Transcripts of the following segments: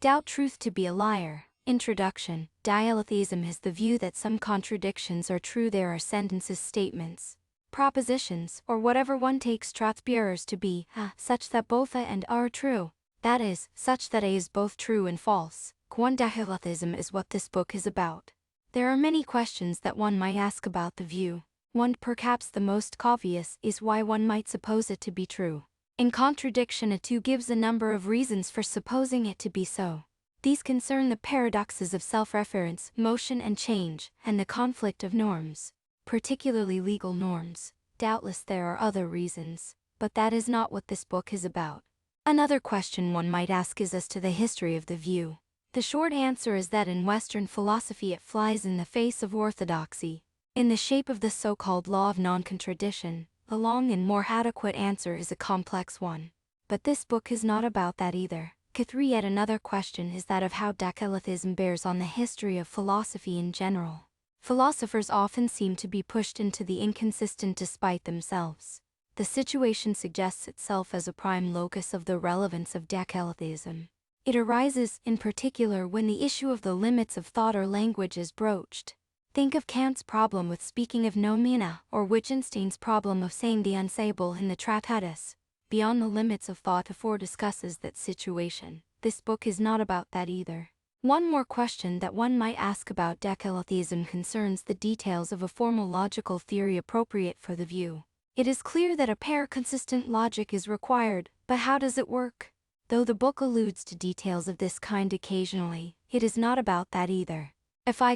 Doubt truth to be a liar. Introduction. Dialetheism is the view that some contradictions are true. There are sentences, statements, propositions, or whatever one takes truth-bearers to be, such that both a and are true. That is, such that a is both true and false. Dialetheism is what this book is about. There are many questions that one might ask about the view. One, perhaps the most obvious, is why one might suppose it to be true. In contradiction, a 2 gives a number of reasons for supposing it to be so. These concern the paradoxes of self-reference, motion and change, and the conflict of norms, particularly legal norms. Doubtless there are other reasons, but that is not what this book is about. Another question one might ask is as to the history of the view. The short answer is that in Western philosophy it flies in the face of orthodoxy, in the shape of the so-called law of non-contradiction. A long and more adequate answer is a complex one. But this book is not about that either. 3. Yet another question is that of how dialetheism bears on the history of philosophy in general. Philosophers often seem to be pushed into the inconsistent despite themselves. The situation suggests itself as a prime locus of the relevance of dialetheism. It arises, in particular, when the issue of the limits of thought or language is broached. Think of Kant's problem with speaking of noumena, or Wittgenstein's problem of saying the unsayable in the Tractatus. Beyond the limits of thought, Ford discusses that situation. This book is not about that either. One more question that one might ask about dialetheism concerns the details of a formal logical theory appropriate for the view. It is clear that a pair-consistent logic is required, but how does it work? Though the book alludes to details of this kind occasionally, it is not about that either.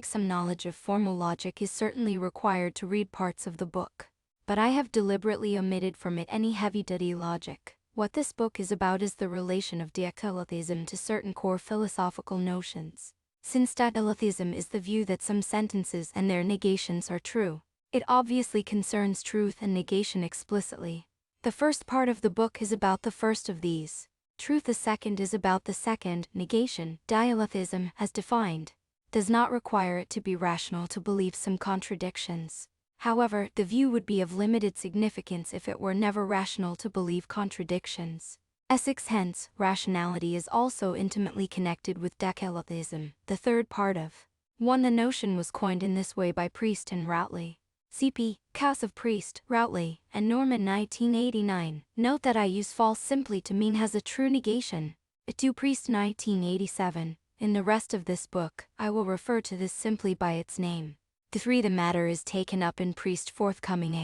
Some knowledge of formal logic is certainly required to read parts of the book, but I have deliberately omitted from it any heavy-duty logic. What this book is about is the relation of dialetheism to certain core philosophical notions. Since dialetheism is the view that some sentences and their negations are true, it obviously concerns truth and negation explicitly. The first part of the book is about the first of these. Truth. The second is about the second, negation. Dialetheism, as defined, does not require it to be rational to believe some contradictions. However, the view would be of limited significance if it were never rational to believe contradictions. Hence, rationality is also intimately connected with dialetheism. The third part of 1. The notion was coined in this way by Priest and Routley. C.P. Cass of Priest, Routley, and Norman 1989. Note that I use false simply to mean has a true negation. 2. Priest 1987. In the rest of this book, I will refer to this simply by its name. 3. The matter is taken up in Priest forthcoming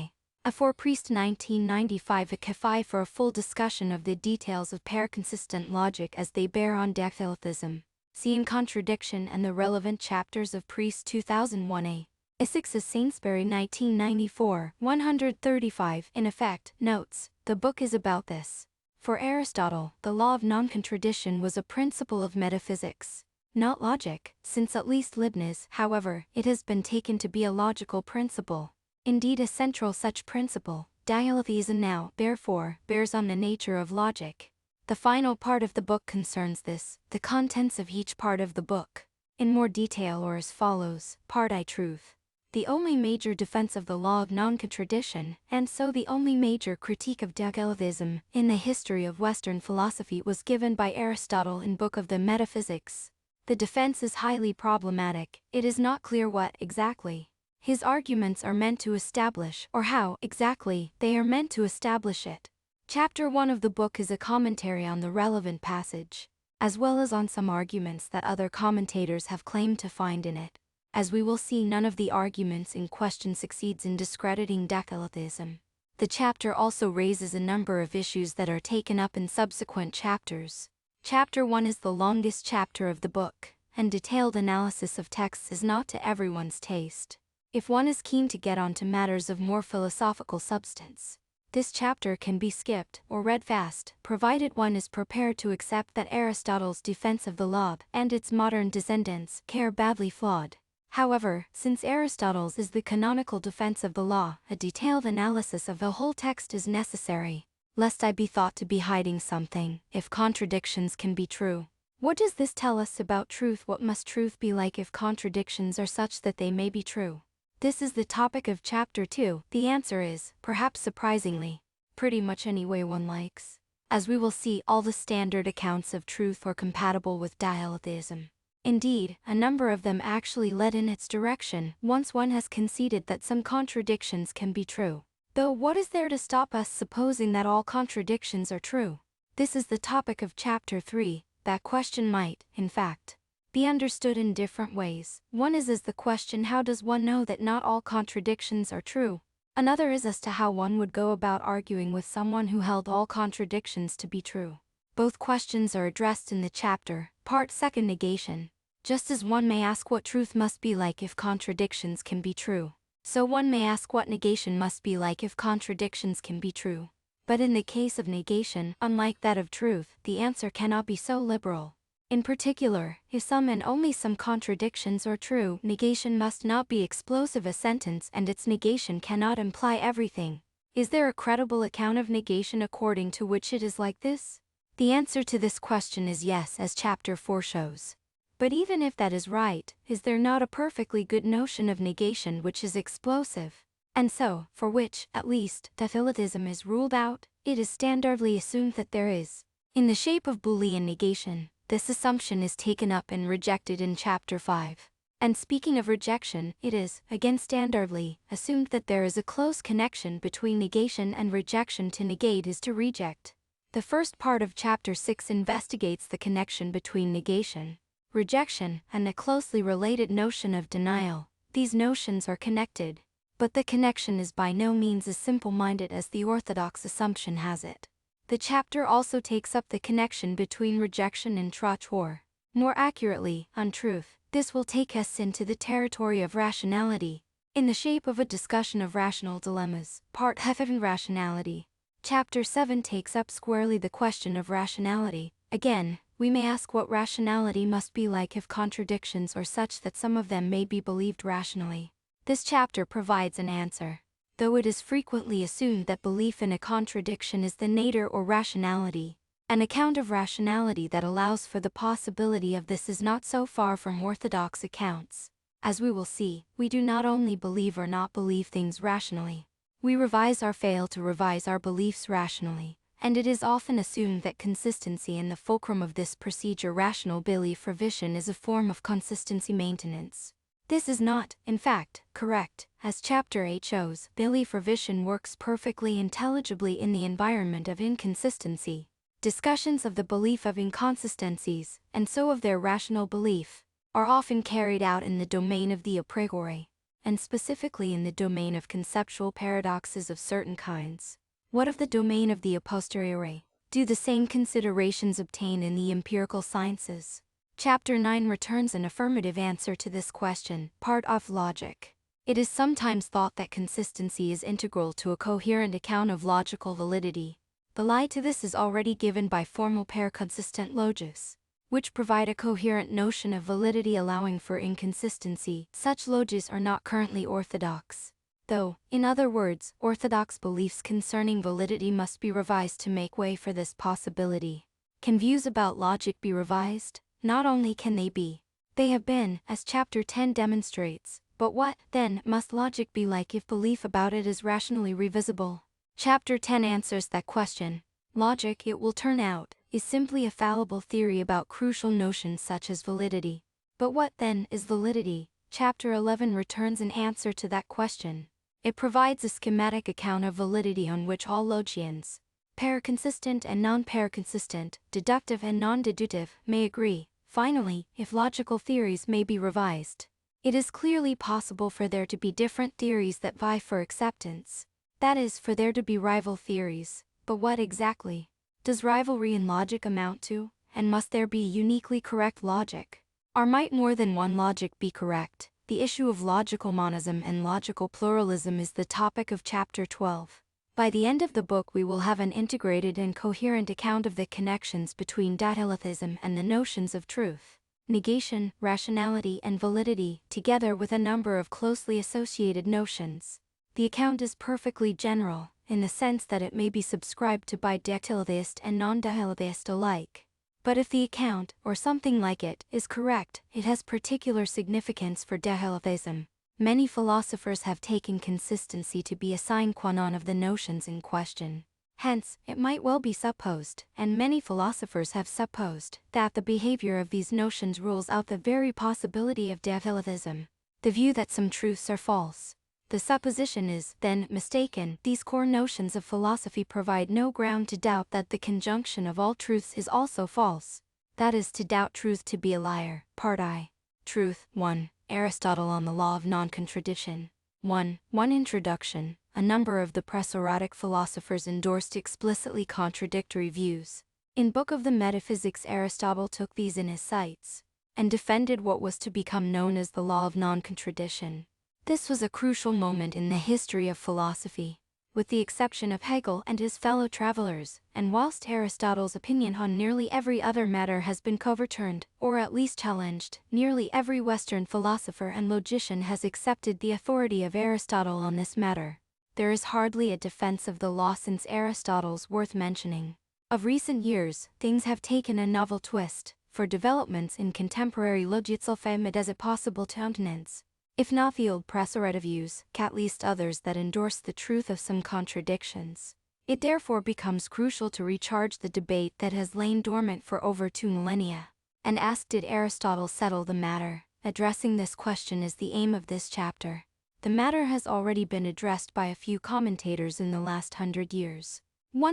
a 4. Priest 1995 a for a full discussion of the details of pair-consistent logic as they bear on dialetheism. See in Contradiction and the relevant chapters of Priest 2001 a. 6 is Sainsbury 1994, 135. In effect, notes, the book is about this. For Aristotle, the law of non-contradiction was a principle of metaphysics, not logic, since at least Leibniz, however, it has been taken to be a logical principle. Indeed, a central such principle. Dialetheism now, therefore, bears on the nature of logic. The final part of the book concerns this, the contents of each part of the book, in more detail or as follows. Part I. Truth. The only major defense of the law of non-contradiction, and so the only major critique of dialetheism, in the history of Western philosophy was given by Aristotle in Book of the Metaphysics. The defense is highly problematic. It is not clear what, exactly, his arguments are meant to establish, or how, exactly, they are meant to establish it. Chapter 1 of the book is a commentary on the relevant passage, as well as on some arguments that other commentators have claimed to find in it. As we will see, none of the arguments in question succeeds in discrediting dialetheism. The chapter also raises a number of issues that are taken up in subsequent chapters. Chapter 1 is the longest chapter of the book, and detailed analysis of texts is not to everyone's taste. If one is keen to get on to matters of more philosophical substance, this chapter can be skipped or read fast, provided one is prepared to accept that Aristotle's defense of the law and its modern descendants are badly flawed. However, since Aristotle's is the canonical defense of the law, a detailed analysis of the whole text is necessary, lest I be thought to be hiding something, if contradictions can be true. What does this tell us about truth? What must truth be like if contradictions are such that they may be true? This is the topic of Chapter 2. The answer is, perhaps surprisingly, pretty much any way one likes. As we will see, all the standard accounts of truth are compatible with dialetheism. Indeed, a number of them actually led in its direction once one has conceded that some contradictions can be true. Though what is there to stop us supposing that all contradictions are true? This is the topic of Chapter 3. That question might, in fact, be understood in different ways. One is as the question, how does one know that not all contradictions are true? Another is as to how one would go about arguing with someone who held all contradictions to be true. Both questions are addressed in the chapter, Part 2, Negation. Just as one may ask what truth must be like if contradictions can be true, so one may ask what negation must be like if contradictions can be true. But in the case of negation, unlike that of truth, the answer cannot be so liberal. In particular, if some and only some contradictions are true, negation must not be explosive a sentence and its negation cannot imply everything. Is there a credible account of negation according to which it is like this? The answer to this question is yes, as Chapter 4 shows. But even if that is right, is there not a perfectly good notion of negation which is explosive, and so, for which, at least, dialetheism is ruled out? It is standardly assumed that there is, in the shape of Boolean negation. This assumption is taken up and rejected in Chapter 5. And speaking of rejection, it is, again standardly, assumed that there is a close connection between negation and rejection. To negate is to reject. The first part of Chapter 6 investigates the connection between negation, rejection, and the closely related notion of denial. These notions are connected, but the connection is by no means as simple-minded as the orthodox assumption has it. The chapter also takes up the connection between rejection and truth, or, more accurately, untruth. This will take us into the territory of rationality, in the shape of a discussion of rational dilemmas, Part F of Rationality. Chapter 7 takes up squarely the question of rationality. Again, we may ask what rationality must be like if contradictions are such that some of them may be believed rationally. This chapter provides an answer. Though it is frequently assumed that belief in a contradiction is the nature or rationality, an account of rationality that allows for the possibility of this is not so far from orthodox accounts. As we will see, we do not only believe or not believe things rationally, we revise or fail to revise our beliefs rationally, and it is often assumed that consistency in the fulcrum of this procedure. Rational belief revision is a form of consistency maintenance. This is not, in fact, correct. As Chapter 8 shows, belief revision works perfectly intelligibly in the environment of inconsistency. Discussions of the belief of inconsistencies, and so of their rational belief, are often carried out in the domain of the a priori, and specifically in the domain of conceptual paradoxes of certain kinds. What of the domain of the a posteriori? Do the same considerations obtain in the empirical sciences? Chapter 9 returns an affirmative answer to this question, Part of Logic. It is sometimes thought that consistency is integral to a coherent account of logical validity. The lie to this is already given by formal pair-consistent logics, which provide a coherent notion of validity allowing for inconsistency. Such logics are not currently orthodox, though, in other words, orthodox beliefs concerning validity must be revised to make way for this possibility. Can views about logic be revised? Not only can they have been, as Chapter 10 demonstrates, but what, then, must logic be like if belief about it is rationally revisible? Chapter 10 answers that question. Logic, it will turn out, is simply a fallible theory about crucial notions such as validity. But what, then, is validity? Chapter 11 returns an answer to that question. It provides a schematic account of validity on which all logians, pair-consistent and non-pair-consistent, deductive and non-deductive, may agree. Finally, if logical theories may be revised, it is clearly possible for there to be different theories that vie for acceptance. That is, for there to be rival theories. But what exactly does rivalry in logic amount to? And must there be uniquely correct logic? Or might more than one logic be correct? The issue of logical monism and logical pluralism is the topic of Chapter 12. By the end of the book we will have an integrated and coherent account of the connections between dialetheism and the notions of truth, negation, rationality and validity, together with a number of closely associated notions. The account is perfectly general, in the sense that it may be subscribed to by dialetheist and non-dialetheist alike. But if the account, or something like it, is correct, it has particular significance for dialetheism. Many philosophers have taken consistency to be a sine qua non of the notions in question. Hence, it might well be supposed, and many philosophers have supposed, that the behavior of these notions rules out the very possibility of developmentism, the view that some truths are false. The supposition is, then, mistaken. These core notions of philosophy provide no ground to doubt that the conjunction of all truths is also false. That is to doubt truth to be a liar. Part I. Truth 1. Aristotle on the law of non-contradiction. 1. Introduction. A number of the Presocratic philosophers endorsed explicitly contradictory views. In Book of the Metaphysics, Aristotle took these in his sights, and defended what was to become known as the law of non-contradiction. This was a crucial moment in the history of philosophy, with the exception of Hegel and his fellow travelers, and whilst Aristotle's opinion on nearly every other matter has been overturned, or at least challenged, nearly every Western philosopher and logician has accepted the authority of Aristotle on this matter. There is hardly a defense of the law since Aristotle's worth mentioning. Of recent years, things have taken a novel twist, for developments in contemporary logical made as it possible to countenance, if not the old Presocratic views, at least others that endorse the truth of some contradictions. It therefore becomes crucial to recharge the debate that has lain dormant for over 2 millennia, and ask, did Aristotle settle the matter? Addressing this question is the aim of this chapter. The matter has already been addressed by a few commentators in the last 100 years.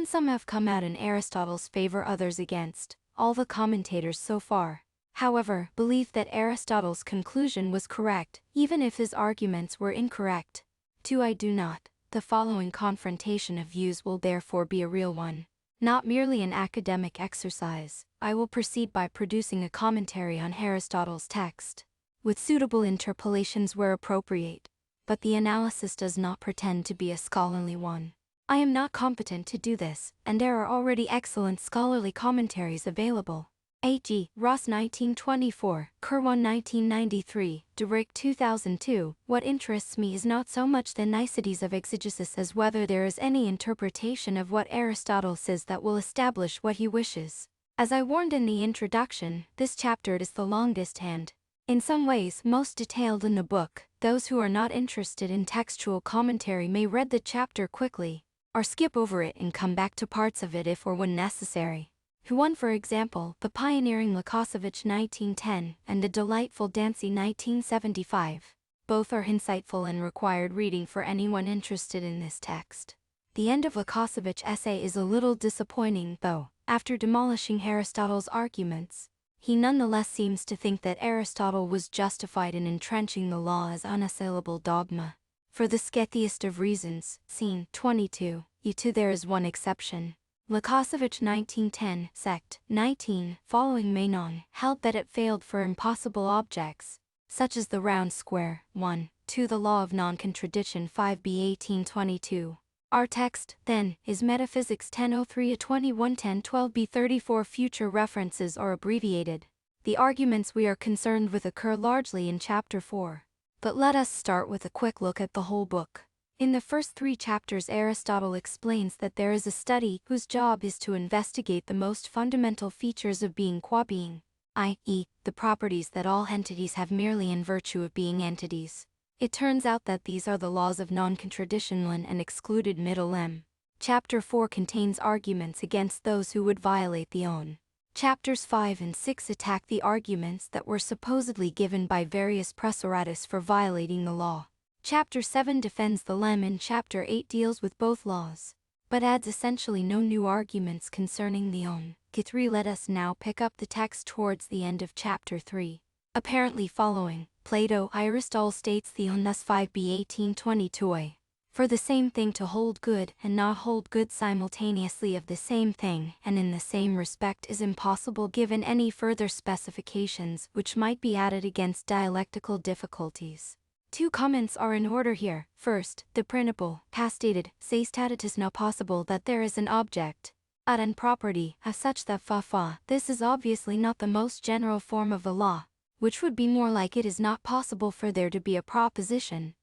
Some have come out in Aristotle's favor, others against. All the commentators so far, however, believe that Aristotle's conclusion was correct, even if his arguments were incorrect. 2. I do not. The following confrontation of views will therefore be a real one, not merely an academic exercise. I will proceed by producing a commentary on Aristotle's text, with suitable interpolations where appropriate, but the analysis does not pretend to be a scholarly one. I am not competent to do this, and there are already excellent scholarly commentaries available. H.G. Ross 1924, Kirwan 1993, Durick 2002. What interests me is not so much the niceties of exegesis as whether there is any interpretation of what Aristotle says that will establish what he wishes. As I warned in the introduction, this chapter is the longest and, in some ways, most detailed in the book. Those who are not interested in textual commentary may read the chapter quickly, or skip over it and come back to parts of it if or when necessary. One, for example, the pioneering Lukasiewicz 1910 and the delightful Dancy 1975. Both are insightful and required reading for anyone interested in this text. The end of Lukasiewicz's essay is a little disappointing, though, after demolishing Aristotle's arguments, he nonetheless seems to think that Aristotle was justified in entrenching the law as unassailable dogma. For the skethiest of reasons, scene 22, E2 there is one exception. Lukasiewicz 1910, sect. 19, following Menon, held that it failed for impossible objects, such as the round square. 1. 2. The law of non-contradiction 5b 1822. Our text, then, is Metaphysics 1003-2110 12b 34. Future references are abbreviated. The arguments we are concerned with occur largely in Chapter 4. But let us start with a quick look at the whole book. In the first 3 chapters, Aristotle explains that there is a study whose job is to investigate the most fundamental features of being qua being, i.e., the properties that all entities have merely in virtue of being entities. It turns out that these are the laws of non-contradiction and excluded middle M. Chapter 4 contains arguments against those who would violate the own. Chapters 5 and 6 attack the arguments that were supposedly given by various Presocratists for violating the law. Chapter 7 defends the lem and Chapter 8 deals with both laws, but adds essentially no new arguments concerning the own. K3 Let us now pick up the text towards the end of Chapter 3. Apparently following Plato, Aristotle states the on thus 5b 1822. For the same thing to hold good and not hold good simultaneously of the same thing and in the same respect is impossible given any further specifications which might be added against dialectical difficulties. 2 comments are in order here. First, the principle, as stated, says that it is not possible that there is an object, an property, as such that fa. This is obviously not the most general form of the law, which would be more like it is not possible for there to be a proposition,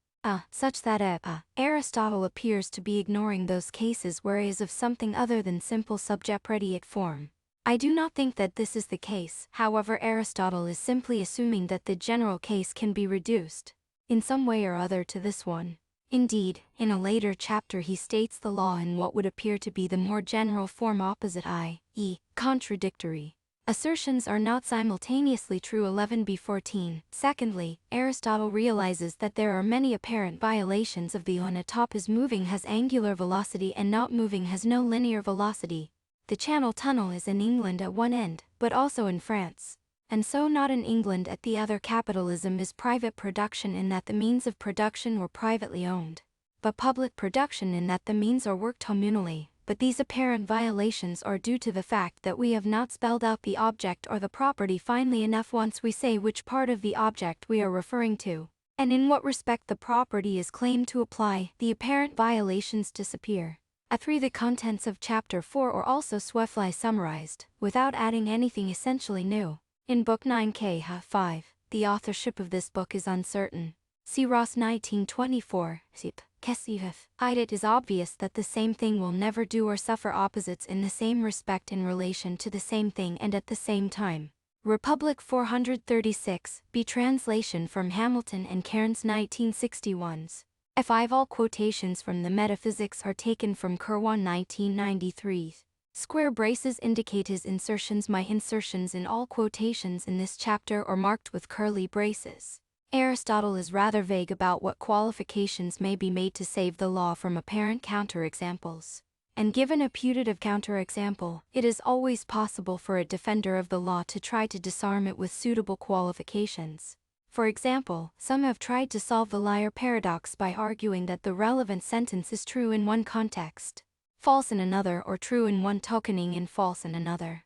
such that Aristotle appears to be ignoring those cases where it is of something other than simple subject-predicate form. I do not think that this is the case. However, Aristotle is simply assuming that the general case can be reduced, in some way or other, to this one. Indeed, in a later chapter he states the law in what would appear to be the more general form opposite i.e., contradictory. Assertions are not simultaneously true. 11b14. Secondly, Aristotle realizes that there are many apparent violations of the law. A top is moving has angular velocity and not moving has no linear velocity. The Channel Tunnel is in England at one end, but also in France. And so not in England at the other. Capitalism is private production in that the means of production were privately owned, but public production in that the means are worked communally. But these apparent violations are due to the fact that we have not spelled out the object or the property finely enough once we say which part of the object we are referring to, and in what respect the property is claimed to apply. The apparent violations disappear. At 3. The contents of Chapter 4 are also swiftly summarized, without adding anything essentially new. In Book 9 5, the authorship of this book is uncertain. See Ross 1924, Sip. It is obvious that the same thing will never do or suffer opposites in the same respect in relation to the same thing and at the same time. Republic 436, B. Translation from Hamilton and Cairns 1961s. F5. All quotations from the Metaphysics are taken from Kirwan 1993. Square braces indicate his insertions. My insertions in all quotations in this chapter are marked with curly braces. Aristotle is rather vague about what qualifications may be made to save the law from apparent counterexamples. And given a putative counterexample, it is always possible for a defender of the law to try to disarm it with suitable qualifications. For example, some have tried to solve the liar paradox by arguing that the relevant sentence is true in one context, false in another, or true in one tokening and false in another.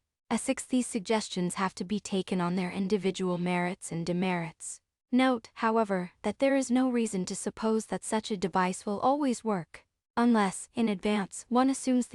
These suggestions have to be taken on their individual merits and demerits. Note, however, that there is no reason to suppose that such a device will always work, unless, in advance, one assumes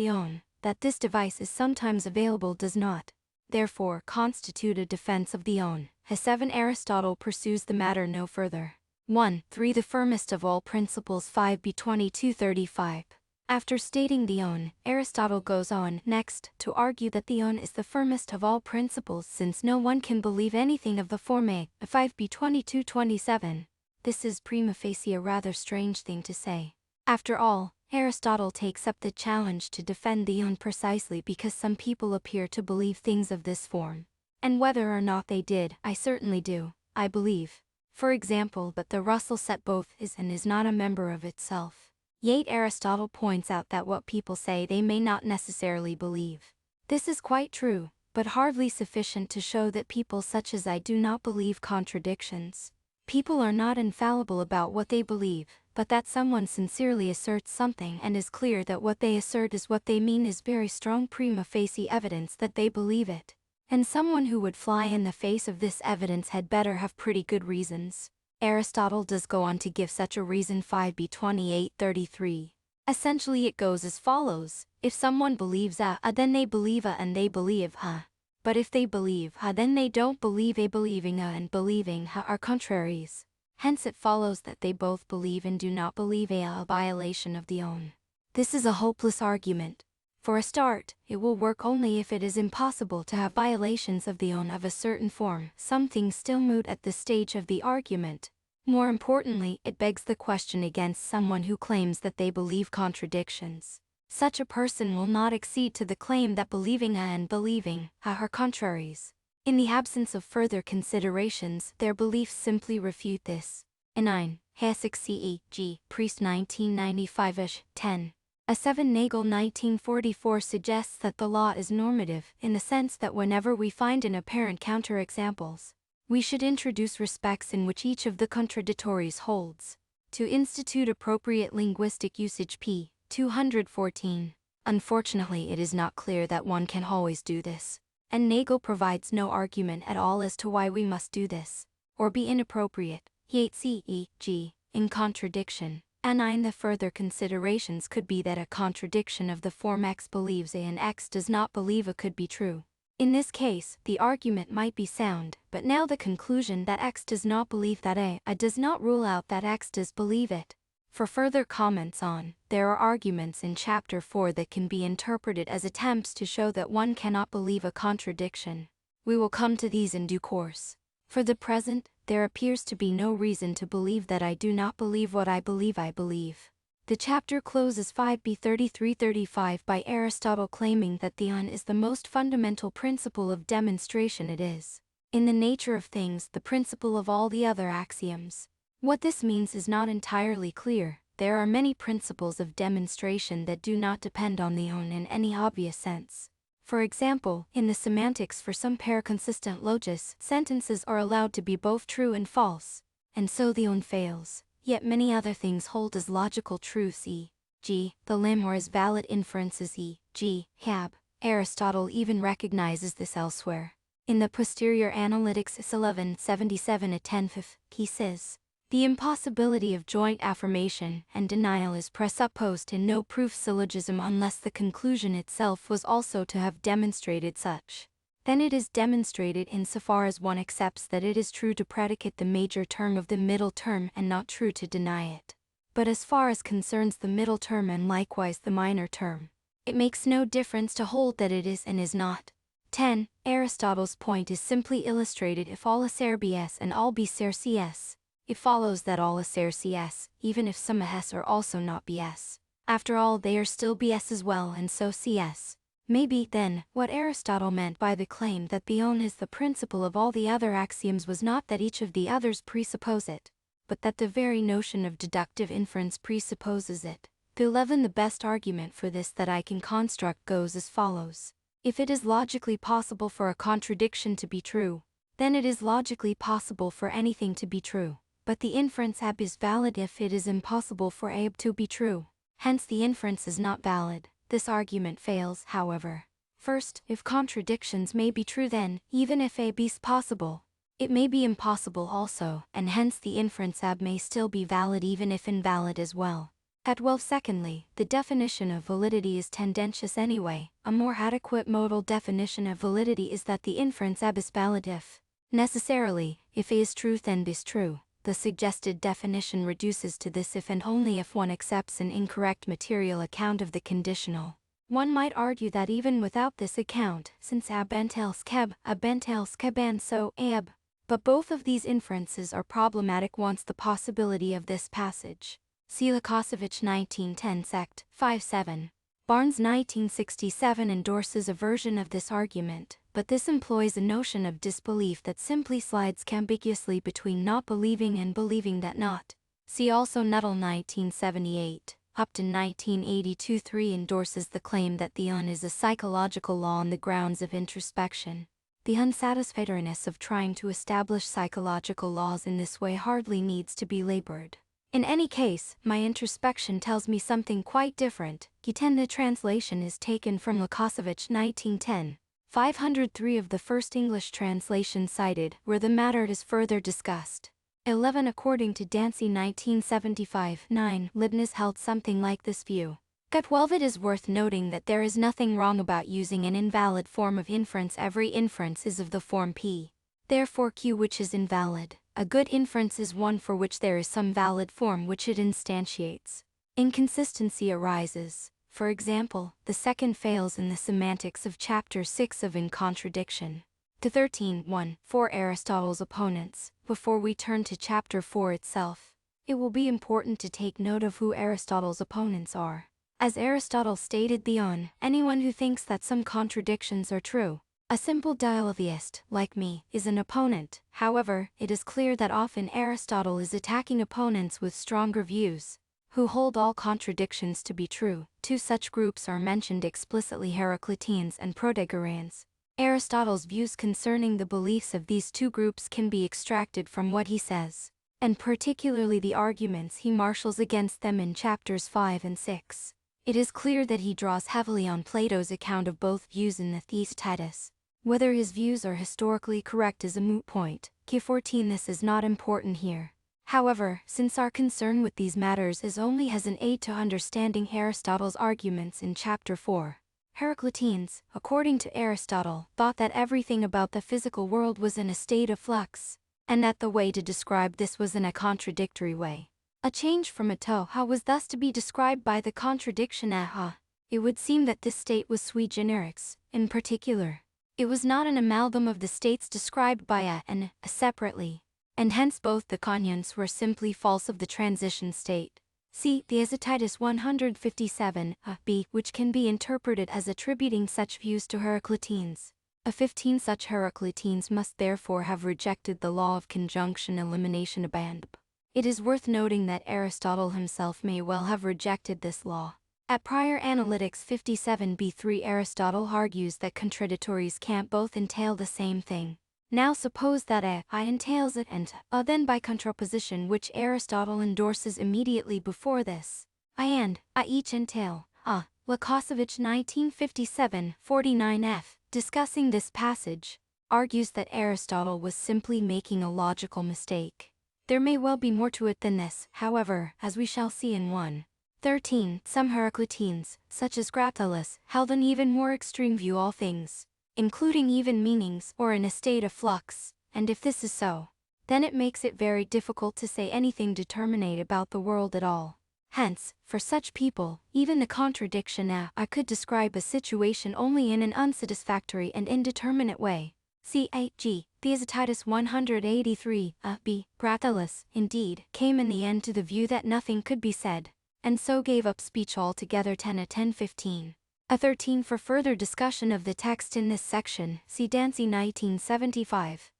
that this device is sometimes available does not, therefore, constitute a defense of the own. 7. Aristotle pursues the matter no further. 1.3. The firmest of all principles. 5b. 2235. After stating the own, Aristotle goes on next to argue that the own is the firmest of all principles, since no one can believe anything of the form a. 5b. 2227. This is prima facie a rather strange thing to say. After all, Aristotle takes up the challenge to defend the own precisely because some people appear to believe things of this form. And whether or not they did, I certainly do, I believe. For example, but the Russell set both is and is not a member of itself. Yet Aristotle points out that what people say they may not necessarily believe. This is quite true, but hardly sufficient to show that people such as I do not believe contradictions. People are not infallible about what they believe, but that someone sincerely asserts something and is clear that what they assert is what they mean is very strong prima facie evidence that they believe it. And someone who would fly in the face of this evidence had better have pretty good reasons. Aristotle does go on to give such a reason. 5b. 2833. Essentially it goes as follows: if someone believes a, then they believe a and they believe a. But if they believe a, then they don't believe a. Believing a and believing a are contraries. Hence it follows that they both believe and do not believe a violation of the own. This is a hopeless argument. For a start, it will work only if it is impossible to have violations of the own of a certain form, something still moot at this stage of the argument. More importantly, it begs the question against someone who claims that they believe contradictions. Such a person will not accede to the claim that believing a and believing a are contraries. In the absence of further considerations, their beliefs simply refute this. 9. Hasek C.E.G. Priest 1995-ish, 10. 7. Nagel 1944 suggests that the law is normative, in the sense that whenever we find an apparent counterexamples, we should introduce respects in which each of the contradictories holds. To institute appropriate linguistic usage. P. 214. Unfortunately, it is not clear that one can always do this, and Nagel provides no argument at all as to why we must do this, or be inappropriate. C.E.G. in contradiction. And 9. The further considerations could be that a contradiction of the form X believes A and X does not believe A could be true. In this case, the argument might be sound, but now the conclusion that X does not believe that A does not rule out that X does believe it. For further comments on, there are arguments in Chapter 4 that can be interpreted as attempts to show that one cannot believe a contradiction. We will come to these in due course. For the present, there appears to be no reason to believe that I do not believe what I believe I believe. The chapter closes 5b 33-35 by Aristotle claiming that the un is the most fundamental principle of demonstration. It is, in the nature of things, the principle of all the other axioms. What this means is not entirely clear. There are many principles of demonstration that do not depend on the un in any obvious sense. For example, in the semantics for some pair-consistent logis, sentences are allowed to be both true and false, and so the un fails. Yet many other things hold as logical truths, e.g., the limb, or as valid inferences, e.g., hab. Aristotle even recognizes this elsewhere. In the Posterior Analytics is 1177 at 10th, he says, the impossibility of joint affirmation and denial is presupposed in no proof syllogism unless the conclusion itself was also to have demonstrated such. Then it is demonstrated insofar as one accepts that it is true to predicate the major term of the middle term and not true to deny it. But as far as concerns the middle term and likewise the minor term, it makes no difference to hold that it is and is not. 10. Aristotle's point is simply illustrated if all is ser bs and all b ser cs. It follows that all is ser cs, even if some s are also not bs. After all, they are still bs as well, and so cs. Maybe, then, what Aristotle meant by the claim that the un is the principle of all the other axioms was not that each of the others presuppose it, but that the very notion of deductive inference presupposes it. The 11. The best argument for this that I can construct goes as follows. If it is logically possible for a contradiction to be true, then it is logically possible for anything to be true. But the inference ab is valid if it is impossible for ab to be true. Hence the inference is not valid. This argument fails, however. First, if contradictions may be true, then, even if ab is possible, it may be impossible also, and hence the inference ab may still be valid even if invalid as well. At 12. Secondly, the definition of validity is tendentious anyway. A more adequate modal definition of validity is that the inference ab is valid if, necessarily, if a is true then b is true. The suggested definition reduces to this if and only if one accepts an incorrect material account of the conditional. One might argue that even without this account, since ab entails keb, ab entails keb and so ab. But both of these inferences are problematic once the possibility of this passage. See Lukasiewicz 1910 sect. 5-7. Barnes 1967 endorses a version of this argument, but this employs a notion of disbelief that simply slides ambiguously between not believing and believing that not. See also Nuttall 1978. Upton 1982. 3 endorses the claim that the un is a psychological law on the grounds of introspection. The unsatisfactoriness of trying to establish psychological laws in this way hardly needs to be labored. In any case, my introspection tells me something quite different. The translation is taken from Lukasiewicz 1910. 503 of the first English translation cited, where the matter is further discussed. 11. According to Dancy 1975. 9. Leibniz held something like this view. 12. It is worth noting that there is nothing wrong about using an invalid form of inference. Every inference is of the form P. Therefore Q which is invalid. A good inference is one for which there is some valid form which it instantiates. Inconsistency arises. For example, the second fails in the semantics of chapter 6 of In Contradiction. 13.1. For Aristotle's opponents, before we turn to chapter 4 itself, it will be important to take note of who Aristotle's opponents are. As Aristotle stated beyond, anyone who thinks that some contradictions are true, a simple dialetheist, like me, is an opponent. However, it is clear that often Aristotle is attacking opponents with stronger views, who hold all contradictions to be true. Two such groups are mentioned explicitly: Heracliteans and Protagoreans. Aristotle's views concerning the beliefs of these two groups can be extracted from what he says, and particularly the arguments he marshals against them in chapters 5 and 6. It is clear that he draws heavily on Plato's account of both views in the Theaetetus. Whether his views are historically correct is a moot point. Q14. This is not important here. However, since our concern with these matters is only as an aid to understanding Aristotle's arguments in chapter 4, Heracliteans, according to Aristotle, thought that everything about the physical world was in a state of flux, and that the way to describe this was in a contradictory way. A change from a to ha was thus to be described by the contradiction a ha. It would seem that this state was sui generis. In particular, It was not an amalgam of the states described by a and a separately, and hence both the cognates were simply false of the transition state. See Thucydides 157 b, which can be interpreted as attributing such views to Heraclitenes. 15 such Heraclitenes must therefore have rejected the law of conjunction elimination abandon. It is worth noting that Aristotle himself may well have rejected this law. At Prior Analytics 57b3, Aristotle argues that contradictories can't both entail the same thing. Now suppose that a I entails it and a then by contraposition, which Aristotle endorses immediately before this, I and a each entail a. Lukasiewicz 1957 49f, discussing this passage, argues that Aristotle was simply making a logical mistake. There may well be more to it than this, however, as we shall see in 1:13. Some Heraclitenes, such as Gracchus, held an even more extreme view all things, including even meanings, or in a state of flux, and if this is so, then it makes it very difficult to say anything determinate about the world at all. Hence, for such people, even the contradiction I could describe a situation only in an unsatisfactory and indeterminate way. C.A.G. Thucydides 183 b. Gracchus, indeed, came in the end to the view that nothing could be said, and so gave up speech altogether. 10:10-15. 13. For further discussion of the text in this section, see Dancy 1975.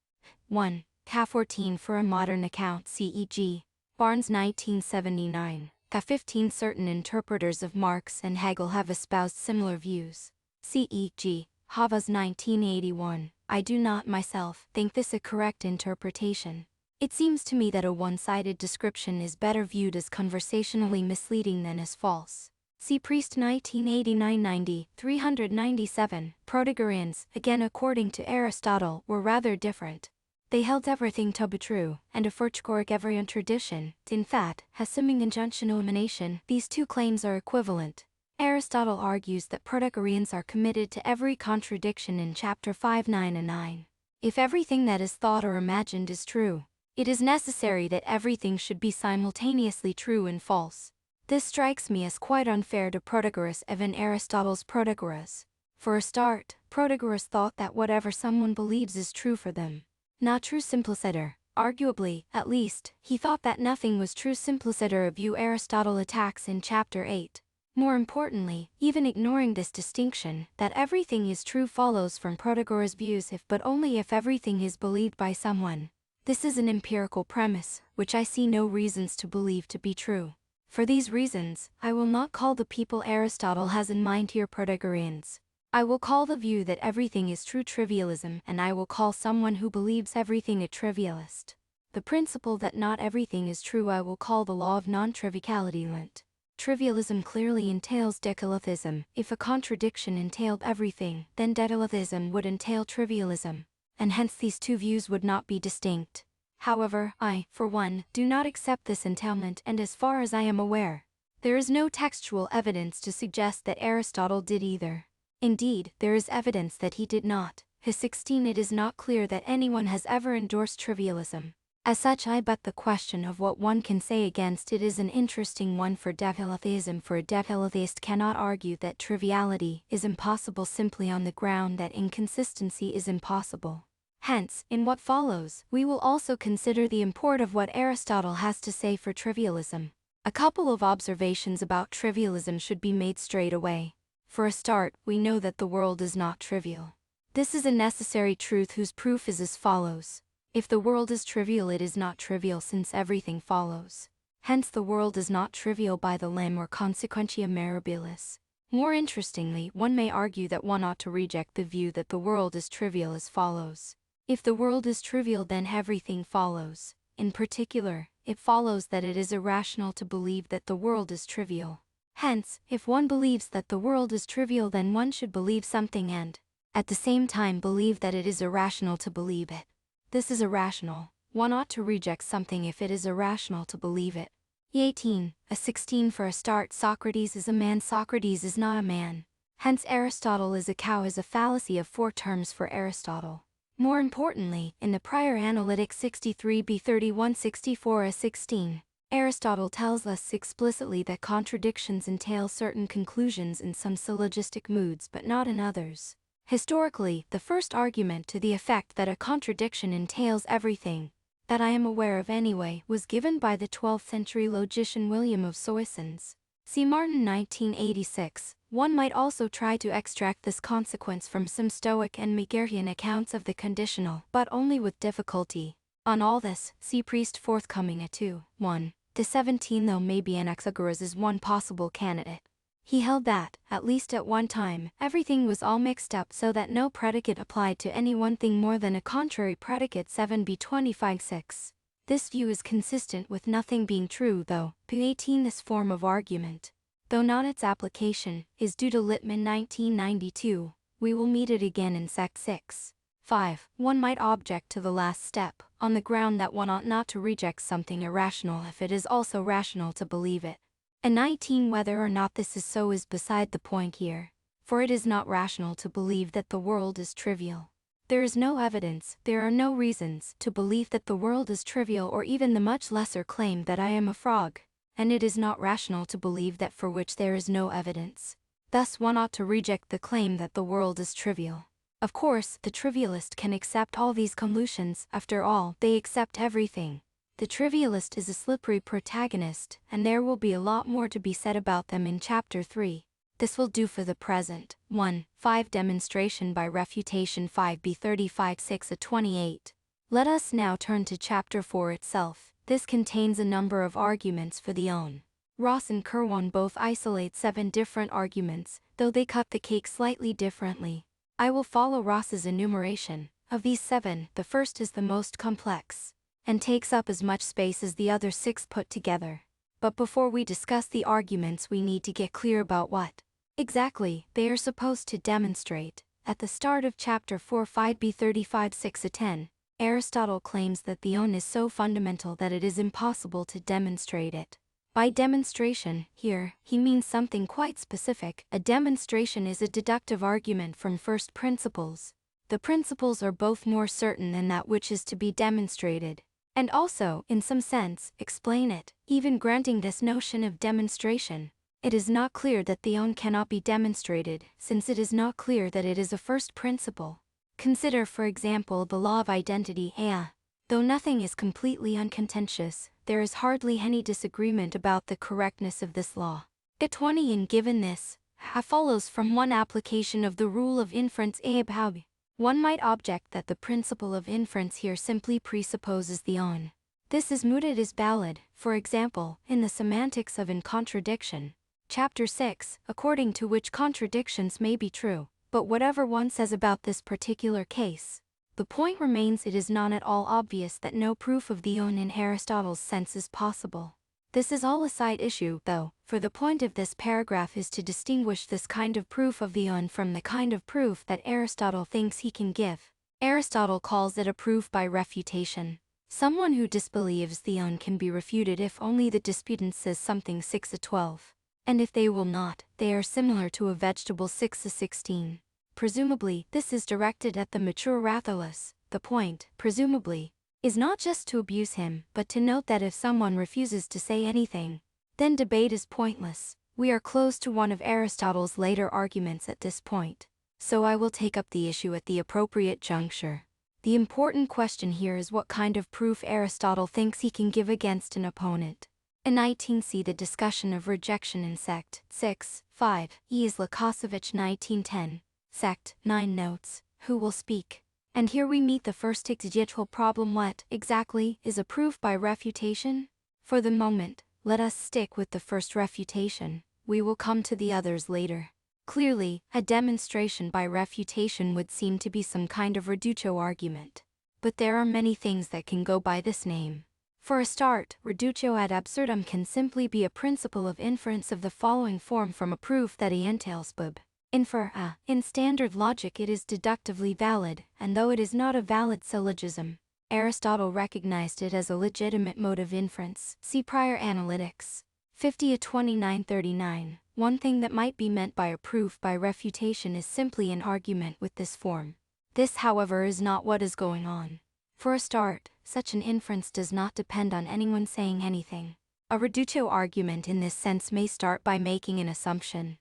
1. 14. For a modern account, C.E.G. Barnes 1979. 15. Certain interpreters of Marx and Hegel have espoused similar views. C.E.G. Havas 1981. I do not myself think this a correct interpretation. It seems to me that a one-sided description is better viewed as conversationally misleading than as false. See Priest 1989-90, 397. Protagoreans, again according to Aristotle, were rather different. They held everything to be true, and a every tradition, in fact, has assuming injunction elimination. These two claims are equivalent. Aristotle argues that Protagoreans are committed to every contradiction in chapter 5:9 and 9. If everything that is thought or imagined is true, it is necessary that everything should be simultaneously true and false. This strikes me as quite unfair to Protagoras, even Aristotle's Protagoras. For a start, Protagoras thought that whatever someone believes is true for them. Not true simpliciter. Arguably, at least, he thought that nothing was true simpliciter, a view Aristotle attacks in chapter 8. More importantly, even ignoring this distinction, that everything is true follows from Protagoras' views if but only if everything is believed by someone. This is an empirical premise, which I see no reasons to believe to be true. For these reasons, I will not call the people Aristotle has in mind here Protagoreans. I will call the view that everything is true trivialism, and I will call someone who believes everything a trivialist. The principle that not everything is true I will call the law of non-triviality. Trivialism clearly entails decalithism. If a contradiction entailed everything, then decalithism would entail trivialism, and hence these two views would not be distinct. However, I, for one, do not accept this entailment, and as far as I am aware, there is no textual evidence to suggest that Aristotle did either. Indeed, there is evidence that he did not. His 16. It is not clear that anyone has ever endorsed trivialism. As such, I but the question of what one can say against it is an interesting one for decalithism, for a decalithist cannot argue that triviality is impossible simply on the ground that inconsistency is impossible. Hence, in what follows, we will also consider the import of what Aristotle has to say for trivialism. A couple of observations about trivialism should be made straight away. For a start, we know that the world is not trivial. This is a necessary truth whose proof is as follows. If the world is trivial, it is not trivial since everything follows. Hence the world is not trivial by the lem or consequentia mirabilis. More interestingly, one may argue that one ought to reject the view that the world is trivial as follows. If the world is trivial, then everything follows. In particular, it follows that it is irrational to believe that the world is trivial. Hence, if one believes that the world is trivial, then one should believe something and, at the same time, believe that it is irrational to believe it. This is irrational. One ought to reject something if it is irrational to believe it. 18. 16. For a start, Socrates is a man, Socrates is not a man. Hence Aristotle is a cow is a fallacy of 4 terms for Aristotle. More importantly, in the Prior Analytics 63b 3164-16, Aristotle tells us explicitly that contradictions entail certain conclusions in some syllogistic moods but not in others. Historically, the first argument to the effect that a contradiction entails everything, that I am aware of anyway, was given by the 12th century logician William of Soissons. See Martin 1986. One might also try to extract this consequence from some Stoic and Megarian accounts of the conditional, but only with difficulty. On all this, see Priest forthcoming at 2:1-17. Though maybe Anaxagoras is one possible candidate. He held that, at least at one time, everything was all mixed up so that no predicate applied to any one thing more than a contrary predicate. 7b25-6. This view is consistent with nothing being true though. p18. This form of argument, though not its application, is due to Littmann 1992. We will meet it again in Sect 6. 5. One might object to the last step, on the ground that one ought not to reject something irrational if it is also rational to believe it. And 19. Whether or not this is so is beside the point here, for it is not rational to believe that the world is trivial. There is no evidence, there are no reasons, to believe that the world is trivial, or even the much lesser claim that I am a frog, and it is not rational to believe that for which there is no evidence. Thus one ought to reject the claim that the world is trivial. Of course, the trivialist can accept all these conclusions. After all, they accept everything. The trivialist is a slippery protagonist, and there will be a lot more to be said about them in Chapter 3. This will do for the present. 1. 5. Demonstration by refutation. 5b35-6-28. Let us now turn to Chapter 4 itself. This contains a number of arguments for the own. Ross and Kirwan both isolate 7 different arguments, though they cut the cake slightly differently. I will follow Ross's enumeration. Of these 7, the first is the most complex, and takes up as much space as the other 6 put together. But before we discuss the arguments, we need to get clear about what exactly they are supposed to demonstrate. At the start of Chapter 4, 5b35-6-10, Aristotle claims that the own is so fundamental that it is impossible to demonstrate it. By demonstration, here, he means something quite specific. A demonstration is a deductive argument from first principles. The principles are both more certain than that which is to be demonstrated, and also, in some sense, explain it. Even granting this notion of demonstration, it is not clear that the own cannot be demonstrated, since it is not clear that it is a first principle. Consider, for example, the law of identity. Though nothing is completely uncontentious, there is hardly any disagreement about the correctness of this law. At 20. And given this, follows from one application of the rule of inference. One might object that the principle of inference here simply presupposes the own. This is mooted as valid, for example, in the semantics of in contradiction, Chapter 6, according to which contradictions may be true. But whatever one says about this particular case, the point remains: it is not at all obvious that no proof of the own in Aristotle's sense is possible. This is all a side issue, though, for the point of this paragraph is to distinguish this kind of proof of the own from the kind of proof that Aristotle thinks he can give. Aristotle calls it a proof by refutation. Someone who disbelieves the own can be refuted if only the disputant says something. 6-12. And if they will not, they are similar to a vegetable. 6-16. Presumably, this is directed at the mature Ratholus. The point, presumably, is not just to abuse him, but to note that if someone refuses to say anything, then debate is pointless. We are close to one of Aristotle's later arguments at this point, so I will take up the issue at the appropriate juncture. The important question here is what kind of proof Aristotle thinks he can give against an opponent. In 19. See the discussion of rejection in Sect 6, 5. E. is Lukasiewicz 1910. Sect 9 notes, who will speak? And here we meet the first exegetical problem: what, exactly, is a proof by refutation? For the moment, let us stick with the first refutation. We will come to the others later. Clearly, a demonstration by refutation would seem to be some kind of reductio argument. But there are many things that can go by this name. For a start, reductio ad absurdum can simply be a principle of inference of the following form from a proof that he entails. Infer a. In standard logic it is deductively valid, and though it is not a valid syllogism, Aristotle recognized it as a legitimate mode of inference. See Prior Analytics 50-29-39. One thing that might be meant by a proof by refutation is simply an argument with this form. This, however, is not what is going on. For a start, such an inference does not depend on anyone saying anything. A reductio argument in this sense may start by making an assumption.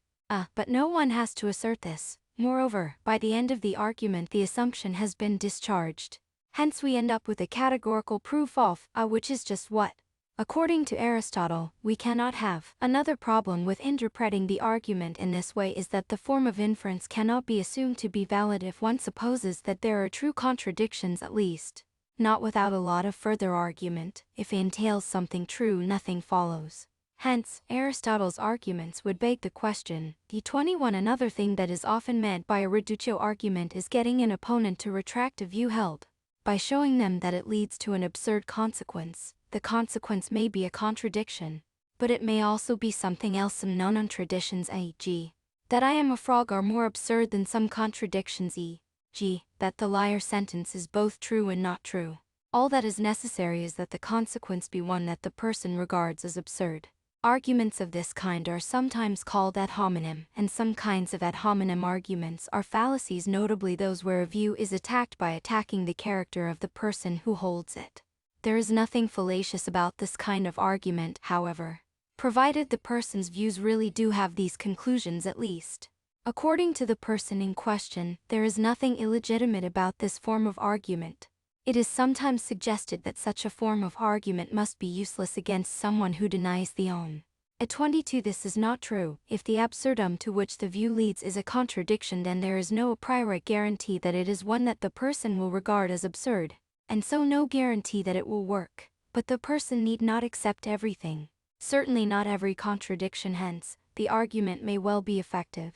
But no one has to assert this. Moreover, by the end of the argument the assumption has been discharged. Hence we end up with a categorical proof of a, which is just what. According to Aristotle, we cannot have. Another problem with interpreting the argument in this way is that the form of inference cannot be assumed to be valid if one supposes that there are true contradictions at least. Not without a lot of further argument. If it entails something true, nothing follows. Hence, Aristotle's arguments would beg the question. D21 Another thing that is often meant by a reductio argument is getting an opponent to retract a view held. By showing them that it leads to an absurd consequence, the consequence may be a contradiction, but it may also be something else. Some known traditions, e.g., that I am a frog, are more absurd than some contradictions, e.g., that the liar sentence is both true and not true. All that is necessary is that the consequence be one that the person regards as absurd. Arguments of this kind are sometimes called ad hominem, and some kinds of ad hominem arguments are fallacies, notably those where a view is attacked by attacking the character of the person who holds it. There is nothing fallacious about this kind of argument, however, provided the person's views really do have these conclusions at least. According to the person in question, there is nothing illegitimate about this form of argument. It is sometimes suggested that such a form of argument must be useless against someone who denies the own. At 22 This is not true. If the absurdum to which the view leads is a contradiction, then there is no a priori guarantee that it is one that the person will regard as absurd, and so no guarantee that it will work. But the person need not accept everything. Certainly not every contradiction, hence, the argument may well be effective.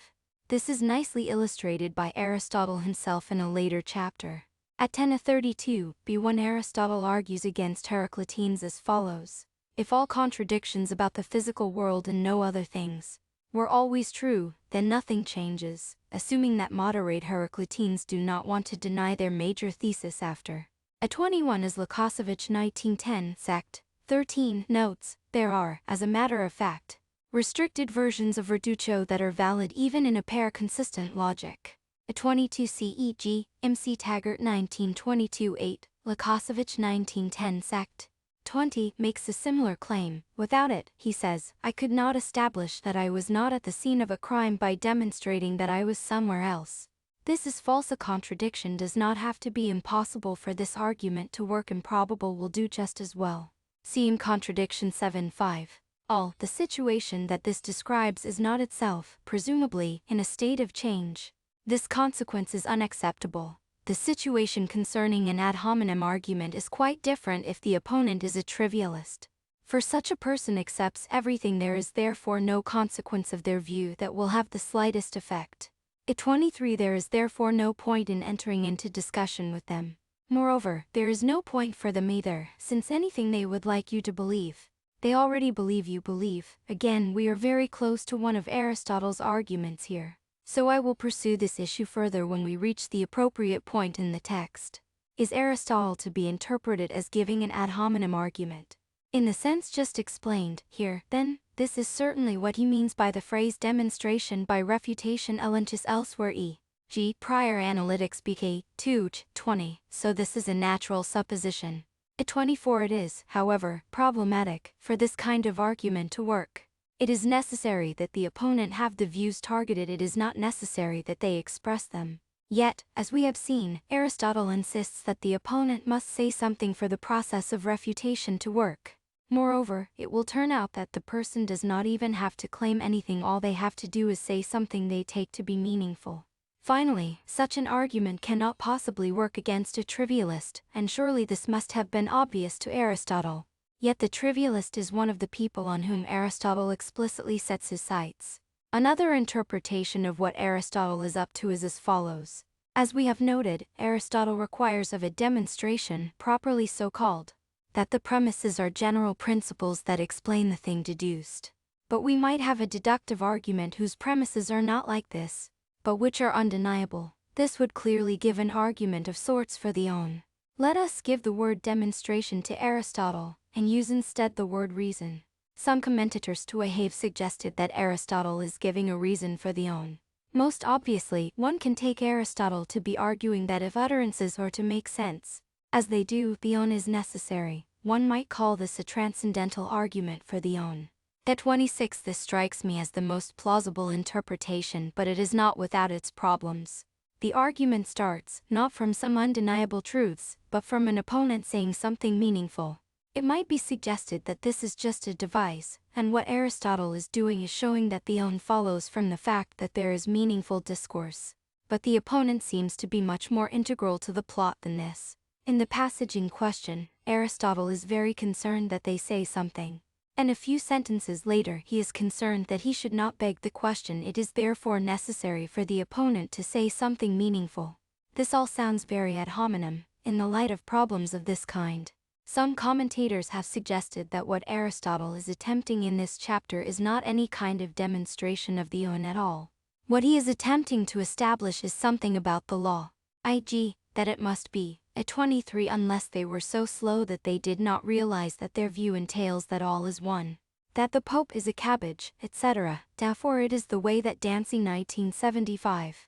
This is nicely illustrated by Aristotle himself in a later chapter. At 10:32, B1 Aristotle argues against Heraclitenes as follows. If all contradictions about the physical world and no other things were always true, then nothing changes, assuming that moderate Heraclitenes do not want to deny their major thesis after. At 21 is Lukasiewicz 1910 sect. 13 notes, there are, as a matter of fact, restricted versions of reductio that are valid even in a pair-consistent logic. At 22 CEG, MC Taggart 1922-8, Lukasiewicz 1910 sect. 20 makes a similar claim. Without it, he says, I could not establish that I was not at the scene of a crime by demonstrating that I was somewhere else. This is false. A contradiction does not have to be impossible for this argument to work. Improbable will do just as well. See in contradiction 7.5. All the situation that this describes is not itself, presumably, in a state of change. This consequence is unacceptable. The situation concerning an ad hominem argument is quite different if the opponent is a trivialist. For such a person accepts everything, there is therefore no consequence of their view that will have the slightest effect. At 23 there is therefore no point in entering into discussion with them. Moreover, there is no point for them either, since anything they would like you to believe, they already believe you believe. Again, we are very close to one of Aristotle's arguments here. So I will pursue this issue further when we reach the appropriate point in the text. Is Aristotle to be interpreted as giving an ad hominem argument? In the sense just explained here, then, this is certainly what he means by the phrase demonstration by refutation elenchus elsewhere e.g. prior analytics BK 2:20, so this is a natural supposition. At 24 it is, however, problematic for this kind of argument to work. It is necessary that the opponent have the views targeted, it is not necessary that they express them. Yet, as we have seen, Aristotle insists that the opponent must say something for the process of refutation to work. Moreover, it will turn out that the person does not even have to claim anything, all they have to do is say something they take to be meaningful. Finally, such an argument cannot possibly work against a trivialist, and surely this must have been obvious to Aristotle. Yet the trivialist is one of the people on whom Aristotle explicitly sets his sights. Another interpretation of what Aristotle is up to is as follows. As we have noted, Aristotle requires of a demonstration, properly so called, that the premises are general principles that explain the thing deduced. But we might have a deductive argument whose premises are not like this, but which are undeniable. This would clearly give an argument of sorts for the own. Let us give the word demonstration to Aristotle, and use instead the word reason. Some commentators too have suggested that Aristotle is giving a reason for the own. Most obviously, one can take Aristotle to be arguing that if utterances are to make sense, as they do, the own is necessary. One might call this a transcendental argument for the own. At 26, this strikes me as the most plausible interpretation, but it is not without its problems. The argument starts, not from some undeniable truths, but from an opponent saying something meaningful. It might be suggested that this is just a device, and what Aristotle is doing is showing that the own follows from the fact that there is meaningful discourse. But the opponent seems to be much more integral to the plot than this. In the passage in question, Aristotle is very concerned that they say something. And a few sentences later he is concerned that he should not beg the question. It is therefore necessary for the opponent to say something meaningful. This all sounds very ad hominem, in the light of problems of this kind. Some commentators have suggested that what Aristotle is attempting in this chapter is not any kind of demonstration of the own at all. What he is attempting to establish is something about the law, i.e., that it must be at 23 unless they were so slow that they did not realize that their view entails that all is one, that the Pope is a cabbage, etc. Therefore it is the way that Dancy 1975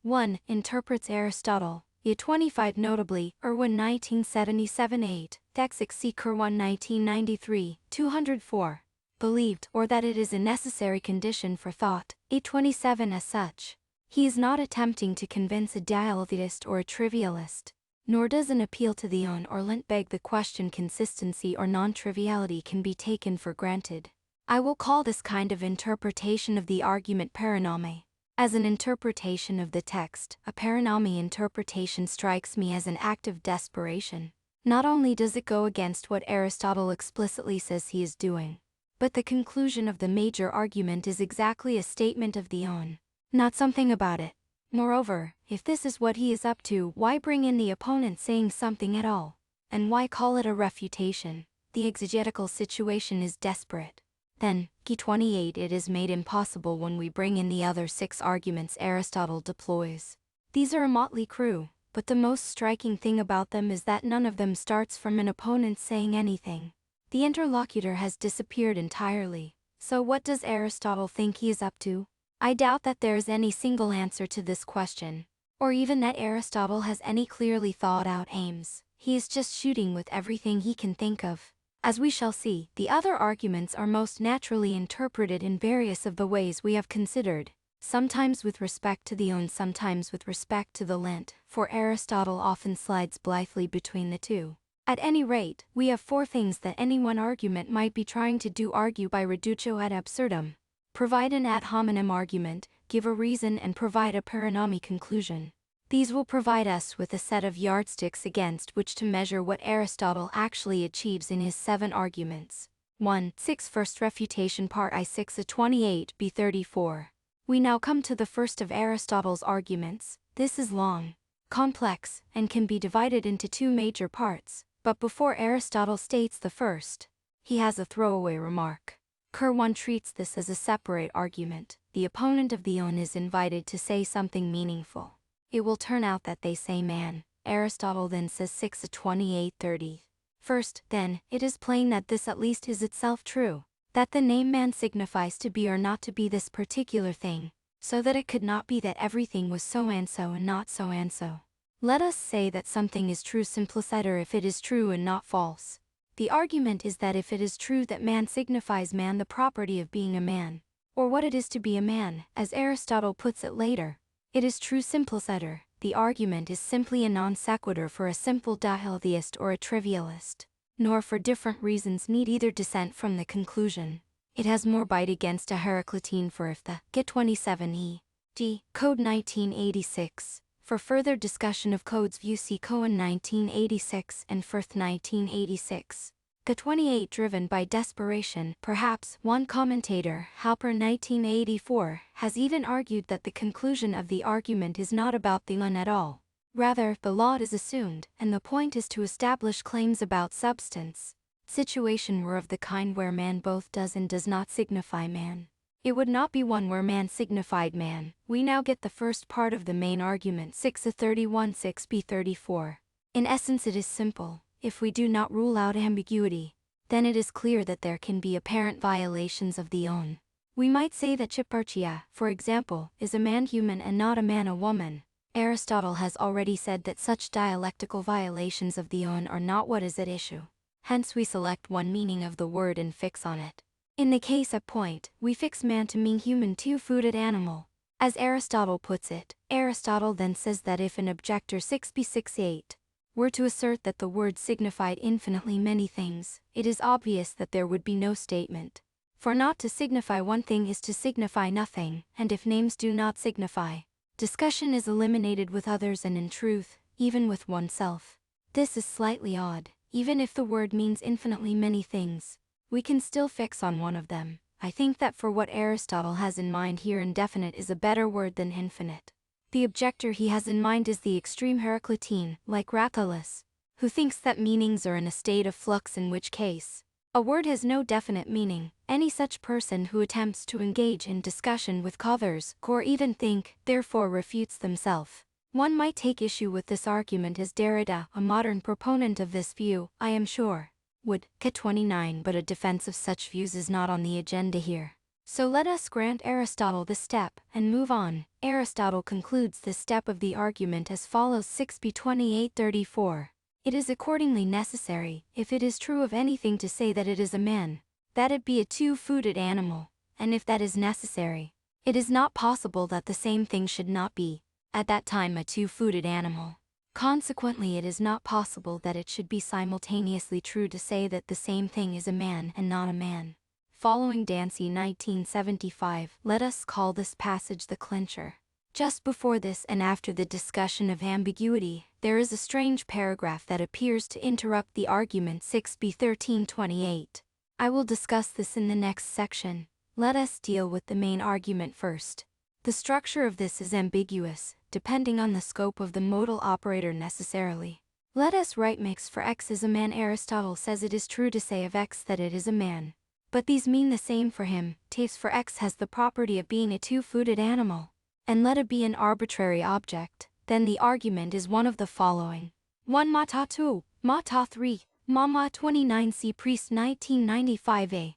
1 interprets Aristotle, Ye 25 notably, Irwin 1977-8, Texix C. Kirwan 1993, 204, believed, or that it is a necessary condition for thought, 827 as such. He is not attempting to convince a dialetheist or a trivialist, nor does an appeal to the own or lent beg the question. Consistency or non-triviality can be taken for granted. I will call this kind of interpretation of the argument paranome. As an interpretation of the text, a paranome interpretation strikes me as an act of desperation. Not only does it go against what Aristotle explicitly says he is doing, but the conclusion of the major argument is exactly a statement of the own, not something about it. Moreover, if this is what he is up to, why bring in the opponent saying something at all? And why call it a refutation? The exegetical situation is desperate. Then, key 28, it is made impossible when we bring in the other 6 arguments Aristotle deploys. These are a motley crew, but the most striking thing about them is that none of them starts from an opponent saying anything. The interlocutor has disappeared entirely. So what does Aristotle think he is up to? I doubt that there is any single answer to this question, or even that Aristotle has any clearly thought out aims. He is just shooting with everything he can think of. As we shall see, the other arguments are most naturally interpreted in various of the ways we have considered, sometimes with respect to the own, sometimes with respect to the lent, for Aristotle often slides blithely between the two. At any rate, we have 4 things that any one argument might be trying to do: argue by reductio ad absurdum, provide an ad hominem argument, give a reason, and provide a paranome conclusion. These will provide us with a set of yardsticks against which to measure what Aristotle actually achieves in his 7 arguments. 1. 6. First refutation, part I 6 a 28 b 34. We now come to the first of Aristotle's arguments. This is long, complex, and can be divided into 2 major parts, but before Aristotle states the first, he has a throwaway remark. Kirwan treats this as a separate argument. The opponent of the own is invited to say something meaningful. It will turn out that they say man. Aristotle then says 6 a 28-30. First, then, it is plain that this at least is itself true, that the name man signifies to be or not to be this particular thing, so that it could not be that everything was so and so and not so and so. Let us say that something is true simpliciter if it is true and not false. The argument is that if it is true that man signifies man, the property of being a man, or what it is to be a man, as Aristotle puts it later, it is true simpliciter. The argument is simply a non sequitur for a simple dialetheist or a trivialist, nor for different reasons need either dissent from the conclusion. It has more bite against a Heraclitine for if the get 27e. D. Code 1986. For further discussion of Code's view see Cohen 1986 and Firth 1986. The 28 driven by desperation. Perhaps one commentator, Halper 1984, has even argued that the conclusion of the argument is not about the one at all. Rather, the law is assumed, and the point is to establish claims about substance. Situation were of the kind where man both does and does not signify man. It would not be one where man signified man. We now get the first part of the main argument 6 a 31 6 b 34. In essence it is simple. If we do not rule out ambiguity, then it is clear that there can be apparent violations of the own. We might say that Hipparchia, for example, is a man human and not a man a woman. Aristotle has already said that such dialectical violations of the own are not what is at issue. Hence we select one meaning of the word and fix on it. In the case at point, we fix man to mean human two-footed animal. As Aristotle puts it, Aristotle then says that if an objector 6b68 were to assert that the word signified infinitely many things, it is obvious that there would be no statement. For not to signify one thing is to signify nothing, and if names do not signify, discussion is eliminated with others and in truth, even with oneself. This is slightly odd. Even if the word means infinitely many things, we can still fix on one of them. I think that for what Aristotle has in mind here, indefinite is a better word than infinite. The objector he has in mind is the extreme Heraclitean, like Rachelus, who thinks that meanings are in a state of flux, in which case a word has no definite meaning. Any such person who attempts to engage in discussion with others, or even think, therefore refutes themselves. One might take issue with this argument as Derrida, a modern proponent of this view, I am sure, would. K29, but a defense of such views is not on the agenda here. So let us grant Aristotle this step, and move on. Aristotle concludes this step of the argument as follows: 6b2834. It is accordingly necessary, if it is true of anything to say that it is a man, that it be a two-footed animal, and if that is necessary, it is not possible that the same thing should not be, at that time, a two-footed animal. Consequently, it is not possible that it should be simultaneously true to say that the same thing is a man and not a man. Following Dancy 1975, let us call this passage the clincher. Just before this and after the discussion of ambiguity, there is a strange paragraph that appears to interrupt the argument. 6b1328. I will discuss this in the next section. Let us deal with the main argument first. The structure of this is ambiguous, depending on the scope of the modal operator necessarily. Let us write mix for x is a man. Aristotle says it is true to say of x that it is a man. But these mean the same for him. Taves for x has the property of being a two-footed animal. And let it be an arbitrary object, then the argument is one of the following. 1 Mata 2, Mata 3, Mama 29c Priest 1995a.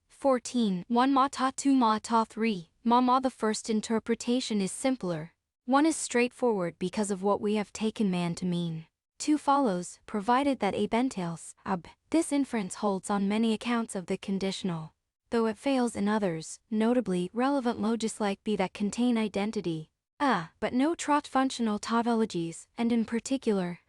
14 1 Mata 2 Mata 3, Mama. The first interpretation is simpler. One is straightforward because of what we have taken man to mean. 2 follows, provided that ab entails ab. This inference holds on many accounts of the conditional, though it fails in others, notably relevant logis like b that contain identity, but no trot functional tautologies, and in particular,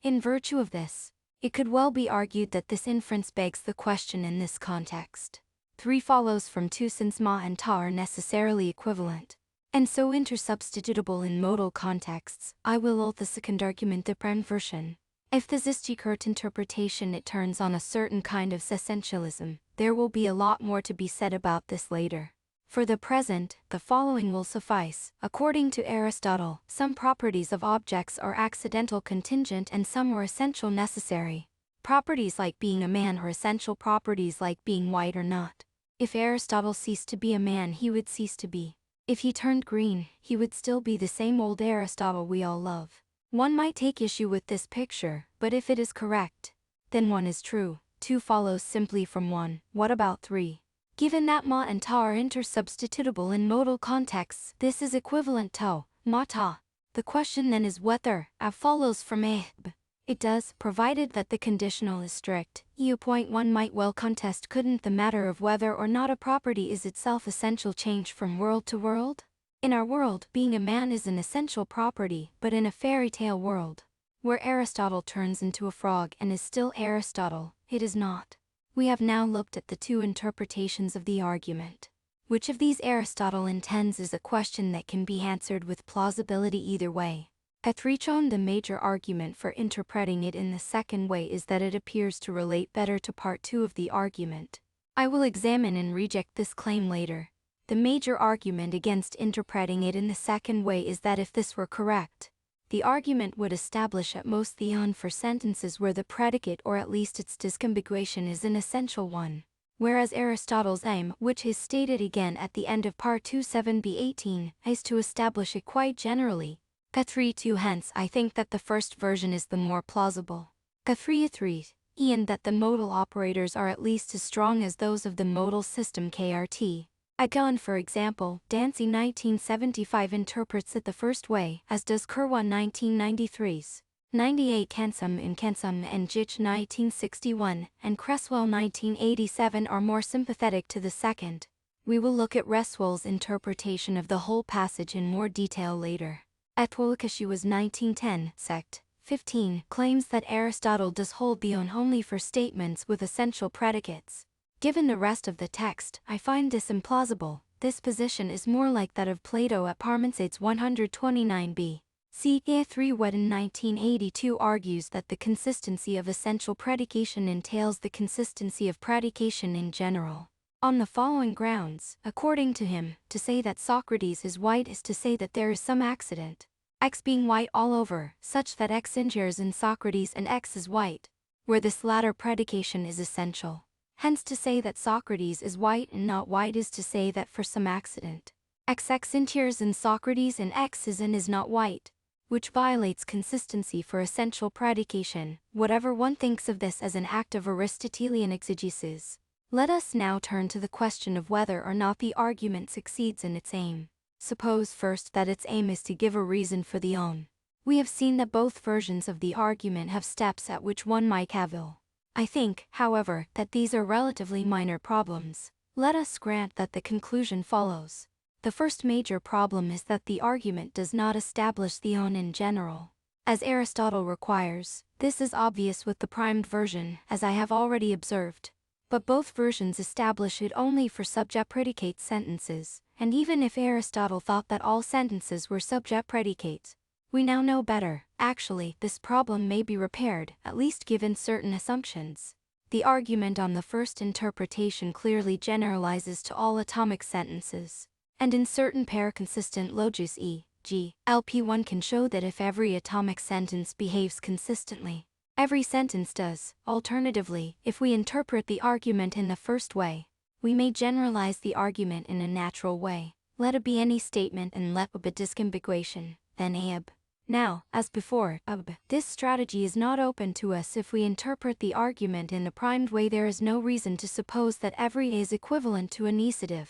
in virtue of this, it could well be argued that this inference begs the question in this context. 3 follows from 2 since ma and ta are necessarily equivalent, and so intersubstitutable in modal contexts. I will hold the second argument the prime version. If the Zistikert interpretation it turns on a certain kind of essentialism, there will be a lot more to be said about this later. For the present, the following will suffice. According to Aristotle, some properties of objects are accidental contingent and some are essential necessary. Properties like being a man are essential properties like being white or not. If Aristotle ceased to be a man, he would cease to be. If he turned green, he would still be the same old Aristotle we all love. One might take issue with this picture, but if it is correct, then 1 is true. 2 follows simply from 1. What about 3? Given that ma and ta are intersubstitutable in modal contexts, this is equivalent to ma ta. The question then is whether ab follows from a b. It does, provided that the conditional is strict. One might well contest, couldn't the matter of whether or not a property is itself essential change from world to world? In our world, being a man is an essential property, but in a fairy tale world, where Aristotle turns into a frog and is still Aristotle, it is not. We have now looked at the 2 interpretations of the argument. Which of these Aristotle intends is a question that can be answered with plausibility either way. At Trichon, the major argument for interpreting it in the second way is that it appears to relate better to part 2 of the argument. I will examine and reject this claim later. The major argument against interpreting it in the second way is that if this were correct, the argument would establish at most the on for sentences where the predicate or at least its disambiguation is an essential one, whereas Aristotle's aim, which is stated again at the end of part 27b18, is to establish it quite generally. K3-2 hence I think that the first version is the more plausible. K3-3, and that the modal operators are at least as strong as those of the modal system KRT. Again, for example, Dancy 1975 interprets it the first way, as does Kirwan 1993's. 98 Kensum in Kensum and Jich 1961 and Cresswell 1987 are more sympathetic to the second. We will look at Reswell's interpretation of the whole passage in more detail later. Etwolakashi was 1910, sect. 15, claims that Aristotle does hold the on only for statements with essential predicates. Given the rest of the text, I find this implausible. This position is more like that of Plato at Parmenides 129b. C.A. 3 Whedon 1982 argues that the consistency of essential predication entails the consistency of predication in general. On the following grounds, according to him, to say that Socrates is white is to say that there is some accident, X being white all over, such that X inheres in Socrates and X is white, where this latter predication is essential. Hence to say that Socrates is white and not white is to say that for some accident, XX inheres in Socrates and X is and is not white, which violates consistency for essential predication, whatever one thinks of this as an act of Aristotelian exegesis. Let us now turn to the question of whether or not the argument succeeds in its aim. Suppose first that its aim is to give a reason for the on. We have seen that both versions of the argument have steps at which one might cavil. I think, however, that these are relatively minor problems. Let us grant that the conclusion follows. The first major problem is that the argument does not establish the on in general, as Aristotle requires. This is obvious with the primed version, as I have already observed. But both versions establish it only for subject-predicate sentences, and even if Aristotle thought that all sentences were subject-predicates, we now know better. Actually, this problem may be repaired, at least given certain assumptions. The argument on the first interpretation clearly generalizes to all atomic sentences, and in certain pair-consistent logis e.g., LP1 can show that if every atomic sentence behaves consistently, every sentence does. Alternatively, if we interpret the argument in the first way, we may generalize the argument in a natural way. Let it be any statement and let a disambiguation, then ab. Now, as before, this strategy is not open to us if we interpret the argument in a primed way. There is no reason to suppose that every A is equivalent to an essitive.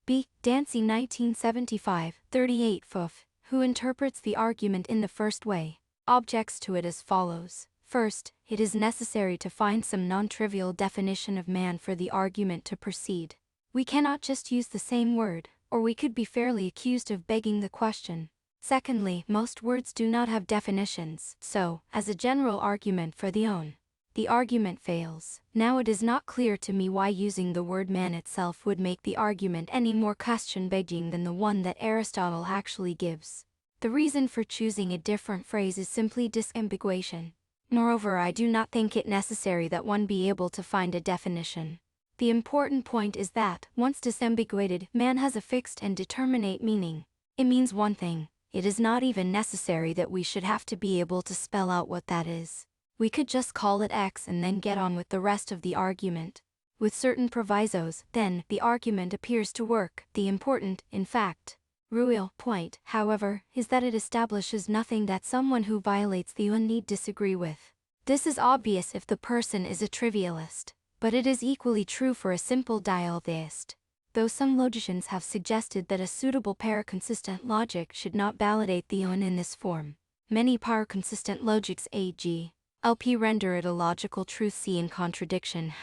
B. Dancy 1975, 38 Fuff, who interprets the argument in the first way, objects to it as follows. First, it is necessary to find some non-trivial definition of man for the argument to proceed. We cannot just use the same word, or we could be fairly accused of begging the question. Secondly, most words do not have definitions, so, as a general argument for the on, the argument fails. Now it is not clear to me why using the word man itself would make the argument any more question-begging than the one that Aristotle actually gives. The reason for choosing a different phrase is simply disambiguation. Moreover, I do not think it necessary that one be able to find a definition. The important point is that, once disambiguated, man has a fixed and determinate meaning. It means one thing. It is not even necessary that we should have to be able to spell out what that is. We could just call it X and then get on with the rest of the argument. With certain provisos, then, the argument appears to work. The important, in fact, real point, however, is that it establishes nothing that someone who violates the UN need disagree with. This is obvious if the person is a trivialist, but it is equally true for a simple dialtheist. Though some logicians have suggested that a suitable pair-consistent logic should not validate the UN in this form, many pair-consistent logics a.g. LP render it a logical truth C in contradiction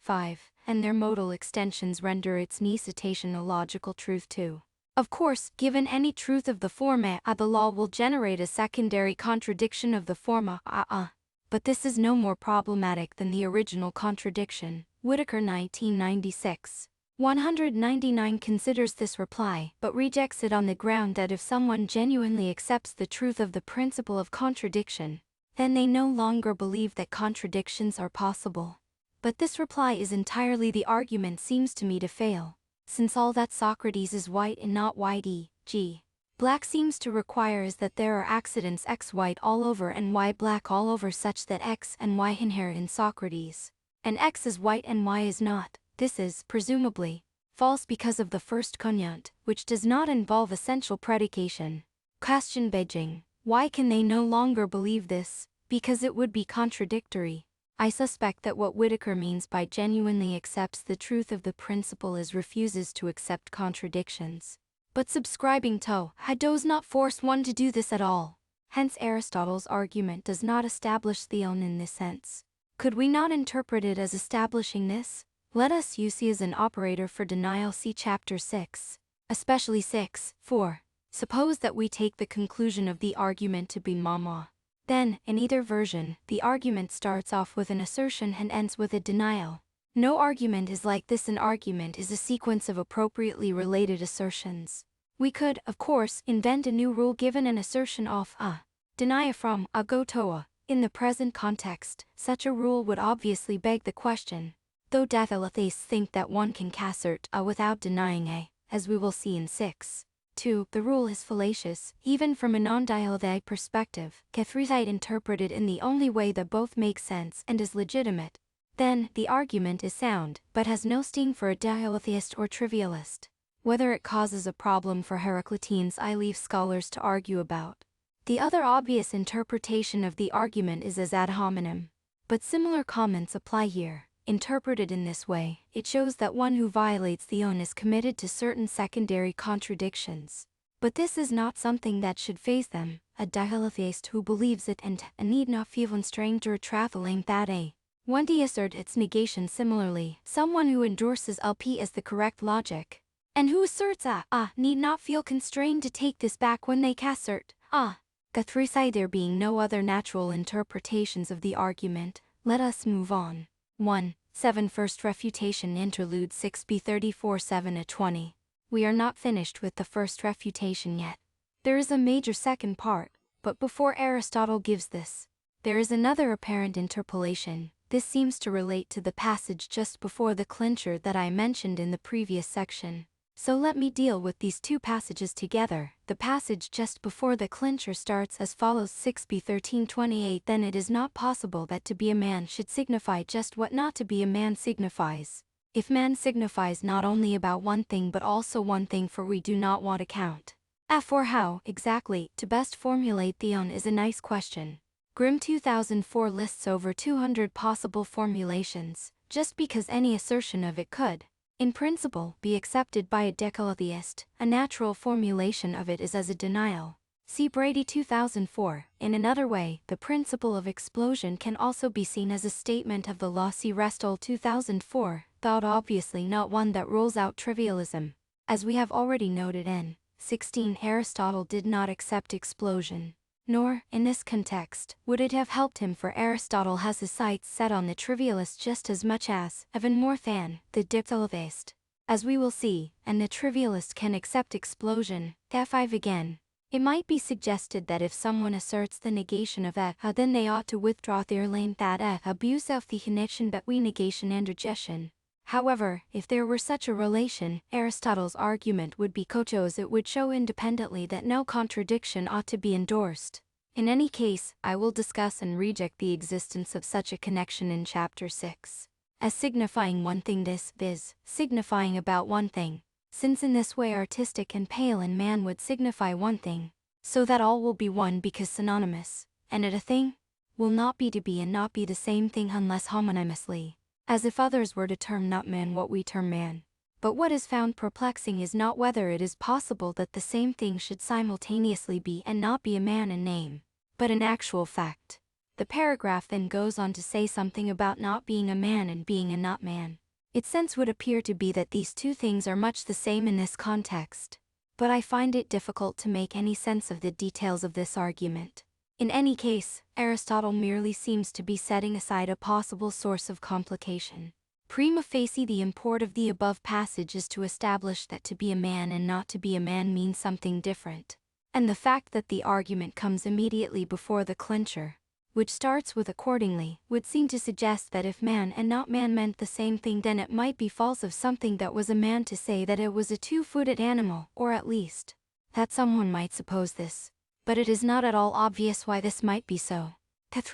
5, and their modal extensions render its necessitation a logical truth too. Of course, given any truth of the form a, the law will generate a secondary contradiction of the form a. But this is no more problematic than the original contradiction. Whittaker 1996. 199 considers this reply, but rejects it on the ground that if someone genuinely accepts the truth of the principle of contradiction, then they no longer believe that contradictions are possible. But this reply is entirely the argument seems to me to fail, since all that Socrates is white and not white e.g. black seems to require is that there are accidents X white all over and Y black all over such that X and Y inhere in Socrates, and X is white and Y is not. This is, presumably, false because of the first conjunt, which does not involve essential predication. Question Beijing. Why can they no longer believe this? Because it would be contradictory. I suspect that what Whittaker means by genuinely accepts the truth of the principle is refuses to accept contradictions. But subscribing to does not force one to do this at all. Hence Aristotle's argument does not establish theon in this sense. Could we not interpret it as establishing this? Let us use C as an operator for denial. See chapter 6. Especially 6.4. Suppose that we take the conclusion of the argument to be mama. Then, in either version, the argument starts off with an assertion and ends with a denial. No argument is like this. An argument is a sequence of appropriately related assertions. We could, of course, invent a new rule given an assertion of a, deny from a go to a. In the present context, such a rule would obviously beg the question. Though Dathelatheists think that one can assert a without denying a, as we will see in 6.2, the rule is fallacious, even from a non-dialectic perspective. Catherite interpreted in the only way that both make sense and is legitimate. Then, the argument is sound, but has no sting for a dialetheist or trivialist. Whether it causes a problem for Heracliteans I leave scholars to argue about. The other obvious interpretation of the argument is as ad hominem. But similar comments apply here. Interpreted in this way, it shows that one who violates theon is committed to certain secondary contradictions. But this is not something that should faze them. A dialetheist who believes it and need not feel constrained or traveling that a one to assert its negation. Similarly, someone who endorses LP as the correct logic, and who asserts a need not feel constrained to take this back when they assert a Catherine. There being no other natural interpretations of the argument, let us move on. 1.7 First Refutation Interlude 6b 34:7-20. We are not finished with the first refutation yet. There is a major second part, but before Aristotle gives this, there is another apparent interpolation. This seems to relate to the passage just before the clincher that I mentioned in the previous section. So let me deal with these two passages together. The passage just before the clincher starts as follows: 6b 13:28. Then it is not possible that to be a man should signify just what not to be a man signifies. If man signifies not only about one thing but also one thing, for we do not want to count. For how, exactly, to best formulate theon is a nice question. Grimm 2004 lists over 200 possible formulations, just because any assertion of it could, in principle, be accepted by a decalotheist. A natural formulation of it is as a denial. See Brady 2004. In another way, the principle of explosion can also be seen as a statement of the law. See Restall 2004, thought obviously not one that rules out trivialism. As we have already noted in 16, Aristotle did not accept explosion. Nor, in this context, would it have helped him, for Aristotle has his sights set on the trivialist just as much as, even more than, the diptylotheist. As we will see, and the trivialist can accept explosion. F5 again. It might be suggested that if someone asserts the negation of a, then they ought to withdraw their lane that a abuse of the connection between negation and rejection. However, if there were such a relation, Aristotle's argument would be kotos. It would show independently that no contradiction ought to be endorsed. In any case, I will discuss and reject the existence of such a connection in chapter 6. As signifying one thing, this viz, signifying about one thing, since in this way artistic and pale and man would signify one thing, so that all will be one because synonymous, and it a thing will not be to be and not be the same thing unless homonymously. As if others were to term not man what we term man. But what is found perplexing is not whether it is possible that the same thing should simultaneously be and not be a man in name, but an actual fact. The paragraph then goes on to say something about not being a man and being a not man. Its sense would appear to be that these two things are much the same in this context. But I find it difficult to make any sense of the details of this argument. In any case, Aristotle merely seems to be setting aside a possible source of complication. Prima facie, the import of the above passage is to establish that to be a man and not to be a man means something different. And the fact that the argument comes immediately before the clincher, which starts with accordingly, would seem to suggest that if man and not man meant the same thing, then it might be false of something that was a man to say that it was a two-footed animal, or at least, that someone might suppose this. But it is not at all obvious why this might be so.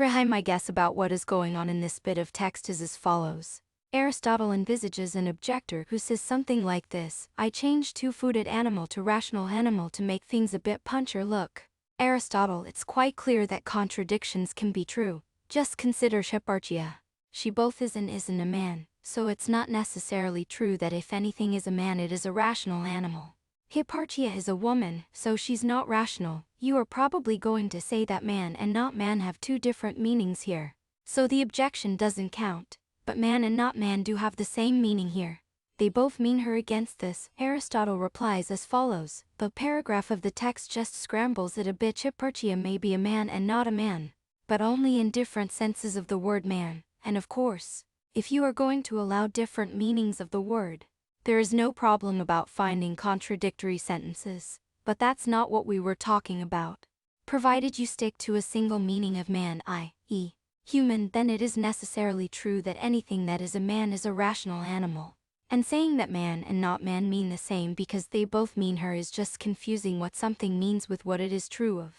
My guess about what is going on in this bit of text is as follows. Aristotle envisages an objector who says something like this: I changed two-footed animal to rational animal to make things a bit puncher. Look, Aristotle, it's quite clear that contradictions can be true. Just consider Hipparchia. She both is and isn't a man, so it's not necessarily true that if anything is a man it is a rational animal. Hipparchia is a woman, so she's not rational. You are probably going to say that man and not man have two different meanings here. So the objection doesn't count. But man and not man do have the same meaning here. They both mean her. Against this, Aristotle replies as follows. The paragraph of the text just scrambles it a bit. Hipparchia may be a man and not a man, but only in different senses of the word man. And of course, if you are going to allow different meanings of the word, there is no problem about finding contradictory sentences. But that's not what we were talking about. Provided you stick to a single meaning of man, i.e., human, then it is necessarily true that anything that is a man is a rational animal. And saying that man and not man mean the same because they both mean her is just confusing what something means with what it is true of.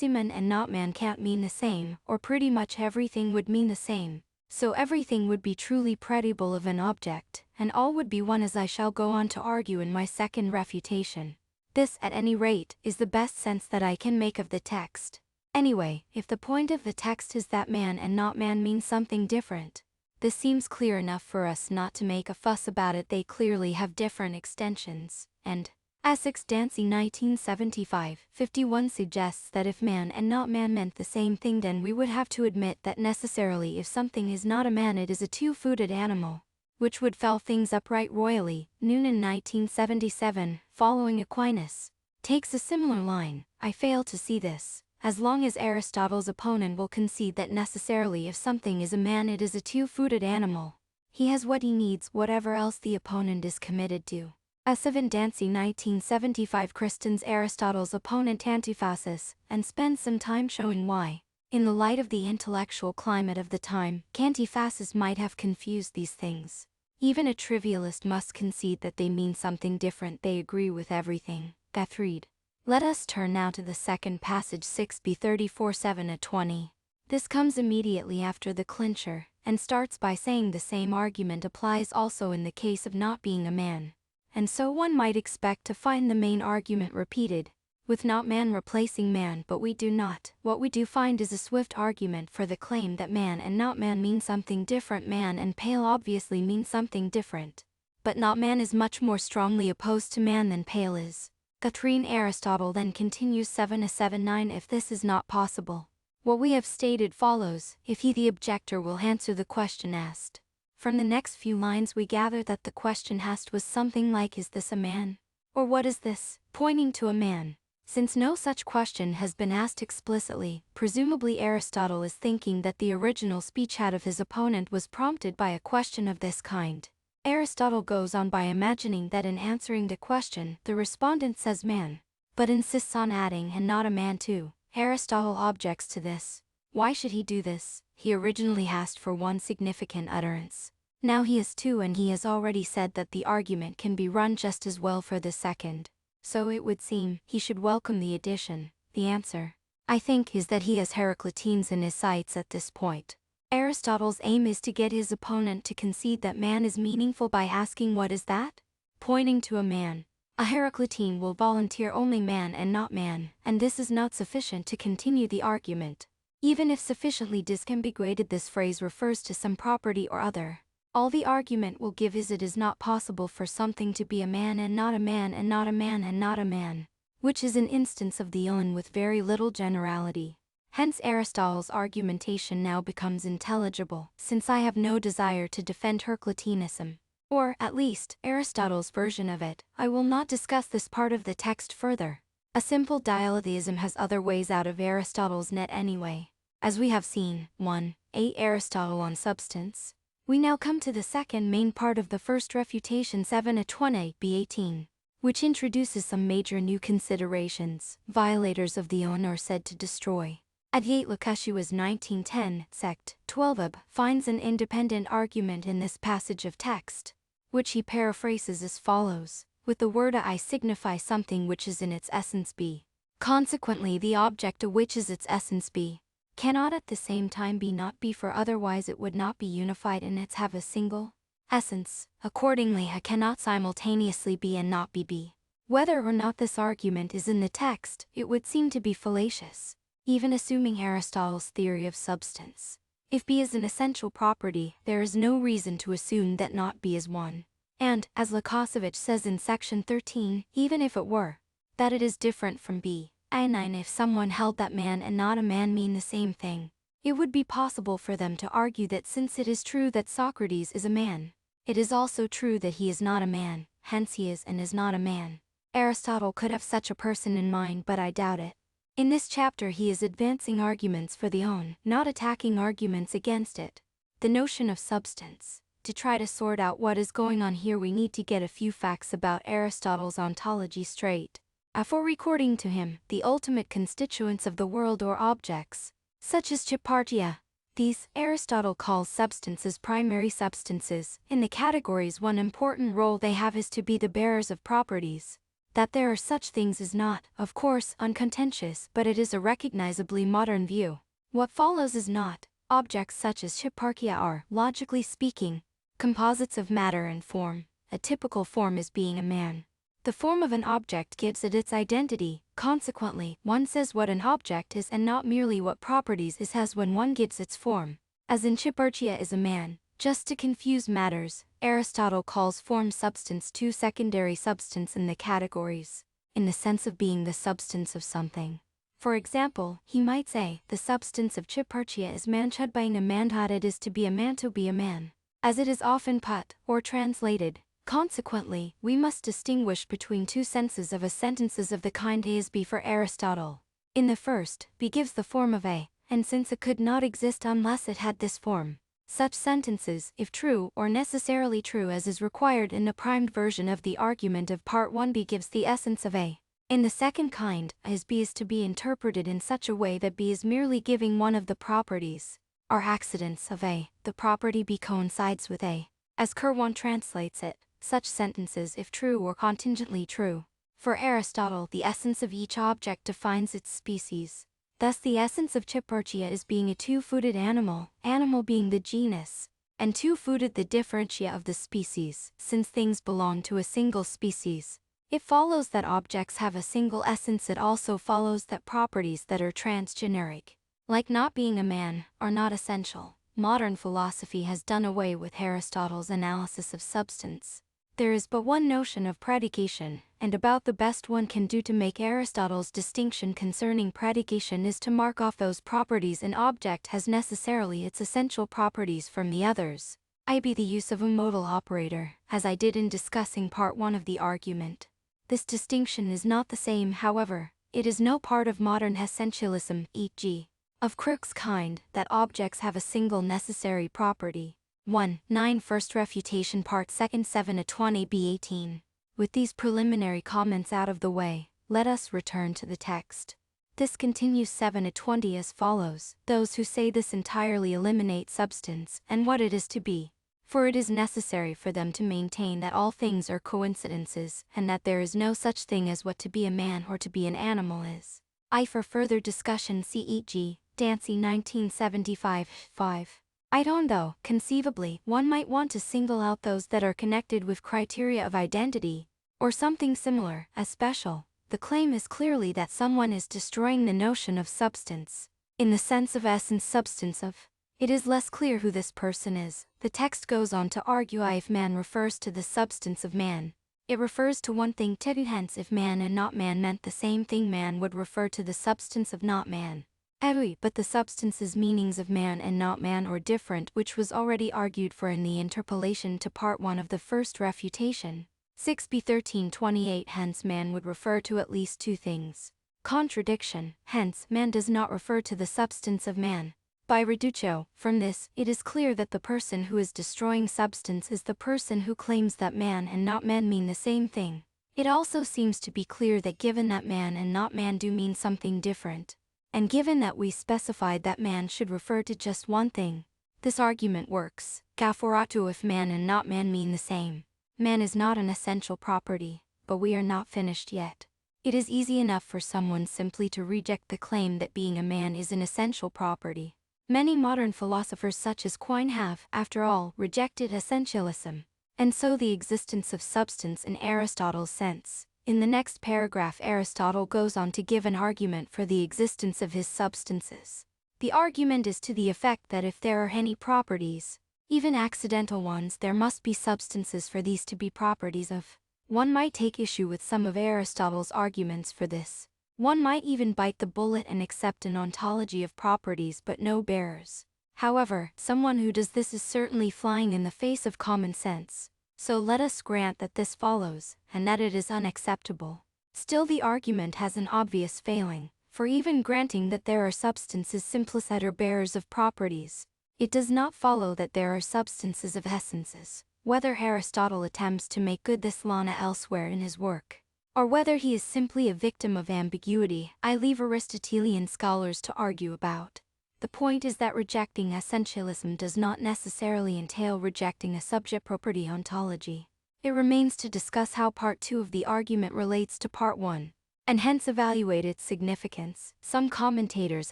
Man and not man can't mean the same, or pretty much everything would mean the same. So everything would be truly predicable of an object, and all would be one, as I shall go on to argue in my second refutation. This, at any rate, is the best sense that I can make of the text. Anyway, if the point of the text is that man and not man mean something different, this seems clear enough for us not to make a fuss about it. They clearly have different extensions, and Essex Dancy 1975-51 suggests that if man and not man meant the same thing, then we would have to admit that necessarily if something is not a man it is a two-footed animal, which would foul things up right royally. Noonan 1977, following Aquinas, takes a similar line. I fail to see this. As long as Aristotle's opponent will concede that necessarily if something is a man it is a two-footed animal, he has what he needs, whatever else the opponent is committed to. Seven Dancy 1975 Christens Aristotle's opponent Antiphasis, and spends some time showing why, in the light of the intellectual climate of the time, Antiphasis might have confused these things. Even a trivialist must concede that they mean something different. They agree with everything. Guthrie. Let us turn now to the second passage, 6b 34-7-20. This comes immediately after the clincher, and starts by saying the same argument applies also in the case of not being a man. And so one might expect to find the main argument repeated, with not man replacing man, but we do not. What we do find is a swift argument for the claim that man and not man mean something different. Man and pale obviously mean something different, but not man is much more strongly opposed to man than pale is. Catherine Aristotle then continues 7-7-9. If this is not possible, what we have stated follows, if he the objector will answer the question asked. From the next few lines we gather that the question asked was something like, is this a man? Or what is this? Pointing to a man. Since no such question has been asked explicitly, presumably Aristotle is thinking that the original speech out of his opponent was prompted by a question of this kind. Aristotle goes on by imagining that in answering the question, the respondent says man, but insists on adding and not a man too. Aristotle objects to this. Why should he do this? He originally asked for one significant utterance. Now he has two, and he has already said that the argument can be run just as well for the second. So it would seem he should welcome the addition. The answer, I think, is that he has Heracliteans in his sights at this point. Aristotle's aim is to get his opponent to concede that man is meaningful by asking, what is that? Pointing to a man. A Heraclitean will volunteer only man and not man, and this is not sufficient to continue the argument. Even if sufficiently disambiguated, this phrase refers to some property or other. All the argument will give is it is not possible for something to be a man and not a man and not a man and not a man, which is an instance of the Ion with very little generality. Hence Aristotle's argumentation now becomes intelligible, since I have no desire to defend Heracliteanism, or, at least, Aristotle's version of it. I will not discuss this part of the text further. A simple dialetheism has other ways out of Aristotle's net anyway. As we have seen, 1a Aristotle on substance. We now come to the second main part of the first refutation, 7-20b18, which introduces some major new considerations. Violators of the Ion are said to destroy. Adyate Lukashua's 1910 sect, 12ab, finds an independent argument in this passage of text, which he paraphrases as follows. With the word I signify something which is in its essence be. Consequently the object of which is its essence be, cannot at the same time be not be, for otherwise it would not be unified in its have a single essence. Accordingly I cannot simultaneously be and not be. Whether or not this argument is in the text, it would seem to be fallacious, even assuming Aristotle's theory of substance. If be is an essential property, there is no reason to assume that not be is one. And, as Lukasiewicz says in section 13, even if it were, that it is different from B. And if someone held that man and not a man mean the same thing, it would be possible for them to argue that since it is true that Socrates is a man, it is also true that he is not a man, hence he is and is not a man. Aristotle could have such a person in mind, but I doubt it. In this chapter he is advancing arguments for the own, not attacking arguments against it. The notion of substance. To try to sort out what is going on here, we need to get a few facts about Aristotle's ontology straight. Before recording to him the ultimate constituents of the world or objects, such as hypartia, these Aristotle calls substances primary substances. In the categories, one important role they have is to be the bearers of properties. That there are such things is not, of course, uncontentious, but it is a recognizably modern view. What follows is not. Objects such as hyparchia are, logically speaking, composites of matter and form. A typical form is being a man. The form of an object gives it its identity, consequently, one says what an object is and not merely what properties it has when one gives its form. As in hyparchia is a man. Just to confuse matters, Aristotle calls form substance two secondary substance in the categories, in the sense of being the substance of something. For example, he might say, the substance of hyparchia is manchad being a manhad, it is to be a man to be a man. As it is often put, or translated. Consequently, we must distinguish between two senses of a sentences of the kind A is B for Aristotle. In the first, B gives the form of A, and since it could not exist unless it had this form, such sentences, if true or necessarily true as is required in the primed version of the argument of Part 1b, gives the essence of A. In the second kind, as B is to be interpreted in such a way that B is merely giving one of the properties, or accidents of A, the property B coincides with A. As Kirwan translates it, such sentences, if true or contingently true. For Aristotle, the essence of each object defines its species. Thus the essence of hyparchia is being a two-footed animal, animal being the genus, and two-footed the differentia of the species. Since things belong to a single species, it follows that objects have a single essence. It also follows that properties that are transgeneric, like not being a man, are not essential. Modern philosophy has done away with Aristotle's analysis of substance. There is but one notion of predication, and about the best one can do to make Aristotle's distinction concerning predication is to mark off those properties an object has necessarily its essential properties from the others, i.e. the use of a modal operator, as I did in discussing Part 1 of the argument. This distinction is not the same, however, it is no part of modern essentialism, e.g. of Crookes' kind, that objects have a single necessary property. 1-9 First Refutation Part 2 7-20b18. With these preliminary comments out of the way, let us return to the text. This continues 7-20 as follows. Those who say this entirely eliminate substance and what it is to be, for it is necessary for them to maintain that all things are coincidences and that there is no such thing as what to be a man or to be an animal is. For further discussion see e.g. Dancy 1975, 5. I don't though, conceivably, one might want to single out those that are connected with criteria of identity, or something similar, as special. The claim is clearly that someone is destroying the notion of substance, in the sense of essence substance of. It is less clear who this person is. The text goes on to argue if man refers to the substance of man, it refers to one thing, hence if man and not man meant the same thing, man would refer to the substance of not man. But the substances meanings of man and not man are different, which was already argued for in the interpolation to Part 1 of the first refutation. 6b 1328 Hence man would refer to at least two things. Contradiction, hence man does not refer to the substance of man. By reductio, from this, it is clear that the person who is destroying substance is the person who claims that man and not man mean the same thing. It also seems to be clear that given that man and not man do mean something different, and given that we specified that man should refer to just one thing, this argument works. Gaforatu, if man and not man mean the same, man is not an essential property, but we are not finished yet. It is easy enough for someone simply to reject the claim that being a man is an essential property. Many modern philosophers such as Quine have, after all, rejected essentialism, and so the existence of substance in Aristotle's sense. In the next paragraph Aristotle goes on to give an argument for the existence of his substances. The argument is to the effect that if there are any properties, Even accidental ones, there must be substances for these to be properties of. One might take issue with some of Aristotle's arguments for this. One might even bite the bullet and accept an ontology of properties but no bearers. However, someone who does this is certainly flying in the face of common sense. So let us grant that this follows, and that it is unacceptable. Still, the argument has an obvious failing, for even granting that there are substances simpliciter or bearers of properties, it does not follow that there are substances of essences. Whether Aristotle attempts to make good this law elsewhere in his work, or whether he is simply a victim of ambiguity, I leave Aristotelian scholars to argue about. The point is that rejecting essentialism does not necessarily entail rejecting a subject property ontology. It remains to discuss how Part 2 of the argument relates to Part 1, and hence evaluate its significance. Some commentators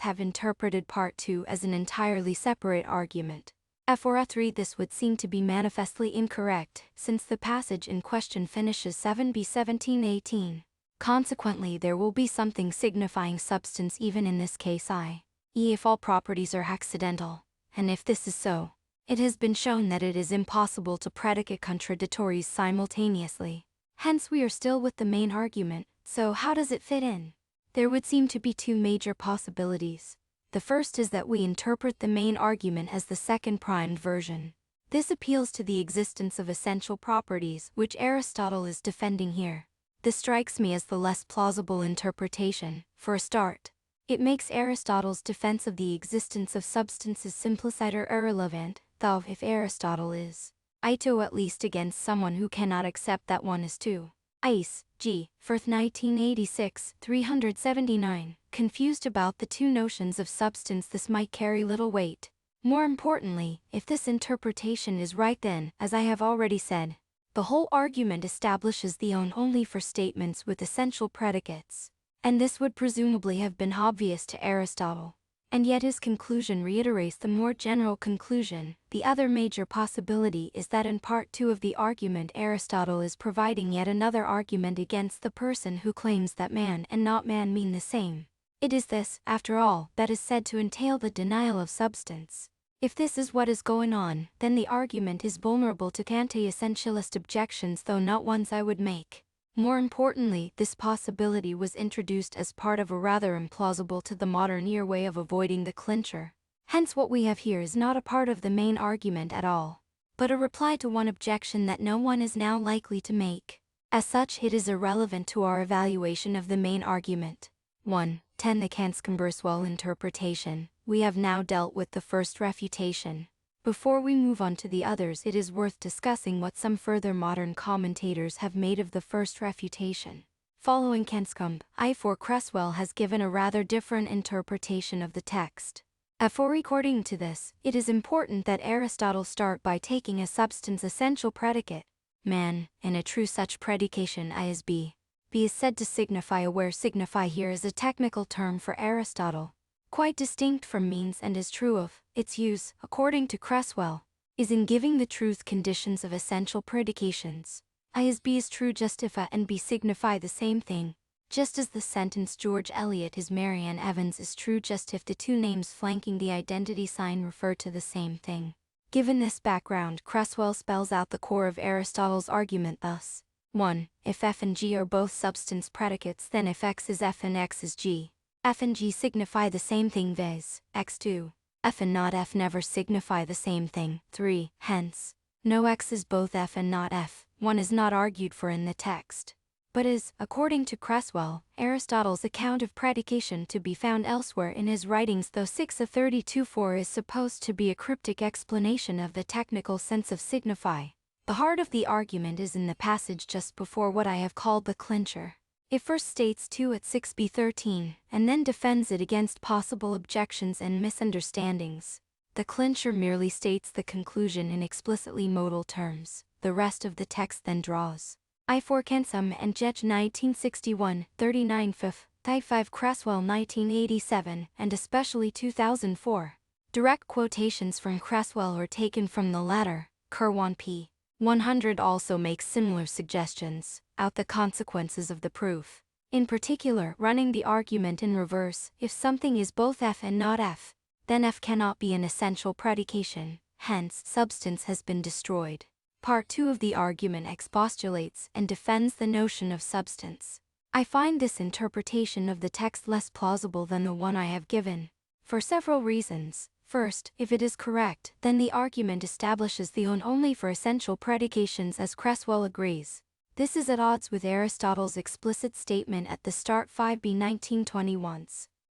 have interpreted Part 2 as an entirely separate argument. For us read this would seem to be manifestly incorrect, since the passage in question finishes 7b 17:18. Consequently, there will be something signifying substance even in this case, i.e. if all properties are accidental, and if this is so, it has been shown that it is impossible to predicate contradictories simultaneously. Hence we are still with the main argument, so how does it fit in? There would seem to be two major possibilities. The first is that we interpret the main argument as the second primed version. This appeals to the existence of essential properties, which Aristotle is defending here. This strikes me as the less plausible interpretation. For a start, it makes Aristotle's defense of the existence of substances simpliciter irrelevant, though if Aristotle is ito at least against someone who cannot accept that one is two. Ice, G. Firth 1986, 379, confused about the two notions of substance, this might carry little weight. More importantly, if this interpretation is right, then, as I have already said, the whole argument establishes the only for statements with essential predicates, and this would presumably have been obvious to Aristotle. And yet his conclusion reiterates the more general conclusion. The other major possibility is that in Part 2 of the argument Aristotle is providing yet another argument against the person who claims that man and not man mean the same. It is this, after all, that is said to entail the denial of substance. If this is what is going on, then the argument is vulnerable to anti-essentialist objections, though not ones I would make. More importantly, this possibility was introduced as part of a rather implausible to the modern ear way of avoiding the clincher. Hence what we have here is not a part of the main argument at all, but a reply to one objection that no one is now likely to make. As such, it is irrelevant to our evaluation of the main argument. 1. 10. The Kantz-Kumberswell interpretation. We have now dealt with the first refutation. Before we move on to the others, it is worth discussing what some further modern commentators have made of the first refutation. Following Kantz-Kumbe, I4 Creswell has given a rather different interpretation of the text. According to this, it is important that Aristotle start by taking a substance essential predicate, man, and a true such predication is be. Be is said to signify a, where signify here is a technical term for Aristotle, quite distinct from means, and is true of. Its use, according to Creswell, is in giving the truth conditions of essential predications. Be is true just if a and b signify the same thing, just as the sentence George Eliot is Marianne Evans is true just if the two names flanking the identity sign refer to the same thing. Given this background, Creswell spells out the core of Aristotle's argument thus. 1. If f and g are both substance predicates, then if x is f and x is g, f and g signify the same thing, viz. x2. F and not f never signify the same thing. 3. Hence, no x is both f and not f. One is not argued for in the text, but is, according to Creswell, Aristotle's account of predication to be found elsewhere in his writings, though 6 of 32:4 is supposed to be a cryptic explanation of the technical sense of signify. The heart of the argument is in the passage just before what I have called the clincher. It first states 2 at 6b13, and then defends it against possible objections and misunderstandings. The clincher merely states the conclusion in explicitly modal terms. The rest of the text then draws. I4 Kensum and Jech 1961, 39 5, Thigh 5 Creswell 1987, and especially 2004. Direct quotations from Creswell are taken from the latter. Kirwan p. 100 also makes similar suggestions, out the consequences of the proof. In particular, running the argument in reverse, if something is both f and not f, then f cannot be an essential predication. hence substance has been destroyed. Part 2 of the argument expostulates and defends the notion of substance. I find this interpretation of the text less plausible than the one I have given, for several reasons. First, if it is correct, then the argument establishes the on only for essential predications, as Creswell agrees. This is at odds with Aristotle's explicit statement at the start 5b 1921,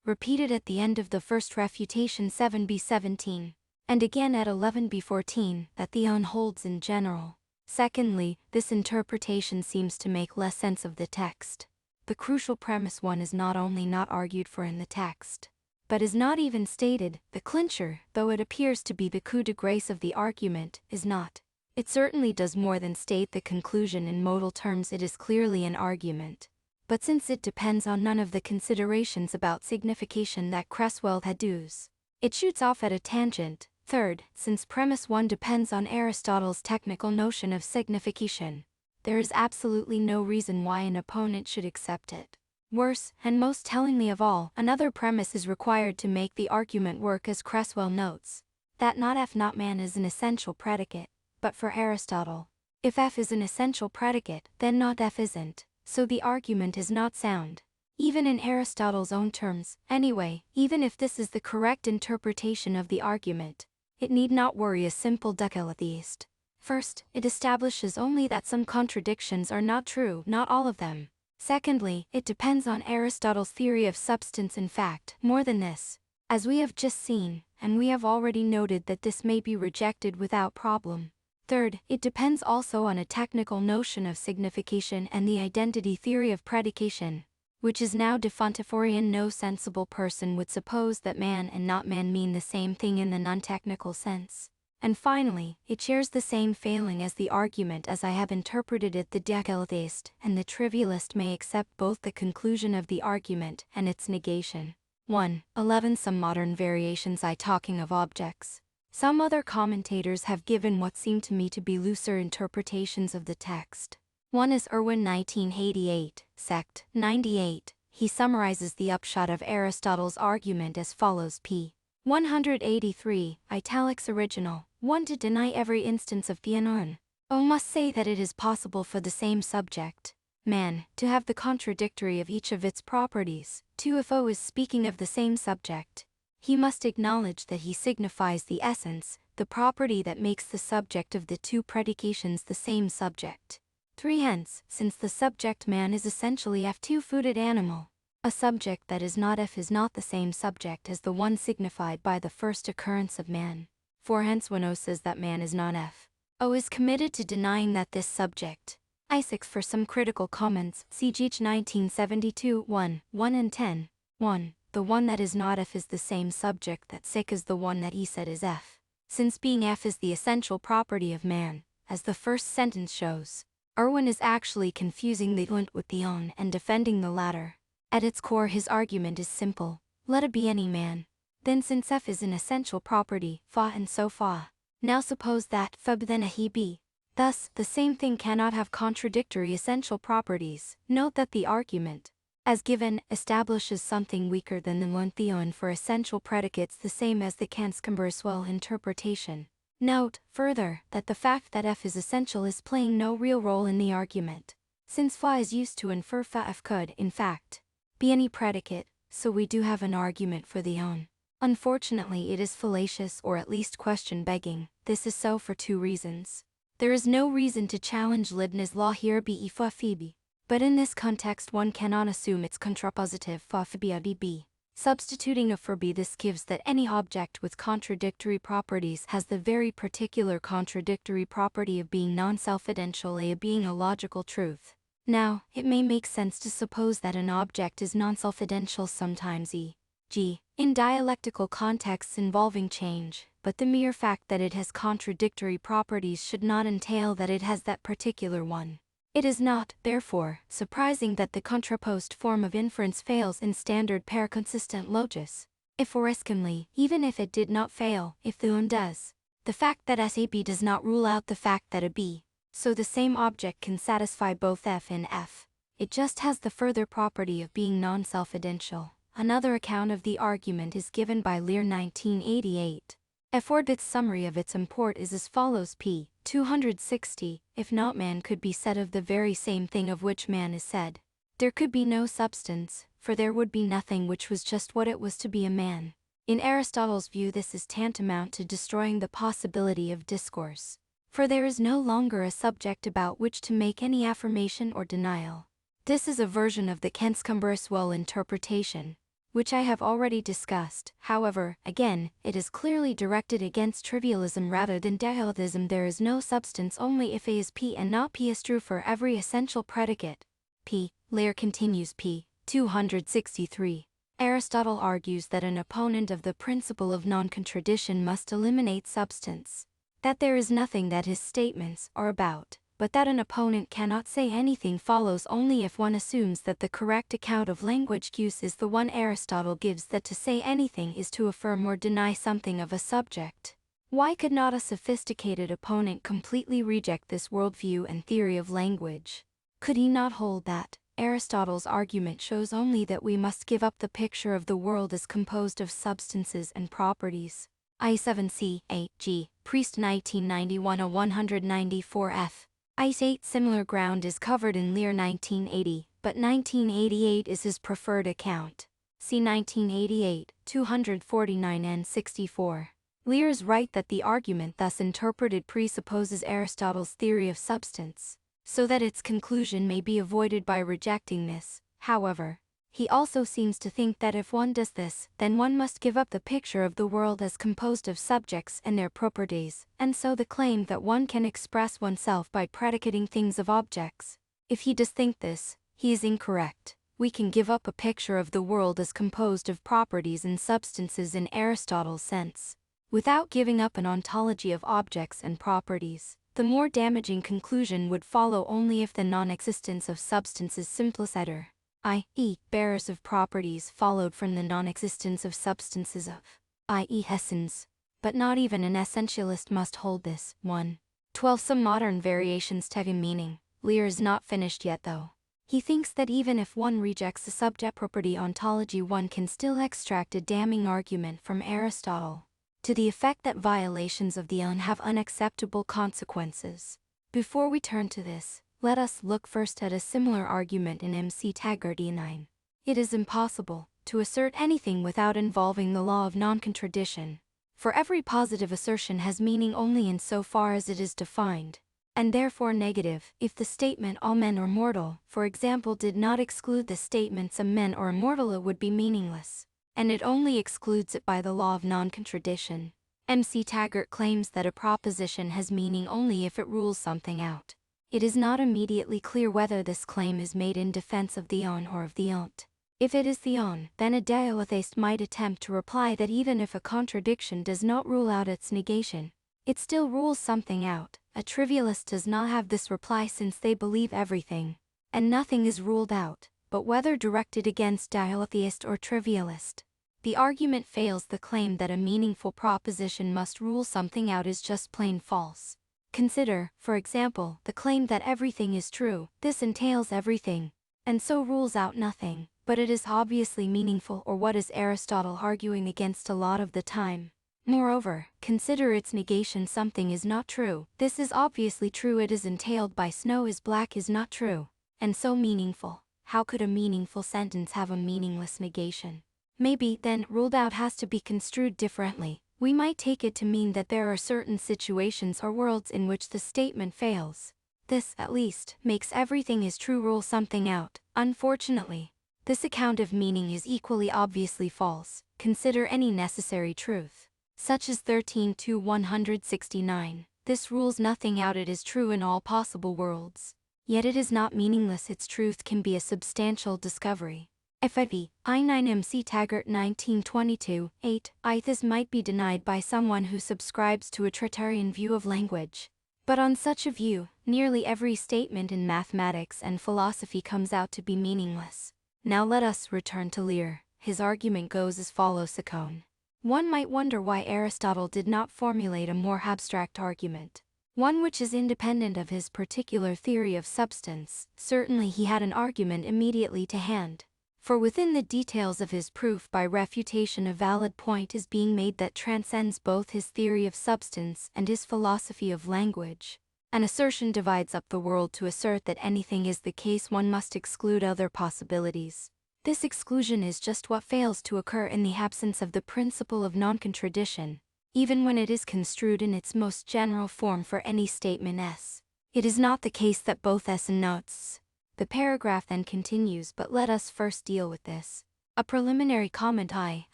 repeated at the end of the first refutation 7b 17, and again at 11b 14, that the on holds in general. Secondly, this interpretation seems to make less sense of the text. The crucial premise 1 is not only not argued for in the text, but is not even stated. The clincher, though it appears to be the coup de grace of the argument, is not. It certainly does more than state the conclusion in modal terms. It is clearly an argument. But since it depends on none of the considerations about signification that Creswell adduces, it shoots off at a tangent. Third, since premise 1 depends on Aristotle's technical notion of signification, there is absolutely no reason why an opponent should accept it. Worse, and most tellingly of all, another premise is required to make the argument work, as Creswell notes, that not F not man is an essential predicate. But for Aristotle, if F is an essential predicate, then not F isn't, so the argument is not sound. Even in Aristotle's own terms, anyway, even if this is the correct interpretation of the argument, it need not worry a simple ducalatheist. First, it establishes only that some contradictions are not true, not all of them. Secondly, it depends on Aristotle's theory of substance. In fact, more than this, as we have just seen, and we have already noted that this may be rejected without problem. Third, it depends also on a technical notion of signification and the identity theory of predication, which is now defuntiform. No sensible person would suppose that man and not man mean the same thing in the non-technical sense. And finally, it shares the same failing as the argument as I have interpreted it. The ducalatheist and the trivialist may accept both the conclusion of the argument and its negation. 11. Some modern variations. Talking of objects. Some other commentators have given what seem to me to be looser interpretations of the text. One is Irwin 1988, sect. 98. He summarizes the upshot of Aristotle's argument as follows: p. 183, italics original. 1. To deny every instance of theanon. O must say that it is possible for the same subject, man, to have the contradictory of each of its properties. 2. If O is speaking of the same subject, he must acknowledge that he signifies the essence, the property that makes the subject of the two predications the same subject. 3. Hence, since the subject man is essentially a two-footed animal, a subject that is not F is not the same subject as the one signified by the first occurrence of man. 4. Hence when O says that man is not F, O is committed to denying that this subject. Isaacs for some critical comments, see Geach 1972, 1 and 10. 1. The one that is not F is the same subject that sick as the one that he said is F. Since being F is the essential property of man, as the first sentence shows, Irwin is actually confusing the unt with the on and defending the latter. At its core his argument is simple: let it be any man. Then since F is an essential property, fa and so fa. Now suppose that fab then a he be. Thus, the same thing cannot have contradictory essential properties. Note that the argument, as given, establishes something weaker than the Leontheon for essential predicates, the same as the Kant's-Cumberswell interpretation. Note, further, that the fact that F is essential is playing no real role in the argument, since fa is used to infer fa F could, in fact, be any predicate, so we do have an argument for the on. Unfortunately it is fallacious, or at least question-begging. This is so for two reasons. There is no reason to challenge Leibniz law here be fa phoebe. But in this context one cannot assume its contrapositive fa phoebe b. Substituting a for b, this gives that any object with contradictory properties has the very particular contradictory property of being non-self-evidential, a being a logical truth. Now, it may make sense to suppose that an object is non-self-evidential sometimes e.g., in dialectical contexts involving change, but the mere fact that it has contradictory properties should not entail that it has that particular one. It is not, therefore, surprising that the contraposed form of inference fails in standard pair-consistent logis. If Oresconly, even if it did not fail, if the un does, the fact that SAB does not rule out the fact that a B, so the same object can satisfy both F and F. It just has the further property of being non-self-evidential. Another account of the argument is given by Lear 1988. Ford's summary of its import is as follows: p. 260, if not man could be said of the very same thing of which man is said, there could be no substance, for there would be nothing which was just what it was to be a man. In Aristotle's view, this is tantamount to destroying the possibility of discourse, for there is no longer a subject about which to make any affirmation or denial. This is a version of the Kenscombrus-Well interpretation, which I have already discussed. However, again, it is clearly directed against trivialism rather than dialectism. There is no substance only if A is P and not P is true for every essential predicate. P. Lear continues p. 263. Aristotle argues that an opponent of the principle of non-contradiction must eliminate substance, that there is nothing that his statements are about, but that an opponent cannot say anything follows only if one assumes that the correct account of language use is the one Aristotle gives, that to say anything is to affirm or deny something of a subject. Why could not a sophisticated opponent completely reject this worldview and theory of language? Could he not hold that Aristotle's argument shows only that we must give up the picture of the world as composed of substances and properties? I7c. A. G. Priest 1991-194 f. I8. Similar ground is covered in Lear 1980, but 1988 is his preferred account. See 1988, 249 and 64. Lear is right that the argument thus interpreted presupposes Aristotle's theory of substance, so that its conclusion may be avoided by rejecting this. However, he also seems to think that if one does this, then one must give up the picture of the world as composed of subjects and their properties, and so the claim that one can express oneself by predicating things of objects. If he does think this, he is incorrect. We can give up a picture of the world as composed of properties and substances in Aristotle's sense, without giving up an ontology of objects and properties. The more damaging conclusion would follow only if the non-existence of substances simpliciter, i.e., bearers of properties, followed from the non-existence of substances of, i.e., essence. But not even an essentialist must hold this. 1. 12. Some modern variations take a meaning. Lear is not finished yet though. He thinks that even if one rejects the subject property ontology, one can still extract a damning argument from Aristotle, to the effect that violations of the own have unacceptable consequences. Before we turn to this, let us look first at a similar argument in MC Taggart E9. It is impossible to assert anything without involving the law of non-contradiction, for every positive assertion has meaning only in so far as it is defined, and therefore negative. If the statement all men are mortal, for example, did not exclude the statement some men are immortal, it would be meaningless, and it only excludes it by the law of non-contradiction. MC Taggart claims that a proposition has meaning only if it rules something out. It is not immediately clear whether this claim is made in defense of the own or of the ont. If it is the own, then a dialetheist might attempt to reply that even if a contradiction does not rule out its negation, it still rules something out. A trivialist does not have this reply, since they believe everything, and nothing is ruled out, but whether directed against dialetheist or trivialist, the argument fails. The claim that a meaningful proposition must rule something out is just plain false. Consider, for example, the claim that everything is true. This entails everything, and so rules out nothing, but it is obviously meaningful, or what is Aristotle arguing against a lot of the time. Moreover, consider its negation. Something is not true. This is obviously true. It is entailed by snow is black is not true, and so meaningful. How could a meaningful sentence have a meaningless negation? Maybe, then, ruled out has to be construed differently. We might take it to mean that there are certain situations or worlds in which the statement fails. This, at least, makes everything is true rule something out. Unfortunately, this account of meaning is equally obviously false. Consider any necessary truth, such as 13-169. This rules nothing out. It is true in all possible worlds. Yet it is not meaningless. Its truth can be a substantial discovery. FIV, I9 MC Taggart 1922, 8. This might be denied by someone who subscribes to a tritarian view of language. But on such a view, nearly every statement in mathematics and philosophy comes out to be meaningless. Now let us return to Lear. His argument goes as follows. Secone. One might wonder why Aristotle did not formulate a more abstract argument, one which is independent of his particular theory of substance. Certainly he had an argument immediately to hand. For within the details of his proof by refutation a valid point is being made that transcends both his theory of substance and his philosophy of language. An assertion divides up the world. To assert that anything is the case, one must exclude other possibilities. This exclusion is just what fails to occur in the absence of the principle of non-contradiction, even when it is construed in its most general form for any statement S. It is not the case that both S and notes. The paragraph then continues, but let us first deal with this. A preliminary comment: I,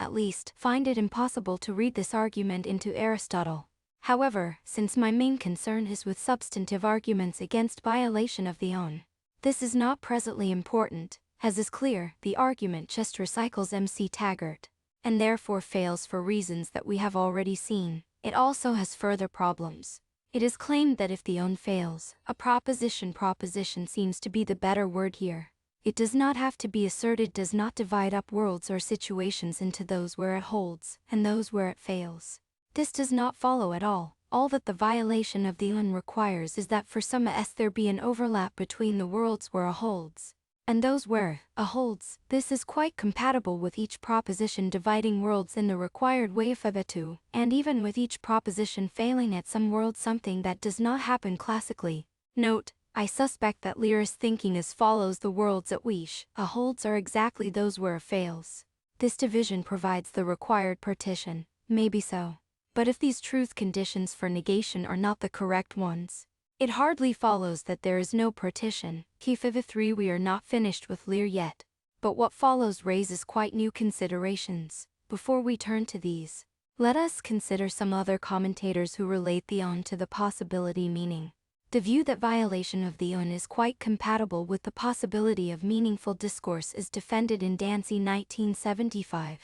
at least, find it impossible to read this argument into Aristotle. However, since my main concern is with substantive arguments against violation of the own, this is not presently important. As is clear, the argument just recycles MC Taggart, and therefore fails for reasons that we have already seen. It also has further problems. It is claimed that if the own fails, a proposition seems to be the better word here. It does not have to be asserted, does not divide up worlds or situations into those where it holds and those where it fails. This does not follow at all. All that the violation of the own requires is that for some S there be an overlap between the worlds where a holds and those where a holds. This is quite compatible with each proposition dividing worlds in the required way of a two, and even with each proposition failing at some world, something that does not happen classically. Note, I suspect that Lear is thinking as follows: the worlds at which a holds are exactly those where a fails. This division provides the required partition. Maybe so. But if these truth conditions for negation are not the correct ones, it hardly follows that there is no partition. Key 3. We are not finished with Lear yet, but what follows raises quite new considerations. Before we turn to these, let us consider some other commentators who relate the own to the possibility meaning. The view that violation of the own is quite compatible with the possibility of meaningful discourse is defended in Dancy 1975.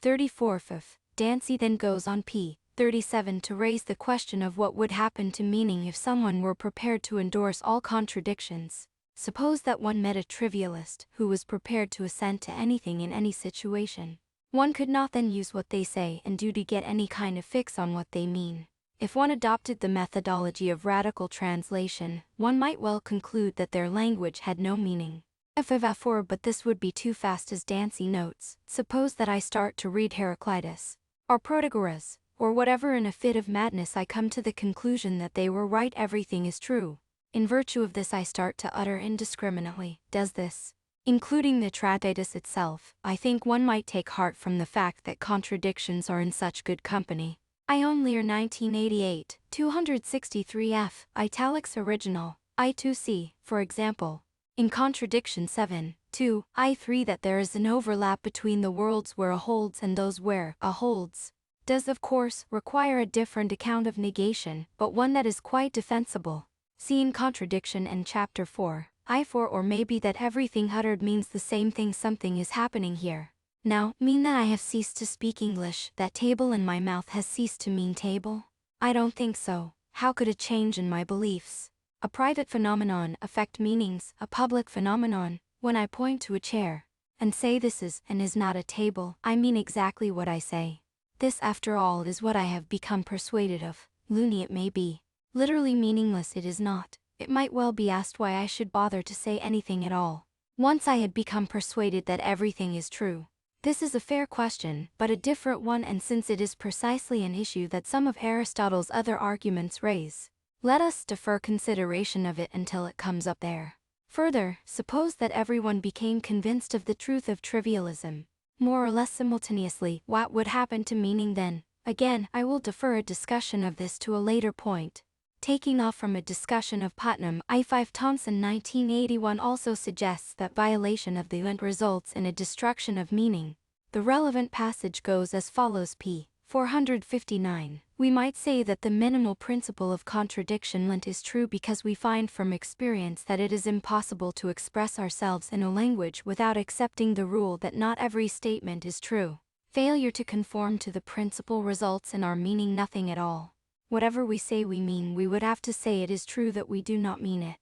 34. Dancy then goes on p. 37 to raise the question of what would happen to meaning if someone were prepared to endorse all contradictions. Suppose that one met a trivialist who was prepared to assent to anything in any situation. One could not then use what they say and do to get any kind of fix on what they mean. If one adopted the methodology of radical translation, one might well conclude that their language had no meaning. But this would be too fast, as Dancy notes. Suppose that I start to read Heraclitus, or Protagoras, or whatever. In a fit of madness I come to the conclusion that they were right, everything is true. In virtue of this I start to utter indiscriminately. Does this, including the Tractatus itself, I think one might take heart from the fact that contradictions are in such good company. I own Lear 1988, 263f, italics original, I2c, for example. In contradiction 7, 2, I3 that there is an overlap between the worlds where a holds and those where a holds does of course require a different account of negation, but one that is quite defensible. See in contradiction and chapter 4, I4. Or maybe that everything uttered means the same thing, something is happening here. Now, mean that I have ceased to speak English, that table in my mouth has ceased to mean table? I don't think so. How could a change in my beliefs, a private phenomenon, affect meanings, a public phenomenon? When I point to a chair and say this is and is not a table, I mean exactly what I say. This, after all, is what I have become persuaded of. Loony it may be. Literally meaningless it is not. It might well be asked why I should bother to say anything at all. Once I had become persuaded that everything is true. This is a fair question, but a different one, and since it is precisely an issue that some of Aristotle's other arguments raise, let us defer consideration of it until it comes up there. Further, suppose that everyone became convinced of the truth of trivialism, more or less simultaneously, what would happen to meaning then? Again, I will defer a discussion of this to a later point. Taking off from a discussion of Putnam, I5 Thompson 1981 also suggests that violation of the event results in a destruction of meaning. The relevant passage goes as follows: p. 459. We might say that the minimal principle of contradiction lent is true because we find from experience that it is impossible to express ourselves in a language without accepting the rule that not every statement is true. Failure to conform to the principle results in our meaning nothing at all. Whatever we say we mean, we would have to say it is true that we do not mean it.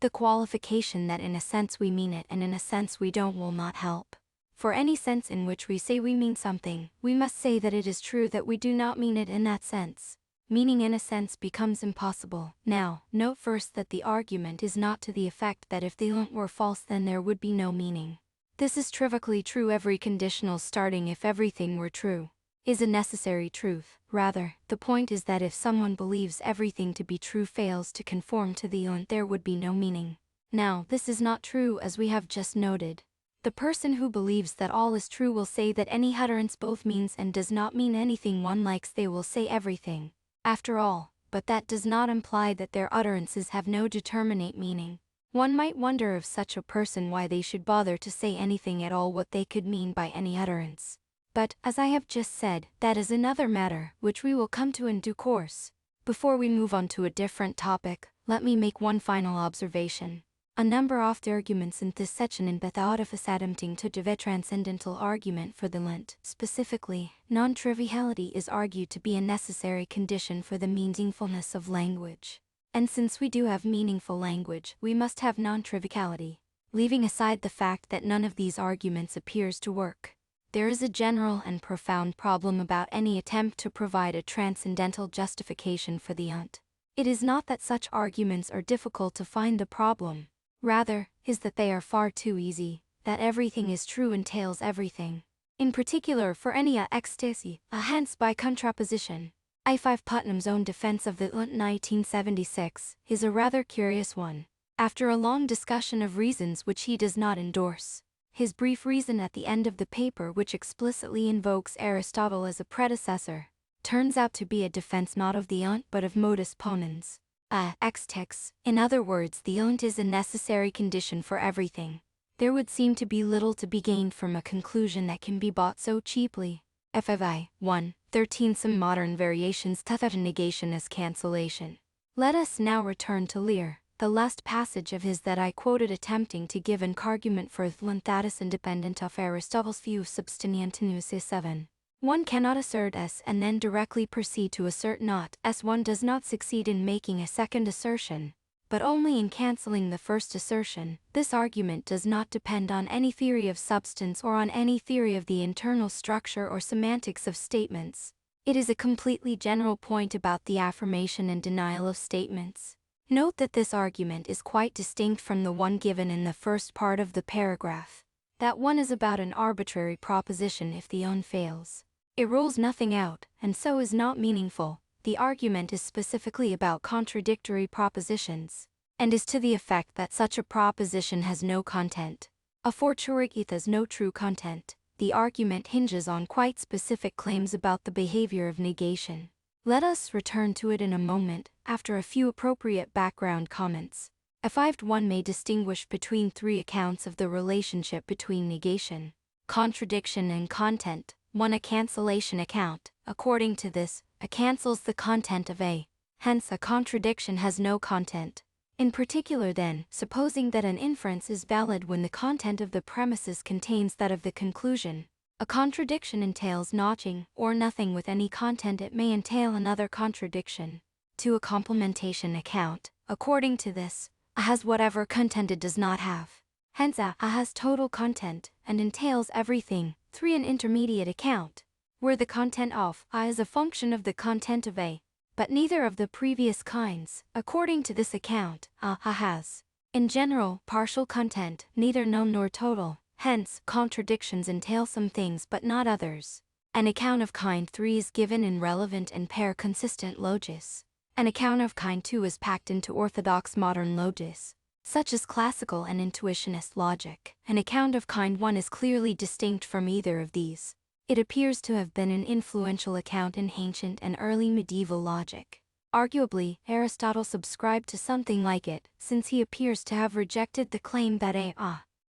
The qualification that in a sense we mean it and in a sense we don't will not help. For any sense in which we say we mean something, we must say that it is true that we do not mean it in that sense. Meaning in a sense becomes impossible. Now, note first that the argument is not to the effect that if the were false then there would be no meaning. This is trivically true every conditional starting if everything were true is a necessary truth. Rather, the point is that if someone believes everything to be true fails to conform to the unt, there would be no meaning. Now, this is not true as we have just noted. The person who believes that all is true will say that any utterance both means and does not mean anything one likes. They will say everything, after all, but that does not imply that their utterances have no determinate meaning. One might wonder of such a person why they should bother to say anything at all, what they could mean by any utterance. But, as I have just said, that is another matter, which we will come to in due course. Before we move on to a different topic, let me make one final observation. A number of the arguments in this section in Bethaudifus attempting to give a transcendental argument for the Lent. Specifically, non-triviality is argued to be a necessary condition for the meaningfulness of language. And since we do have meaningful language, we must have non-triviality. Leaving aside the fact that none of these arguments appears to work, there is a general and profound problem about any attempt to provide a transcendental justification for the unt. It is not that such arguments are difficult to find. The problem, rather, is that they are far too easy, that everything is true entails everything. In particular for any ecstasy, hence by contraposition. I5 Putnam's own defense of the unt 1976 is a rather curious one. After a long discussion of reasons which he does not endorse, his brief reason at the end of the paper, which explicitly invokes Aristotle as a predecessor, turns out to be a defense not of the unt but of modus ponens, extex. In other words, the unt is a necessary condition for everything. There would seem to be little to be gained from a conclusion that can be bought so cheaply. FFI 1:13. Some modern variations thought negation as cancellation. Let us now return to Lear, the last passage of his that I quoted, attempting to give an argument for Lent that is independent of Aristotle's view substantianus 7. One cannot assert S and then directly proceed to assert not S. One does not succeed in making a second assertion, but only in cancelling the first assertion. This argument does not depend on any theory of substance or on any theory of the internal structure or semantics of statements. It is a completely general point about the affirmation and denial of statements. Note that this argument is quite distinct from the one given in the first part of the paragraph. That one is about an arbitrary proposition if the unt fails. It rules nothing out, and so is not meaningful. The argument is specifically about contradictory propositions, and is to the effect that such a proposition has no content. A fortiori it has no true content. The argument hinges on quite specific claims about the behavior of negation. Let us return to it in a moment, after a few appropriate background comments. F1 may distinguish between three accounts of the relationship between negation, contradiction and content. 1. A cancellation account. According to this, A cancels the content of A. Hence a contradiction has no content. In particular then, supposing that an inference is valid when the content of the premises contains that of the conclusion, a contradiction entails nothing or nothing with any content. It may entail another contradiction. 2. A complementation account. According to this, A has whatever content it does not have. Hence A has total content, and entails everything. 3. An intermediate account, where the content of A is a function of the content of A, but neither of the previous kinds. According to this account, A has, in general, partial content, neither null nor total. Hence, contradictions entail some things but not others. An account of kind 3 is given in relevant and pair-consistent logis. An account of kind 2 is packed into orthodox modern logis, such as classical and intuitionist logic. An account of kind 1 is clearly distinct from either of these. It appears to have been an influential account in ancient and early medieval logic. Arguably, Aristotle subscribed to something like it, since he appears to have rejected the claim that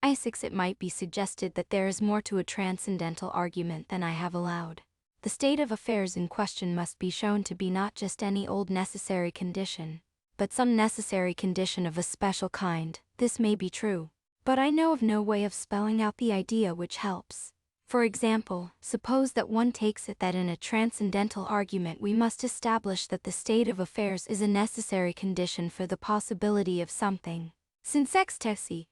I6. It might be suggested that there is more to a transcendental argument than I have allowed. The state of affairs in question must be shown to be not just any old necessary condition, but some necessary condition of a special kind. This may be true, but I know of no way of spelling out the idea which helps. For example, suppose that one takes it that in a transcendental argument we must establish that the state of affairs is a necessary condition for the possibility of something. Since ecstasy,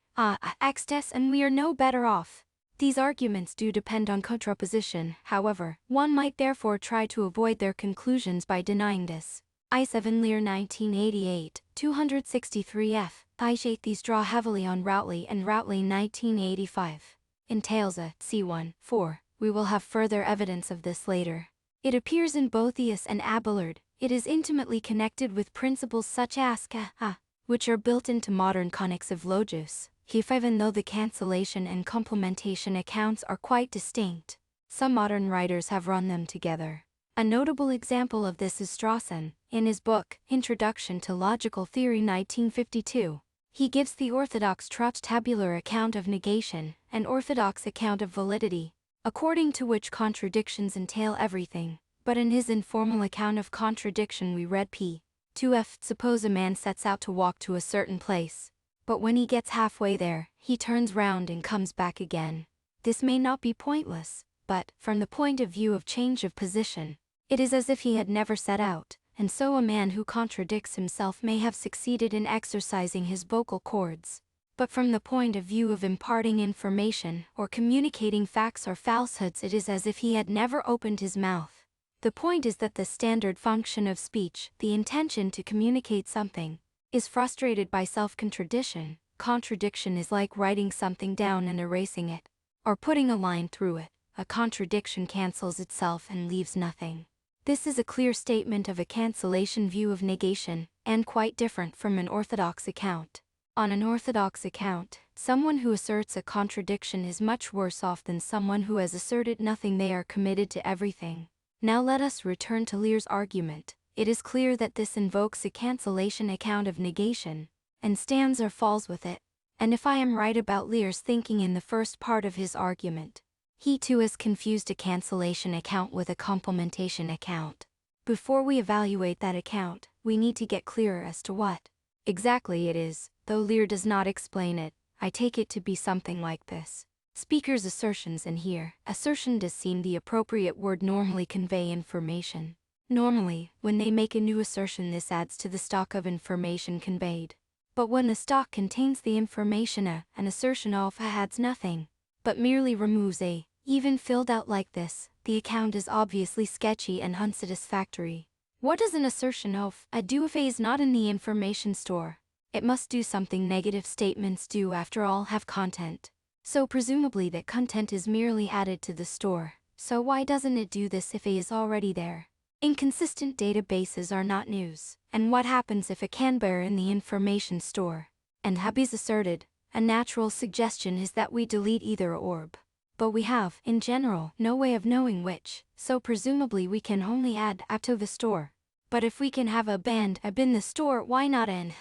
ecstasy, and we are no better off. These arguments do depend on contraposition. However, one might therefore try to avoid their conclusions by denying this. I7 Lear 1988, 263 f. These draw heavily on Routley and Routley 1985. entails a C1, 4. We will have further evidence of this later. It appears in Boethius and Abelard. It is intimately connected with principles such as ka, which are built into modern connexive logos, even though the cancellation and complementation accounts are quite distinct. Some modern writers have run them together. A notable example of this is Strawson, in his book, Introduction to Logical Theory 1952. He gives the orthodox tabular account of negation, an orthodox account of validity, according to which contradictions entail everything, but in his informal account of contradiction we read p. 2f. Suppose a man sets out to walk to a certain place, but when he gets halfway there, he turns round and comes back again. This may not be pointless, but, from the point of view of change of position, it is as if he had never set out, and so a man who contradicts himself may have succeeded in exercising his vocal cords. But from the point of view of imparting information or communicating facts or falsehoods, it is as if he had never opened his mouth. The point is that the standard function of speech, the intention to communicate something, is frustrated by self-contradiction. Contradiction is like writing something down and erasing it, or putting a line through it. A contradiction cancels itself and leaves nothing. This is a clear statement of a cancellation view of negation, and quite different from an orthodox account. On an orthodox account, someone who asserts a contradiction is much worse off than someone who has asserted nothing. They are committed to everything. Now let us return to Lear's argument. It is clear that this invokes a cancellation account of negation, and stands or falls with it. And if I am right about Lear's thinking in the first part of his argument, he too has confused a cancellation account with a complementation account. Before we evaluate that account, we need to get clearer as to what exactly it is. Though Lear does not explain it, I take it to be something like this. Speaker's assertions, and here, assertion does seem the appropriate word, normally convey information. Normally, when they make a new assertion, this adds to the stock of information conveyed. But when the stock contains the information an assertion of adds nothing, but merely removes a. Even filled out like this, the account is obviously sketchy and unsatisfactory. What does an assertion of do if A is not in the information store? It must do something. Negative statements do, after all, have content. So presumably that content is merely added to the store. So why doesn't it do this if A is already there? Inconsistent databases are not news. And what happens if a can bear in the information store? And Hubby's asserted, a natural suggestion is that we delete either orb. But we have, in general, no way of knowing which, so presumably we can only add a to the store. But if we can have a band in the store, why not an?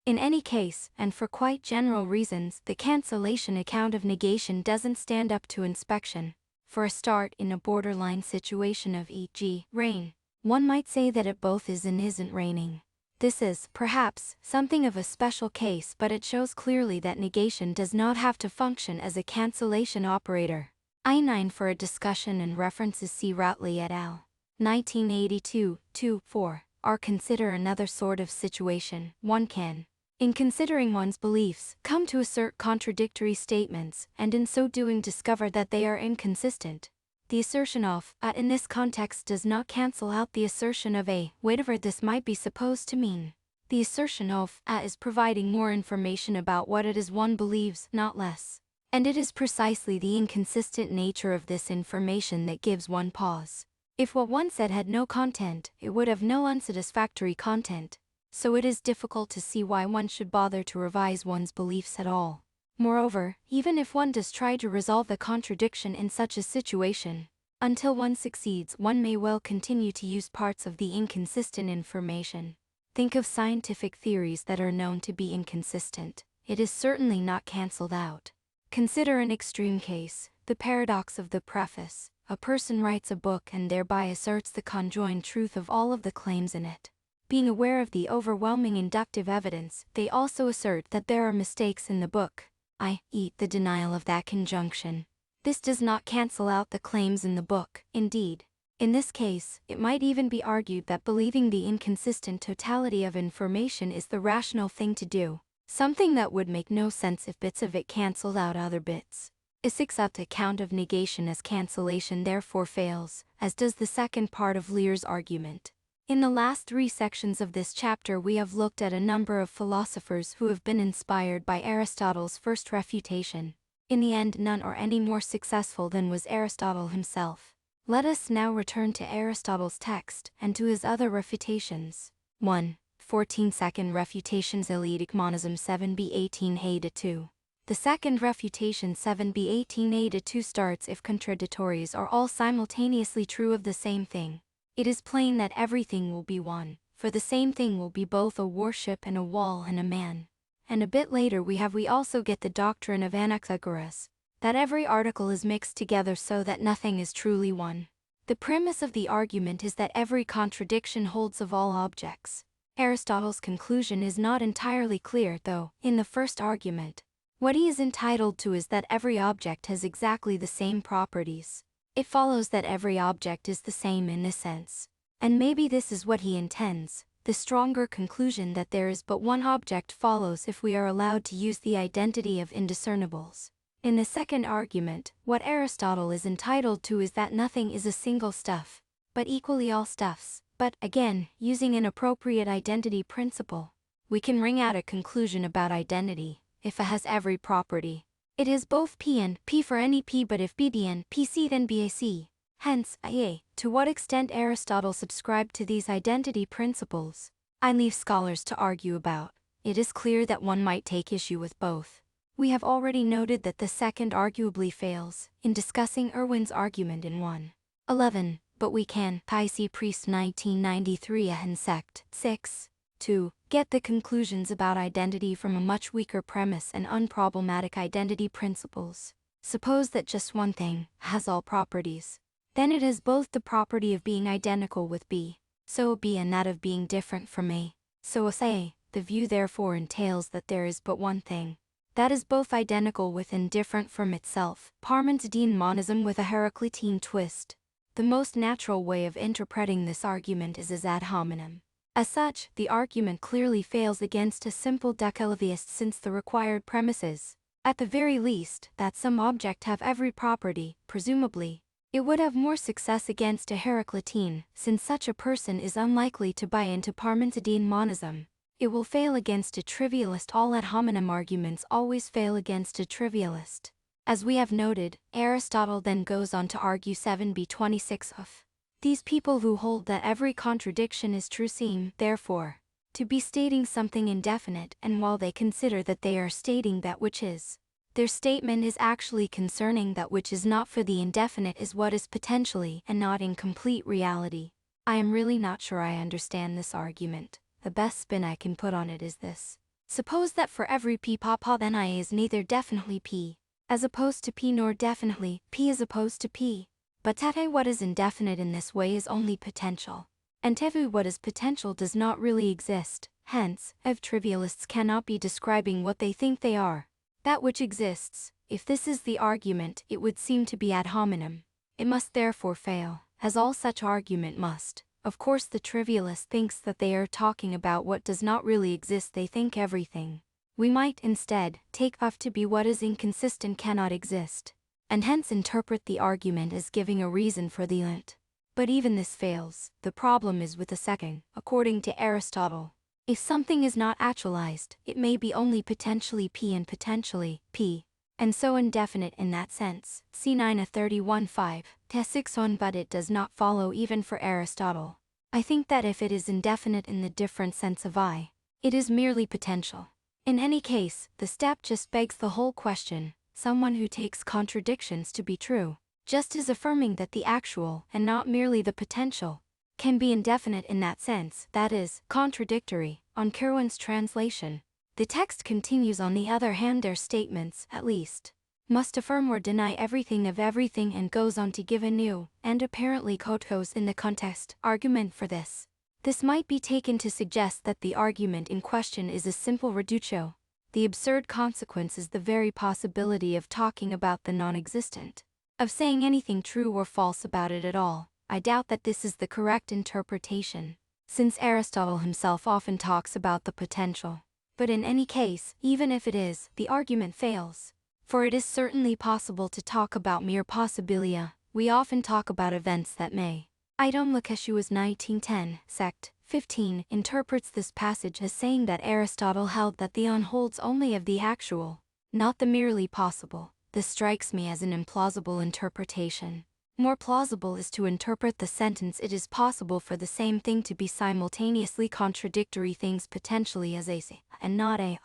In any case, and for quite general reasons, the cancellation account of negation doesn't stand up to inspection. For a start, in a borderline situation of e.g., rain, one might say that it both is and isn't raining. This is, perhaps, something of a special case, but it shows clearly that negation does not have to function as a cancellation operator. I9 for a discussion and references see Routley et al. 1982, 2-4. Or consider another sort of situation. One can, in considering one's beliefs, come to assert contradictory statements, and in so doing discover that they are inconsistent. The assertion of in this context does not cancel out the assertion of A, whatever this might be supposed to mean. The assertion of is providing more information about what it is one believes, not less. And it is precisely the inconsistent nature of this information that gives one pause. If what one said had no content, it would have no unsatisfactory content. So it is difficult to see why one should bother to revise one's beliefs at all. Moreover, even if one does try to resolve the contradiction in such a situation, until one succeeds, one may well continue to use parts of the inconsistent information. Think of scientific theories that are known to be inconsistent. It is certainly not cancelled out. Consider an extreme case, the paradox of the preface. A person writes a book and thereby asserts the conjoined truth of all of the claims in it. Being aware of the overwhelming inductive evidence, they also assert that there are mistakes in the book, i.e., the denial of that conjunction. This does not cancel out the claims in the book. Indeed, in this case, it might even be argued that believing the inconsistent totality of information is the rational thing to do, something that would make no sense if bits of it cancelled out other bits. A sixth account of negation as cancellation therefore fails, as does the second part of Lear's argument. In the last 3 sections of this chapter we have looked at a number of philosophers who have been inspired by Aristotle's first refutation. In the end, none are any more successful than was Aristotle himself. Let us now return to Aristotle's text and to his other refutations. 1. 14-second refutations Eleatic monism 7b 18a 2. The second refutation 7b 18a 2 starts if contradictories are all simultaneously true of the same thing. It is plain that everything will be one, for the same thing will be both a warship and a wall and a man. And a bit later we also get the doctrine of Anaxagoras, that every article is mixed together so that nothing is truly one. The premise of the argument is that every contradiction holds of all objects. Aristotle's conclusion is not entirely clear, though. In the first argument, what he is entitled to is that every object has exactly the same properties. It follows that every object is the same in this sense. And maybe this is what he intends. The stronger conclusion that there is but one object follows if we are allowed to use the identity of indiscernibles. In the second argument, what Aristotle is entitled to is that nothing is a single stuff, but equally all stuffs. But, again, using an appropriate identity principle, we can wring out a conclusion about identity. If A has every property, it has both P and P for any P, but if B D and PC then BAC. Hence, A. To what extent Aristotle subscribed to these identity principles, I leave scholars to argue about. It is clear that one might take issue with both. We have already noted that the second arguably fails, in discussing Irwin's argument in 1.11, but we can, Pisces Priest 1993 and Sect 6. 2. Get the conclusions about identity from a much weaker premise and unproblematic identity principles. Suppose that just one thing has all properties. Then it has both the property of being identical with B, so B, and that of being different from A, so as A. The view therefore entails that there is but one thing that is both identical with and different from itself. Parmenidean monism with a Heraclitean twist. The most natural way of interpreting this argument is as ad hominem. As such, the argument clearly fails against a simple Decalavist, since the required premise is, at the very least, that some object have every property. Presumably, it would have more success against a Heraclitean, since such a person is unlikely to buy into Parmenidean monism. It will fail against a trivialist. All ad hominem arguments always fail against a trivialist. As we have noted, Aristotle then goes on to argue 7b 26 of. These people who hold that every contradiction is true seem, therefore, to be stating something indefinite, and while they consider that they are stating that which is, their statement is actually concerning that which is not, for the indefinite is what is potentially and not in complete reality. I am really not sure I understand this argument. The best spin I can put on it is this. Suppose that for every P papa then I is neither definitely P, as opposed to P, nor definitely P as opposed to P. But tate what is indefinite in this way is only potential. And tevu what is potential does not really exist. Hence, if trivialists cannot be describing what they think they are, that which exists. If this is the argument, it would seem to be ad hominem. It must therefore fail, as all such argument must. Of course the trivialist thinks that they are talking about what does not really exist. They think everything. We might instead take of to be what is inconsistent cannot exist, and hence interpret the argument as giving a reason for the int. But even this fails. The problem is with the second. According to Aristotle, if something is not actualized, it may be only potentially P and potentially P, and so indefinite in that sense. C9 31.5, T6 but it does not follow even for Aristotle. I think that if it is indefinite in the different sense of I, it is merely potential. In any case, the step just begs the whole question. Someone who takes contradictions to be true, just as affirming that the actual, and not merely the potential, can be indefinite in that sense, that is, contradictory. On Kirwan's translation, the text continues. On the other hand, their statements, at least, must affirm or deny everything of everything, and goes on to give a new, and apparently kotos in the context, argument for this. This might be taken to suggest that the argument in question is a simple reductio. The absurd consequence is the very possibility of talking about the non-existent, of saying anything true or false about it at all. I doubt that this is the correct interpretation, since Aristotle himself often talks about the potential. But in any case, even if it is, the argument fails. For it is certainly possible to talk about mere possibilia. We often talk about events that may. Item Lakeshuas 1910, Sect 15, interprets this passage as saying that Aristotle held that the on holds only of the actual, not the merely possible. this strikes me as an implausible interpretation. More plausible is to interpret the sentence it is possible for the same thing to be simultaneously contradictory things potentially as a say and not a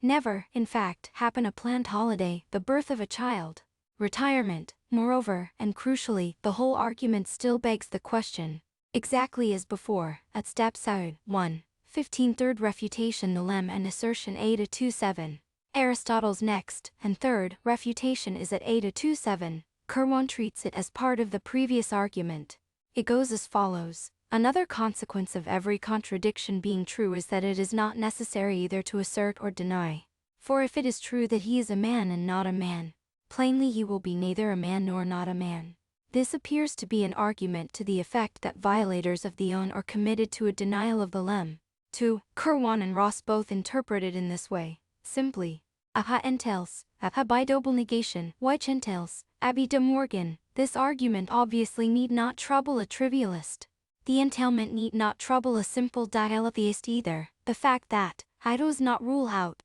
never, in fact, happen a planned holiday, the birth of a child, retirement, moreover, and crucially, the whole argument still begs the question, exactly as before, at step 1, 15 third refutation the lem and assertion a to 27. Aristotle's next and third refutation is at a to 27. Kirwan treats it as part of the previous argument. It goes as follows. Another consequence of every contradiction being true is that it is not necessary either to assert or deny. For if it is true that he is a man and not a man, plainly he will be neither a man nor not a man. This appears to be an argument to the effect that violators of the oath are committed to a denial of the lem. 2. Kirwan and Ross both interpret it in this way, simply. Aha entails, aha by double negation, which entails, Abby de Morgan. This argument obviously need not trouble a trivialist. The entailment need not trouble a simple dialetheist either. The fact that does not rule out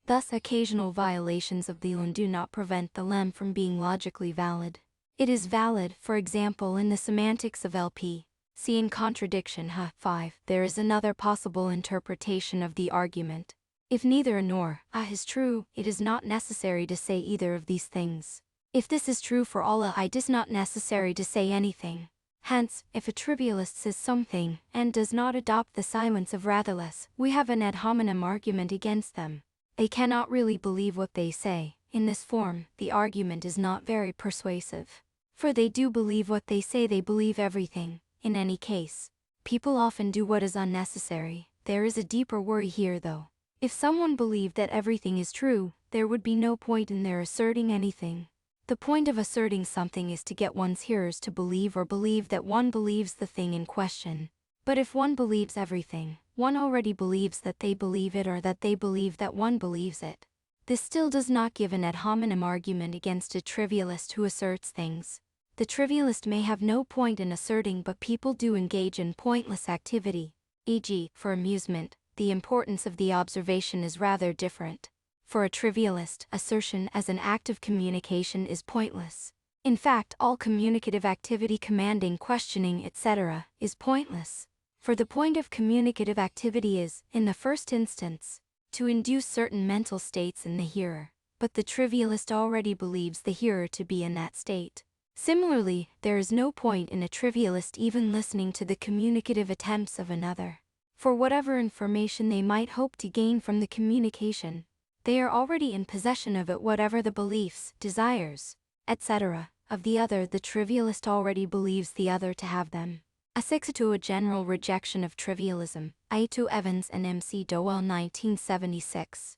thus occasional violations of the oath do not prevent the lem from being logically valid. It is valid, for example, in the semantics of LP. See in contradiction 5. There is another possible interpretation of the argument. If neither nor is true, it is not necessary to say either of these things. If this is true for all it is not necessary to say anything. Hence, if a trivialist says something and does not adopt the silence of rather less, we have an ad hominem argument against them. They cannot really believe what they say. In this form, the argument is not very persuasive. For they do believe what they say, they believe everything. In any case, people often do what is unnecessary. There is a deeper worry here though. If someone believed that everything is true, there would be no point in their asserting anything. The point of asserting something is to get one's hearers to believe or believe that one believes the thing in question. But if one believes everything, one already believes that they believe it or that they believe that one believes it. This still does not give an ad hominem argument against a trivialist who asserts things. The trivialist may have no point in asserting, but people do engage in pointless activity, e.g., for amusement. The importance of the observation is rather different. For a trivialist, assertion as an act of communication is pointless. In fact, all communicative activity commanding, questioning, etc., is pointless. For the point of communicative activity is, in the first instance, to induce certain mental states in the hearer, but the trivialist already believes the hearer to be in that state. Similarly, there is no point in a trivialist even listening to the communicative attempts of another. For whatever information they might hope to gain from the communication, they are already in possession of it, whatever the beliefs, desires, etc., of the other. The trivialist already believes the other to have them. A 6 to a general rejection of trivialism, I2 Evans and M.C. Dowell 1976.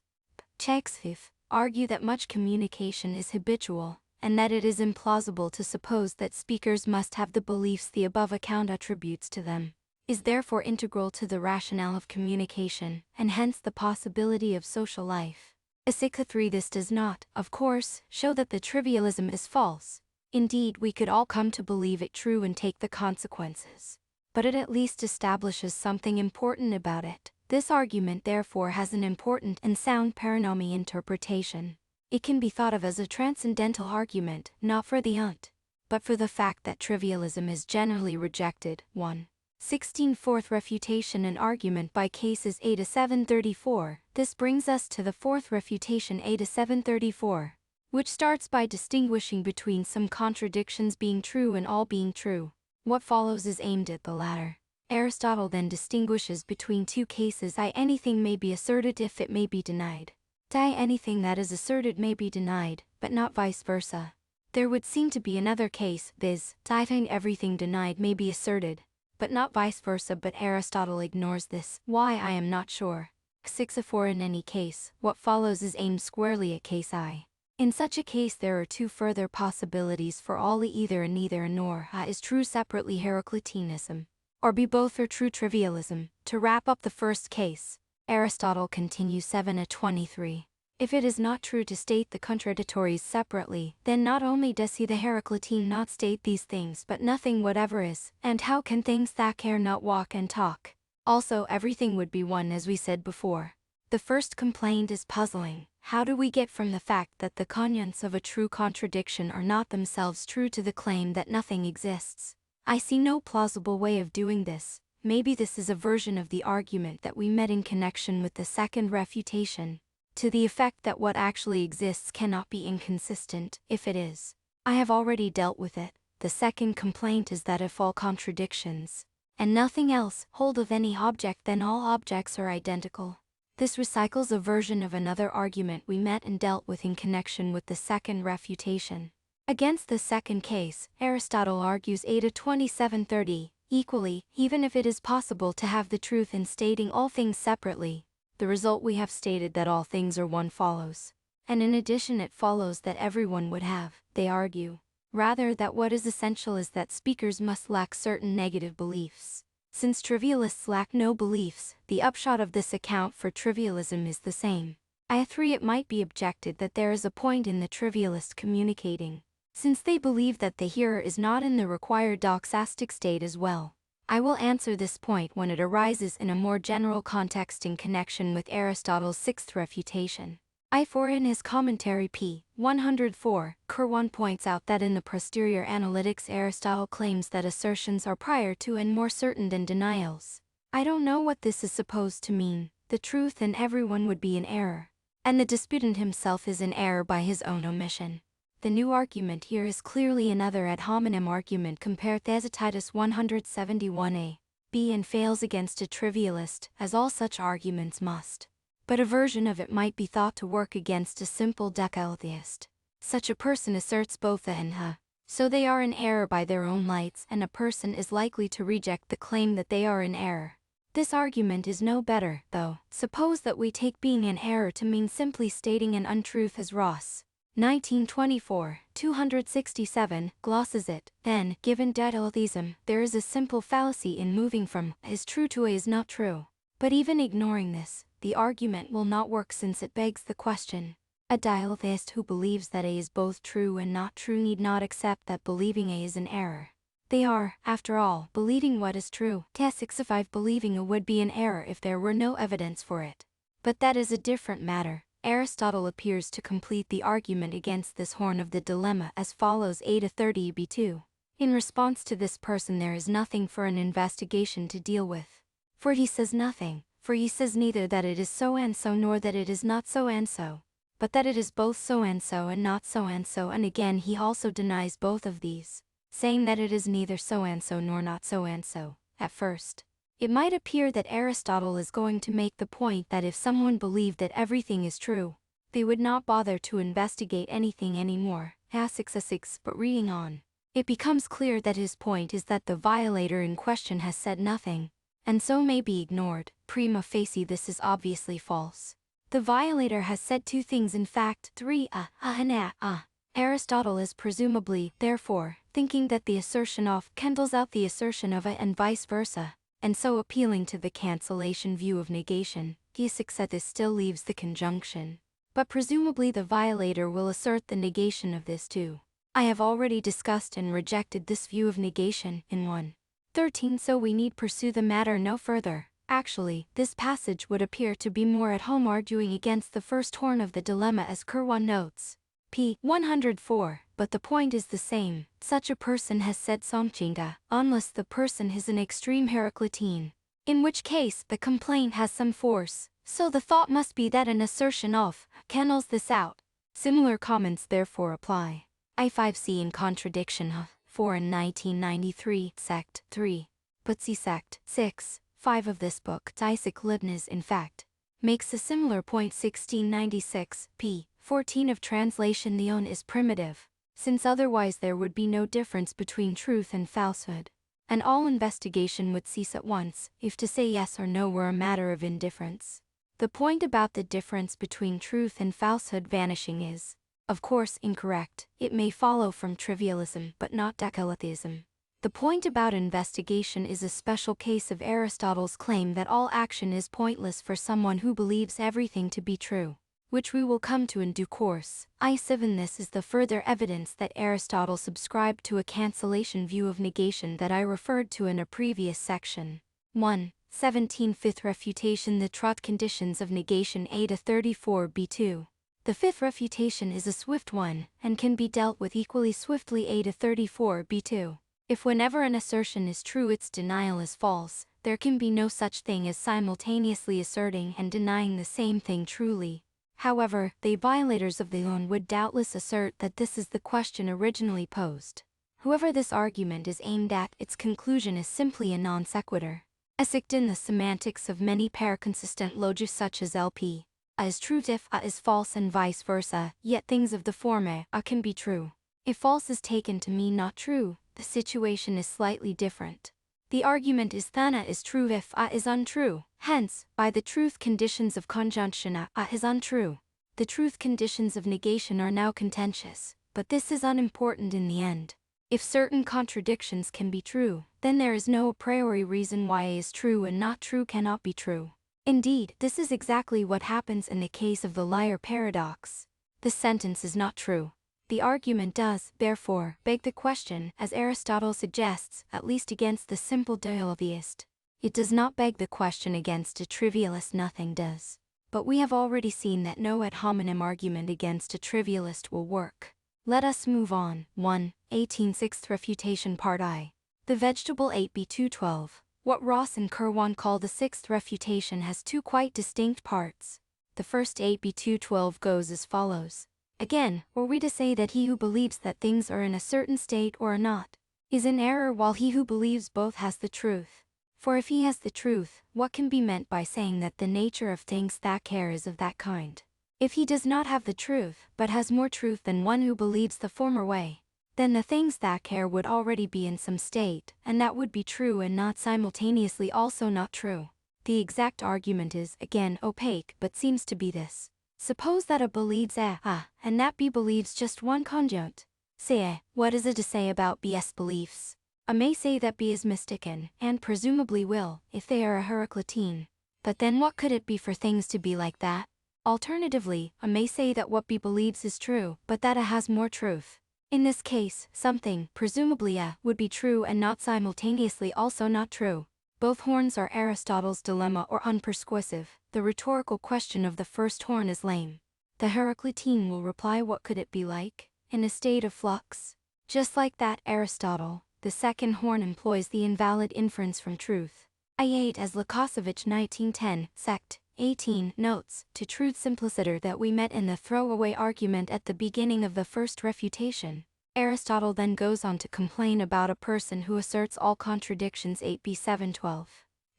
Shakespeare argue that much communication is habitual, and that it is implausible to suppose that speakers must have the beliefs the above account attributes to them. Is therefore integral to the rationale of communication, and hence the possibility of social life. Asika 3. This does not, of course, show that the trivialism is false. Indeed, we could all come to believe it true and take the consequences. But it at least establishes something important about it. This argument therefore has an important and sound paranomy interpretation. It can be thought of as a transcendental argument, not for the unt, but for the fact that trivialism is generally rejected. 1. 16 Fourth refutation and argument by cases A to 734. This brings us to the fourth refutation A to 734, which starts by distinguishing between some contradictions being true and all being true. What follows is aimed at the latter. Aristotle then distinguishes between two cases. Anything may be asserted if it may be denied. Anything that is asserted may be denied, but not vice versa. There would seem to be another case, viz., everything denied may be asserted, but not vice versa, but Aristotle ignores this. Why, I am not sure. 6-4 In any case, what follows is aimed squarely at case I. In such a case there are two further possibilities for all either and neither and nor is true separately Heraclitianism, or be both or true trivialism. To wrap up the first case, Aristotle continues 7-23. If it is not true to state the contradictories separately, then not only does he the Heraclitean not state these things, but nothing whatever is, and how can things that care not walk and talk? Also everything would be one, as we said before. The first complaint is puzzling. How do we get from the fact that the cognates of a true contradiction are not themselves true to the claim that nothing exists? I see no plausible way of doing this. Maybe this is a version of the argument that we met in connection with the second refutation, to the effect that what actually exists cannot be inconsistent, if it is. I have already dealt with it. The second complaint is that if all contradictions, and nothing else, hold of any object, then all objects are identical. This recycles a version of another argument we met and dealt with in connection with the second refutation. Against the second case, Aristotle argues Ada 2730, equally, even if it is possible to have the truth in stating all things separately, the result we have stated that all things are one follows. And in addition it follows that everyone would have, they argue, rather that what is essential is that speakers must lack certain negative beliefs. Since trivialists lack no beliefs, the upshot of this account for trivialism is the same. I 3. It might be objected that there is a point in the trivialist communicating, since they believe that the hearer is not in the required doxastic state as well. I will answer this point when it arises in a more general context in connection with Aristotle's sixth refutation. I4. In his commentary p. 104, Kirwan points out that in the posterior analytics Aristotle claims that assertions are prior to and more certain than denials. I don't know what this is supposed to mean. The truth in everyone would be in error, and the disputant himself is in error by his own omission. The new argument here is clearly another ad hominem argument. Compare Thucydides 171a, b, and fails against a trivialist, as all such arguments must. But a version of it might be thought to work against a simple decalotheist. Such a person asserts both a and ha, so they are in error by their own lights, and a person is likely to reject the claim that they are in error. This argument is no better, though. Suppose that we take being in error to mean simply stating an untruth, as Ross, 1924, 267, glosses it. Then, given decalotheism, there is a simple fallacy in moving from is true to a is not true. But even ignoring this, the argument will not work, since it begs the question. A dialotheist who believes that a is both true and not true need not accept that believing a is an error. They are, after all, believing what is true. T6 believing a would be an error if there were no evidence for it. But that is a different matter. Aristotle appears to complete the argument against this horn of the dilemma as follows: A to 30b2. In response to this person there is nothing for an investigation to deal with. For he says nothing, for he says neither that it is so and so nor that it is not so and so, but that it is both so and not so, and again he also denies both of these, saying that it is neither so and so nor not so and so. At first, it might appear that Aristotle is going to make the point that if someone believed that everything is true, they would not bother to investigate anything anymore. But reading on, it becomes clear that his point is that the violator in question has said nothing, and so may be ignored. Prima facie this is obviously false. The violator has said two things, in fact, three, and a. Aristotle is presumably, therefore, thinking that the assertion of cancels out the assertion of a and vice versa, and so appealing to the cancellation view of negation. This still leaves the conjunction, but presumably the violator will assert the negation of this too. I have already discussed and rejected this view of negation in 1:13, so we need pursue the matter no further. Actually, this passage would appear to be more at home arguing against the first horn of the dilemma, as Kirwan notes. p. 104, but the point is the same. Such a person has said somchinga, unless the person is an extreme Heraclitean, in which case the complaint has some force, so the thought must be that an assertion of cancels this out. Similar comments therefore apply. I5c in contradiction of 4 in 1993, sect 3. But see sect 6, 5 of this book. Isaac Leibniz in fact makes a similar point. 1696, p. 14 of translation. The on is primitive, since otherwise there would be no difference between truth and falsehood, and all investigation would cease at once, if to say yes or no were a matter of indifference. The point about the difference between truth and falsehood vanishing is, of course, incorrect. It may follow from trivialism, but not decalotheism. The point about investigation is a special case of Aristotle's claim that all action is pointless for someone who believes everything to be true, which we will come to in due course. I7 This is the further evidence that Aristotle subscribed to a cancellation view of negation that I referred to in a previous section. 1. 17 Fifth refutation. The truth conditions of negation A to 34b2. The fifth refutation is a swift one, and can be dealt with equally swiftly. A to 34b2. If whenever an assertion is true its denial is false, there can be no such thing as simultaneously asserting and denying the same thing truly. However, the violators of the law would doubtless assert that this is the question originally posed. However this argument is aimed at, its conclusion is simply a non sequitur. Except in the semantics of many pair-consistent logics such as LP. A is true if A is false and vice versa, yet things of the form A can be true. If false is taken to mean not true, the situation is slightly different. The argument is that A is true if A is untrue, hence, by the truth conditions of conjunction A is untrue. The truth conditions of negation are now contentious, but this is unimportant in the end. If certain contradictions can be true, then there is no a priori reason why A is true and not true cannot be true. Indeed, this is exactly what happens in the case of the liar paradox. The sentence is not true. The argument does, therefore, beg the question, as Aristotle suggests, at least against the simple dualist. It does not beg the question against a trivialist. Nothing does. But we have already seen that no ad hominem argument against a trivialist will work. Let us move on. 1. 18 Sixth refutation Part I. The vegetable 8b212. What Ross and Kirwan call the sixth refutation has two quite distinct parts. The first 8b212 goes as follows. Again, were we to say that he who believes that things are in a certain state or are not, is in error, while he who believes both has the truth. For if he has the truth, what can be meant by saying that the nature of things that care is of that kind? If he does not have the truth, but has more truth than one who believes the former way, then the things that care would already be in some state, and that would be true and not simultaneously also not true. The exact argument is, again, opaque, but seems to be this. Suppose that A believes A, and that B believes just one conjunct. Say A, what is it to say about B's beliefs? A may say that B is mistaken, and presumably will, if they are a Heraclitean. But then what could it be for things to be like that? Alternatively, A may say that what B believes is true, but that A has more truth. In this case, something, presumably A, would be true and not simultaneously also not true. Both horns are Aristotle's dilemma or unpersuasive. The rhetorical question of the first horn is lame. The Heraclitean will reply, what could it be like? In a state of flux. Just like that, Aristotle, the second horn employs the invalid inference from truth. I8 as Lukasiewicz 1910, sect. 18 notes, to truth simpliciter that we met in the throwaway argument at the beginning of the first refutation. Aristotle then goes on to complain about a person who asserts all contradictions 8b712.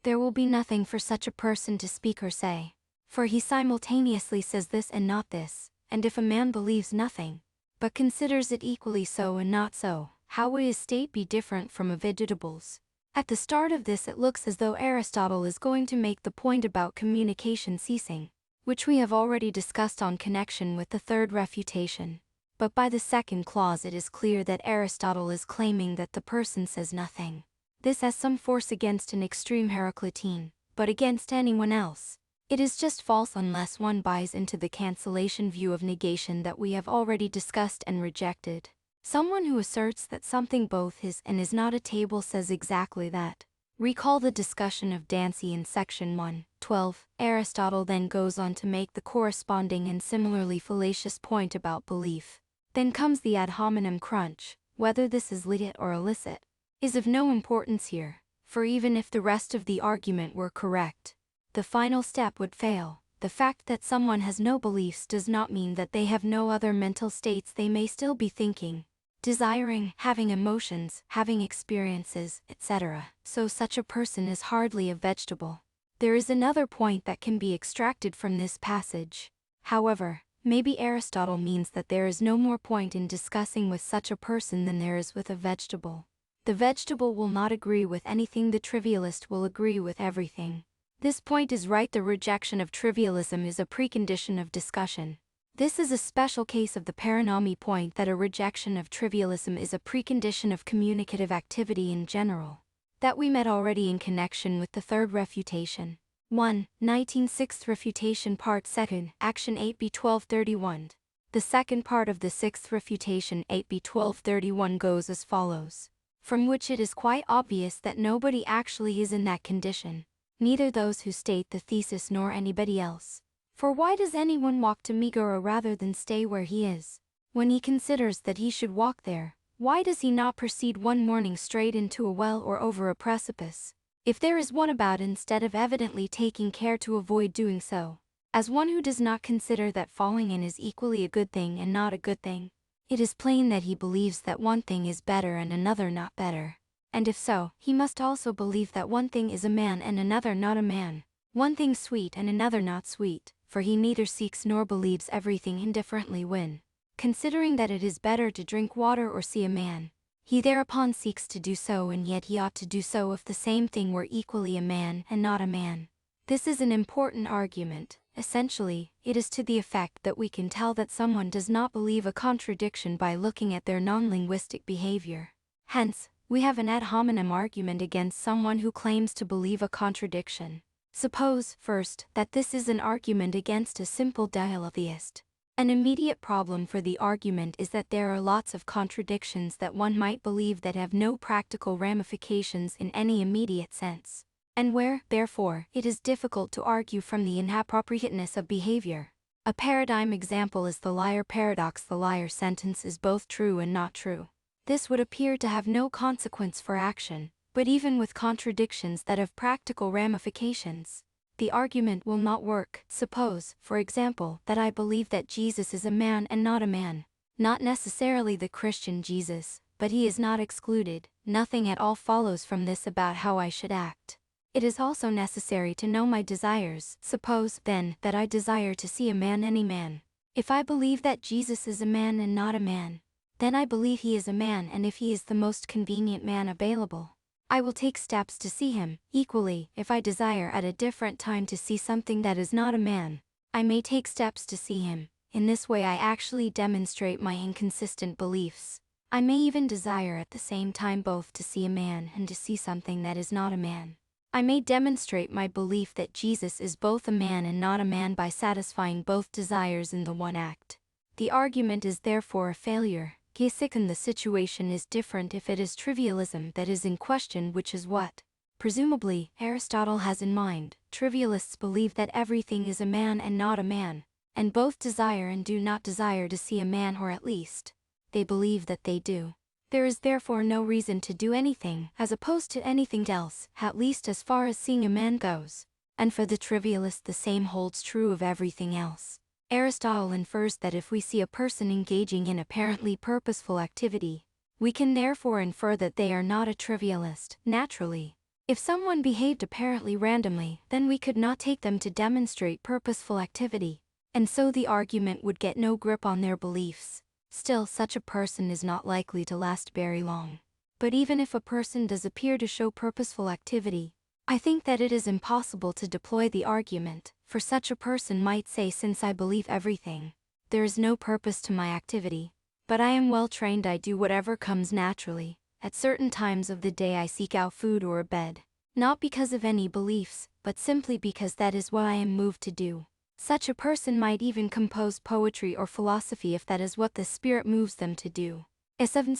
There will be nothing for such a person to speak or say. For he simultaneously says this and not this, and if a man believes nothing, but considers it equally so and not so, how would his state be different from a vegetable's? At the start of this it looks as though Aristotle is going to make the point about communication ceasing, which we have already discussed on connection with the third refutation. But by the second clause it is clear that Aristotle is claiming that the person says nothing. This has some force against an extreme Heraclitean, but against anyone else, it is just false unless one buys into the cancellation view of negation that we have already discussed and rejected. Someone who asserts that something both is and is not a table says exactly that. Recall the discussion of Dancy in section 1:12. Aristotle then goes on to make the corresponding and similarly fallacious point about belief. Then comes the ad hominem crunch. Whether this is legit or illicit is of no importance here, for even if the rest of the argument were correct, the final step would fail. The fact that someone has no beliefs does not mean that they have no other mental states. They may still be thinking, desiring, having emotions, having experiences, etc. So such a person is hardly a vegetable. There is another point that can be extracted from this passage. However, maybe Aristotle means that there is no more point in discussing with such a person than there is with a vegetable. The vegetable will not agree with anything, the trivialist will agree with everything. This point is right. The rejection of trivialism is a precondition of discussion. This is a special case of the Paranomy point, that a rejection of trivialism is a precondition of communicative activity in general. That we met already in connection with the third refutation. 1. 19 Sixth refutation Part 2, Action 8b1231. The second part of the sixth refutation 8b1231 goes as follows. From which it is quite obvious that nobody actually is in that condition. neither those who state the thesis nor anybody else. For why does anyone walk to Megara rather than stay where he is? When he considers that he should walk there, why does he not proceed one morning straight into a well or over a precipice? If there is one about instead of evidently taking care to avoid doing so, as one who does not consider that falling in is equally a good thing and not a good thing, it is plain that he believes that one thing is better and another not better. And if so, he must also believe that one thing is a man and another not a man, one thing sweet and another not sweet, for he neither seeks nor believes everything indifferently when, considering that it is better to drink water or see a man, he thereupon seeks to do so, and yet he ought to do so if the same thing were equally a man and not a man. This is an important argument. Essentially, it is to the effect that we can tell that someone does not believe a contradiction by looking at their non-linguistic behavior. Hence, we have an ad hominem argument against someone who claims to believe a contradiction. Suppose, first, that this is an argument against a simple dialetheist. An immediate problem for the argument is that there are lots of contradictions that one might believe that have no practical ramifications in any immediate sense, and where, therefore, it is difficult to argue from the inappropriateness of behavior. A paradigm example is the liar paradox. The liar sentence is both true and not true. This would appear to have no consequence for action, but even with contradictions that have practical ramifications, the argument will not work. Suppose, for example, that I believe that Jesus is a man and not a man, not necessarily the Christian Jesus, but he is not excluded. Nothing at all follows from this about how I should act. It is also necessary to know my desires. Suppose, then, that I desire to see a man, any man. If I believe that Jesus is a man and not a man, then I believe he is a man, and if he is the most convenient man available, I will take steps to see him. Equally, if I desire at a different time to see something that is not a man, I may take steps to see him. In this way I actually demonstrate my inconsistent beliefs. I may even desire at the same time both to see a man and to see something that is not a man. I may demonstrate my belief that Jesus is both a man and not a man by satisfying both desires in the one act. The argument is therefore a failure. Second, the situation is different if it is trivialism that is in question, which is what, presumably, Aristotle has in mind. Trivialists believe that everything is a man and not a man, and both desire and do not desire to see a man, or at least, they believe that they do. There is therefore no reason to do anything as opposed to anything else, at least as far as seeing a man goes. And for the trivialist the same holds true of everything else. Aristotle infers that if we see a person engaging in apparently purposeful activity, we can therefore infer that they are not a trivialist. Naturally, if someone behaved apparently randomly, then we could not take them to demonstrate purposeful activity, and so the argument would get no grip on their beliefs. Still, such a person is not likely to last very long. But even if a person does appear to show purposeful activity, I think that it is impossible to deploy the argument, for such a person might say, since I believe everything, there is no purpose to my activity, but I am well trained, I do whatever comes naturally. At certain times of the day I seek out food or a bed, not because of any beliefs, but simply because that is what I am moved to do. Such a person might even compose poetry or philosophy if that is what the spirit moves them to do.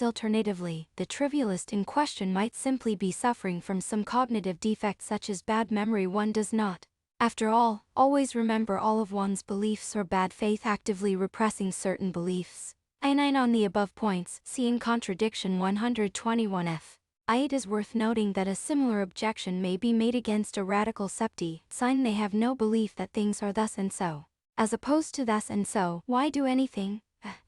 Alternatively, the trivialist in question might simply be suffering from some cognitive defect such as bad memory. One does not, after all, always remember all of one's beliefs, or bad faith actively repressing certain beliefs. On the above points, see in contradiction 121f. It is worth noting that a similar objection may be made against a radical septi, sign they have no belief that things are thus and so, as opposed to thus and so, why do anything?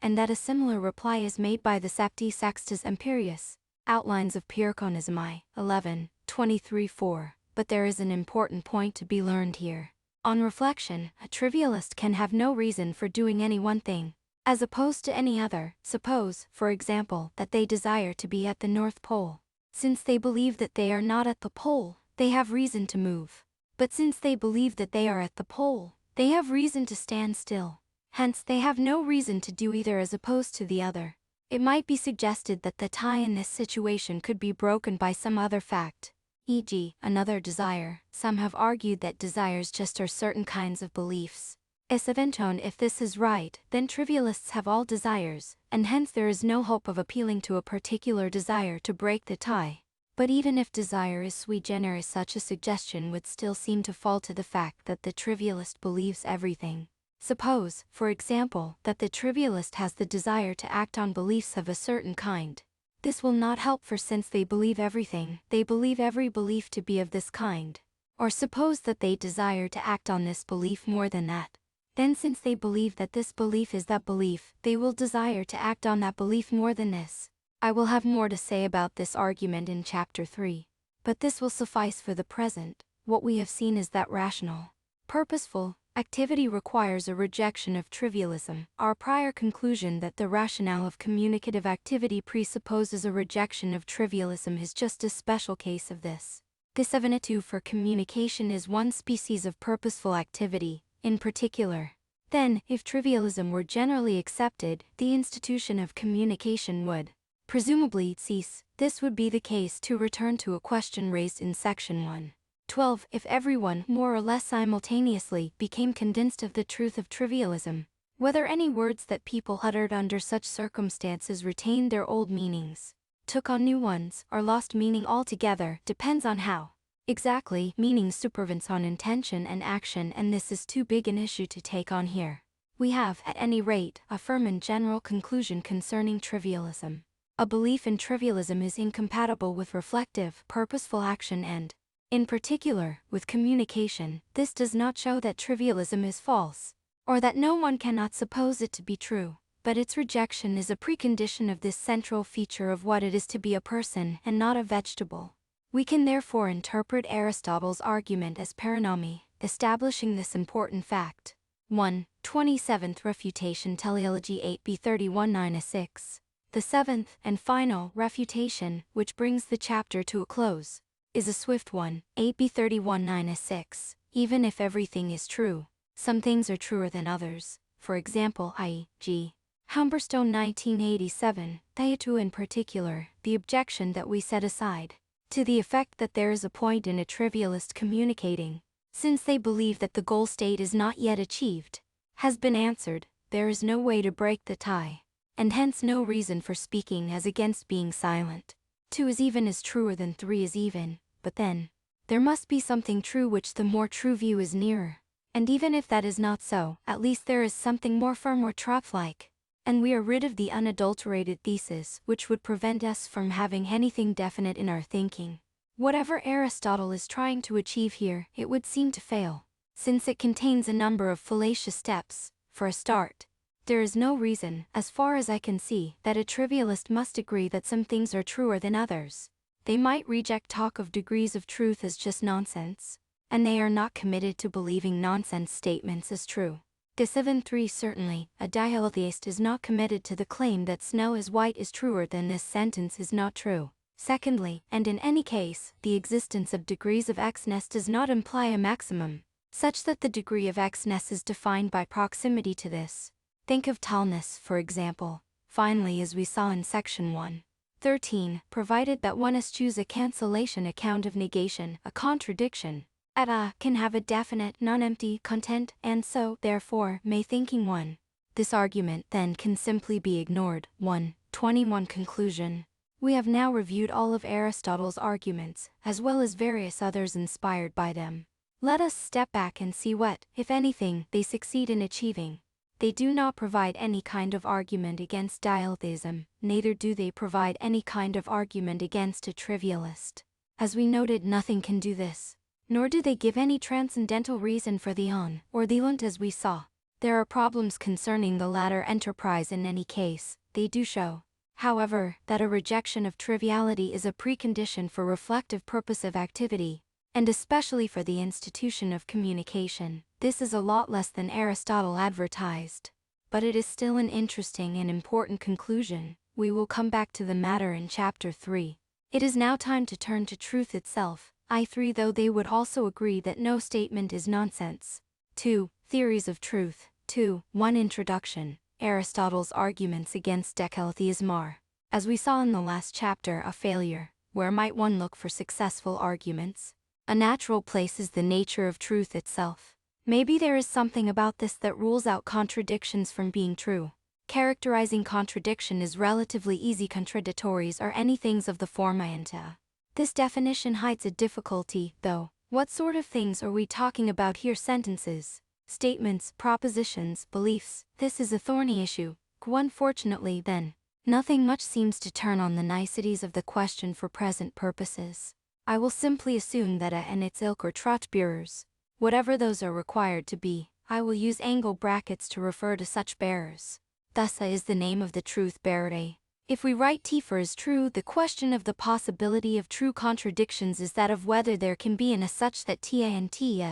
And that a similar reply is made by the septi Sextus Empirius, Outlines of Pyrrhonism I, 11, 23-4. But there is an important point to be learned here. On reflection, a trivialist can have no reason for doing any one thing, as opposed to any other. Suppose, for example, that they desire to be at the North Pole. Since they believe that they are not at the pole, they have reason to move. But since they believe that they are at the pole, they have reason to stand still. Hence they have no reason to do either as opposed to the other. It might be suggested that the tie in this situation could be broken by some other fact, e.g., another desire. Some have argued that desires just are certain kinds of beliefs. If this is right, then trivialists have all desires, and hence there is no hope of appealing to a particular desire to break the tie. But even if desire is sui generis, such a suggestion would still seem to fall to the fact that the trivialist believes everything. Suppose, for example, that the trivialist has the desire to act on beliefs of a certain kind. This will not help, for since they believe everything, they believe every belief to be of this kind. Or suppose that they desire to act on this belief more than that. Then since they believe that this belief is that belief, they will desire to act on that belief more than this. I will have more to say about this argument in Chapter 3. But this will suffice for the present. What we have seen is that rational, purposeful activity requires a rejection of trivialism. Our prior conclusion that the rationale of communicative activity presupposes a rejection of trivialism is just a special case of this. This avenue for communication is one species of purposeful activity, in particular. Then, if trivialism were generally accepted, the institution of communication would presumably cease. This would be the case, to return to a question raised in section 1:12, if everyone, more or less simultaneously, became convinced of the truth of trivialism. Whether any words that people uttered under such circumstances retained their old meanings, took on new ones, or lost meaning altogether, depends on how exactly meaning supervenes on intention and action, and this is too big an issue to take on here. We have, at any rate, a firm and general conclusion concerning trivialism. A belief in trivialism is incompatible with reflective, purposeful action and, in particular, with communication. This does not show that trivialism is false, or that no one cannot suppose it to be true, but its rejection is a precondition of this central feature of what it is to be a person and not a vegetable. We can therefore interpret Aristotle's argument as paranomy, establishing this important fact. 1. 27th Refutation, Teleology 8b 31-6. The seventh and final refutation, which brings the chapter to a close, is a swift one. 8b 31-6. Even if everything is true, some things are truer than others. For example, i.e. Humberstone 1987, Theatu in particular, the objection that we set aside, to the effect that there is a point in a trivialist communicating, since they believe that the goal state is not yet achieved, has been answered. There is no way to break the tie, and hence no reason for speaking as against being silent. 2 is even is truer than 3 is even, but then, there must be something true which the more true view is nearer. And even if that is not so, at least there is something more firm or trough-like, and we are rid of the unadulterated thesis which would prevent us from having anything definite in our thinking. Whatever Aristotle is trying to achieve here, it would seem to fail, since it contains a number of fallacious steps. For a start, there is no reason, as far as I can see, that a trivialist must agree that some things are truer than others. They might reject talk of degrees of truth as just nonsense, and they are not committed to believing nonsense statements as true. 7.3 Certainly, a dialetheist is not committed to the claim that snow is white is truer than this sentence is not true. Secondly, and in any case, the existence of degrees of x-ness does not imply a maximum, such that the degree of x-ness is defined by proximity to this. Think of tallness, for example. Finally, as we saw in section 1:13, provided that one eschews a cancellation account of negation, a contradiction at a can have a definite, non-empty content, and so, therefore, may thinking one. This argument, then, can simply be ignored. 1:21 Conclusion. We have now reviewed all of Aristotle's arguments, as well as various others inspired by them. Let us step back and see what, if anything, they succeed in achieving. They do not provide any kind of argument against dialetheism, neither do they provide any kind of argument against a trivialist. As we noted, nothing can do this. Nor do they give any transcendental reason for the on, or the und as we saw. There are problems concerning the latter enterprise in any case. They do show, however, that a rejection of triviality is a precondition for reflective purposive activity, and especially for the institution of communication. This is a lot less than Aristotle advertised, but it is still an interesting and important conclusion. We will come back to the matter in Chapter 3. It is now time to turn to truth itself. I3 Though they would also agree that no statement is nonsense. 2. Theories of truth. 2.1 Introduction. Aristotle's arguments against decaletheism are, as we saw in the last chapter, a failure. Where might one look for successful arguments? A natural place is the nature of truth itself. Maybe there is something about this that rules out contradictions from being true. Characterizing contradiction is relatively easy. Contradictories are anythings of the form anta. This definition hides a difficulty, though. What sort of things are we talking about here? Sentences, statements, propositions, beliefs. This is a thorny issue. Unfortunately, then, nothing much seems to turn on the niceties of the question for present purposes. I will simply assume that a and its ilk are Trotbeerers. Whatever those are required to be, I will use angle brackets to refer to such bearers. Thus a is the name of the truth bearer. If we write T for is true, the question of the possibility of true contradictions is that of whether there can be an a such that T and T.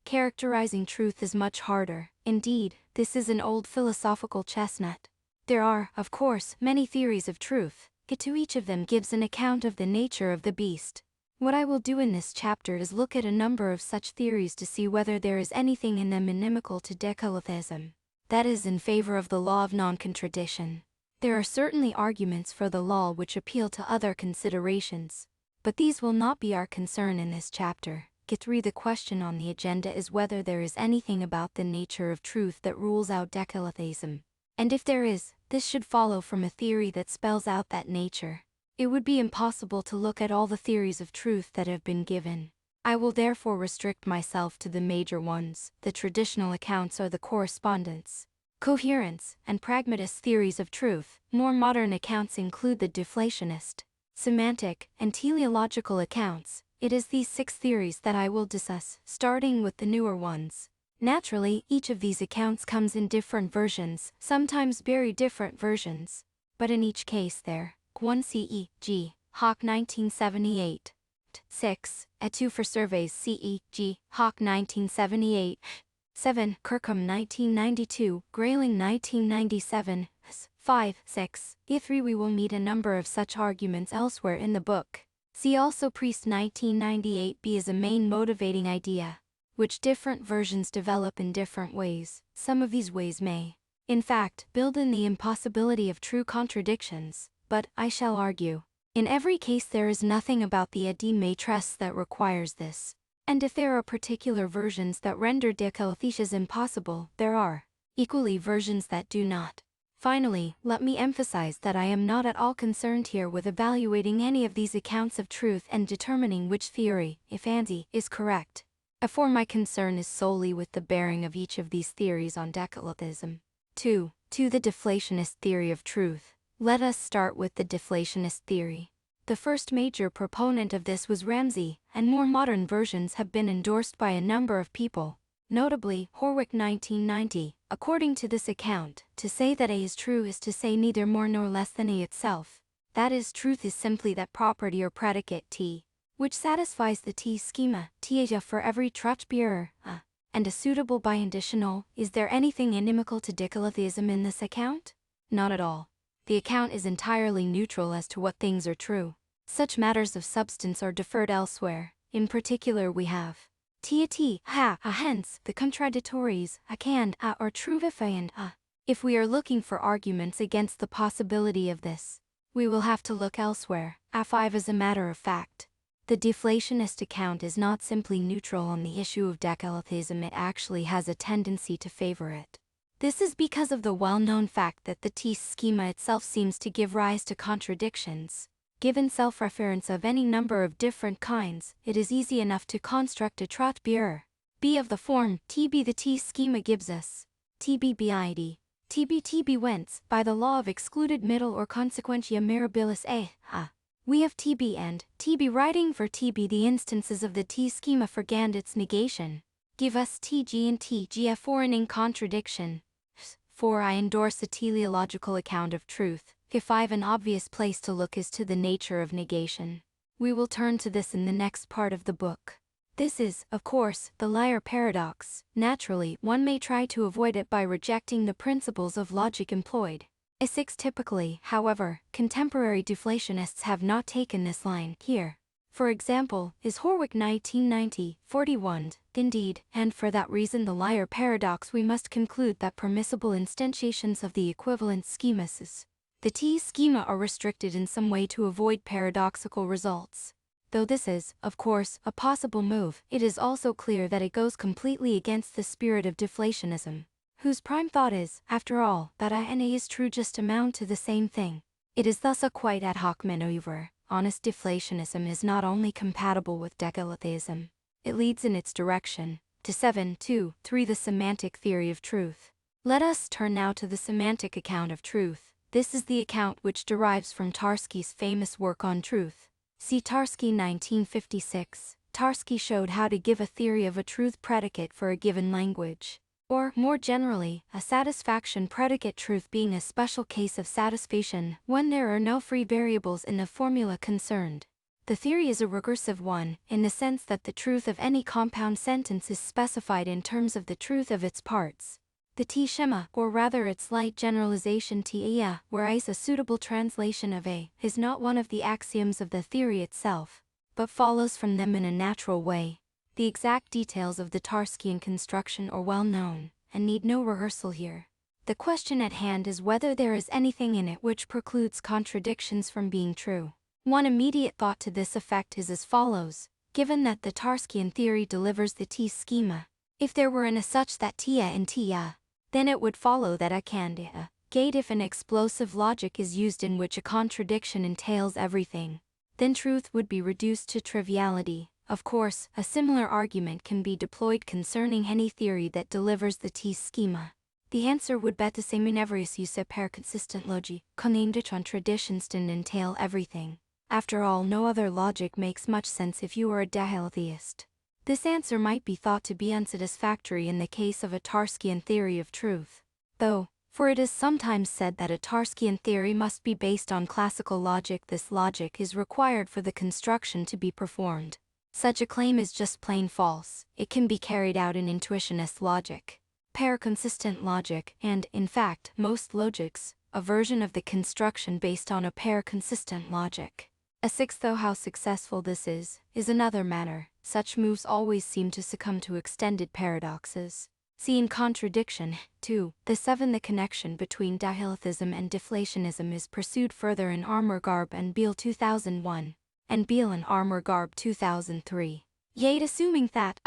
Characterizing truth is much harder. Indeed, this is an old philosophical chestnut. There are, of course, many theories of truth. To each of them gives an account of the nature of the beast. What I will do in this chapter is look at a number of such theories to see whether there is anything in them inimical to decalotheism, that is, in favor of the law of non-contradiction. There are certainly arguments for the law which appeal to other considerations, but these will not be our concern in this chapter. Get-3 The question on the agenda is whether there is anything about the nature of truth that rules out decalotheism. And if there is, this should follow from a theory that spells out that nature. It would be impossible to look at all the theories of truth that have been given. I will therefore restrict myself to the major ones. The traditional accounts are the correspondence, coherence, and pragmatist theories of truth. More modern accounts include the deflationist, semantic, and teleological accounts. It is these 6 theories that I will discuss, starting with the newer ones. Naturally, each of these accounts comes in different versions, sometimes very different versions. But in each case there, 1 CE, G. Hawk 1978. 6. Et2 for surveys CE, G. Hawk 1978. 7. Kirkham 1992, Grayling 1997, 5, 6. E3 We will meet a number of such arguments elsewhere in the book. See also Priest 1998b as a main motivating idea, which different versions develop in different ways. Some of these ways may, in fact, build in the impossibility of true contradictions, but, I shall argue, in every case there is nothing about the Adi matrice that requires this. And if there are particular versions that render decalothesis impossible, there are, equally, versions that do not. Finally, let me emphasize that I am not at all concerned here with evaluating any of these accounts of truth and determining which theory, if any, is correct. For my concern is solely with the bearing of each of these theories on decalotheism. 2. The deflationist theory of truth. Let us start with the deflationist theory. The first major proponent of this was Ramsey, and more modern versions have been endorsed by a number of people, notably Horwick 1990. According to this account, to say that A is true is to say neither more nor less than A itself. That is, truth is simply that property or predicate T, which satisfies the T schema, T for every Trotbeerer, and a suitable biconditional. Is there anything inimical to decalotheism in this account? Not at all. The account is entirely neutral as to what things are true. Such matters of substance are deferred elsewhere. In particular we have hence, the contradictories, and or truvify and If we are looking for arguments against the possibility of this, we will have to look elsewhere. A5 As a matter of fact, the deflationist account is not simply neutral on the issue of decalotheism, it actually has a tendency to favor it. This is because of the well-known fact that the T schema itself seems to give rise to contradictions. Given self-reference of any number of different kinds, it is easy enough to construct a Trotbeerer B of the form TB. The T schema gives us TB TB whence, by the law of excluded middle or consequentia mirabilis we have TB and TB. Writing for TB the instances of the T schema for Gandit's negation give us TG and TGF for an in contradiction. 4. I endorse the teleological account of truth. If I've an obvious place to look is to the nature of negation. We will turn to this in the next part of the book. This is, of course, the liar paradox. Naturally, one may try to avoid it by rejecting the principles of logic employed. A6 Typically, however, contemporary deflationists have not taken this line here. For example, is Horwick 1990, 41. Indeed, and for that reason the liar paradox we must conclude that permissible instantiations of the equivalent schemas the T schema are restricted in some way to avoid paradoxical results. Though this is, of course, a possible move, it is also clear that it goes completely against the spirit of deflationism, whose prime thought is, after all, that A and A is true just amount to the same thing. It is thus a quite ad hoc maneuver, honest deflationism is not only compatible with decalatheism, it leads in its direction. To 7.2.3 The semantic theory of truth. Let us turn now to the semantic account of truth. This is the account which derives from Tarski's famous work on truth. See Tarski 1956. Tarski showed how to give a theory of a truth predicate for a given language. Or, more generally, a satisfaction predicate, truth being a special case of satisfaction when there are no free variables in the formula concerned. The theory is a recursive one, in the sense that the truth of any compound sentence is specified in terms of the truth of its parts. The T-schema, or rather its light generalization T-ia, where is a suitable translation of A, is not one of the axioms of the theory itself, but follows from them in a natural way. The exact details of the Tarskian construction are well known, and need no rehearsal here. The question at hand is whether there is anything in it which precludes contradictions from being true. One immediate thought to this effect is as follows: given that the Tarskian theory delivers the T-schema, if there were an a such that Tia and Tia, then it would follow that a can gate if an explosive logic is used in which a contradiction entails everything, then truth would be reduced to triviality. Of course, a similar argument can be deployed concerning any theory that delivers the T-schema. The answer would be the same in every use per consistent logic, koninditron traditions didn't entail everything. After all, no other logic makes much sense if you are a dialetheist. This answer might be thought to be unsatisfactory in the case of a Tarskian theory of truth, though, for it is sometimes said that a Tarskian theory must be based on classical logic. This logic is required for the construction to be performed. Such a claim is just plain false. It can be carried out in intuitionist logic, pair-consistent logic, and, in fact, most logics, a version of the construction based on a pair-consistent logic. A sixth, though how successful this is another matter. Such moves always seem to succumb to extended paradoxes. See in Contradiction 2. The 7. The connection between dialetheism and deflationism is pursued further in Armour-Garb and Beale 2001. And Beale and Armour-Garb 2003. Yet assuming that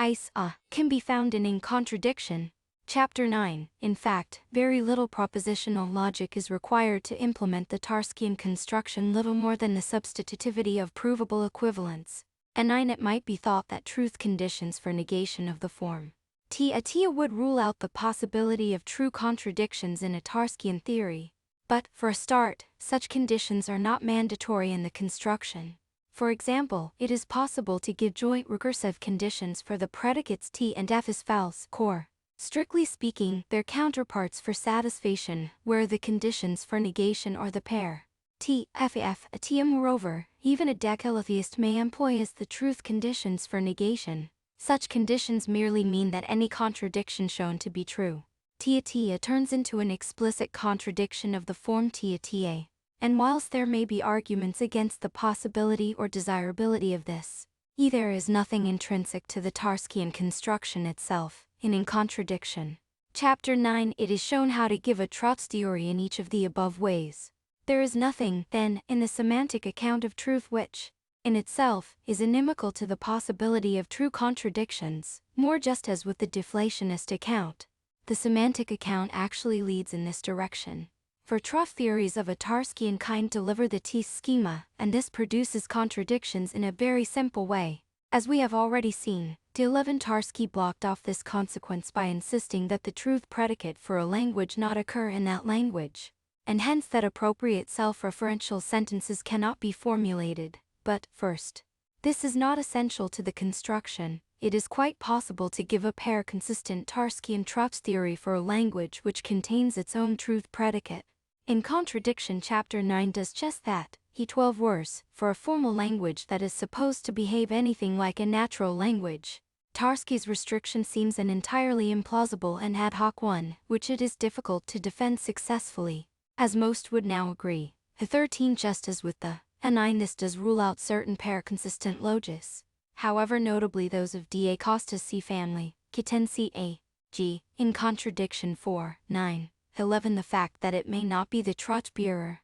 can be found in Contradiction, Chapter 9, in fact, very little propositional logic is required to implement the Tarskian construction, little more than the substitutivity of provable equivalents. And 9. It might be thought that truth conditions for negation of the form Tia would rule out the possibility of true contradictions in a Tarskian theory. But, for a start, such conditions are not mandatory in the construction. For example, it is possible to give joint recursive conditions for the predicates T and F as false core. Strictly speaking, they're counterparts for satisfaction, where the conditions for negation are the pair T, F, F. Moreover, even a decalatheist may employ as the truth conditions for negation. Such conditions merely mean that any contradiction shown to be true Tia turns into an explicit contradiction of the form Tia. And whilst there may be arguments against the possibility or desirability of this, there is nothing intrinsic to the Tarskian construction itself. In Contradiction, Chapter 9, it is shown how to give a truth theory in each of the above ways. There is nothing, then, in the semantic account of truth which, in itself, is inimical to the possibility of true contradictions, more just as with the deflationist account. The semantic account actually leads in this direction. For truth theories of a Tarskian kind deliver the T-schema, and this produces contradictions in a very simple way. As we have already seen, D11 Tarski blocked off this consequence by insisting that the truth predicate for a language not occur in that language, and hence that appropriate self-referential sentences cannot be formulated. But, first, this is not essential to the construction. It is quite possible to give a pair-consistent Tarskian truth theory for a language which contains its own truth predicate. In Contradiction, Chapter 9 does just that. 12 worse, for a formal language that is supposed to behave anything like a natural language. Tarski's restriction seems an entirely implausible and ad hoc one, which it is difficult to defend successfully, as most would now agree. 13. Just as with the A9, this does rule out certain pair-consistent logis, however notably those of Da Costa's C family, Kitten C A, G, in Contradiction 4, 9. 11. The fact that it may not be the Trotz-Buehrer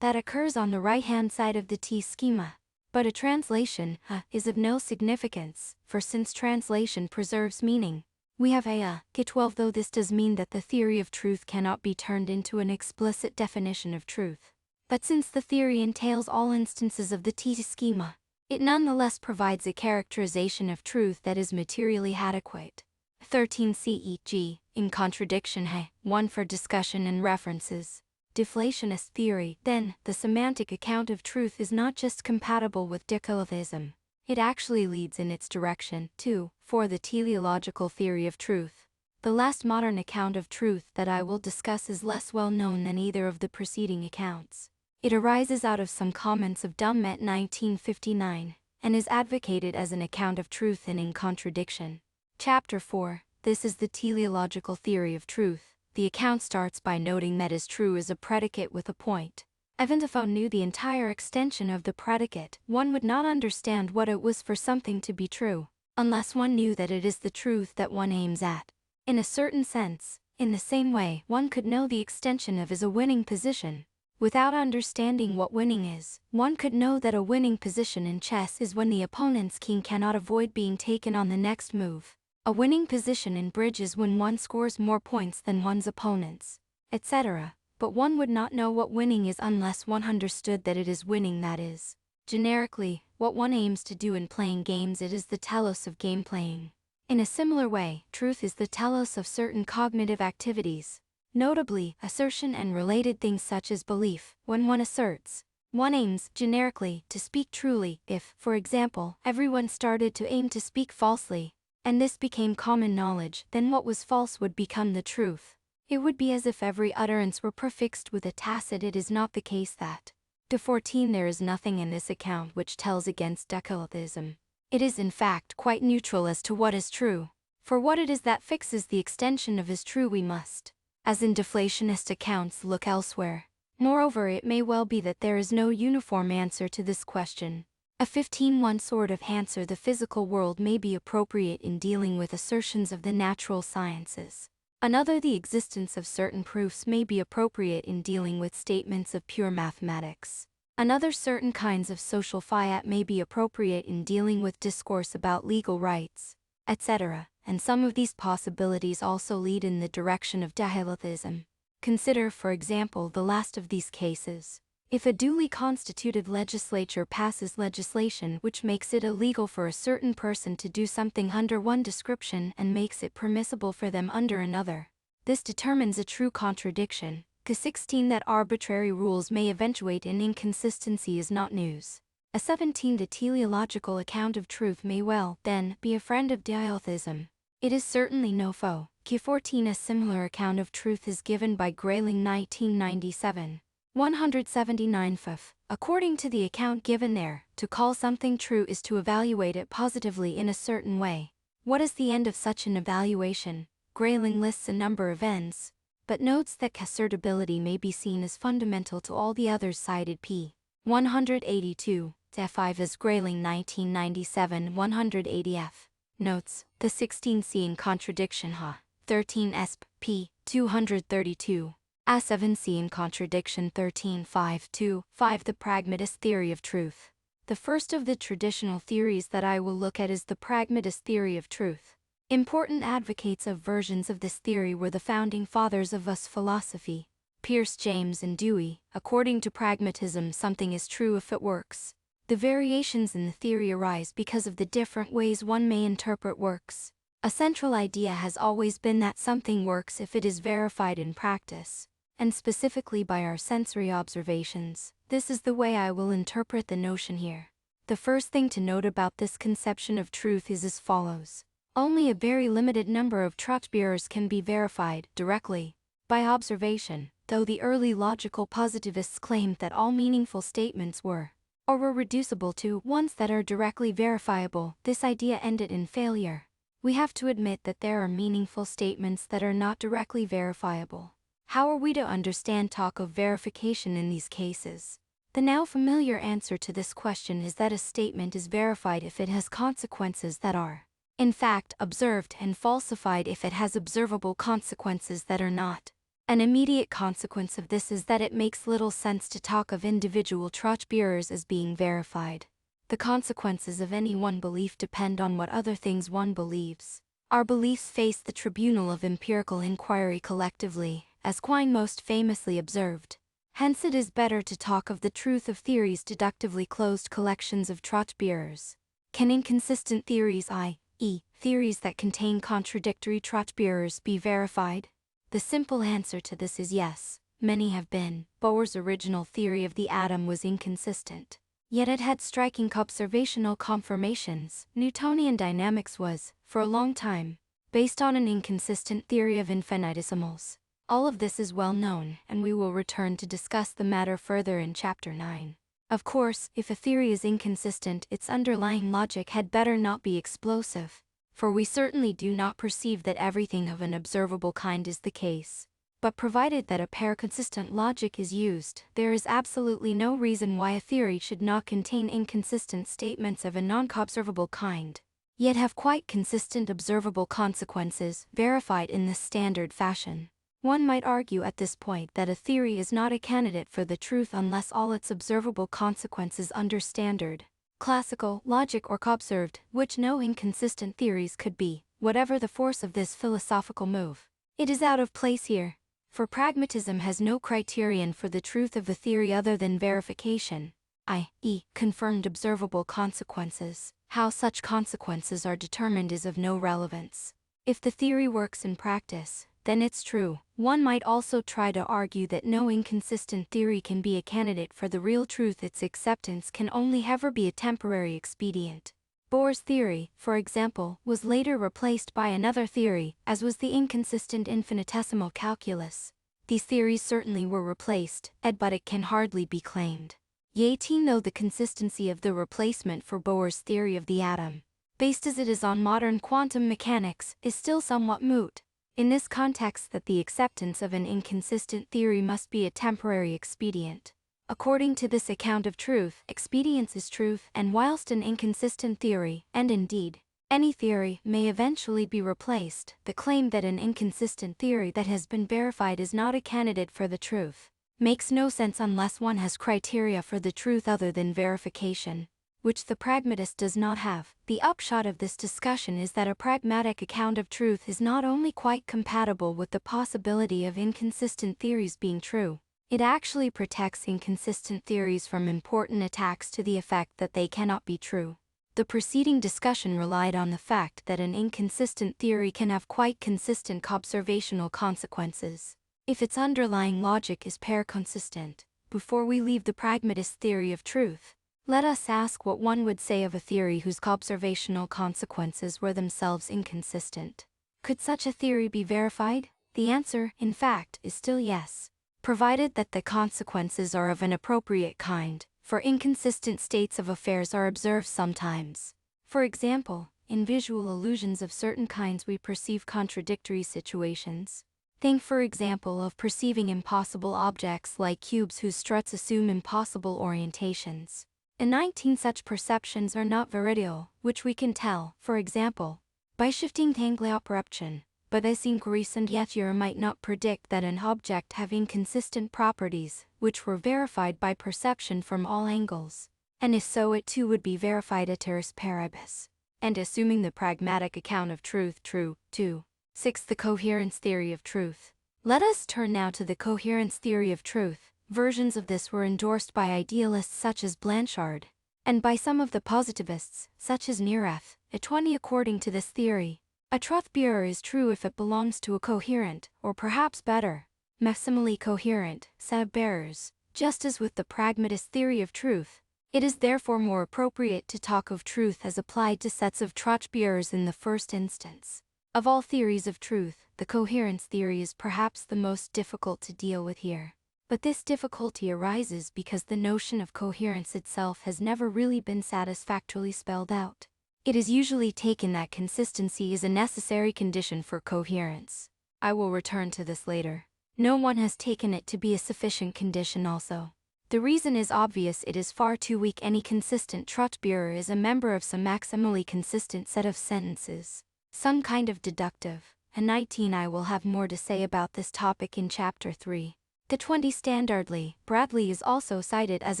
that occurs on the right-hand side of the T-schema, but a translation is of no significance, for since translation preserves meaning, we have a K12. Though this does mean that the theory of truth cannot be turned into an explicit definition of truth, But since the theory entails all instances of the T-schema, it nonetheless provides a characterization of truth that is materially adequate. 13 CEG, in contradiction he, 1 for discussion and references. Deflationist theory, then, the semantic account of truth is not just compatible with decologism, it actually leads in its direction. 2 for the teleological theory of truth. The last modern account of truth that I will discuss is less well known than either of the preceding accounts. It arises out of some comments of Dummett 1959, and is advocated as an account of truth and in contradiction. Chapter 4, this is the teleological theory of truth. The account starts by noting that is true is a predicate with a point. Even if one knew the entire extension of the predicate, one would not understand what it was for something to be true, unless one knew that it is the truth that one aims at. In a certain sense, in the same way, one could know the extension of is a winning position. Without understanding what winning is, one could know that a winning position in chess is when the opponent's king cannot avoid being taken on the next move. A winning position in bridge is when one scores more points than one's opponents, etc. But one would not know what winning is unless one understood that it is winning, that is, generically, what one aims to do in playing games. It is the telos of game playing. In a similar way, truth is the telos of certain cognitive activities, notably, assertion and related things such as belief. When one asserts, one aims, generically, to speak truly. If, for example, everyone started to aim to speak falsely, and this became common knowledge, then what was false would become the truth. It would be as if every utterance were prefixed with a tacit. It is not the case that. To 14 there is nothing in this account which tells against decologism. It is in fact quite neutral as to what is true. For what it is that fixes the extension of is true we must, as in deflationist accounts, look elsewhere. Moreover, it may well be that there is no uniform answer to this question. A 15-1 sort of answer, the physical world, may be appropriate in dealing with assertions of the natural sciences. Another, the existence of certain proofs, may be appropriate in dealing with statements of pure mathematics. Another, certain kinds of social fiat may be appropriate in dealing with discourse about legal rights, etc. And some of these possibilities also lead in the direction of decologism. Consider, for example, the last of these cases. If a duly constituted legislature passes legislation which makes it illegal for a certain person to do something under one description and makes it permissible for them under another, this determines a true contradiction. K16 that arbitrary rules may eventuate in inconsistency is not news. A 17 the teleological account of truth may well, then, be a friend of diatheism. It is certainly no foe. K14 a similar account of truth is given by Grayling 1997. 179 ff. According to the account given there, to call something true is to evaluate it positively in a certain way. What is the end of such an evaluation? Grayling lists a number of ends, but notes that assertability may be seen as fundamental to all the others cited. P. 182, F5 as Grayling 1997 180 f. Notes, the 16c in contradiction Ha. 13 esp. p. 232. A7c in contradiction 13.5.2. 5 the pragmatist theory of truth. The first of the traditional theories that I will look at is the pragmatist theory of truth. Important advocates of versions of this theory were the founding fathers of US philosophy, Peirce, James and Dewey. According to pragmatism, something is true if it works. The variations in the theory arise because of the different ways one may interpret works. A central idea has always been that something works if it is verified in practice, and specifically by our sensory observations. This is the way I will interpret the notion here. The first thing to note about this conception of truth is as follows. Only a very limited number of truth-bearers can be verified directly by observation, though the early logical positivists claimed that all meaningful statements were, or were reducible to, ones that are directly verifiable. This idea ended in failure. We have to admit that there are meaningful statements that are not directly verifiable. How are we to understand talk of verification in these cases? The now familiar answer to this question is that a statement is verified if it has consequences that are, in fact, observed, and falsified if it has observable consequences that are not. An immediate consequence of this is that it makes little sense to talk of individual truth-bearers as being verified. The consequences of any one belief depend on what other things one believes. Our beliefs face the tribunal of empirical inquiry collectively, as Quine most famously observed. Hence it is better to talk of the truth of theories deductively closed collections of Trotbeerers. Can inconsistent theories, i.e., theories that contain contradictory Trotbeerers, be verified? The simple answer to this is yes. Many have been. Bohr's original theory of the atom was inconsistent. Yet it had striking observational confirmations. Newtonian dynamics was, for a long time, based on an inconsistent theory of infinitesimals. All of this is well known, and we will return to discuss the matter further in Chapter 9. Of course, if a theory is inconsistent, its underlying logic had better not be explosive, for we certainly do not perceive that everything of an observable kind is the case. But provided that a pair-consistent logic is used, there is absolutely no reason why a theory should not contain inconsistent statements of a non-observable kind, yet have quite consistent observable consequences, verified in this standard fashion. One might argue at this point that a theory is not a candidate for the truth unless all its observable consequences under standard, classical, logic or observed, which no inconsistent theories could be, whatever the force of this philosophical move. It is out of place here, for pragmatism has no criterion for the truth of a theory other than verification, i.e., confirmed observable consequences. How such consequences are determined is of no relevance. If the theory works in practice, then it's true. One might also try to argue that no inconsistent theory can be a candidate for the real truth. Its acceptance can only ever be a temporary expedient. Bohr's theory, for example, was later replaced by another theory, as was the inconsistent infinitesimal calculus. These theories certainly were replaced, but it can hardly be claimed. Yet though the consistency of the replacement for Bohr's theory of the atom, based as it is on modern quantum mechanics, is still somewhat moot. In this context that the acceptance of an inconsistent theory must be a temporary expedient. According to this account of truth, expedience is truth, and whilst an inconsistent theory, and indeed, any theory, may eventually be replaced, the claim that an inconsistent theory that has been verified is not a candidate for the truth makes no sense unless one has criteria for the truth other than verification, which the pragmatist does not have. The upshot of this discussion is that a pragmatic account of truth is not only quite compatible with the possibility of inconsistent theories being true, it actually protects inconsistent theories from important attacks to the effect that they cannot be true. The preceding discussion relied on the fact that an inconsistent theory can have quite consistent observational consequences if its underlying logic is pair-consistent. Before we leave the pragmatist theory of truth, let us ask what one would say of a theory whose observational consequences were themselves inconsistent. Could such a theory be verified? The answer, in fact, is still yes, provided that the consequences are of an appropriate kind, for inconsistent states of affairs are observed sometimes. For example, in visual illusions of certain kinds we perceive contradictory situations. Think for example of perceiving impossible objects like cubes whose struts assume impossible orientations. In 19 such perceptions are not veridial, which we can tell, for example, by shifting angle operation, but this inquiry and yet might not predict that an object have inconsistent properties, which were verified by perception from all angles, and if so it too would be verified ceteris paribus. And assuming the pragmatic account of truth true, too. 6. The coherence theory of truth. Let us turn now to the coherence theory of truth. Versions of this were endorsed by idealists such as Blanchard, and by some of the positivists, such as Neurath. According to this theory, a Trotbeerer is true if it belongs to a coherent, or perhaps better, maximally coherent, set of bearers. Just as with the pragmatist theory of truth, it is therefore more appropriate to talk of truth as applied to sets of Trotbeerers in the first instance. Of all theories of truth, the coherence theory is perhaps the most difficult to deal with here. But this difficulty arises because the notion of coherence itself has never really been satisfactorily spelled out. It is usually taken that consistency is a necessary condition for coherence. I will return to this later. No one has taken it to be a sufficient condition also. The reason is obvious: it is far too weak. Any consistent Trotbeerer is a member of some maximally consistent set of sentences, some kind of deductive. And 19 I will have more to say about this topic in Chapter 3. The 20 Standardly, Bradley is also cited as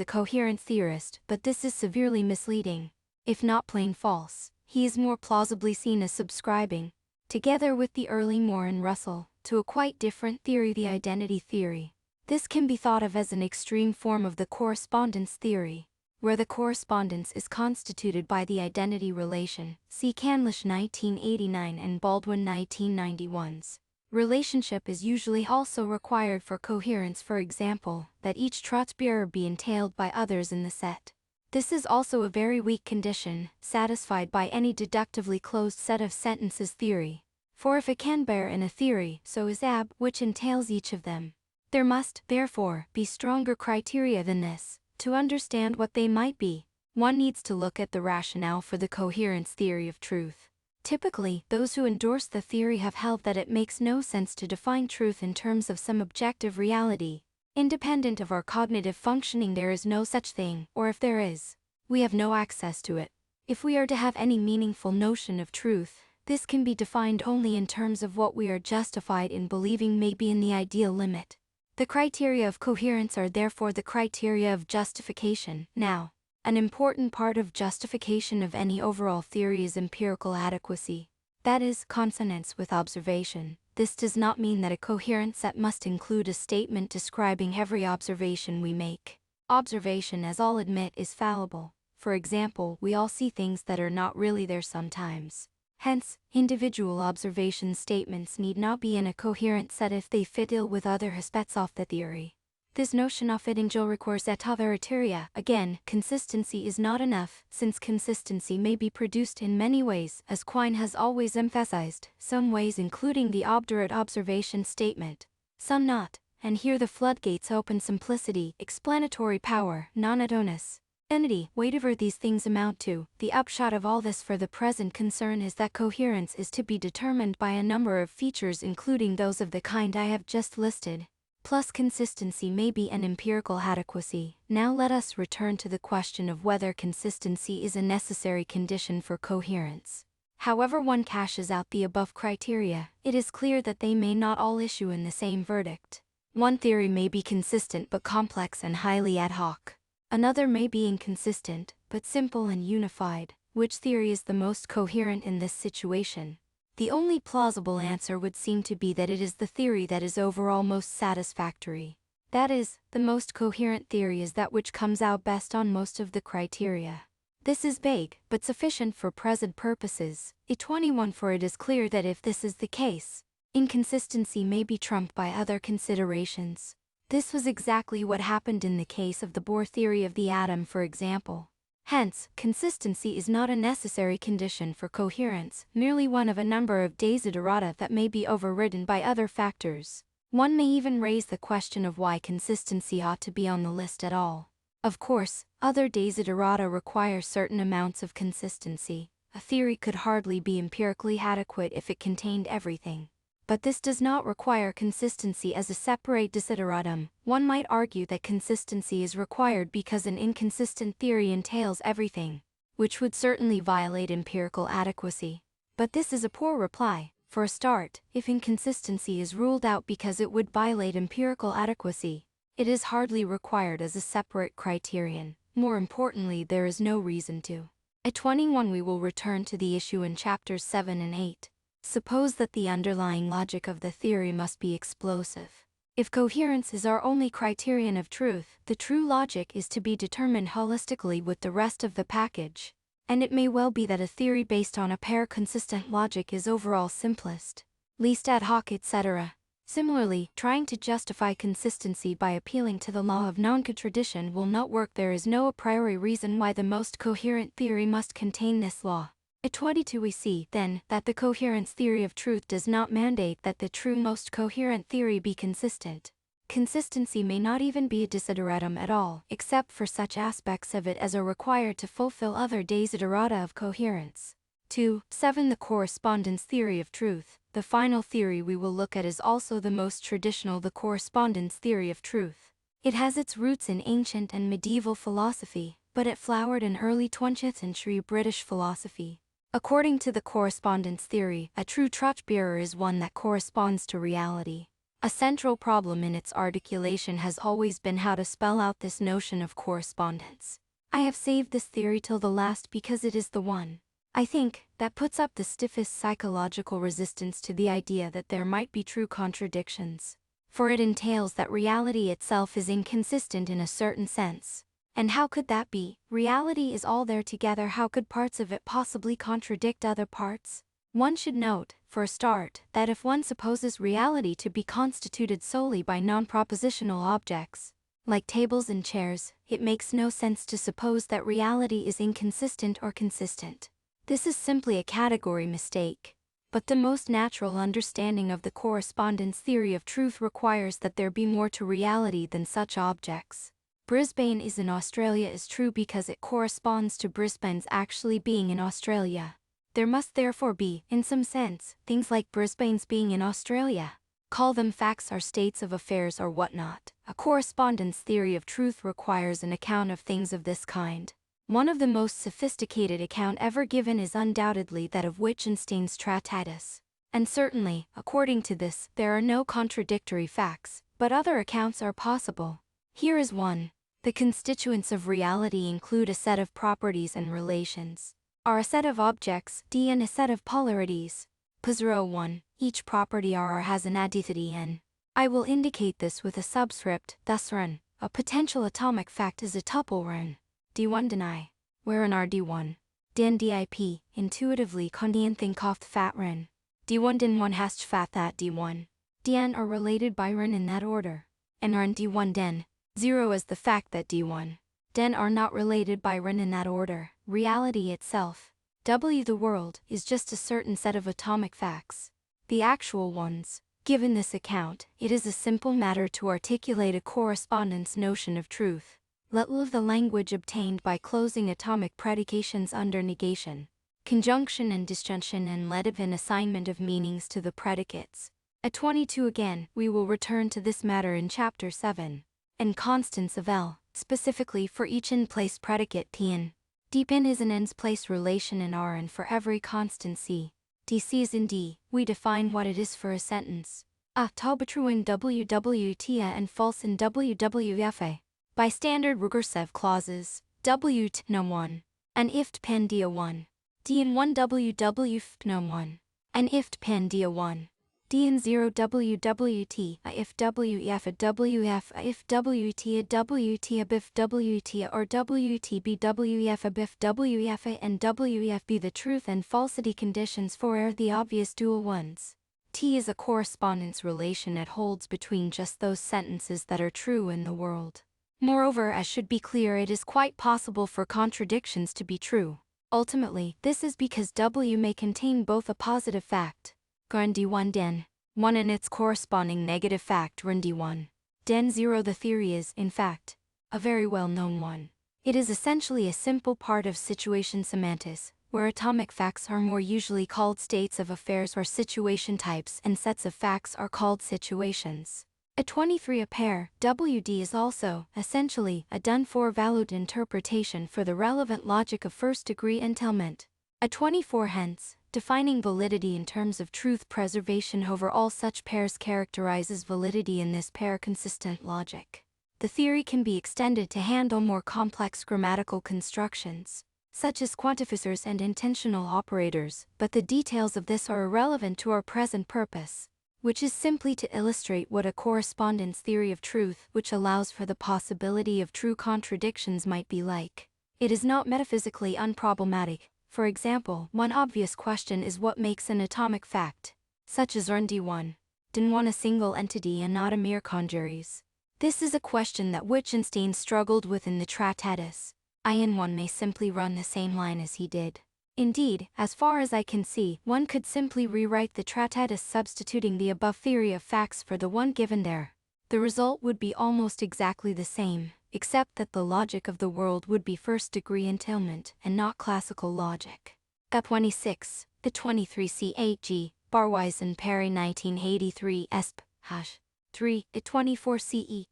a coherence theorist, but this is severely misleading, if not plain false. He is more plausibly seen as subscribing, together with the early Moore and Russell, to a quite different theory, the identity theory. This can be thought of as an extreme form of the correspondence theory, where the correspondence is constituted by the identity relation. See Candlish 1989 and Baldwin 1991's. Relationship is usually also required for coherence, for example, that each trotsbearer be entailed by others in the set. This is also a very weak condition, satisfied by any deductively closed set of sentences theory. For if it can bear in a theory, so is AB, which entails each of them. There must, therefore, be stronger criteria than this. To understand what they might be, one needs to look at the rationale for the coherence theory of truth. Typically, those who endorse the theory have held that it makes no sense to define truth in terms of some objective reality. Independent of our cognitive functioning, there is no such thing, or if there is, we have no access to it. If we are to have any meaningful notion of truth, this can be defined only in terms of what we are justified in believing may be in the ideal limit. The criteria of coherence are therefore the criteria of justification. Now, an important part of justification of any overall theory is empirical adequacy. That is, consonance with observation. This does not mean that a coherent set must include a statement describing every observation we make. Observation, as all admit, is fallible. For example, we all see things that are not really there sometimes. Hence, individual observation statements need not be in a coherent set if they fit ill with other aspects of the theory. This notion of fitting ill requires etavaritariae. Again, consistency is not enough, since consistency may be produced in many ways, as Quine has always emphasized, some ways including the obdurate observation statement, some not, and here the floodgates open: simplicity, explanatory power, non-adonus, entity, whatever these things amount to. The upshot of all this for the present concern is that coherence is to be determined by a number of features, including those of the kind I have just listed. Plus consistency may be an empirical adequacy. Now let us return to the question of whether consistency is a necessary condition for coherence. However one cashes out the above criteria, it is clear that they may not all issue in the same verdict. One theory may be consistent but complex and highly ad hoc. Another may be inconsistent, but simple and unified. Which theory is the most coherent in this situation? The only plausible answer would seem to be that it is the theory that is overall most satisfactory. That is, the most coherent theory is that which comes out best on most of the criteria. This is vague, but sufficient for present purposes. A21 For it is clear that if this is the case, inconsistency may be trumped by other considerations. This was exactly what happened in the case of the Bohr theory of the atom, for example. Hence, consistency is not a necessary condition for coherence, merely one of a number of desiderata that may be overridden by other factors. One may even raise the question of why consistency ought to be on the list at all. Of course, other desiderata require certain amounts of consistency. A theory could hardly be empirically adequate if it contained everything. But this does not require consistency as a separate desideratum. One might argue that consistency is required because an inconsistent theory entails everything, which would certainly violate empirical adequacy. But this is a poor reply. For a start, if inconsistency is ruled out because it would violate empirical adequacy, it is hardly required as a separate criterion. More importantly, there is no reason to. At 21 we will return to the issue in chapters 7 and 8. Suppose that the underlying logic of the theory must be explosive. If coherence is our only criterion of truth, the true logic is to be determined holistically with the rest of the package. And it may well be that a theory based on a pair-consistent logic is overall simplest, least ad hoc, etc. Similarly, trying to justify consistency by appealing to the law of non-contradiction will not work. There is no a priori reason why the most coherent theory must contain this law. At 22 we see, then, that the coherence theory of truth does not mandate that the true most coherent theory be consistent. Consistency may not even be a desideratum at all, except for such aspects of it as are required to fulfill other desiderata of coherence. 7 The correspondence theory of truth. The final theory we will look at is also the most traditional, the correspondence theory of truth. It has its roots in ancient and medieval philosophy, but it flowered in early 20th century British philosophy. According to the correspondence theory, a true trochbearer is one that corresponds to reality. A central problem in its articulation has always been how to spell out this notion of correspondence. I have saved this theory till the last because it is the one, I think, that puts up the stiffest psychological resistance to the idea that there might be true contradictions. for it entails that reality itself is inconsistent in a certain sense. And how could that be? Reality is all there together. How could parts of it possibly contradict other parts? One should note, for a start, that if one supposes reality to be constituted solely by non-propositional objects, like tables and chairs, it makes no sense to suppose that reality is inconsistent or consistent. This is simply a category mistake. But the most natural understanding of the correspondence theory of truth requires that there be more to reality than such objects. Brisbane is in Australia is true because it corresponds to Brisbane's actually being in Australia. There must therefore be, in some sense, things like Brisbane's being in Australia. Call them facts or states of affairs or whatnot. A correspondence theory of truth requires an account of things of this kind. One of the most sophisticated account ever given is undoubtedly that of Wittgenstein's Tractatus. And certainly, according to this, there are no contradictory facts, but other accounts are possible. Here is one. The constituents of reality include a set of properties and relations. Are a set of objects, D, and a set of polarities. P0 1. Each property R has an additivity N. I will indicate this with a subscript, thus Rn. A potential atomic fact is a tuple Rn. D1 deny. Where an R D1. Den dip, intuitively Kandian think off fat Rn. D1 din 1 hast fat that D1. Dn are related by Rn in that order. And Rn D1 den. 0 is the fact that D1. Den are not related by Rn in that order. Reality itself, W the world, is just a certain set of atomic facts. The actual ones. Given this account, it is a simple matter to articulate a correspondence notion of truth. Let live the language obtained by closing atomic predications under negation, conjunction and disjunction, and let it an assignment of meanings to the predicates. At 22 again, we will return to this matter in chapter 7. And constants of L, specifically for each in-place predicate Tn. Dpn is an ends-place relation in R, and for every constant C. Dc is in D, we define what it is for a sentence. A to true in WWTA and false in WWFA. By standard recursive clauses, W t num 1. And if pen dia 1. D in 1 WW f num 1. And if pen dia 1. D in 0 WWT, a if WEF a WF a if WT a WT a BIF WT or WTB WEF a BIF WEF a and WEF be the truth and falsity conditions for are the obvious dual ones. T is a correspondence relation it holds between just those sentences that are true in the world. Moreover, as should be clear, it is quite possible for contradictions to be true. Ultimately, this is because W may contain both a positive fact, D1 den, 1 and its corresponding negative fact D1. Den 0. The theory is, in fact, a very well-known one. It is essentially a simple part of situation semantics, where atomic facts are more usually called states of affairs or situation types and sets of facts are called situations. At 23 a pair, WD is also, essentially, a done-for valued interpretation for the relevant logic of first-degree entailment. At 24 hence, defining validity in terms of truth preservation over all such pairs characterizes validity in this pair-consistent logic. The theory can be extended to handle more complex grammatical constructions, such as quantificers and intensional operators, but the details of this are irrelevant to our present purpose, which is simply to illustrate what a correspondence theory of truth, which allows for the possibility of true contradictions, might be like. It is not metaphysically unproblematic. For example, one obvious question is what makes an atomic fact, such as D1, din 1 a single entity and not a mere congeries. This is a question that Wittgenstein struggled with in the Tractatus. One may simply run the same line as he did. Indeed, as far as I can see, one could simply rewrite the Tractatus substituting the above theory of facts for the one given there. The result would be almost exactly the same, except that the logic of the world would be first-degree entailment and not classical logic. At 26, the 23C8G, Barwise and Perry 1983 ESP, hash. 3, at 24 CE,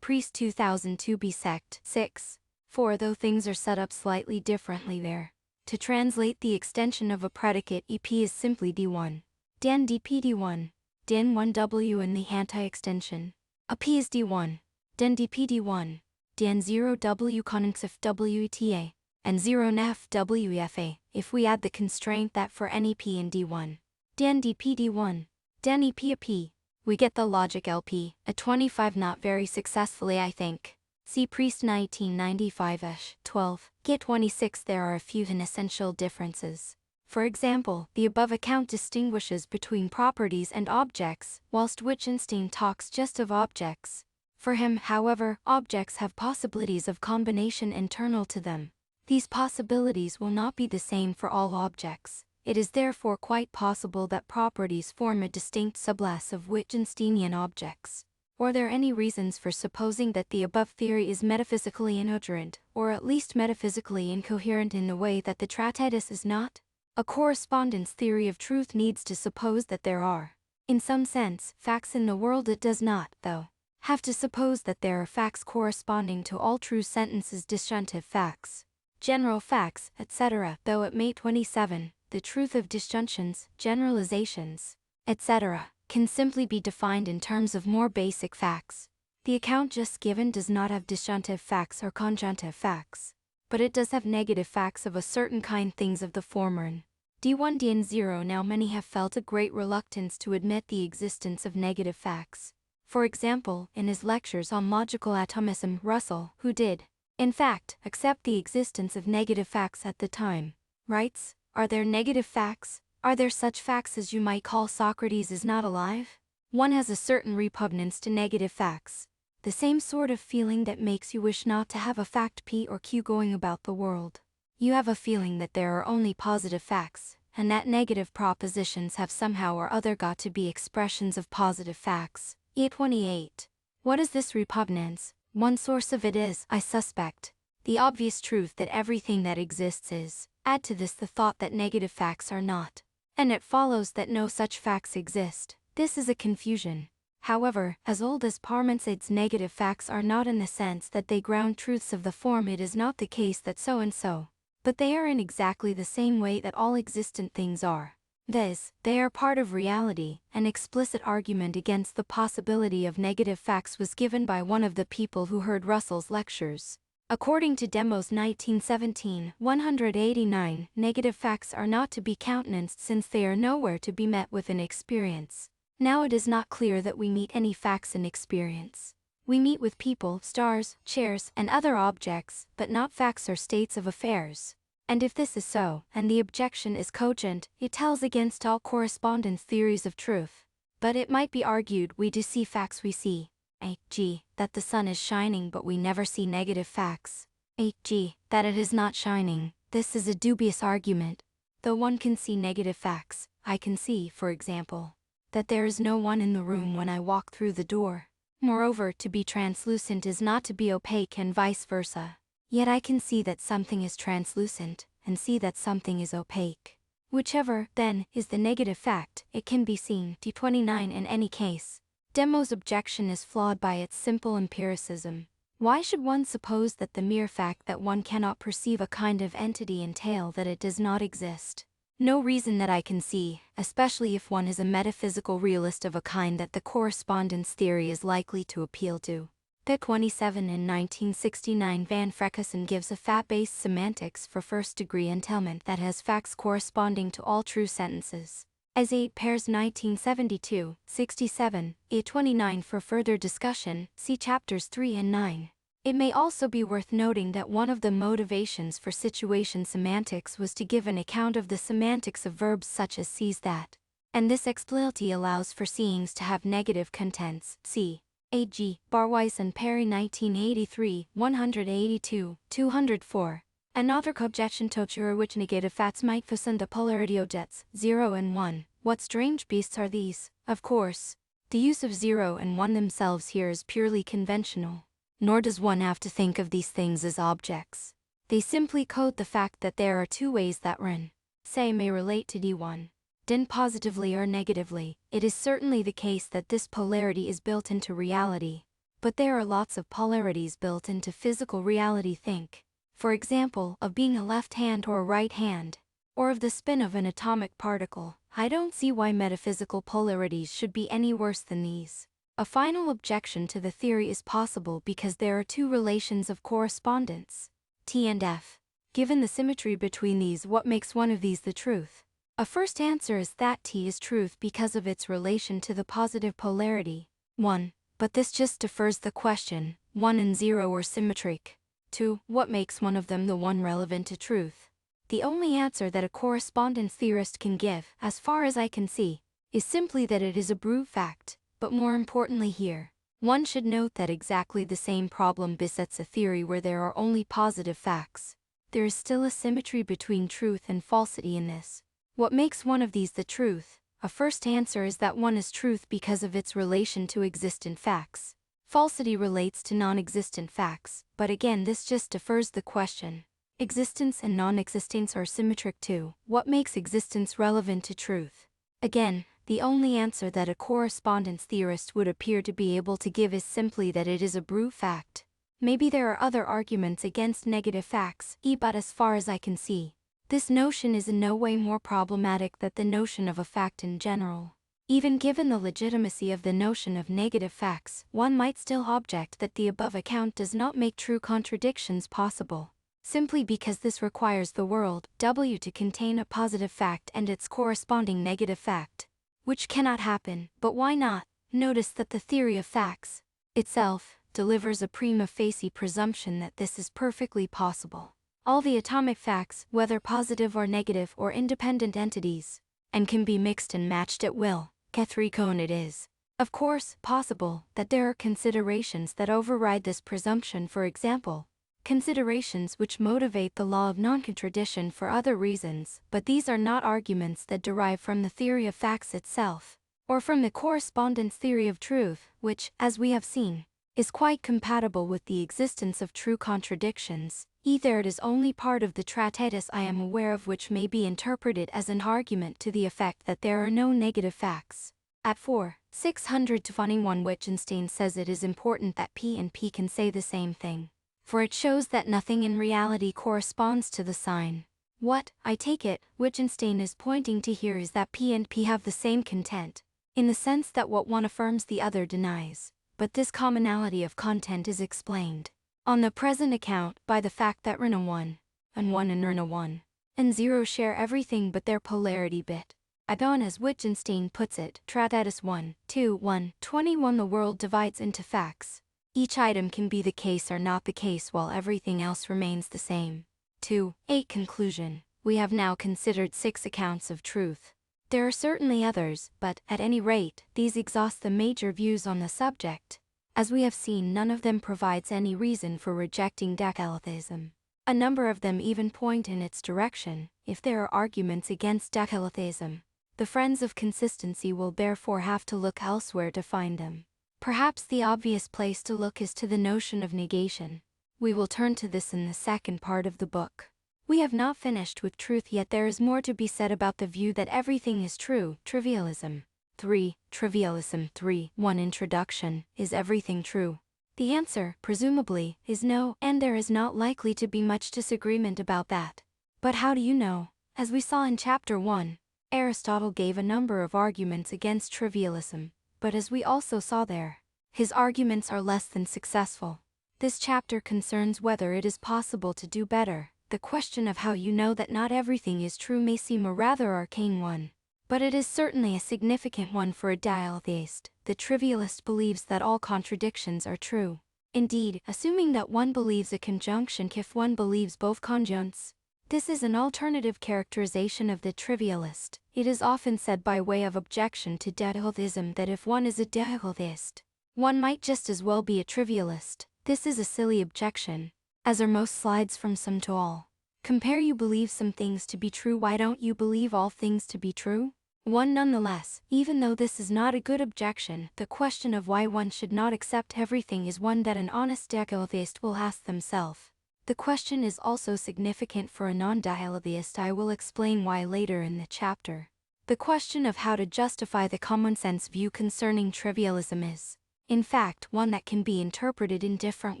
Priest 2002 B sect 6. 4. Though things are set up slightly differently there. To translate the extension of a predicate EP is simply D1. Dan DP D1. Dan 1W in the anti-extension. A P is D1. Dan DP D1. Dan 0W conensif WETA. And 0 nef WEFA, if we add the constraint that for any P in D1. Dan DP D1. Dan EP a P. We get the logic LP, a 25 not very successfully I think. See Priest 1995-ish. 12. Get 26 There are a few essential differences. For example, the above account distinguishes between properties and objects, whilst Wittgenstein talks just of objects. For him, however, objects have possibilities of combination internal to them. These possibilities will not be the same for all objects. It is therefore quite possible that properties form a distinct subclass of Wittgensteinian objects. Are there any reasons for supposing that the above theory is metaphysically incoherent, or at least metaphysically incoherent in the way that the Tractatus is not? A correspondence theory of truth needs to suppose that there are, in some sense, facts in the world. It does not, though, have to suppose that there are facts corresponding to all true sentences, disjunctive facts, general facts, etc. Though it may 27, the truth of disjunctions, generalizations, etc., can simply be defined in terms of more basic facts. The account just given does not have disjunctive facts or conjunctive facts, but it does have negative facts of a certain kind, things of the former. D1 DN0 Now many have felt a great reluctance to admit the existence of negative facts. For example, in his lectures on logical atomism, Russell, who did, in fact, accept the existence of negative facts at the time, writes, "Are there negative facts? Are there such facts as you might call Socrates is not alive?" One has a certain repugnance to negative facts, the same sort of feeling that makes you wish not to have a fact P or Q going about the world. You have a feeling that there are only positive facts, and that negative propositions have somehow or other got to be expressions of positive facts. E28. What is this repugnance? One source of it is, I suspect, the obvious truth that everything that exists is. Add to this the thought that negative facts are not, and it follows that no such facts exist. This is a confusion, however, as old as Parmenides. Negative facts are not in the sense that they ground truths of the form "it is not the case that so and so," but they are in exactly the same way that all existent things are. Viz., they are part of reality. An explicit argument against the possibility of negative facts was given by one of the people who heard Russell's lectures. According to Demos 1917, 189, negative facts are not to be countenanced since they are nowhere to be met with in experience. Now it is not clear that we meet any facts in experience. We meet with people, stars, chairs, and other objects, but not facts or states of affairs. And if this is so, and the objection is cogent, it tells against all correspondence theories of truth. But it might be argued we do see facts. We see, e.g., that the sun is shining, but we never see negative facts. E.g., that it is not shining. This is a dubious argument. Though one can see negative facts, I can see, for example, that there is no one in the room when I walk through the door. Moreover, to be translucent is not to be opaque, and vice versa. Yet I can see that something is translucent, and see that something is opaque. Whichever, then, is the negative fact, it can be seen. D29 In any case, Demos' objection is flawed by its simple empiricism. Why should one suppose that the mere fact that one cannot perceive a kind of entity entail that it does not exist? No reason that I can see, especially if one is a metaphysical realist of a kind that the correspondence theory is likely to appeal to. Pit 27 In 1969 Van Frekesen gives a fact-based semantics for first-degree entailment that has facts corresponding to all true sentences. As 8 pairs 1972, 67, E29 For further discussion, see chapters 3 and 9. It may also be worth noting that one of the motivations for situation semantics was to give an account of the semantics of verbs such as sees that, and this explicitly allows for seeings to have negative contents. See A.G. Barwise and Perry 1983, 182, 204. Another objection to which negative facts might fasten the polarity objects, 0 and 1. What strange beasts are these? Of course, the use of 0 and 1 themselves here is purely conventional. Nor does one have to think of these things as objects. They simply code the fact that there are two ways that Ren, say, may relate to D1. Den positively or negatively. It is certainly the case that this polarity is built into reality, but there are lots of polarities built into physical reality. Think, for example, of being a left hand or a right hand, or of the spin of an atomic particle. I don't see why metaphysical polarities should be any worse than these. A final objection to the theory is possible because there are two relations of correspondence, T and F. Given the symmetry between these, what makes one of these the truth? A first answer is that T is truth because of its relation to the positive polarity, 1. But this just defers the question, 1 and 0 are symmetric. 2. What makes one of them the one relevant to truth? The only answer that a correspondence theorist can give, as far as I can see, is simply that it is a brute fact, but more importantly here, one should note that exactly the same problem besets a theory where there are only positive facts. There is still a symmetry between truth and falsity in this. What makes one of these the truth? A first answer is that one is truth because of its relation to existent facts. Falsity relates to non-existent facts, but again this just defers the question. Existence and non-existence are symmetric too. What makes existence relevant to truth? Again, the only answer that a correspondence theorist would appear to be able to give is simply that it is a brute fact. Maybe there are other arguments against negative facts, but as far as I can see, this notion is in no way more problematic than the notion of a fact in general. Even given the legitimacy of the notion of negative facts, one might still object that the above account does not make true contradictions possible, simply because this requires the world W to contain a positive fact and its corresponding negative fact, which cannot happen. But why not? Notice that the theory of facts itself delivers a prima facie presumption that this is perfectly possible. All the atomic facts, whether positive or negative or independent entities, and can be mixed and matched at will. Cathrico, it is, of course, possible that there are considerations that override this presumption, for example, considerations which motivate the law of non-contradiction for other reasons, but these are not arguments that derive from the theory of facts itself, or from the correspondence theory of truth, which, as we have seen, is quite compatible with the existence of true contradictions. Either it is only part of the treatise I am aware of which may be interpreted as an argument to the effect that there are no negative facts. At 4,621 Wittgenstein says it is important that P and P can say the same thing, for it shows that nothing in reality corresponds to the sign. What, I take it, Wittgenstein is pointing to here is that P and P have the same content, in the sense that what one affirms the other denies, but this commonality of content is explained, on the present account, by the fact that Rna 1 and 1 and Rna 1 and 0 share everything but their polarity bit. Adon, as Wittgenstein puts it, Treatise 1, 2, 1, 21. The world divides into facts. Each item can be the case or not the case while everything else remains the same. 2. 8. Conclusion. We have now considered 6 accounts of truth. There are certainly others, but, at any rate, these exhaust the major views on the subject. As we have seen, none of them provides any reason for rejecting dactylism. A number of them even point in its direction. If there are arguments against dactylism, the friends of consistency will therefore have to look elsewhere to find them. Perhaps the obvious place to look is to the notion of negation. We will turn to this in the second part of the book. We have not finished with truth yet. There is more to be said about the view that everything is true. Trivialism. 3. Trivialism. 3. 1. Introduction. Is everything true? The answer, presumably, is no, and there is not likely to be much disagreement about that. But how do you know? As we saw in Chapter 1, Aristotle gave a number of arguments against trivialism, but as we also saw there, his arguments are less than successful. This chapter concerns whether it is possible to do better. The question of how you know that not everything is true may seem a rather arcane one, but it is certainly a significant one for a dialetheist. The trivialist believes that all contradictions are true. Indeed, assuming that one believes a conjunction if one believes both conjuncts, this is an alternative characterization of the trivialist. It is often said by way of objection to dialetheism that if one is a dialetheist, one might just as well be a trivialist. This is a silly objection, as are most slides from some to all. Compare: you believe some things to be true, why don't you believe all things to be true? One nonetheless, even though this is not a good objection, the question of why one should not accept everything is one that an honest dialetheist will ask themselves. The question is also significant for a non-dialetheist. I will explain why later in the chapter. The question of how to justify the common-sense view concerning trivialism is, in fact, one that can be interpreted in different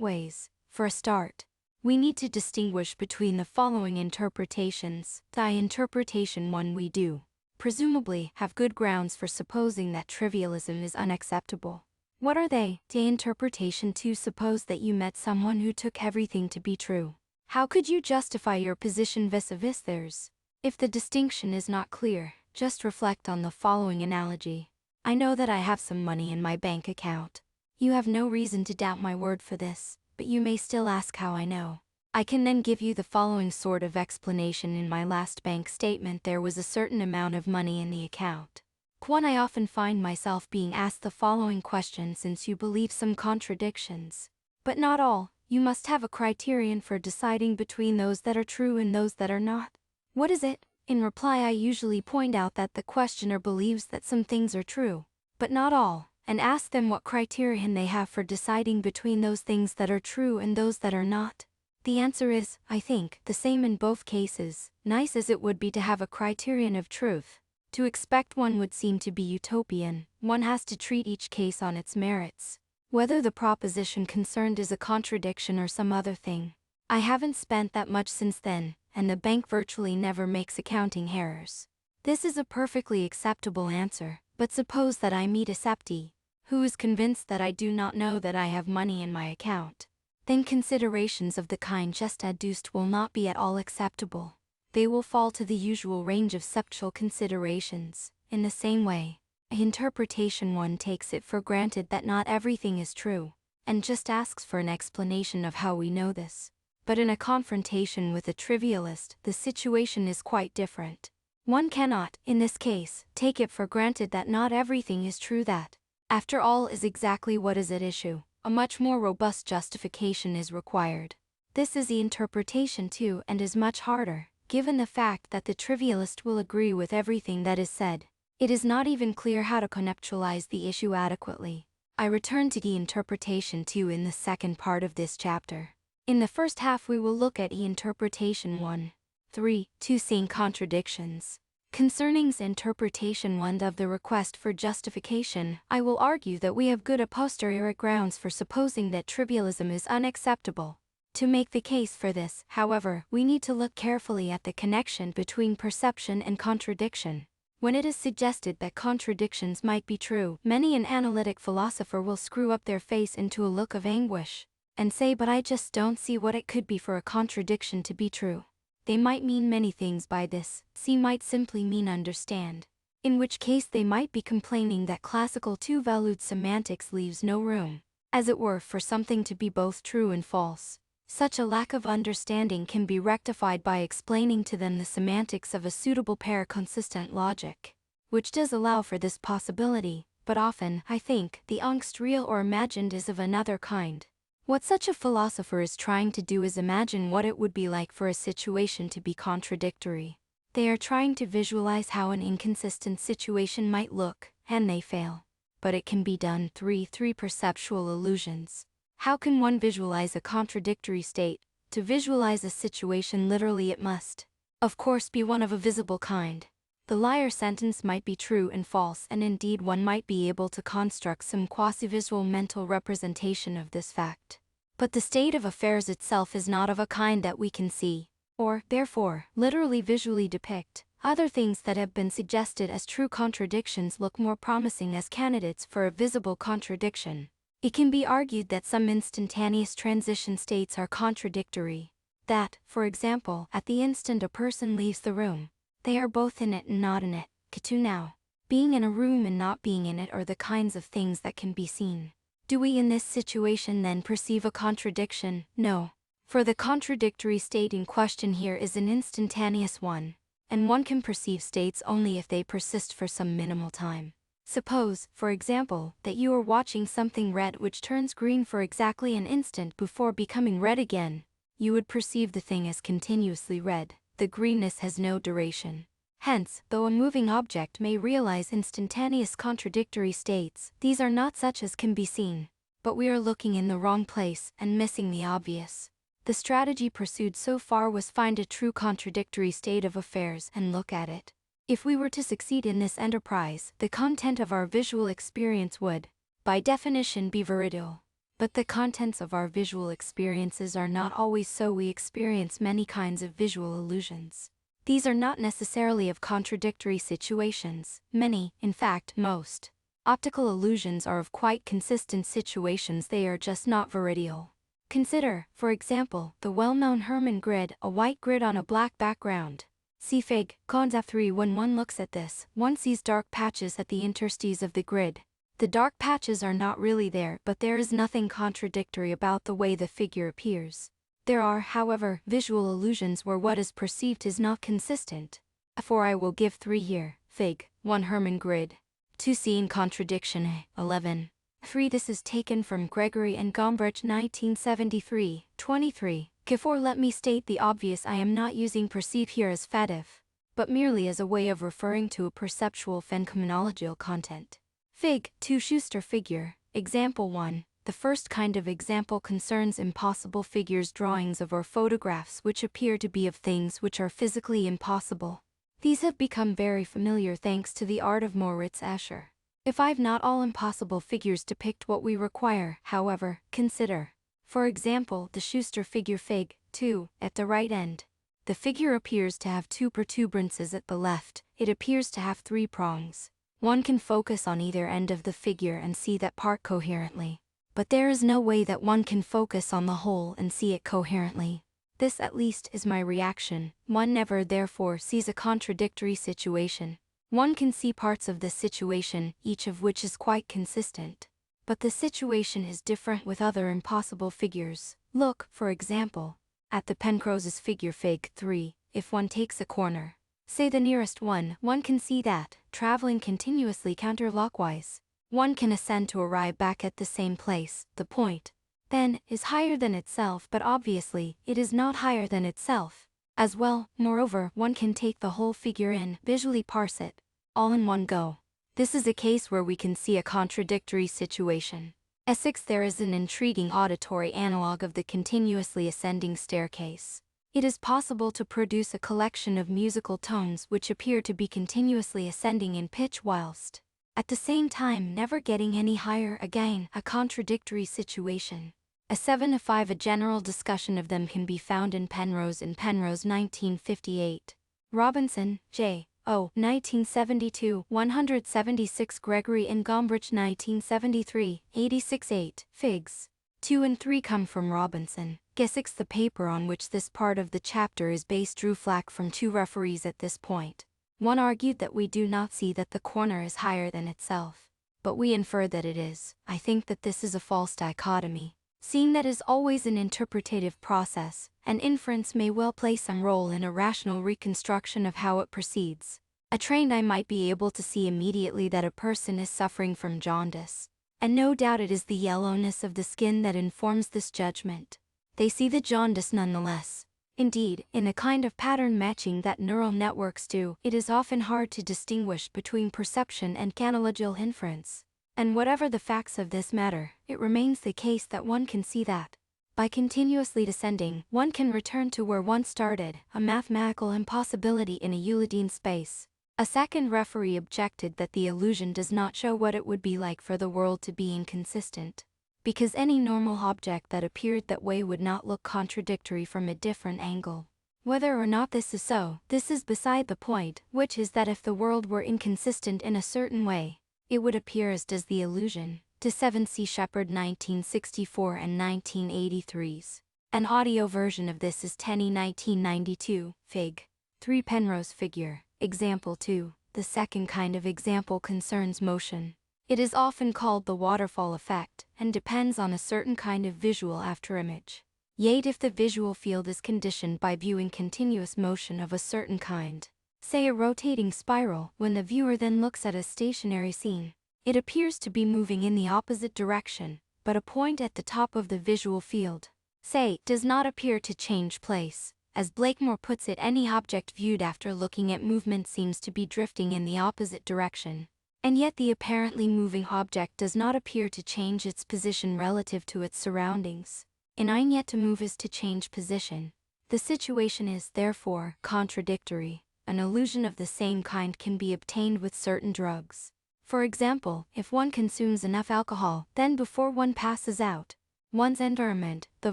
ways. For a start, we need to distinguish between the following interpretations. The interpretation 1: we do, presumably, have good grounds for supposing that trivialism is unacceptable. What are they? The interpretation 2: suppose that you met someone who took everything to be true. How could you justify your position vis-a-vis theirs? If the distinction is not clear, just reflect on the following analogy. I know that I have some money in my bank account. You have no reason to doubt my word for this, but you may still ask how I know. I can then give you the following sort of explanation. In my last bank statement there was a certain amount of money in the account. Quan, I often find myself being asked the following question: since you believe some contradictions, but not all, you must have a criterion for deciding between those that are true and those that are not. What is it? In reply, I usually point out that the questioner believes that some things are true, but not all, and ask them what criterion they have for deciding between those things that are true and those that are not. The answer is, I think, the same in both cases. Nice as it would be to have a criterion of truth, to expect one would seem to be utopian. One has to treat each case on its merits, whether the proposition concerned is a contradiction or some other thing. I haven't spent that much since then, and the bank virtually never makes accounting errors. This is a perfectly acceptable answer, but suppose that I meet a septi, who is convinced that I do not know that I have money in my account. Then considerations of the kind just adduced will not be at all acceptable. They will fall to the usual range of subtle considerations. In the same way, in interpretation one takes it for granted that not everything is true, and just asks for an explanation of how we know this. But in a confrontation with a trivialist, the situation is quite different. One cannot, in this case, take it for granted that not everything is true. That, after all, is exactly what is at issue. A much more robust justification is required. This is the interpretation too, and is much harder, given the fact that the trivialist will agree with everything that is said. It is not even clear how to conceptualize the issue adequately. I return to the interpretation too in the second part of this chapter. In the first half we will look at interpretation 1. 3. 2. Seeing contradictions. Concerning interpretation 1 of the request for justification, I will argue that we have good a posteriori grounds for supposing that trivialism is unacceptable. To make the case for this, however, we need to look carefully at the connection between perception and contradiction. When it is suggested that contradictions might be true, many an analytic philosopher will screw up their face into a look of anguish, and say, but I just don't see what it could be for a contradiction to be true. They might mean many things by this. See might simply mean understand, in which case they might be complaining that classical two-valued semantics leaves no room, as it were, for something to be both true and false. Such a lack of understanding can be rectified by explaining to them the semantics of a suitable pair-consistent logic, which does allow for this possibility, but often, I think, the angst, real or imagined, is of another kind. What such a philosopher is trying to do is imagine what it would be like for a situation to be contradictory. They are trying to visualize how an inconsistent situation might look, and they fail. But it can be done. 3. Perceptual illusions. How can one visualize a contradictory state? To visualize a situation literally, it must, of course, be one of a visible kind. The liar sentence might be true and false, and indeed one might be able to construct some quasi-visual mental representation of this fact. But the state of affairs itself is not of a kind that we can see, or, therefore, literally visually depict. Other things that have been suggested as true contradictions look more promising as candidates for a visible contradiction. It can be argued that some instantaneous transition states are contradictory. That, for example, at the instant a person leaves the room, they are both in it and not in it. K2 now. Being in a room and not being in it are the kinds of things that can be seen. Do we in this situation then perceive a contradiction? No. For the contradictory state in question here is an instantaneous one, and one can perceive states only if they persist for some minimal time. Suppose, for example, that you are watching something red which turns green for exactly an instant before becoming red again. You would perceive the thing as continuously red. The greenness has no duration. Hence, though a moving object may realize instantaneous contradictory states, these are not such as can be seen. But we are looking in the wrong place and missing the obvious. The strategy pursued so far was find a true contradictory state of affairs and look at it. If we were to succeed in this enterprise, the content of our visual experience would, by definition, be veridial. But the contents of our visual experiences are not always so. We experience many kinds of visual illusions. These are not necessarily of contradictory situations. Many, in fact, most, optical illusions are of quite consistent situations. They are just not veridial. Consider, for example, the well-known Hermann grid, a white grid on a black background. See Fig. Cons F3. When one looks at this, one sees dark patches at the interstices of the grid. The dark patches are not really there, but there is nothing contradictory about the way the figure appears. There are, however, visual illusions where what is perceived is not consistent. For I will give 3 here. Fig. 1 Hermann grid. 2 Scene contradiction 11. 3 This is taken from Gregory and Gombrich 1973, 23. Before let me state the obvious, I am not using perceive here as fadif, but merely as a way of referring to a perceptual phenomenological content. Fig. 2 Schuster figure. Example 1. The first kind of example concerns impossible figures, drawings of or photographs which appear to be of things which are physically impossible. These have become very familiar thanks to the art of Moritz Escher. If I've not all impossible figures depict what we require, however, consider, for example, the Schuster figure Fig. 2, at the right end. The figure appears to have 2 protuberances at the left, it appears to have 3 prongs. One can focus on either end of the figure and see that part coherently. But there is no way that one can focus on the whole and see it coherently. This at least is my reaction. One never therefore sees a contradictory situation. One can see parts of the situation, each of which is quite consistent. But the situation is different with other impossible figures. Look, for example, at the Penrose's figure Fig. 3. If one takes a corner, say the nearest one can see that, traveling continuously counterclockwise, one can ascend to arrive back at the same place. The point, then, is higher than itself, but obviously, it is not higher than itself. As well, moreover, one can take the whole figure in, visually parse it, all in one go. This is a case where we can see a contradictory situation. Essex. There is an intriguing auditory analog of the continuously ascending staircase. It is possible to produce a collection of musical tones which appear to be continuously ascending in pitch whilst, at the same time, never getting any higher. Again, a contradictory situation. A 7-5. A general discussion of them can be found in Penrose 1958. Robinson, J. O. 1972, 176. Gregory and Gombrich 1973, 86-8. Figs. 2 and 3 come from Robinson. Essex. The paper on which this part of the chapter is based drew flack from 2 referees at this point. One argued that we do not see that the corner is higher than itself, but we infer that it is. I think that this is a false dichotomy. Seeing that is always an interpretative process, an inference may well play some role in a rational reconstruction of how it proceeds. A trained eye might be able to see immediately that a person is suffering from jaundice, and no doubt it is the yellowness of the skin that informs this judgment. They see the jaundice nonetheless. Indeed, in a kind of pattern matching that neural networks do, it is often hard to distinguish between perception and analogical inference. And whatever the facts of this matter, it remains the case that one can see that, by continuously descending, one can return to where one started, a mathematical impossibility in a Euclidean space. A second referee objected that the illusion does not show what it would be like for the world to be inconsistent, because any normal object that appeared that way would not look contradictory from a different angle. Whether or not this is so, this is beside the point, which is that if the world were inconsistent in a certain way, it would appear as does the illusion. To 7 C. Shepard 1964 and 1983's. An audio version of this is Tenney 1992, Fig. 3 Penrose figure. Example 2. The second kind of example concerns motion. It is often called the waterfall effect, and depends on a certain kind of visual afterimage. Yet if the visual field is conditioned by viewing continuous motion of a certain kind, say a rotating spiral, when the viewer then looks at a stationary scene, it appears to be moving in the opposite direction, but a point at the top of the visual field, say, does not appear to change place. As Blakemore puts it, any object viewed after looking at movement seems to be drifting in the opposite direction, and yet the apparently moving object does not appear to change its position relative to its surroundings. And yet to move is to change position. The situation is, therefore, contradictory. An illusion of the same kind can be obtained with certain drugs. For example, if one consumes enough alcohol, then before one passes out, one's environment, the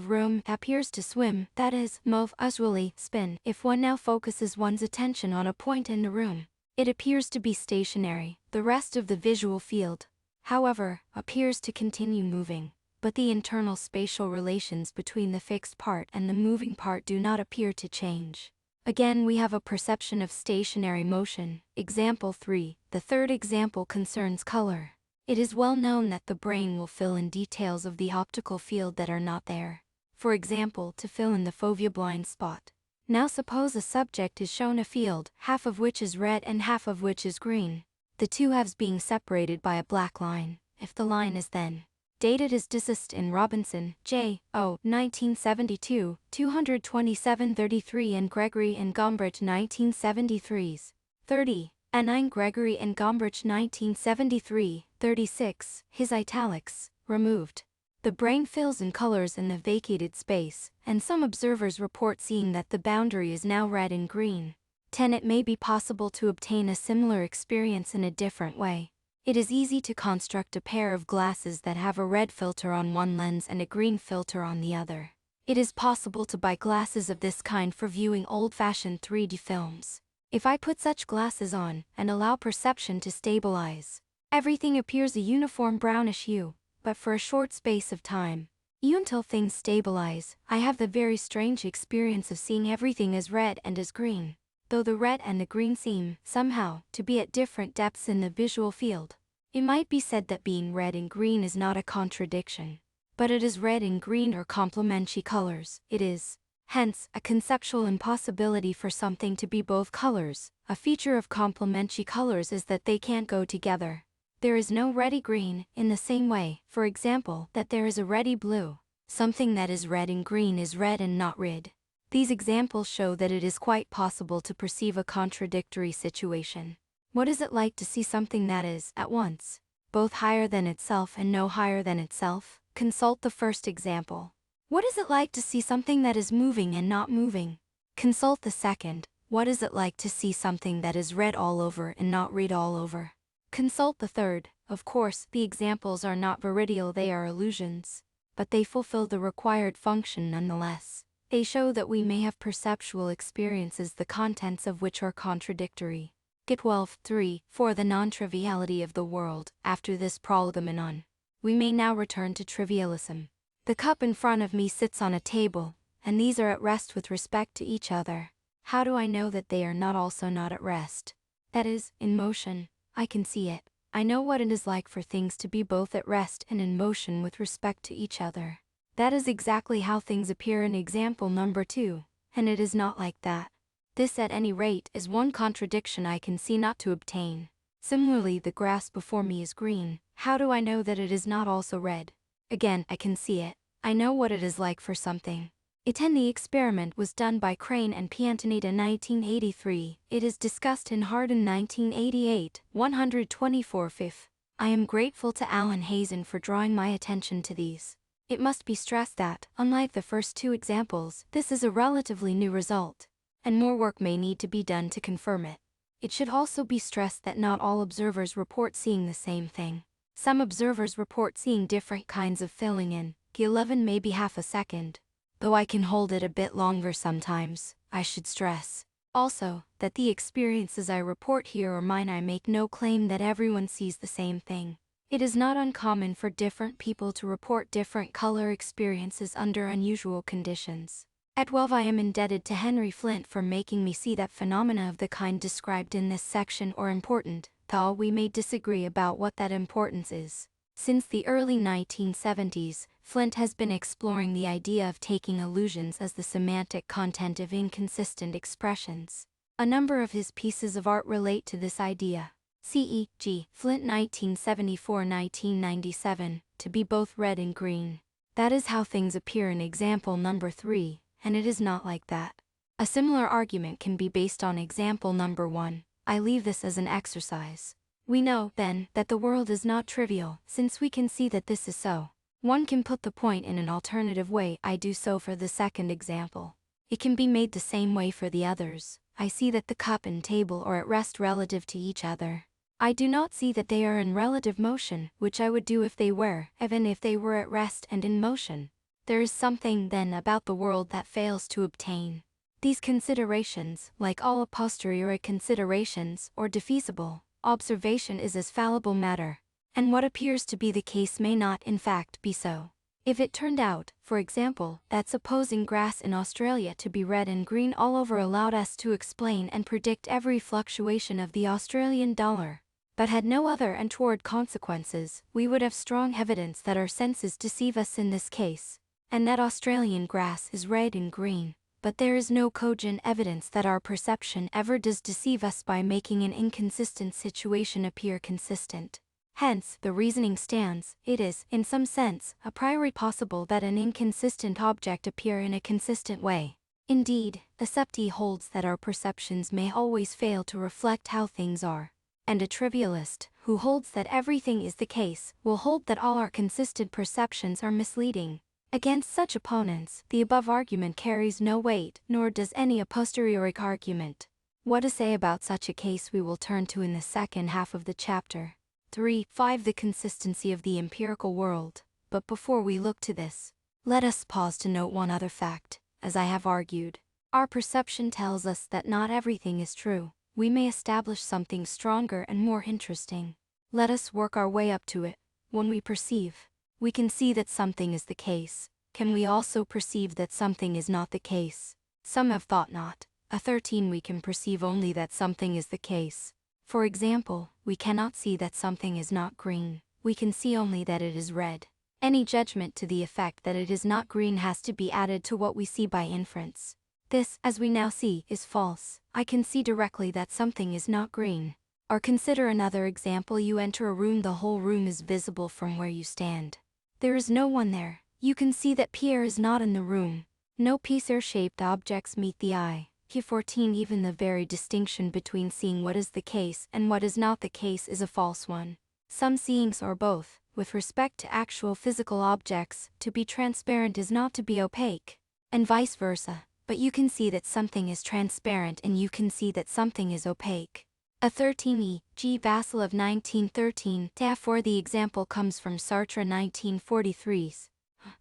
room, appears to swim, that is, move, usually, spin. If one now focuses one's attention on a point in the room, it appears to be stationary. The rest of the visual field, however, appears to continue moving, but the internal spatial relations between the fixed part and the moving part do not appear to change. Again, we have a perception of stationary motion. Example 3. The third example concerns color. It is well known that the brain will fill in details of the optical field that are not there. For example, to fill in the fovea blind spot. Now suppose a subject is shown a field, half of which is red and half of which is green. The two halves being separated by a black line. If the line is then dated as discussed in Robinson, J. O. 1972, 227-33 and Gregory and Gombrich 1973's 30, and 9 Gregory and Gombrich 1973, 36, his italics, removed. The brain fills in colors in the vacated space, and some observers report seeing that the boundary is now red and green. 10. It may be possible to obtain a similar experience in a different way. It is easy to construct a pair of glasses that have a red filter on one lens and a green filter on the other. It is possible to buy glasses of this kind for viewing old-fashioned 3D films. If I put such glasses on and allow perception to stabilize, everything appears a uniform brownish hue, but for a short space of time, until things stabilize, I have the very strange experience of seeing everything as red and as green, though the red and the green seem, somehow, to be at different depths in the visual field. It might be said that being red and green is not a contradiction, but it is red and green are complementary colors. It is, hence, a conceptual impossibility for something to be both colors. A feature of complementary colors is that they can't go together. There is no reddy green, in the same way, for example, that there is a reddy blue. Something that is red and green is red and not red. These examples show that it is quite possible to perceive a contradictory situation. What is it like to see something that is, at once, both higher than itself and no higher than itself? Consult the first example. What is it like to see something that is moving and not moving? Consult the second. What is it like to see something that is red all over and not red all over? Consult the third. Of course, the examples are not veridial, they are illusions, but they fulfill the required function nonetheless. They show that we may have perceptual experiences the contents of which are contradictory. Get 12.3. For the non-triviality of the world. After this prolegomena, we may now return to trivialism. The cup in front of me sits on a table, and these are at rest with respect to each other. How do I know that they are not also not at rest? That is, in motion. I can see it. I know what it is like for things to be both at rest and in motion with respect to each other. That is exactly how things appear in example number 2, and it is not like that. This at any rate is one contradiction I can see not to obtain. Similarly, the grass before me is green. How do I know that it is not also red? Again, I can see it. I know what it is like for something. The experiment was done by Crane and Piantonida in 1983. It is discussed in Hardin 1988, 124 fifth. I am grateful to Alan Hazen for drawing my attention to these. It must be stressed that, unlike the first two examples, this is a relatively new result, and more work may need to be done to confirm it. It should also be stressed that not all observers report seeing the same thing. Some observers report seeing different kinds of filling in. G11 may be half a second. Though I can hold it a bit longer sometimes, I should stress, also, that the experiences I report here are mine. I make no claim that everyone sees the same thing. It is not uncommon for different people to report different color experiences under unusual conditions. At 12, I am indebted to Henry Flint for making me see that phenomena of the kind described in this section are important, though we may disagree about what that importance is. Since the early 1970s, Flint has been exploring the idea of taking illusions as the semantic content of inconsistent expressions. A number of his pieces of art relate to this idea. C.E.G. Flint 1974-1997, to be both red and green. That is how things appear in example number 3, and it is not like that. A similar argument can be based on example number 1. I leave this as an exercise. We know, then, that the world is not trivial, since we can see that this is so. One can put the point in an alternative way. I do so for the second example. It can be made the same way for the others. I see that the cup and table are at rest relative to each other. I do not see that they are in relative motion, which I would do if they were, even if they were at rest and in motion. There is something, then, about the world that fails to obtain. These considerations, like all a posteriori considerations, or defeasible observation, is as fallible matter, and what appears to be the case may not, in fact, be so. If it turned out, for example, that supposing grass in Australia to be red and green all over allowed us to explain and predict every fluctuation of the Australian dollar, but had no other untoward consequences, we would have strong evidence that our senses deceive us in this case, and that Australian grass is red and green, but there is no cogent evidence that our perception ever does deceive us by making an inconsistent situation appear consistent. Hence, the reasoning stands, it is, in some sense, a priori possible that an inconsistent object appear in a consistent way. Indeed, Accepti holds that our perceptions may always fail to reflect how things are. And a trivialist, who holds that everything is the case, will hold that all our consistent perceptions are misleading. Against such opponents, the above argument carries no weight, nor does any a posteriori argument. What to say about such a case we will turn to in the second half of the chapter. 3.5 The consistency of the empirical world. But before we look to this, let us pause to note one other fact. As I have argued, our perception tells us that not everything is true. We may establish something stronger and more interesting. Let us work our way up to it. When we perceive, we can see that something is the case. Can we also perceive that something is not the case? Some have thought not. A 13 We can perceive only that something is the case. For example, we cannot see that something is not green. We can see only that it is red. Any judgment to the effect that it is not green has to be added to what we see by inference. This, as we now see, is false. I can see directly that something is not green. Or consider another example. You enter a room, the whole room is visible from where you stand. There is no one there. You can see that Pierre is not in the room. No piece-shaped objects meet the eye. Q14 Even the very distinction between seeing what is the case and what is not the case is a false one. Some seeings are both, with respect to actual physical objects, to be transparent is not to be opaque, and vice versa, but you can see that something is transparent and you can see that something is opaque. A 13e. G. Vassal of 1913. Therefore the example comes from Sartre 1943's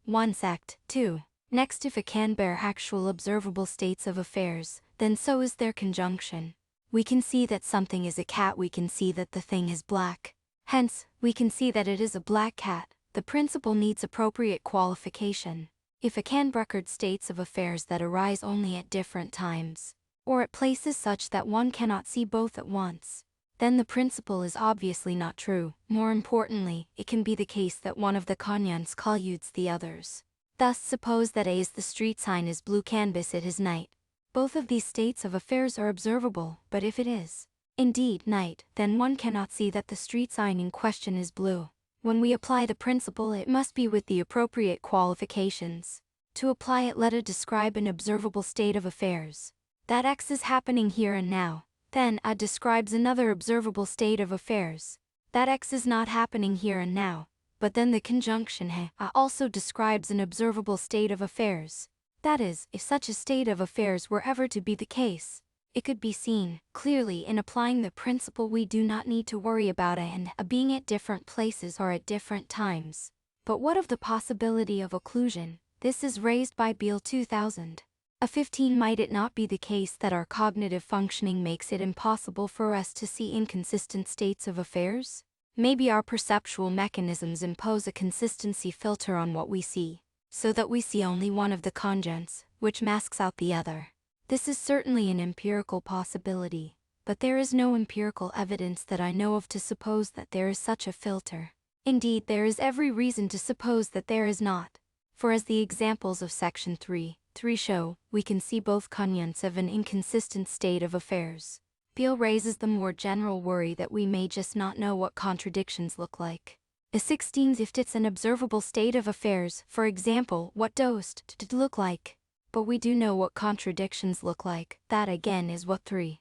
1 sect. 2. Next, if a can bear actual observable states of affairs, then so is their conjunction. We can see that something is a cat, we can see that the thing is black. Hence, we can see that it is a black cat. The principle needs appropriate qualification. If a can record states of affairs that arise only at different times, or at places such that one cannot see both at once, then the principle is obviously not true. More importantly, it can be the case that one of the canyons colludes the others. Thus, suppose that A is the street sign is blue, canvas it is night. Both of these states of affairs are observable, but if it is indeed night, then one cannot see that the street sign in question is blue. When we apply the principle, it must be with the appropriate qualifications. To apply it, let us describe an observable state of affairs. That X is happening here and now. Then A describes another observable state of affairs. That X is not happening here and now. But then the conjunction he also describes an observable state of affairs. That is, if such a state of affairs were ever to be the case, it could be seen clearly in applying the principle. We do not need to worry about A and A being at different places or at different times. But what of the possibility of occlusion? This is raised by Beale 2000. A 15 Might it not be the case that our cognitive functioning makes it impossible for us to see inconsistent states of affairs? Maybe our perceptual mechanisms impose a consistency filter on what we see, so that we see only one of the conjuncts, which masks out the other. This is certainly an empirical possibility, but there is no empirical evidence that I know of to suppose that there is such a filter. Indeed, there is every reason to suppose that there is not. For as the examples of section 3 show, we can see both conjuncts of an inconsistent state of affairs. Beale raises the more general worry that we may just not know what contradictions look like. A 16 If it's an observable state of affairs, for example, what does it look like? But we do know what contradictions look like. That again is what 3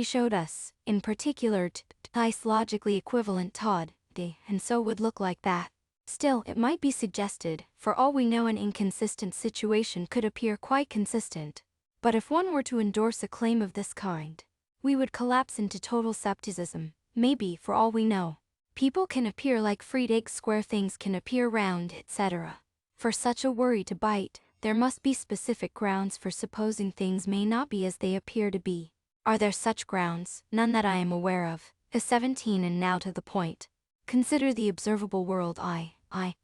showed us, in particular is logically equivalent Todd, and so would look like that. Still, it might be suggested, for all we know an inconsistent situation could appear quite consistent. But if one were to endorse a claim of this kind, we would collapse into total skepticism. Maybe, for all we know, people can appear like fried eggs, square things can appear round, etc. For such a worry to bite, there must be specific grounds for supposing things may not be as they appear to be. Are there such grounds? None that I am aware of. A 17 And now to the point. Consider the observable world I.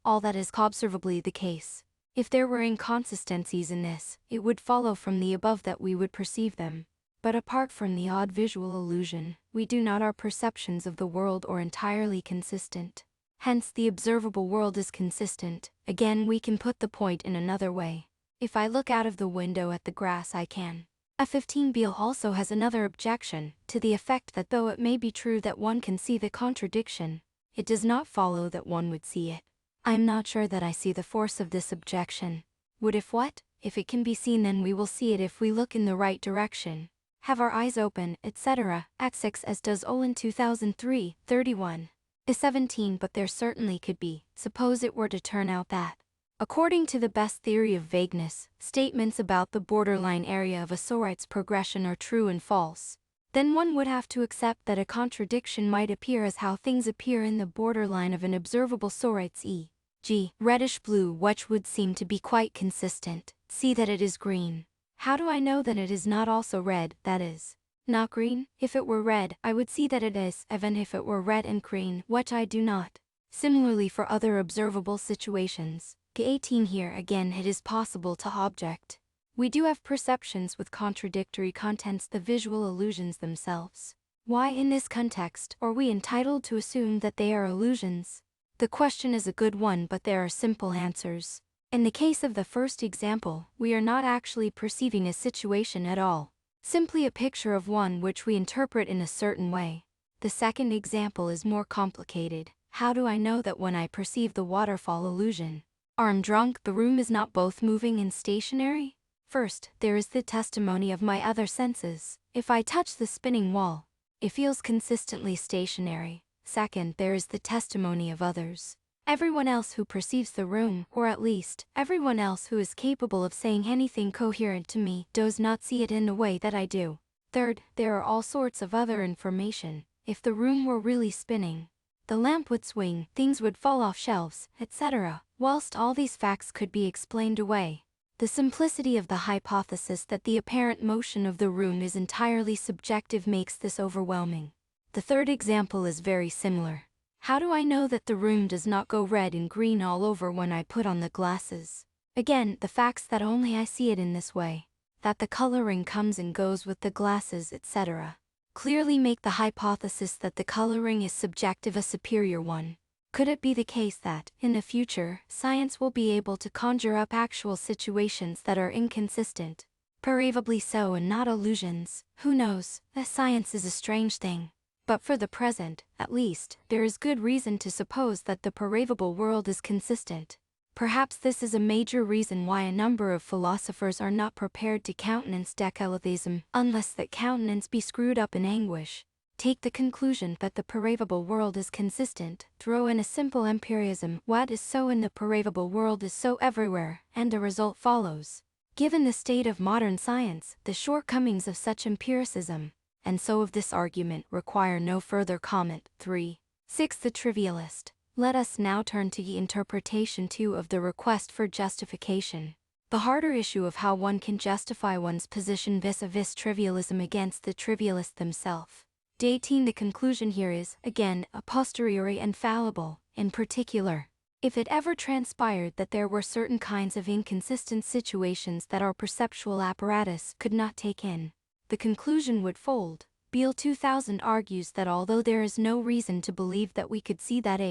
all that is observably the case. If there were inconsistencies in this, it would follow from the above that we would perceive them. But apart from the odd visual illusion, we do not our perceptions of the world are entirely consistent. Hence the observable world is consistent. Again, we can put the point in another way. If I look out of the window at the grass, I can. A15 Beale also has another objection, to the effect that though it may be true that one can see the contradiction, it does not follow that one would see it. I am not sure that I see the force of this objection. Would if what? If it can be seen, then we will see it if we look in the right direction. Have our eyes open, etc. Act 6 as does Olin 2003, 31. A17 But there certainly could be, suppose it were to turn out that, according to the best theory of vagueness, statements about the borderline area of a Sorite's progression are true and false. Then one would have to accept that a contradiction might appear as how things appear in the borderline of an observable Sorite's e.g. reddish-blue, which would seem to be quite consistent. See that it is green. How do I know that it is not also red, that is, not green? If it were red, I would see that it is, even if it were red and green, which I do not. Similarly for other observable situations. K18 Here again it is possible to object. We do have perceptions with contradictory contents, the visual illusions themselves. Why in this context are we entitled to assume that they are illusions? The question is a good one, but there are simple answers. In the case of the first example, we are not actually perceiving a situation at all, simply a picture of one which we interpret in a certain way. The second example is more complicated. How do I know that when I perceive the waterfall illusion, I'm drunk, the room is not both moving and stationary? First, there is the testimony of my other senses. If I touch the spinning wall, it feels consistently stationary. Second, there is the testimony of others. Everyone else who perceives the room, or at least, everyone else who is capable of saying anything coherent to me, does not see it in the way that I do. Third, there are all sorts of other information. If the room were really spinning, the lamp would swing, things would fall off shelves, etc. Whilst all these facts could be explained away, the simplicity of the hypothesis that the apparent motion of the room is entirely subjective makes this overwhelming. The third example is very similar. How do I know that the room does not go red and green all over when I put on the glasses? Again, the facts that only I see it in this way, that the coloring comes and goes with the glasses, etc., clearly make the hypothesis that the coloring is subjective a superior one. Could it be the case that, in the future, science will be able to conjure up actual situations that are inconsistent, perceivably so and not illusions? Who knows? Science is a strange thing. But for the present, at least, there is good reason to suppose that the perceivable world is consistent. Perhaps this is a major reason why a number of philosophers are not prepared to countenance decaletheism, unless that countenance be screwed up in anguish. Take the conclusion that the perceivable world is consistent, throw in a simple empiricism, what is so in the perceivable world is so everywhere, and a result follows. Given the state of modern science, the shortcomings of such empiricism, and so of this argument, require no further comment. 3. 6. The trivialist. Let us now turn to the interpretation 2 of the request for justification. The harder issue of how one can justify one's position vis-a-vis trivialism against the trivialists themselves. 18. The conclusion here is, again, a posteriori and fallible. In particular, if it ever transpired that there were certain kinds of inconsistent situations that our perceptual apparatus could not take in, the conclusion would fold. Beale 2000 argues that although there is no reason to believe that we could see that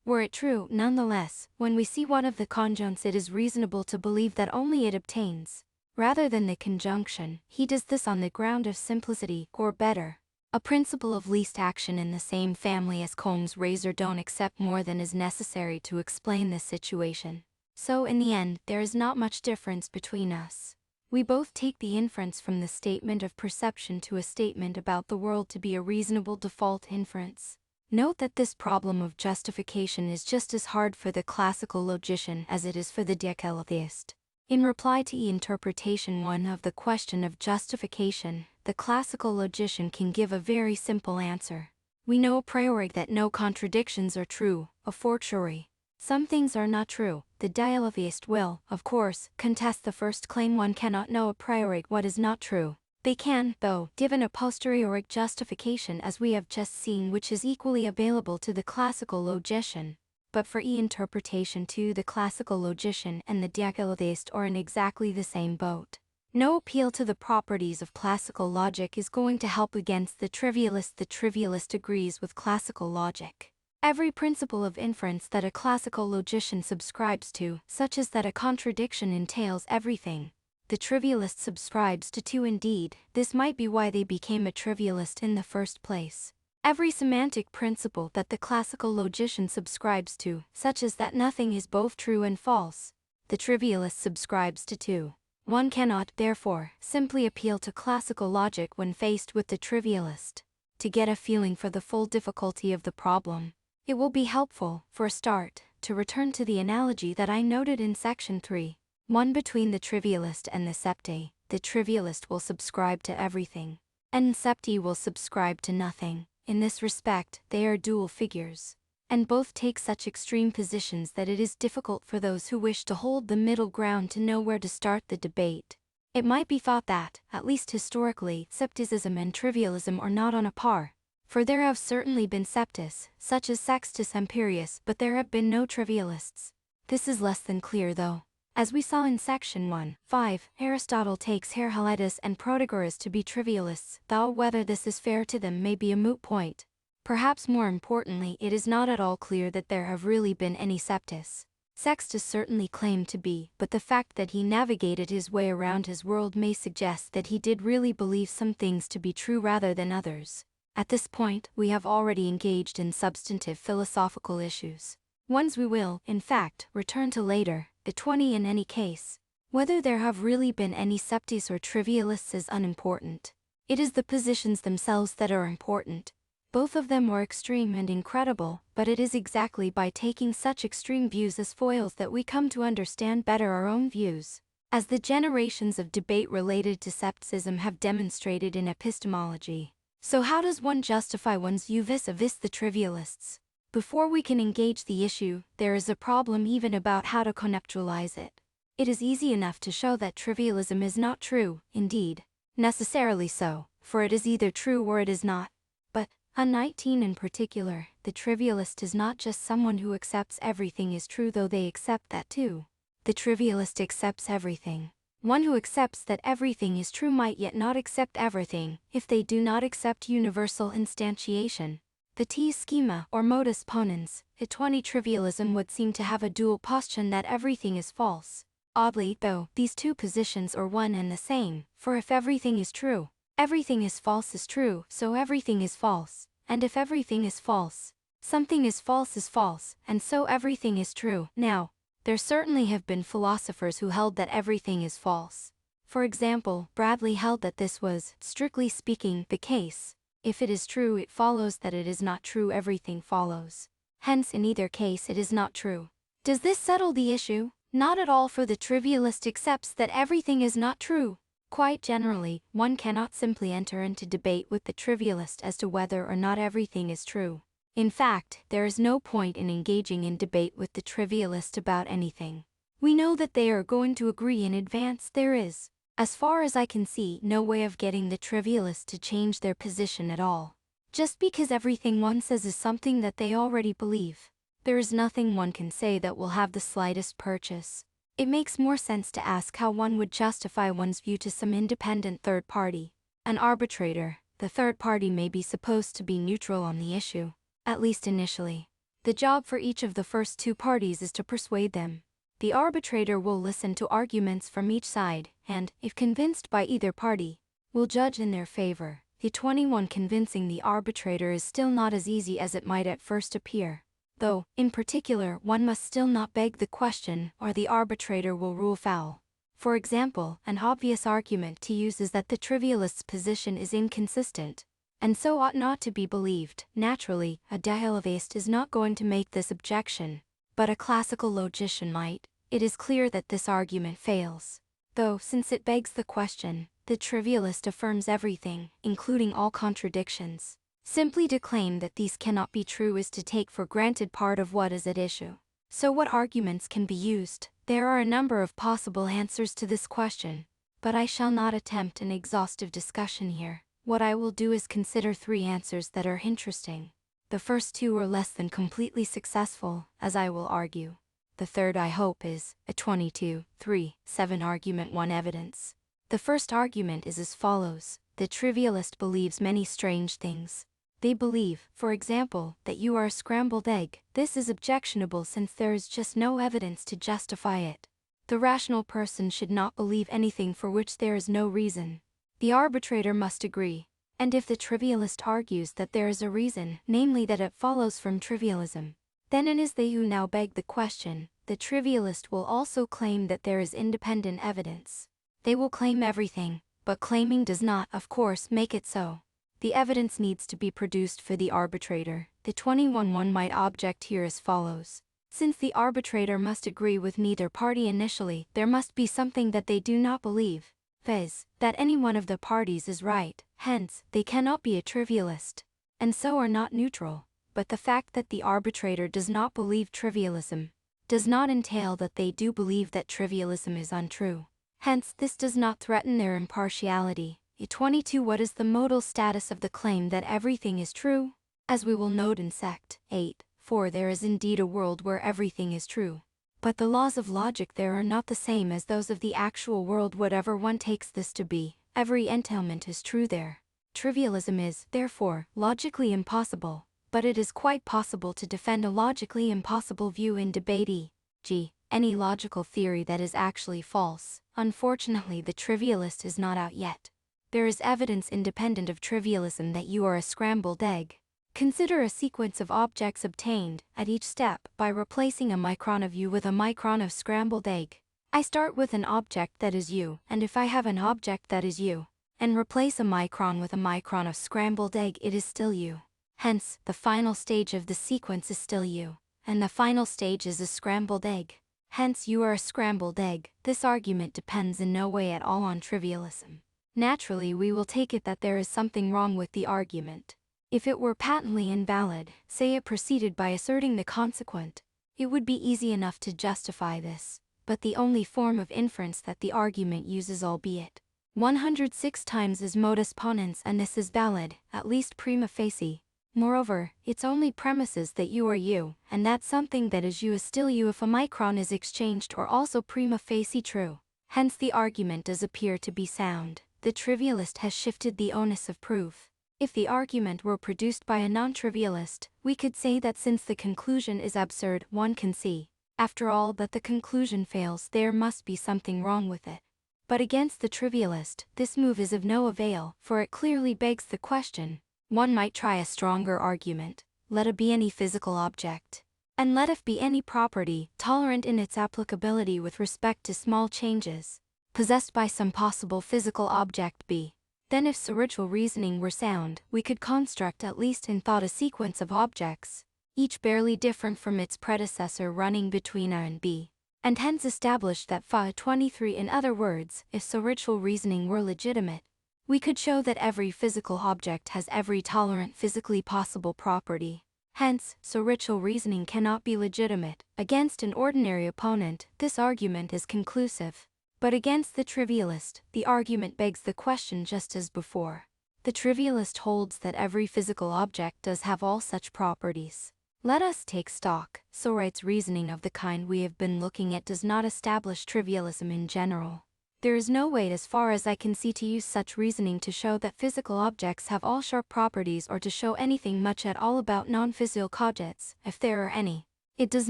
were it true, nonetheless, when we see one of the conjuncts it is reasonable to believe that only it obtains, rather than the conjunction. He does this on the ground of simplicity, or better, a principle of least action in the same family as Combs' razor don't accept more than is necessary to explain this situation. So in the end, there is not much difference between us. We both take the inference from the statement of perception to a statement about the world to be a reasonable default inference. Note that this problem of justification is just as hard for the classical logician as it is for the decaletheist. In reply to interpretation 1 of the question of justification, the classical logician can give a very simple answer. We know a priori that no contradictions are true, a fortiori, some things are not true. The dialetheist will, of course, contest the first claim. One cannot know a priori what is not true. They can, though, given a posteriori justification as we have just seen, which is equally available to the classical logician. But for interpretation too, the classical logician and the dialetheist are in exactly the same boat. No appeal to the properties of classical logic is going to help against the trivialist. The trivialist agrees with classical logic. Every principle of inference that a classical logician subscribes to, such as that a contradiction entails everything, the trivialist subscribes to too. Indeed, this might be why they became a trivialist in the first place. Every semantic principle that the classical logician subscribes to, such as that nothing is both true and false, the trivialist subscribes to too. One cannot, therefore, simply appeal to classical logic when faced with the trivialist. To get a feeling for the full difficulty of the problem, it will be helpful, for a start, to return to the analogy that I noted in section 3. One between the trivialist and the septi. The trivialist will subscribe to everything, and septi will subscribe to nothing. In this respect, they are dual figures, and both take such extreme positions that it is difficult for those who wish to hold the middle ground to know where to start the debate. It might be thought that, at least historically, septicism and trivialism are not on a par, for there have certainly been septists, such as Sextus Empirius, but there have been no trivialists. This is less than clear though. As we saw in section 1.5, Aristotle takes Heraclitus and Protagoras to be trivialists, though whether this is fair to them may be a moot point. Perhaps more importantly, it is not at all clear that there have really been any septists. Sextus certainly claimed to be, but the fact that he navigated his way around his world may suggest that he did really believe some things to be true rather than others. At this point, we have already engaged in substantive philosophical issues. Ones we will, in fact, return to later. The 20 in any case. Whether there have really been any septis or trivialists is unimportant. It is the positions themselves that are important. Both of them are extreme and incredible, but it is exactly by taking such extreme views as foils that we come to understand better our own views. As the generations of debate related to septicism have demonstrated in epistemology. So how does one justify one's view vis-a-vis the trivialists? Before we can engage the issue, there is a problem even about how to conceptualize it. It is easy enough to show that trivialism is not true, indeed, necessarily so, for it is either true or it is not. But, on 19 in particular, the trivialist is not just someone who accepts everything is true, though they accept that too. The trivialist accepts everything. One who accepts that everything is true might yet not accept everything, if they do not accept universal instantiation. The T-schema or modus ponens, I20 trivialism would seem to have a dual postulate that everything is false. Oddly, though, these two positions are one and the same, for if everything is true, everything is false is true, so everything is false, and if everything is false, something is false, and so everything is true. Now, there certainly have been philosophers who held that everything is false. For example, Bradley held that this was, strictly speaking, the case. If it is true, it follows that it is not true, everything follows. Hence, in either case, it is not true. Does this settle the issue? Not at all, for the trivialist accepts that everything is not true. Quite generally, one cannot simply enter into debate with the trivialist as to whether or not everything is true. In fact, there is no point in engaging in debate with the trivialist about anything. We know that they are going to agree in advance. There is, as far as I can see, no way of getting the trivialist to change their position at all. Just because everything one says is something that they already believe, there is nothing one can say that will have the slightest purchase. It makes more sense to ask how one would justify one's view to some independent third party, an arbitrator. The third party may be supposed to be neutral on the issue, at least initially. The job for each of the first two parties is to persuade them. The arbitrator will listen to arguments from each side, and, if convinced by either party, will judge in their favor. The 21 convincing the arbitrator is still not as easy as it might at first appear. Though, in particular, one must still not beg the question, or the arbitrator will rule foul. For example, an obvious argument to use is that the trivialist's position is inconsistent, and so ought not to be believed. Naturally, a dialetheist is not going to make this objection, but a classical logician might. It is clear that this argument fails. Though, since it begs the question, the trivialist affirms everything, including all contradictions. Simply to claim that these cannot be true is to take for granted part of what is at issue. So what arguments can be used? There are a number of possible answers to this question, but I shall not attempt an exhaustive discussion here. What I will do is consider three answers that are interesting. The first two are less than completely successful, as I will argue. The third, I hope, is a 22-3-7 argument 1 evidence. The first argument is as follows. The trivialist believes many strange things. They believe, for example, that you are a scrambled egg. This is objectionable since there is just no evidence to justify it. The rational person should not believe anything for which there is no reason. The arbitrator must agree. And if the trivialist argues that there is a reason, namely that it follows from trivialism, then it is they who now beg the question. The trivialist will also claim that there is independent evidence. They will claim everything, but claiming does not, of course, make it so. The evidence needs to be produced for the arbitrator. The 21-1 might object here as follows. Since the arbitrator must agree with neither party initially, there must be something that they do not believe, viz., that any one of the parties is right, hence, they cannot be a trivialist, and so are not neutral. But the fact that the arbitrator does not believe trivialism does not entail that they do believe that trivialism is untrue. Hence, this does not threaten their impartiality. 22 What is the modal status of the claim that everything is true? As we will note in Sect. 8.4, there is indeed a world where everything is true. But the laws of logic there are not the same as those of the actual world. Whatever one takes this to be, every entailment is true there. Trivialism is, therefore, logically impossible, but it is quite possible to defend a logically impossible view in debate, e.g., any logical theory that is actually false. Unfortunately, the trivialist is not out yet. There is evidence independent of trivialism that you are a scrambled egg. Consider a sequence of objects obtained, at each step, by replacing a micron of you with a micron of scrambled egg. I start with an object that is you, and if I have an object that is you, and replace a micron with a micron of scrambled egg, it is still you. Hence, the final stage of the sequence is still you, and the final stage is a scrambled egg. Hence, you are a scrambled egg. This argument depends in no way at all on trivialism. Naturally, we will take it that there is something wrong with the argument. If it were patently invalid, say it proceeded by asserting the consequent, it would be easy enough to justify this, but the only form of inference that the argument uses, albeit 106 times, is modus ponens, and this is valid, at least prima facie. Moreover, its only premises that you are you, and that something that is you is still you if a micron is exchanged, are also prima facie true. Hence the argument does appear to be sound. The trivialist has shifted the onus of proof. If the argument were produced by a non-trivialist, we could say that since the conclusion is absurd, one can see, after all, that the conclusion fails. There must be something wrong with it. But against the trivialist, this move is of no avail, for it clearly begs the question. One might try a stronger argument. Let A be any physical object, and let F be any property, tolerant in its applicability with respect to small changes, possessed by some possible physical object B. Then if spiritual reasoning were sound, we could construct at least in thought a sequence of objects, each barely different from its predecessor, running between A and B, and hence establish that Phi 23. In other words, if spiritual reasoning were legitimate, we could show that every physical object has every tolerant physically possible property. Hence, spiritual reasoning cannot be legitimate. Against an ordinary opponent, this argument is conclusive. But against the trivialist, the argument begs the question just as before. The trivialist holds that every physical object does have all such properties. Let us take stock. Sorite's reasoning of the kind we have been looking at does not establish trivialism in general. There is no way, as far as I can see, to use such reasoning to show that physical objects have all sharp properties, or to show anything much at all about non-physical objects, if there are any. It does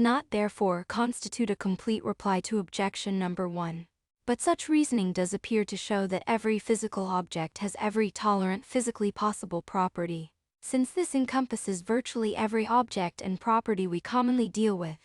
not, therefore, constitute a complete reply to objection number 1. But such reasoning does appear to show that every physical object has every tolerant physically possible property. Since this encompasses virtually every object and property we commonly deal with,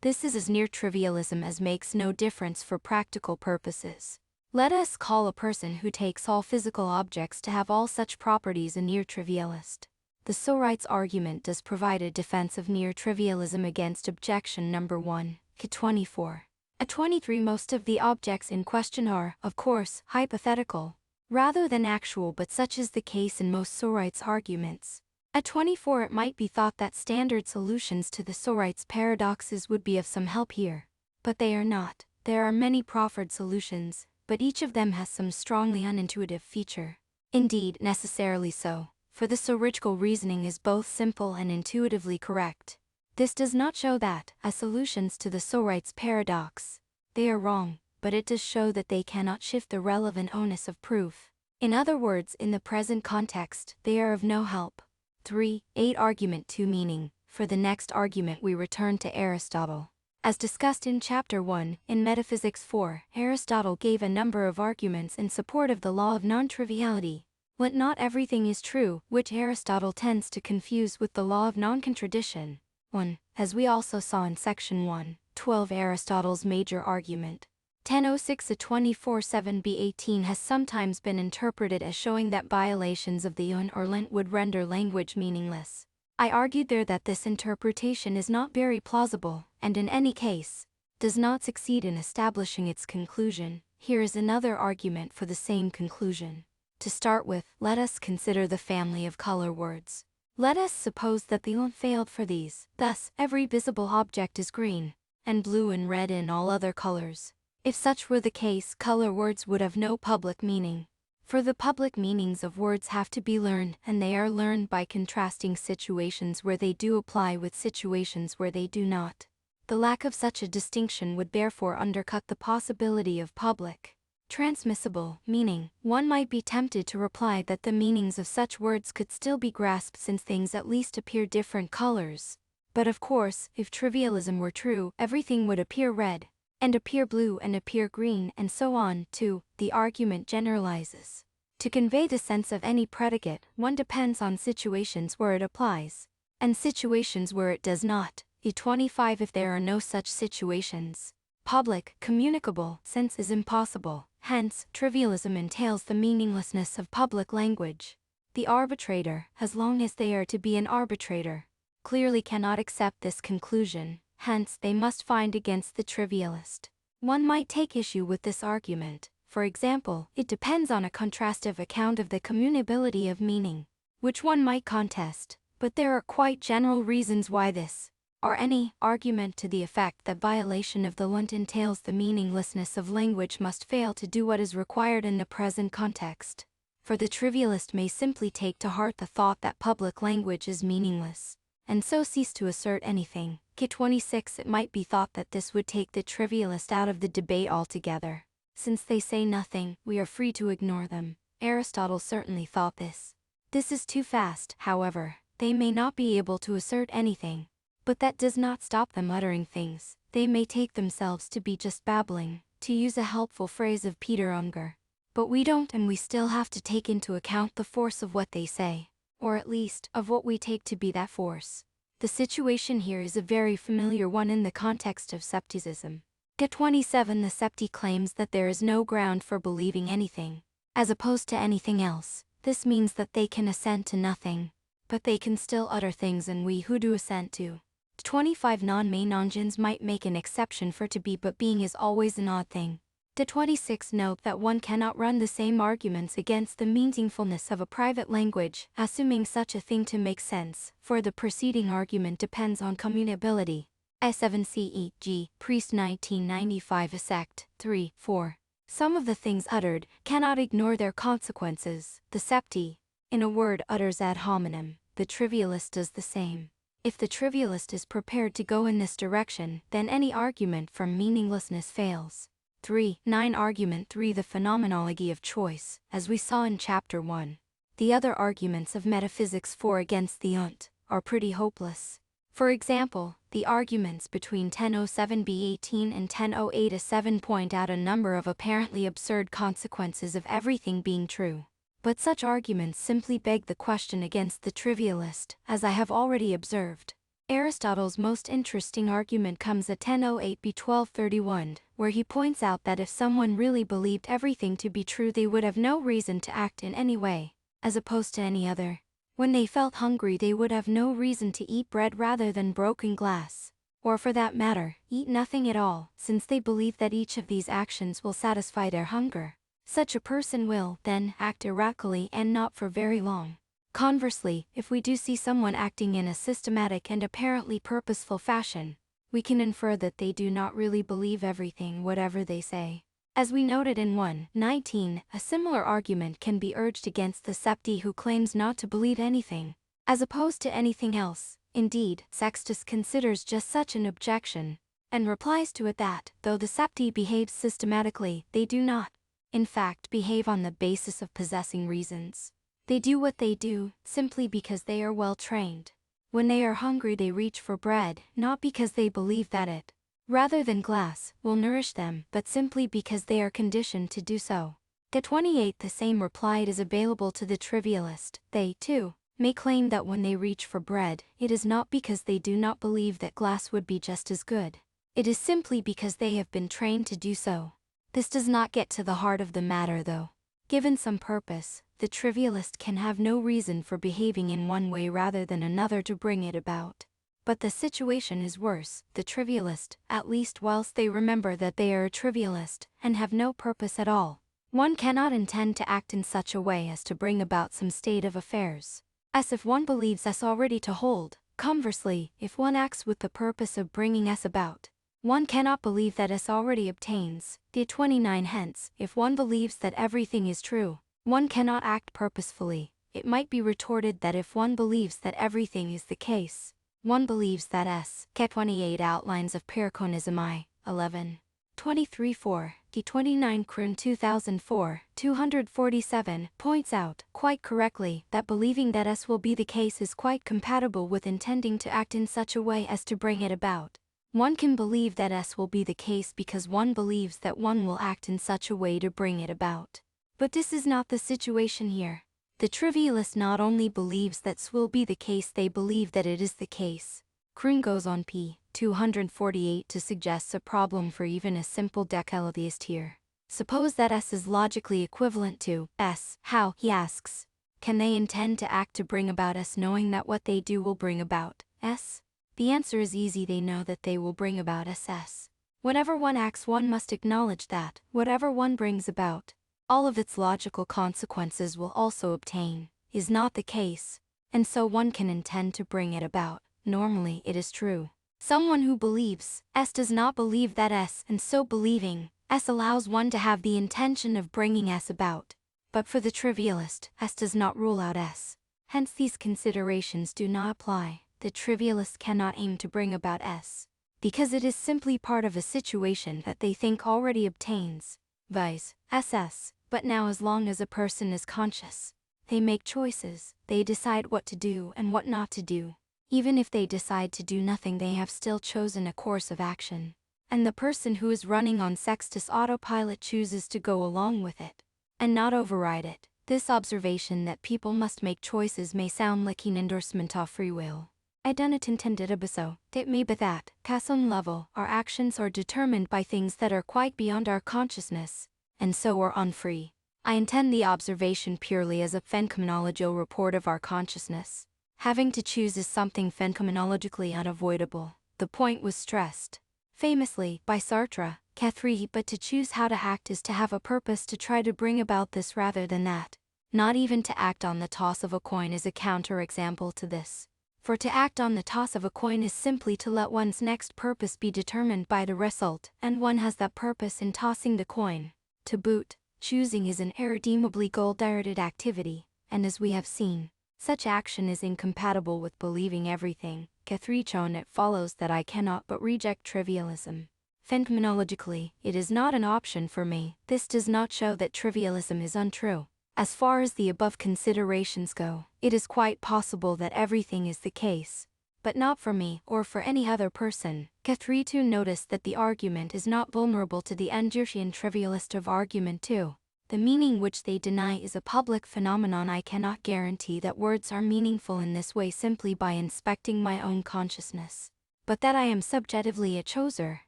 this is as near trivialism as makes no difference for practical purposes. Let us call a person who takes all physical objects to have all such properties a near trivialist. The Sorite's argument does provide a defense of near trivialism against objection number 1, K24. At 23, most of the objects in question are, of course, hypothetical, rather than actual, but such is the case in most Sorite's arguments. At 24, it might be thought that standard solutions to the Sorite's paradoxes would be of some help here. But they are not. There are many proffered solutions, but each of them has some strongly unintuitive feature. Indeed, necessarily so, for this original reasoning is both simple and intuitively correct. This does not show that, as solutions to the Sorite's paradox, they are wrong, but it does show that they cannot shift the relevant onus of proof. In other words, in the present context, they are of no help. 3.8 Argument 2 Meaning. For the next argument we return to Aristotle. As discussed in Chapter 1, in Metaphysics 4, Aristotle gave a number of arguments in support of the law of non-triviality. Let not everything is true, which Aristotle tends to confuse with the law of non-contradiction. 1. As we also saw in Section 1.12 Aristotle's major argument. 10.06-24.7b18 has sometimes been interpreted as showing that violations of the un or lent would render language meaningless. I argued there that this interpretation is not very plausible, and in any case, does not succeed in establishing its conclusion. Here is another argument for the same conclusion. To start with, let us consider the family of color words. Let us suppose that the un failed for these, thus, every visible object is green, and blue and red and all other colors. If such were the case, color words would have no public meaning. For the public meanings of words have to be learned, and they are learned by contrasting situations where they do apply with situations where they do not. The lack of such a distinction would therefore undercut the possibility of public, transmissible meaning. One might be tempted to reply that the meanings of such words could still be grasped since things at least appear different colors. But of course, if trivialism were true, everything would appear red, and appear blue and appear green and so on. 2. The argument generalizes. To convey the sense of any predicate, one depends on situations where it applies, and situations where it does not. E25 If there are no such situations, public, communicable sense is impossible. Hence, trivialism entails the meaninglessness of public language. The arbitrator, as long as they are to be an arbitrator, clearly cannot accept this conclusion. Hence, they must find against the trivialist. One might take issue with this argument. For example, it depends on a contrastive account of the communicability of meaning, which one might contest. But there are quite general reasons why this, or any, argument to the effect that violation of the lent entails the meaninglessness of language must fail to do what is required in the present context. For the trivialist may simply take to heart the thought that public language is meaningless, and so cease to assert anything. K26 It might be thought that this would take the trivialist out of the debate altogether. Since they say nothing, we are free to ignore them. Aristotle certainly thought this. This is too fast. However, they may not be able to assert anything, but that does not stop them uttering things. They may take themselves to be just babbling, to use a helpful phrase of Peter Unger. But we don't, and we still have to take into account the force of what they say, or at least, of what we take to be that force. The situation here is a very familiar one in the context of skepticism. K27 The skeptic claims that there is no ground for believing anything, as opposed to anything else. This means that they can assent to nothing, but they can still utter things, and we who do assent to 25 non-menongens might make an exception for to be, but being is always an odd thing. To 26 Note that one cannot run the same arguments against the meaningfulness of a private language, assuming such a thing to make sense, for the preceding argument depends on communicability. S7CE.G. Priest 1995 Sect. 3.4. Some of the things uttered cannot ignore their consequences. The skeptic, in a word, utters ad hominem. The trivialist does the same. If the trivialist is prepared to go in this direction, then any argument from meaninglessness fails. 3.9 Argument 3 The phenomenology of choice, as we saw in Chapter 1. The other arguments of Metaphysics 4 against the unt are pretty hopeless. For example, the arguments between 10.07b18 and 10.08a7 point out a number of apparently absurd consequences of everything being true. But such arguments simply beg the question against the trivialist, as I have already observed. Aristotle's most interesting argument comes at 10.08b1231, where he points out that if someone really believed everything to be true, they would have no reason to act in any way, as opposed to any other. When they felt hungry, they would have no reason to eat bread rather than broken glass, or for that matter, eat nothing at all, since they believe that each of these actions will satisfy their hunger. Such a person will, then, act erratically and not for very long. Conversely, if we do see someone acting in a systematic and apparently purposeful fashion, we can infer that they do not really believe everything whatever they say. As we noted in 1:19, a similar argument can be urged against the septi who claims not to believe anything, as opposed to anything else. Indeed, Sextus considers just such an objection, and replies to it that, though the septi behave systematically, they do not, in fact, behave on the basis of possessing reasons. They do what they do, simply because they are well trained. When they are hungry they reach for bread, not because they believe that it, rather than glass, will nourish them, but simply because they are conditioned to do so. The 28th, the same reply is available to the trivialist. They, too, may claim that when they reach for bread, it is not because they do not believe that glass would be just as good. It is simply because they have been trained to do so. This does not get to the heart of the matter though. Given some purpose, the trivialist can have no reason for behaving in one way rather than another to bring it about. But the situation is worse, the trivialist, at least whilst they remember that they are a trivialist, and have no purpose at all. One cannot intend to act in such a way as to bring about some state of affairs, as if one believes us already to hold. Conversely, if one acts with the purpose of bringing us about, one cannot believe that us already obtains. The 29 hence, if one believes that everything is true, one cannot act purposefully. It might be retorted that if one believes that everything is the case, one believes that s. K 28 Outlines of Pyrrhonism I, 11. 23-4, D29 Kroon 2004, 247, points out, quite correctly, that believing that s will be the case is quite compatible with intending to act in such a way as to bring it about. One can believe that s will be the case because one believes that one will act in such a way to bring it about. But this is not the situation here. The trivialist not only believes that s will be the case, they believe that it is the case. Kroon goes on p. 248 to suggest a problem for even a simple decalotheist here. Suppose that s is logically equivalent to s. How, he asks, can they intend to act to bring about s knowing that what they do will bring about s? The answer is easy, they know that they will bring about s. Whenever one acts, one must acknowledge that, whatever one brings about, all of its logical consequences will also obtain, is not the case, and so one can intend to bring it about. Normally it is true. Someone who believes s does not believe that s, and so believing s allows one to have the intention of bringing s about. But for the trivialist, s does not rule out s. Hence these considerations do not apply. The trivialist cannot aim to bring about s, because it is simply part of a situation that they think already obtains, viz. ss. But now as long as a person is conscious, they make choices, they decide what to do and what not to do. Even if they decide to do nothing, they have still chosen a course of action. And the person who is running on Sextus autopilot chooses to go along with it, and not override it. This observation that people must make choices may sound like an endorsement of free will. I do not intend it to be so. It may be that, at some level, our actions are determined by things that are quite beyond our consciousness, and so are unfree. I intend the observation purely as a phenomenological report of our consciousness. Having to choose is something phenomenologically unavoidable. The point was stressed, famously, by Sartre, Catherine, but to choose how to act is to have a purpose to try to bring about this rather than that. Not even to act on the toss of a coin is a counterexample to this. For to act on the toss of a coin is simply to let one's next purpose be determined by the result, and one has that purpose in tossing the coin. To boot, choosing is an irredeemably goal-directed activity, and as we have seen, such action is incompatible with believing everything. Cathrichon, it follows that I cannot but reject trivialism. Phenomenologically, it is not an option for me. This does not show that trivialism is untrue. As far as the above considerations go, it is quite possible that everything is the case, but not for me or for any other person. Cathrichon noticed that the argument is not vulnerable to the Endurtian trivialist of argument 2. The meaning which they deny is a public phenomenon. I cannot guarantee that words are meaningful in this way simply by inspecting my own consciousness, but that I am subjectively a chooser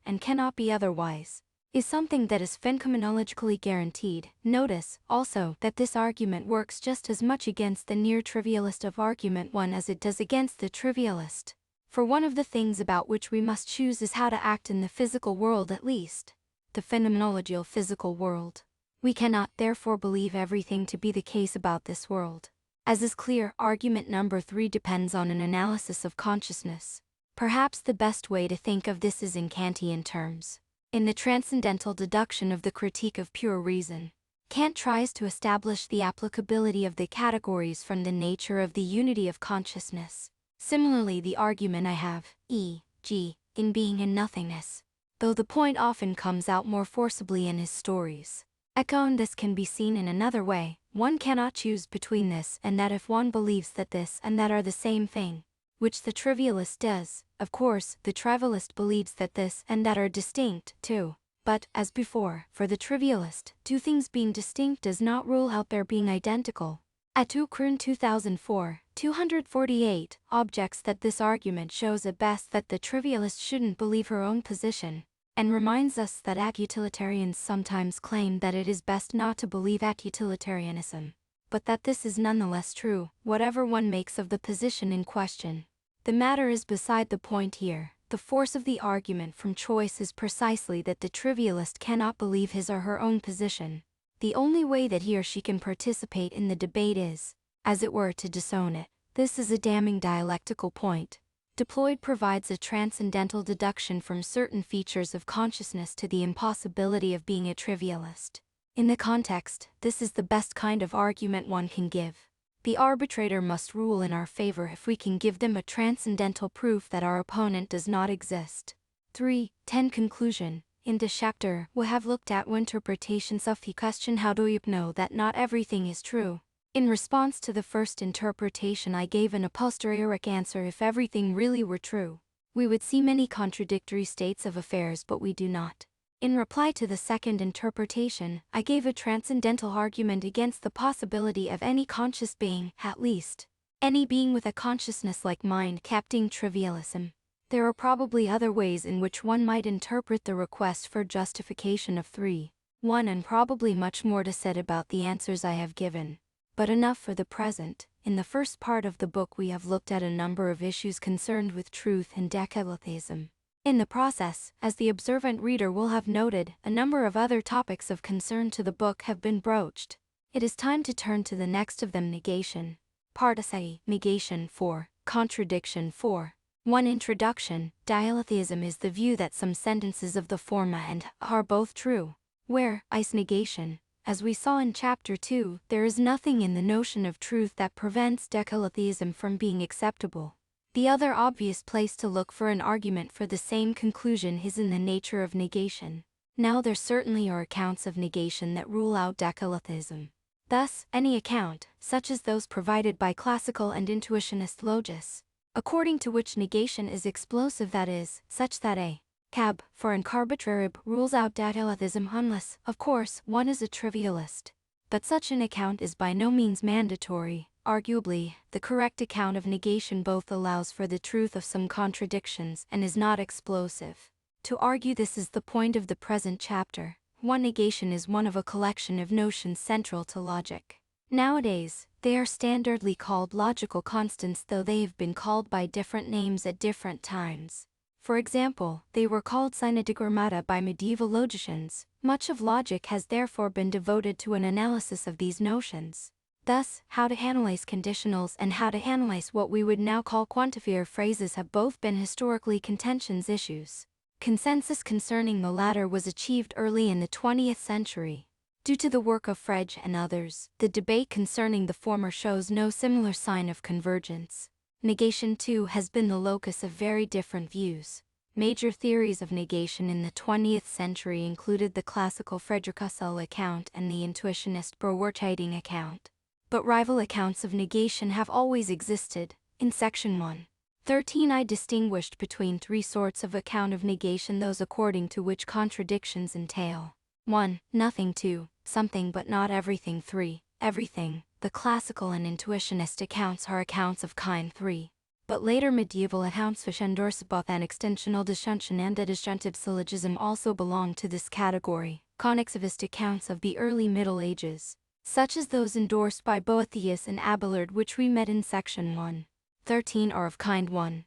and cannot be otherwise, is something that is phenomenologically guaranteed. Notice, also, that this argument works just as much against the near-trivialist of argument 1 as it does against the trivialist. For one of the things about which we must choose is how to act in the physical world, at least the phenomenological physical world. We cannot, therefore, believe everything to be the case about this world. As is clear, argument number 3 depends on an analysis of consciousness. Perhaps the best way to think of this is in Kantian terms. In the transcendental deduction of the Critique of Pure Reason, Kant tries to establish the applicability of the categories from the nature of the unity of consciousness. Similarly, the argument I have, e.g., in being and nothingness, though the point often comes out more forcibly in his stories. Echoing this can be seen in another way. One cannot choose between this and that if one believes that this and that are the same thing, which the trivialist does. Of course, the trivialist believes that this and that are distinct, too. But, as before, for the trivialist, two things being distinct does not rule out their being identical. Atu Kern 2004, 248, objects that this argument shows at best that the trivialist shouldn't believe her own position, and reminds us that utilitarians sometimes claim that it is best not to believe utilitarianism, but that this is nonetheless true, whatever one makes of the position in question. The matter is beside the point here. The force of the argument from choice is precisely that the trivialist cannot believe his or her own position. The only way that he or she can participate in the debate is, as it were, to disown it. This is a damning dialectical point. Diploid provides a transcendental deduction from certain features of consciousness to the impossibility of being a trivialist. In the context, this is the best kind of argument one can give. The arbitrator must rule in our favor if we can give them a transcendental proof that our opponent does not exist. 3.10 Conclusion. In this chapter, we have looked at interpretations of the question how do you know that not everything is true. In response to the first interpretation, I gave an a posteriori answer. If everything really were true, we would see many contradictory states of affairs, but we do not. In reply to the second interpretation, I gave a transcendental argument against the possibility of any conscious being, at least any being with a consciousness like mind, capting trivialism. There are probably other ways in which one might interpret the request for justification of 3.1 and probably much more to said about the answers I have given. But enough for the present. In the first part of the book we have looked at a number of issues concerned with truth and decalitheism. In the process, as the observant reader will have noted, a number of other topics of concern to the book have been broached. It is time to turn to the next of them, negation. Part A. Negation 4. Contradiction 4.1 Introduction. Dialetheism is the view that some sentences of the forma and are both true. Where is negation? As we saw in Chapter 2, there is nothing in the notion of truth that prevents decalitheism from being acceptable. The other obvious place to look for an argument for the same conclusion is in the nature of negation. Now there certainly are accounts of negation that rule out decalitheism. Thus, any account, such as those provided by classical and intuitionist logists, according to which negation is explosive, that is, such that a cab for an arbitrarib rules out decalitheism unless, of course, one is a trivialist. But such an account is by no means mandatory. Arguably, the correct account of negation both allows for the truth of some contradictions and is not explosive. To argue this is the point of the present chapter. One negation is one of a collection of notions central to logic. Nowadays, they are standardly called logical constants, though they have been called by different names at different times. For example, they were called synedigrammata by medieval logicians. Much of logic has therefore been devoted to an analysis of these notions. Thus, how to analyze conditionals and how to analyze what we would now call quantifier phrases have both been historically contentious issues. Consensus concerning the latter was achieved early in the 20th century. Due to the work of Frege and others, the debate concerning the former shows no similar sign of convergence. Negation, too, has been the locus of very different views. Major theories of negation in the 20th century included the classical Friedrich Husserl account and the intuitionist Bauer-Tiding account. But rival accounts of negation have always existed. In Section 1.13 I distinguished between three sorts of account of negation: those according to which contradictions entail 1. Nothing; 2. Something but not everything; 3. Everything. The classical and intuitionist accounts are accounts of kind 3. But later medieval accounts Verständnisboth and extensional disjunction and a disjunctive syllogism also belong to this category. Connexivist accounts of the early Middle Ages, such as those endorsed by Boethius and Abelard, which we met in Section 1.13, are of kind 1.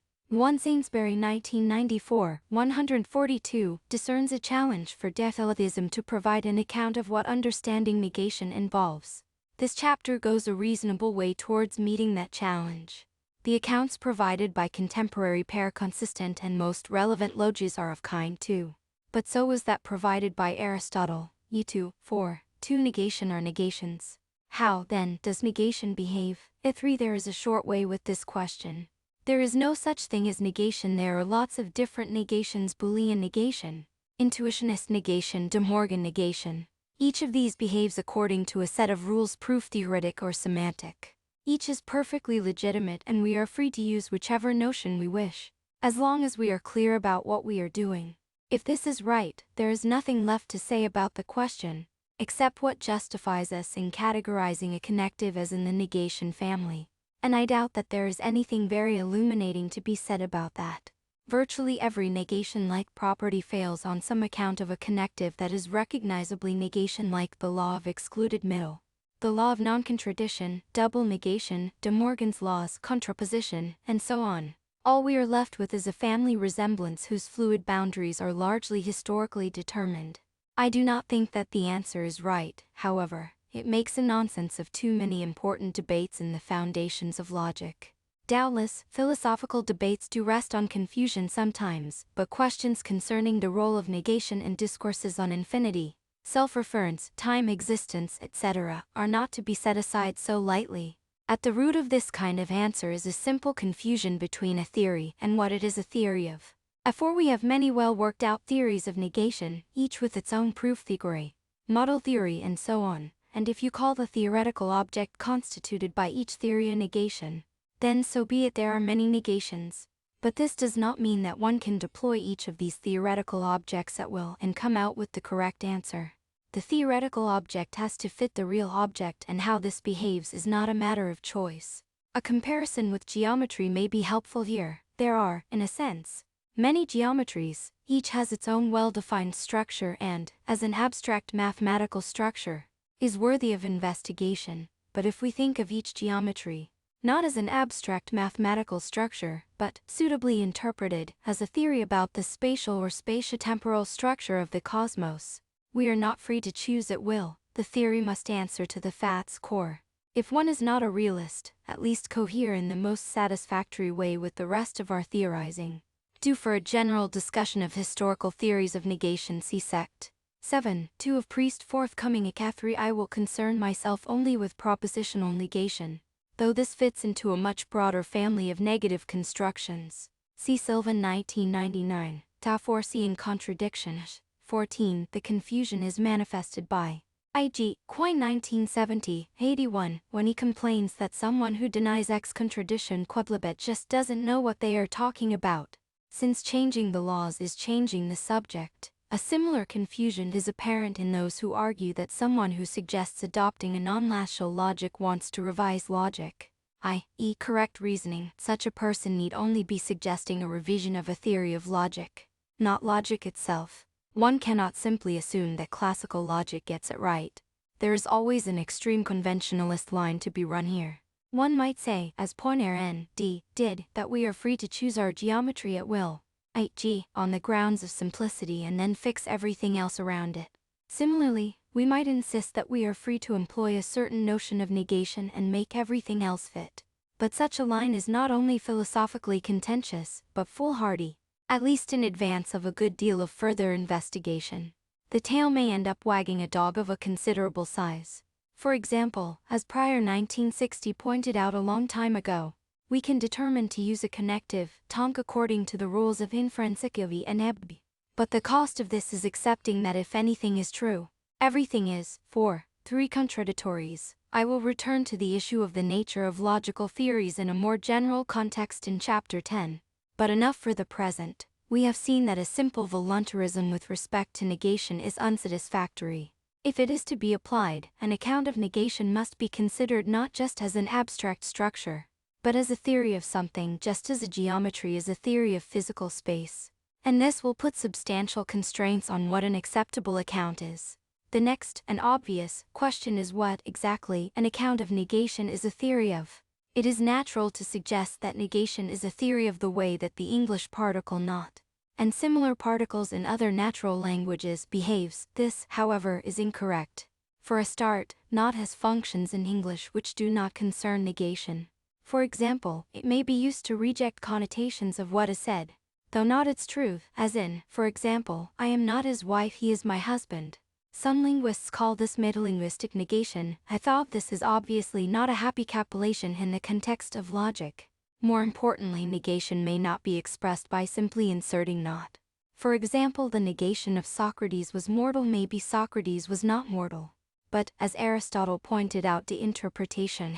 Sainsbury 1994, 142, discerns a challenge for decalitheism to provide an account of what understanding negation involves. This chapter goes a reasonable way towards meeting that challenge. The accounts provided by contemporary pair consistent and most relevant logies are of kind 2. but so was that provided by Aristotle, E2, 4, 2 negation or negations. How, then, does negation behave? E3 There is a short way with this question. There is no such thing as negation. There are lots of different negations: Boolean negation, intuitionist negation, De Morgan negation. Each of these behaves according to a set of rules, proof theoretic or semantic. Each is perfectly legitimate and we are free to use whichever notion we wish, as long as we are clear about what we are doing. If this is right, there is nothing left to say about the question, except what justifies us in categorizing a connective as in the negation family. And I doubt that there is anything very illuminating to be said about that. Virtually every negation-like property fails on some account of a connective that is recognizably negation-like: the law of excluded middle, the law of non-contradiction, double negation, De Morgan's laws, contraposition, and so on. All we are left with is a family resemblance whose fluid boundaries are largely historically determined. I do not think that the answer is right, however. It makes a nonsense of too many important debates in the foundations of logic. Doubtless, philosophical debates do rest on confusion sometimes, but questions concerning the role of negation and discourses on infinity, self-reference, time, existence, etc., are not to be set aside so lightly. At the root of this kind of answer is a simple confusion between a theory and what it is a theory of. For we have many well worked out theories of negation, each with its own proof theory, model theory, and so on. And if you call the theoretical object constituted by each theory a negation, then so be it. There are many negations. But this does not mean that one can deploy each of these theoretical objects at will and come out with the correct answer. The theoretical object has to fit the real object, and how this behaves is not a matter of choice. A comparison with geometry may be helpful here. There are, in a sense, many geometries. Each has its own well-defined structure and, as an abstract mathematical structure, is worthy of investigation. But if we think of each geometry, not as an abstract mathematical structure, but, suitably interpreted, as a theory about the spatial or spatiotemporal structure of the cosmos, we are not free to choose at will. The theory must answer to the fact's core. If one is not a realist, at least cohere in the most satisfactory way with the rest of our theorizing. Do for a general discussion of historical theories of negation see sect. 7. 2 of Priest. Forthcoming aka 3. I will concern myself only with propositional negation, though this fits into a much broader family of negative constructions. See Sylvan 1999. Ta foreseeing contradiction. 14. The confusion is manifested by I.G. Coyne 1970, 81, when he complains that someone who denies ex contradiction quodlibet just doesn't know what they are talking about, since changing the laws is changing the subject. A similar confusion is apparent in those who argue that someone who suggests adopting a non-rational logic wants to revise logic, i.e. correct reasoning. Such a person need only be suggesting a revision of a theory of logic, not logic itself. One cannot simply assume that classical logic gets it right. There is always an extreme conventionalist line to be run here. One might say, as Poinar N.D. did, that we are free to choose our geometry at will, i.g., on the grounds of simplicity, and then fix everything else around it. Similarly, we might insist that we are free to employ a certain notion of negation and make everything else fit. But such a line is not only philosophically contentious, but foolhardy, at least in advance of a good deal of further investigation. The tail may end up wagging a dog of a considerable size. For example, as Prior 1960 pointed out a long time ago, we can determine to use a connective, tonk, according to the rules of inferenceivity and EBB. But the cost of this is accepting that if anything is true, everything is. 4. 3 contradictories. I will return to the issue of the nature of logical theories in a more general context in Chapter 10. But enough for the present. We have seen that a simple voluntarism with respect to negation is unsatisfactory. If it is to be applied, an account of negation must be considered not just as an abstract structure, but as a theory of something, just as a geometry is a theory of physical space. And this will put substantial constraints on what an acceptable account is. The next, and obvious, question is what, exactly, an account of negation is a theory of. It is natural to suggest that negation is a theory of the way that the English particle not, and similar particles in other natural languages, behaves. This, however, is incorrect. For a start, not has functions in English which do not concern negation. For example, it may be used to reject connotations of what is said. though not its truth, as in, for example, I am not his wife, he is my husband. Some linguists call this metalinguistic negation. I thought this is obviously not a happy capitulation in the context of logic. More importantly, negation may not be expressed by simply inserting not. For example, the negation of Socrates was mortal may be Socrates was not mortal. But, as Aristotle pointed out, the interpretation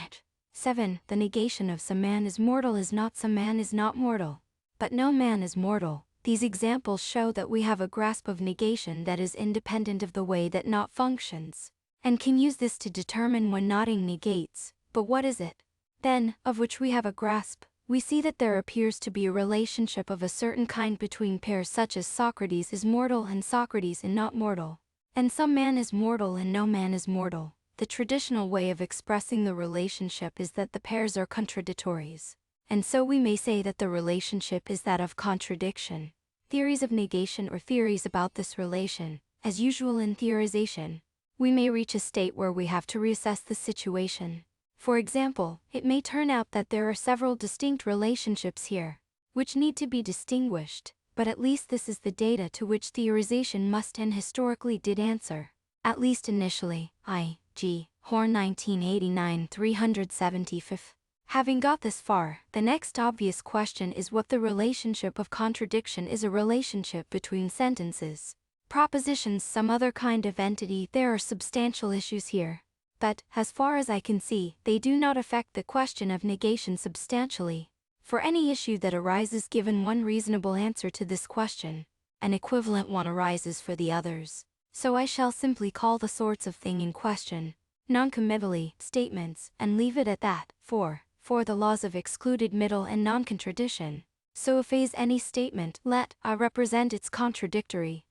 7. The negation of some man is mortal is not some man is not mortal. But no man is mortal. These examples show that we have a grasp of negation that is independent of the way that not functions, and can use this to determine when noting negates. But what is it, then, of which we have a grasp? We see that there appears to be a relationship of a certain kind between pairs such as Socrates is mortal and Socrates is not mortal, and some man is mortal and no man is mortal. The traditional way of expressing the relationship is that the pairs are contradictories, and so we may say that the relationship is that of contradiction. Theories of negation or theories about this relation, as usual in theorization, we may reach a state where we have to reassess the situation. For example, it may turn out that there are several distinct relationships here, which need to be distinguished, but at least this is the data to which theorization must and historically did answer, at least initially. I.G. Horn 1989 375. Having got this far, the next obvious question is what the relationship of contradiction is. A relationship between sentences, propositions, some other kind of entity. There are substantial issues here, but, as far as I can see, they do not affect the question of negation substantially. For any issue that arises given one reasonable answer to this question, an equivalent one arises for the others. So I shall simply call the sorts of thing in question non-committally statements, and leave it at that. 4. The laws of excluded middle and non-contradiction. So if A is any statement, let I represent its contradictories.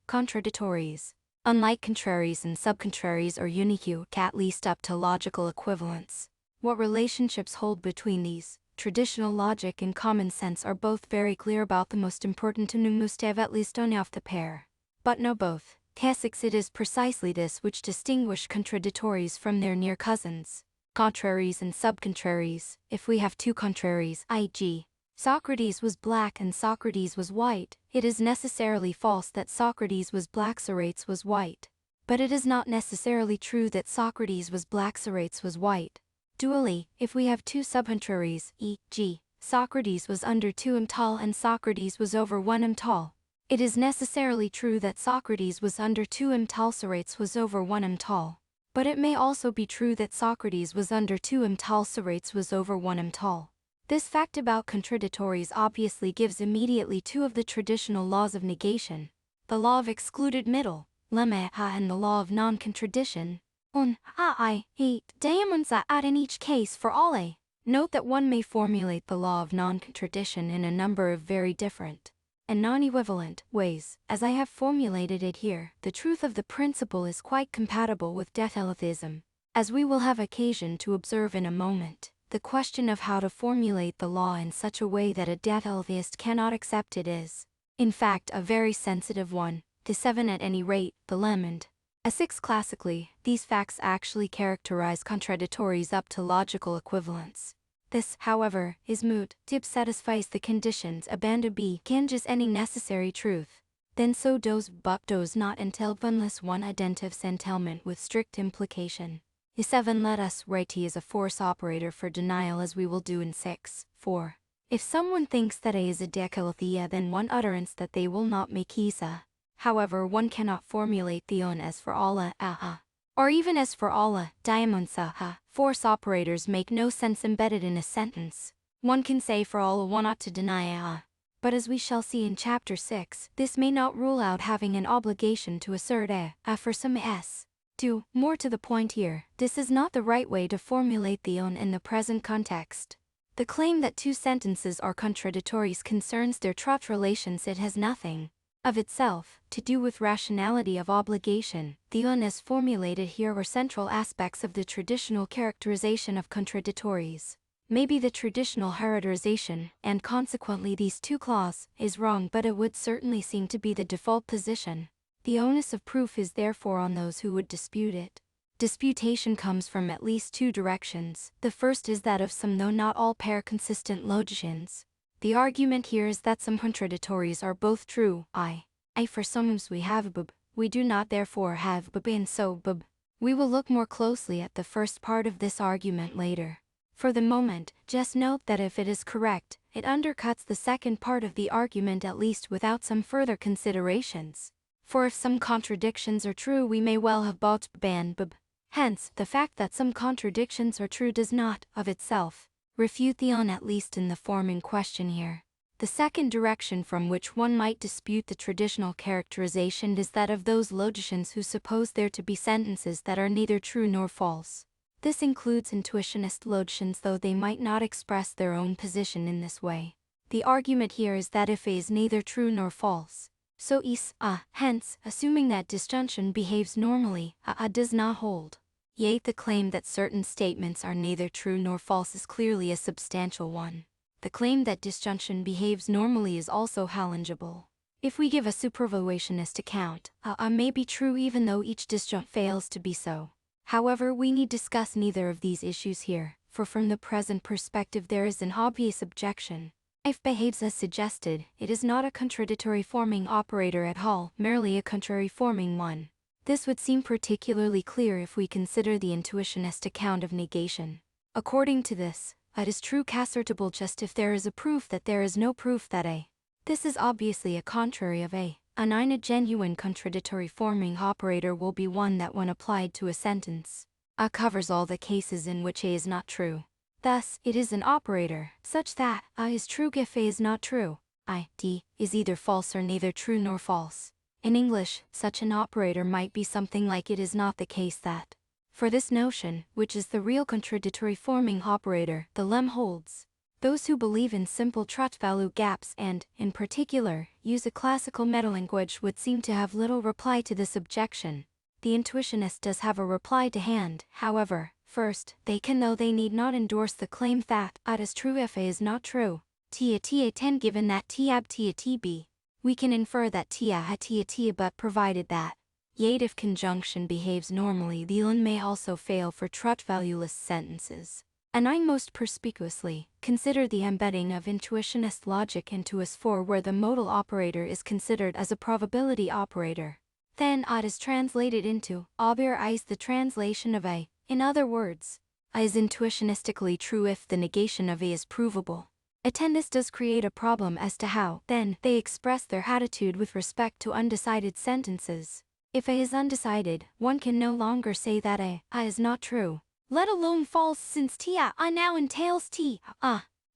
Unlike contraries and subcontraries or unique, at least up to logical equivalence. What relationships hold between these? Traditional logic and common sense are both very clear about the most important to must have at least one of the pair. But no both. Cases it is precisely this which distinguish contradictories from their near cousins. Contraries and subcontraries. If we have two contraries, i.g., Socrates was black and Socrates was white, it is necessarily false that Socrates was black, Socrates was white. But it is not necessarily true that Socrates was black, Socrates was white. Dually, if we have two subcontraries, e.g., Socrates was under 2 tall and Socrates was over 1 tall, it is necessarily true that Socrates was under 2 tall, Socrates was over 1 tall. But it may also be true that Socrates was under 2 tall, Socrates was over 1 tall. This fact about contradictories obviously gives immediately two of the traditional laws of negation, the law of excluded middle, lemma, and the law of non-contradiction, diamonds at in each case for all a. Note that one may formulate the law of non-contradiction in a number of very different and non-equivalent ways. As I have formulated it here, the truth of the principle is quite compatible with diatheism, as we will have occasion to observe in a moment. The question of how to formulate the law in such a way that a diatheist cannot accept it is, in fact, a very sensitive one. The 7 at any rate, the lemond. A 6 classically, these facts actually characterize contradictories up to logical equivalence. This, however, is moot. Dib satisfies the conditions abandon B can just any necessary truth. Then so does but does not entail unless one identifies entailment with strict implication. 7 let us write T as a force operator for denial as we will do in 6. 4. If someone thinks that A is a decalothea, then one utterance that they will not make Isa. However, one cannot formulate the on as for Allah, or even as for Allah, diamonsa, force operators make no sense embedded in a sentence. One can say for Allah one ought to deny but as we shall see in chapter 6, this may not rule out having an obligation to assert a for some s. 2. More to the point here, this is not the right way to formulate the on in the present context. The claim that two sentences are contradictories concerns their trot relations. It has nothing, of itself, to do with rationality of obligation. The on as formulated here are central aspects of the traditional characterization of contradictories. Maybe the traditional hierarchization, and consequently these two clauses, is wrong, but it would certainly seem to be the default position. The onus of proof is therefore on those who would dispute it. Disputation comes from at least two directions. The first is that of some though not all pair consistent logicians. The argument here is that some contradictories are both true. I for sometimes we have bub, we do not therefore have bub and so bub. We will look more closely at the first part of this argument later. For the moment, just note that if it is correct, it undercuts the second part of the argument at least without some further considerations. For if some contradictions are true we may well have bought ban bub. Hence, the fact that some contradictions are true does not, of itself, refute the on at least in the form in question here. The second direction from which one might dispute the traditional characterization is that of those logicians who suppose there to be sentences that are neither true nor false. This includes intuitionist logicians, though they might not express their own position in this way. The argument here is that if A is neither true nor false, so is A. Hence, assuming that disjunction behaves normally, A does not hold. Yet the claim that certain statements are neither true nor false is clearly a substantial one. The claim that disjunction behaves normally is also challengeable. If we give a supervaluationist account, A may be true even though each disjunct fails to be so. However, we need discuss neither of these issues here, for from the present perspective there is an obvious objection. If behaves as suggested, it is not a contradictory forming operator at all, merely a contrary forming one. This would seem particularly clear if we consider the intuitionist account of negation. According to this, it is true assertable just if there is a proof that there is no proof that A. This is obviously a contrary of A. A genuine contradictory forming operator will be one that when applied to a sentence, A covers all the cases in which A is not true. Thus, it is an operator, such that A is true if A is not true. I.D. is either false or neither true nor false. In English, such an operator might be something like it is not the case that. For this notion, which is the real contradictory forming operator, the lemma holds. Those who believe in simple truth-value gaps and, in particular, use a classical metalanguage would seem to have little reply to this objection. The intuitionist does have a reply to hand, however. First, they can, though they need not endorse the claim that A is true if A is not true. Ta10 given that Tab TB. We can infer that Tia but provided that. Yet if conjunction behaves normally, the LN may also fail for truth-valueless sentences. And I most perspicuously consider the embedding of intuitionist logic into S4 where the modal operator is considered as a probability operator. Then A is translated into obir I is the translation of A. In other words, A is intuitionistically true if the negation of A is provable. This does create a problem as to how, then, they express their attitude with respect to undecided sentences. If A is undecided, one can no longer say that A is not true, let alone false, since Tia now entails T.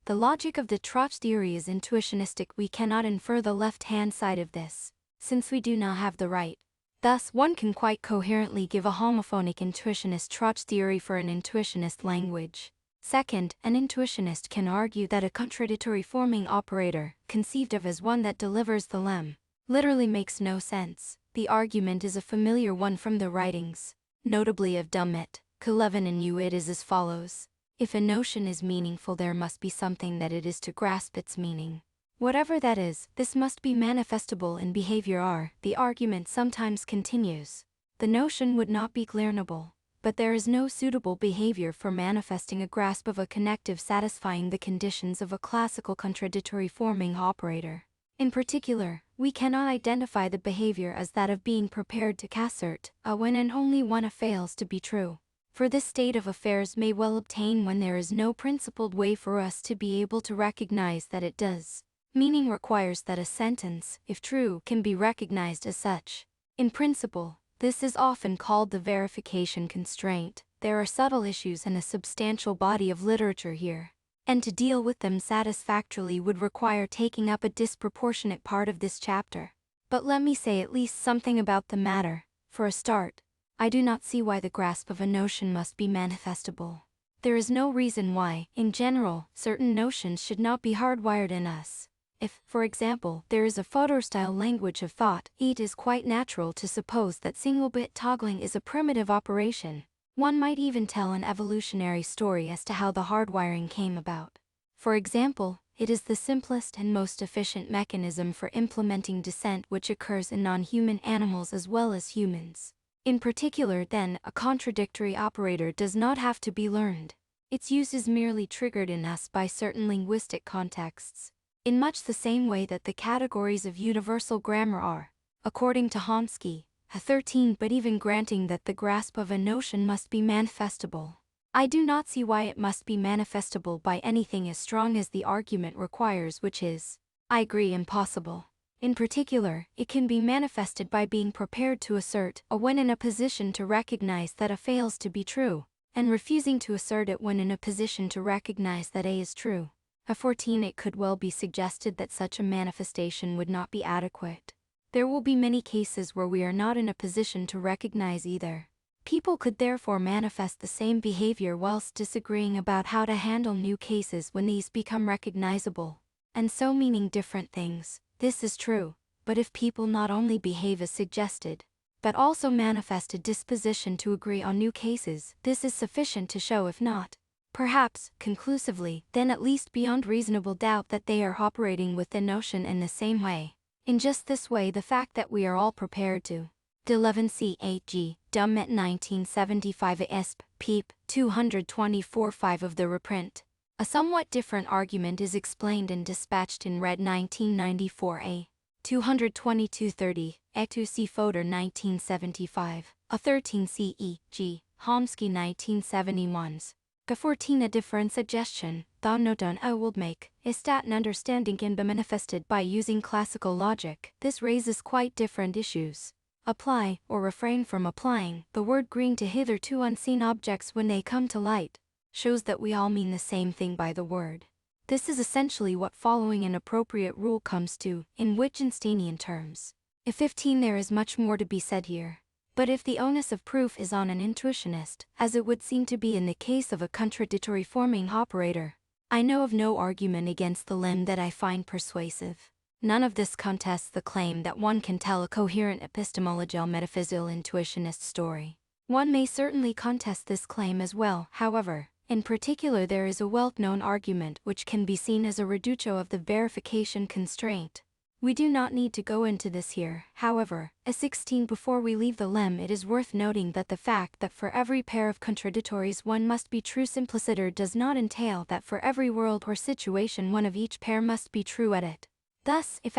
The logic of the Troch theory is intuitionistic. We cannot infer the left-hand side of this, since we do not have the right. Thus, one can quite coherently give a homophonic intuitionist Troch theory for an intuitionist language. Second, an intuitionist can argue that a contradictory forming operator, conceived of as one that delivers the lemma, literally makes no sense. The argument is a familiar one from the writings, notably of Dummett, Kulevin and It is as follows. If a notion is meaningful, there must be something that it is to grasp its meaning. Whatever that is, this must be manifestable in behavior. The argument sometimes continues. The notion would not be learnable, but there is no suitable behavior for manifesting a grasp of a connective satisfying the conditions of a classical contradictory forming operator. In particular, we cannot identify the behavior as that of being prepared to assert A when and only when A fails to be true. For this state of affairs may well obtain when there is no principled way for us to be able to recognize that it does. Meaning requires that a sentence, if true, can be recognized as such. In principle, this is often called the verification constraint. There are subtle issues and a substantial body of literature here, and to deal with them satisfactorily would require taking up a disproportionate part of this chapter. But let me say at least something about the matter. For a start, I do not see why the grasp of a notion must be manifestable. There is no reason why, in general, certain notions should not be hardwired in us. If, for example, there is a Fodor-style language of thought, it is quite natural to suppose that single-bit toggling is a primitive operation. One might even tell an evolutionary story as to how the hardwiring came about. For example, it is the simplest and most efficient mechanism for implementing dissent which occurs in non-human animals as well as humans. In particular, then, a contradictory operator does not have to be learned. Its use is merely triggered in us by certain linguistic contexts. in much the same way that the categories of universal grammar are, according to Chomsky, 13, but even granting that the grasp of a notion must be manifestable, I do not see why it must be manifestable by anything as strong as the argument requires, which is, I agree, impossible. In particular, it can be manifested by being prepared to assert a when in a position to recognize that a fails to be true, and refusing to assert it when in a position to recognize that a is true. 14. It could well be suggested that such a manifestation would not be adequate. There will be many cases where we are not in a position to recognize either. People could therefore manifest the same behavior whilst disagreeing about how to handle new cases when these become recognizable, and so meaning different things. This is true, but if people not only behave as suggested, but also manifest a disposition to agree on new cases, this is sufficient to show, if not, perhaps, conclusively, then at least beyond reasonable doubt, that they are operating with the notion in the same way. In just this way, the fact that we are all prepared to 11 C8G, Dummet 1975 ESP, Peep, 224-5 of the reprint. A somewhat different argument is explained and dispatched in Red 1994A, 222-30, Etu C. Fodor 1975, A 13 CE.G., Chomsky 1971's. 14. A different suggestion, thou noton I will make, is that an understanding can be manifested by using classical logic. This raises quite different issues. Apply, or refrain from applying, the word green to hitherto unseen objects when they come to light, shows that we all mean the same thing by the word. This is essentially what following an appropriate rule comes to, in Wittgensteinian terms. If 15. There is much more to be said here. But if the onus of proof is on an intuitionist, as it would seem to be in the case of a contradictory forming operator, I know of no argument against the limb that I find persuasive. None of this contests the claim that one can tell a coherent epistemological metaphysical intuitionist story. One may certainly contest this claim as well, however. In particular, there is a well-known argument which can be seen as a reductio of the verification constraint. We do not need to go into this here, however. 16. Before we leave the lemma, it is worth noting that the fact that for every pair of contradictories one must be true simpliciter does not entail that for every world or situation one of each pair must be true at it. Thus, if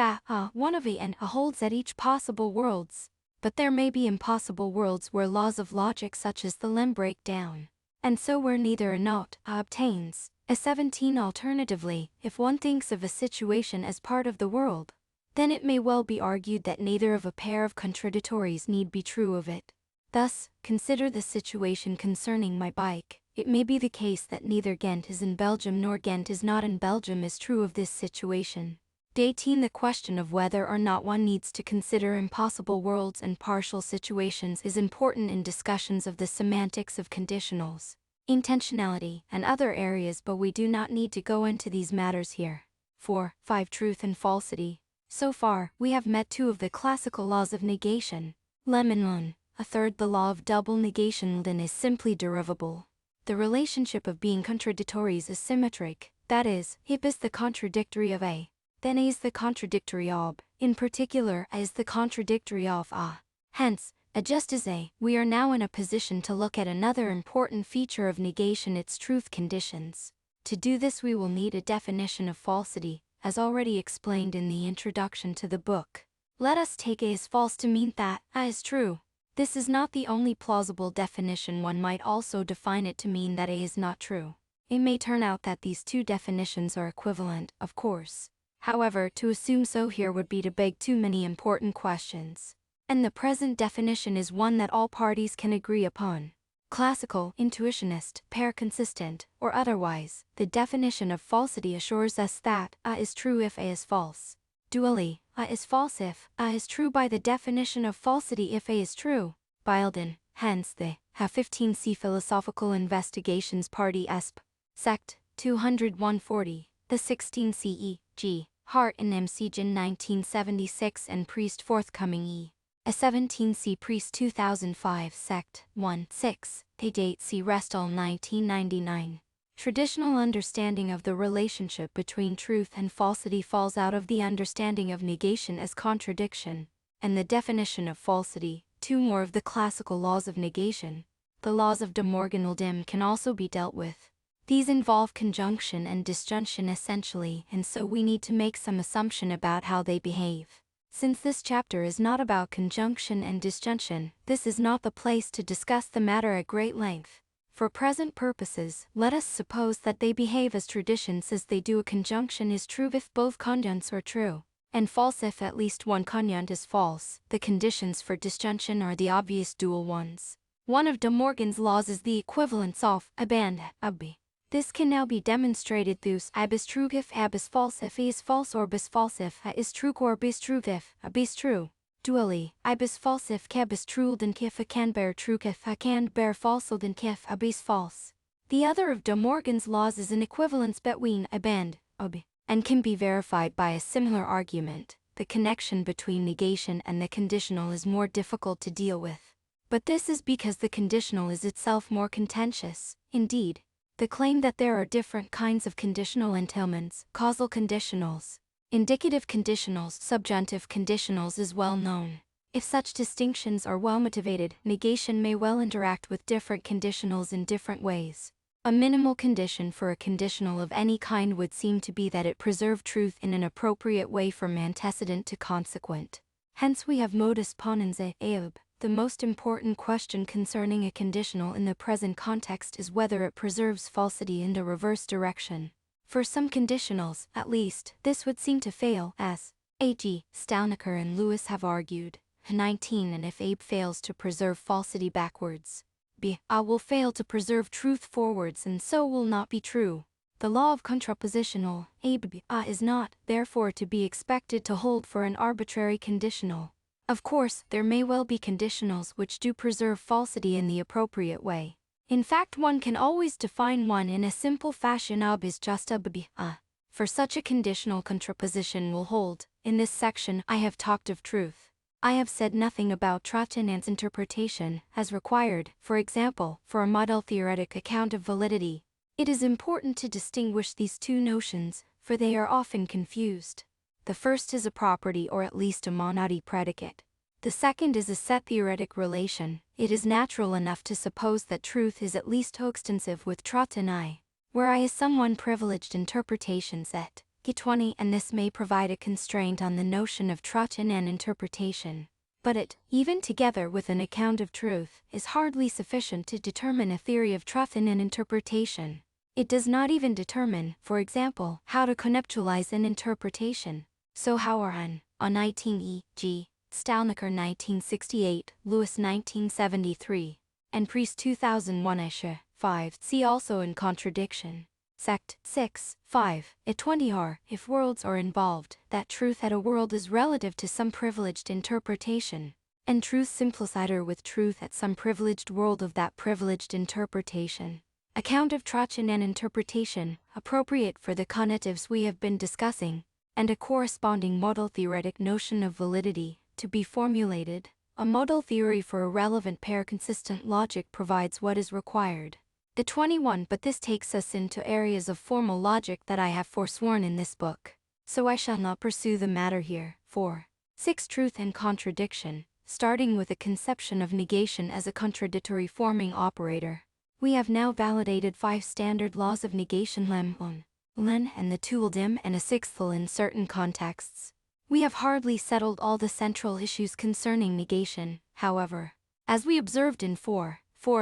one of a and a holds at each possible worlds, but there may be impossible worlds where laws of logic such as the lemma break down, and so where neither a not obtains. 17. Alternatively, if one thinks of a situation as part of the world, then it may well be argued that neither of a pair of contradictories need be true of it. Thus, consider the situation concerning my bike. It may be the case that neither Ghent is in Belgium nor Ghent is not in Belgium is true of this situation. 18. The question of whether or not one needs to consider impossible worlds and partial situations is important in discussions of the semantics of conditionals, intentionality, and other areas, but we do not need to go into these matters here. 4. 5. Truth and falsity. So far, we have met two of the classical laws of negation. Lemon. A third, the law of double negation. Then is simply derivable. The relationship of being contradictories is symmetric, that is, if is the contradictory of A, then A is the contradictory of, in particular, A is the contradictory of A. Hence, just as A, we are now in a position to look at another important feature of negation, its truth conditions. To do this we will need a definition of falsity, as already explained in the introduction to the book. Let us take A as false to mean that A is true. This is not the only plausible definition. One might also define it to mean that A is not true. It may turn out that these two definitions are equivalent, of course. However, to assume so here would be to beg too many important questions. And the present definition is one that all parties can agree upon. Classical, intuitionist, pair consistent, or otherwise, the definition of falsity assures us that A is true if A is false. Dually, A is false if A is true by the definition of falsity if A is true. Bilden, hence the 15C Philosophical Investigations Party Esp. Sect. 201-40, the 16 CE, G. Hart and M. Sejan 1976 and Priest forthcoming E. A 17C Priest 2005 Sect. 1-6, page 8C Restall 1999. Traditional understanding of the relationship between truth and falsity falls out of the understanding of negation as contradiction, and the definition of falsity. Two more of the classical laws of negation, the laws of De Morgan can also be dealt with. These involve conjunction and disjunction essentially, and so we need to make some assumption about how they behave. Since this chapter is not about conjunction and disjunction, this is not the place to discuss the matter at great length. For present purposes, let us suppose that they behave as tradition says they do. A conjunction is true if both conjuncts are true, and false if at least one conjunct is false. The conditions for disjunction are the obvious dual ones. One of De Morgan's laws is the equivalence of ab and ab. This can now be demonstrated thus: ab is true if ab is false, if a is false, or b is false if a is true, or b is true if ab is true. Dually, ab is false if cab is true, then if a can bear true, if a can bear false, then if ab is false. The other of De Morgan's laws is an equivalence between ab and ab, and can be verified by a similar argument. The connection between negation and the conditional is more difficult to deal with. But this is because the conditional is itself more contentious. Indeed, the claim that there are different kinds of conditional entailments, causal conditionals, indicative conditionals, subjunctive conditionals, is well known. If such distinctions are well motivated, negation may well interact with different conditionals in different ways. A minimal condition for a conditional of any kind would seem to be that it preserve truth in an appropriate way from antecedent to consequent. Hence we have modus ponens eab. The most important question concerning a conditional in the present context is whether it preserves falsity in the reverse direction. For some conditionals, at least, this would seem to fail, as A.G. Stalnaker and Lewis have argued. 19. And if Abe fails to preserve falsity backwards, B. A will fail to preserve truth forwards, and so will not be true. The law of contrapositional, Abe B. A is not, therefore, to be expected to hold for an arbitrary conditional. Of course, there may well be conditionals which do preserve falsity in the appropriate way. In fact, one can always define one in a simple fashion: ab is just ab b a. For such a conditional contraposition will hold. In this section, I have talked of truth. I have said nothing about Trottinant's interpretation, as required, for example, for a model theoretic account of validity. It is important to distinguish these two notions, for they are often confused. The first is a property, or at least a monody predicate. The second is a set theoretic relation. It is natural enough to suppose that truth is at least coextensive with Trottin, where I is some unprivileged interpretation set. G20, and this may provide a constraint on the notion of Trottinan interpretation. But it, even together with an account of truth, is hardly sufficient to determine a theory of Trottinan interpretation. It does not even determine, for example, how to conceptualize an interpretation. So how are on 19 e.g. Stalnaker 1968, Lewis 1973, and Priest 2001 Esche 5. See also in contradiction. Sect 6, 5, at 20 are, if worlds are involved, that truth at a world is relative to some privileged interpretation, and truth simplicider with truth at some privileged world of that privileged interpretation. Account of Trottinan interpretation, appropriate for the connectives we have been discussing, and a corresponding modal theoretic notion of validity, to be formulated. A modal theory for a relevant pair-consistent logic provides what is required. The 21. But this takes us into areas of formal logic that I have forsworn in this book, so I shall not pursue the matter here. 4. 6. Truth and contradiction, starting with a conception of negation as a contradictory forming operator. We have now validated 5 standard laws of negation: lem, on, len, and the tool dim, and a 6th in certain contexts. We have hardly settled all the central issues concerning negation, however. As we observed in 4,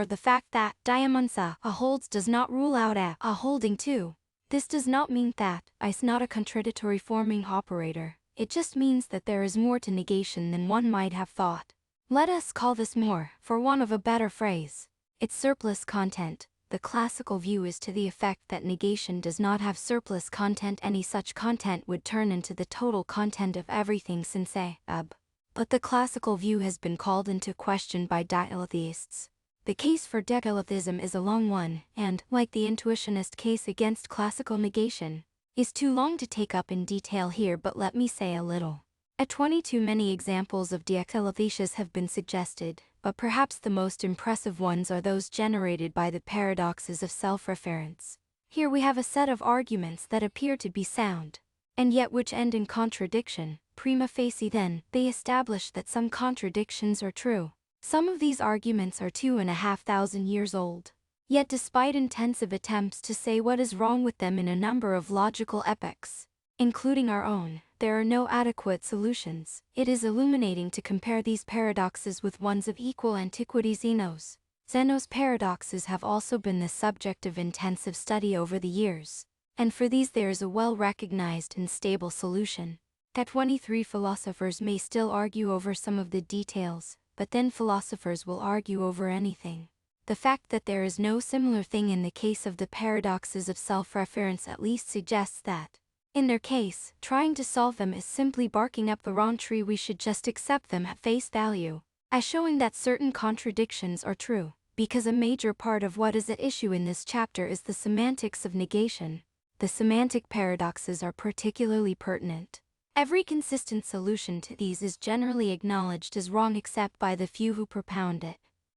the fact that diamonsa a holds does not rule out a holding too. This does not mean that I is not a contradictory forming operator. It just means that there is more to negation than one might have thought. Let us call this more, for want of a better phrase, its surplus content. The classical view is to the effect that negation does not have surplus content. Any such content would turn into the total content of everything since ab. But the classical view has been called into question by dialetheists. The case for decalothism is a long one, and, like the intuitionist case against classical negation, is too long to take up in detail here, but let me say a little. At 22, many examples of decalothesis have been suggested, but perhaps the most impressive ones are those generated by the paradoxes of self-reference. Here we have a set of arguments that appear to be sound, and yet which end in contradiction. Prima facie then, they establish that some contradictions are true. Some of these arguments are 2,500 years old. Yet despite intensive attempts to say what is wrong with them in a number of logical epochs, including our own, there are no adequate solutions. It is illuminating to compare these paradoxes with ones of equal antiquity. Zeno's paradoxes have also been the subject of intensive study over the years, and for these there is a well-recognized and stable solution. That 23 philosophers may still argue over some of the details, but then philosophers will argue over anything. The fact that there is no similar thing in the case of the paradoxes of self-reference at least suggests that, in their case, trying to solve them is simply barking up the wrong tree. We should just accept them at face value, as showing that certain contradictions are true, because a major part of what is at issue in this chapter is the semantics of negation. The semantic paradoxes are particularly pertinent. Every consistent solution to these is generally acknowledged as wrong except by the few who propound it.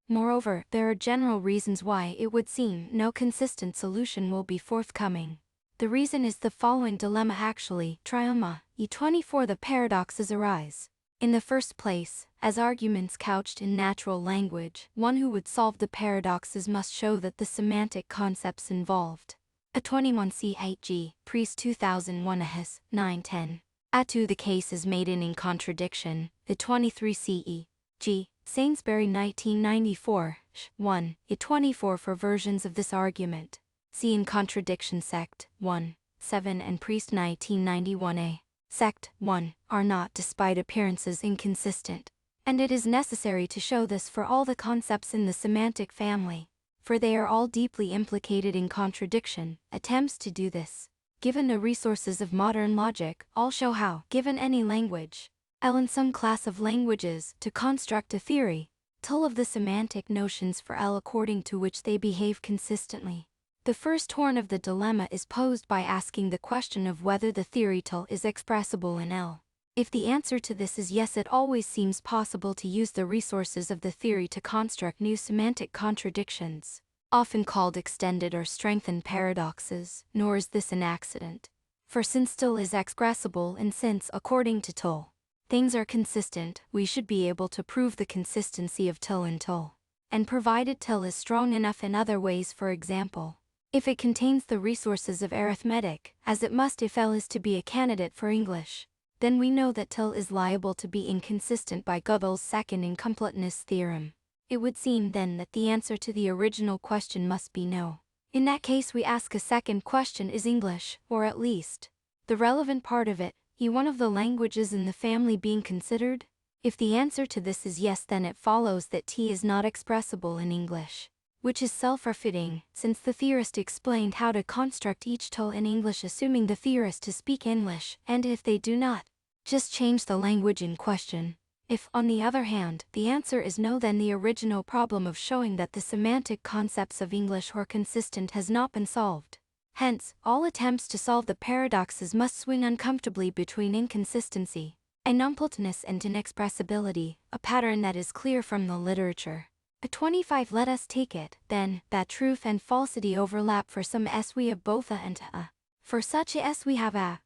Moreover, there are general reasons why it would seem no consistent solution will be forthcoming. The reason is the following dilemma. Actually, trilemma, E24. The paradoxes arise, in the first place, as arguments couched in natural language. One who would solve the paradoxes must show that the semantic concepts involved. A21 CHG, Priest 2001 AHS, 910. A2. The case is made in contradiction. The 23 CE. G. Sainsbury 1994, Sh. 1. E24 for versions of this argument. See in Contradiction Sect. 1. 7 and Priest 1991a. Sect. 1, are not, despite appearances, inconsistent. And it is necessary to show this for all the concepts in the semantic family, for they are all deeply implicated in contradiction. Attempts to do this, given the resources of modern logic, all show how, given any language, in some class of languages, to construct a theory, of the semantic notions for according to which they behave consistently. The first horn of the dilemma is posed by asking the question of whether the theory is expressible in L. If the answer to this is yes, it always seems possible to use the resources of the theory to construct new semantic contradictions, often called extended or strengthened paradoxes. Nor is this an accident. For since Till is expressible and since, according to Till, things are consistent, we should be able to prove the consistency of Till and Till. And provided Till is strong enough in other ways, for example, if it contains the resources of arithmetic, as it must if L is to be a candidate for English, then we know that Till is liable to be inconsistent by Gödel's second incompleteness theorem. It would seem then that the answer to the original question must be no. In that case we ask a second question: is English, or at least the relevant part of it, one of the languages in the family being considered? If the answer to this is yes, then it follows that T is not expressible in English, which is self-refuting, since the theorist explained how to construct each Till in English assuming the theorist to speak English, and if they do not, just change the language in question. If, on the other hand, the answer is no, then the original problem of showing that the semantic concepts of English are consistent has not been solved. Hence, all attempts to solve the paradoxes must swing uncomfortably between inconsistency, incompleteness and inexpressibility, a pattern that is clear from the literature. A25. Let us take it, then, that truth and falsity overlap. For some s we have both a and a. For such a s we have a,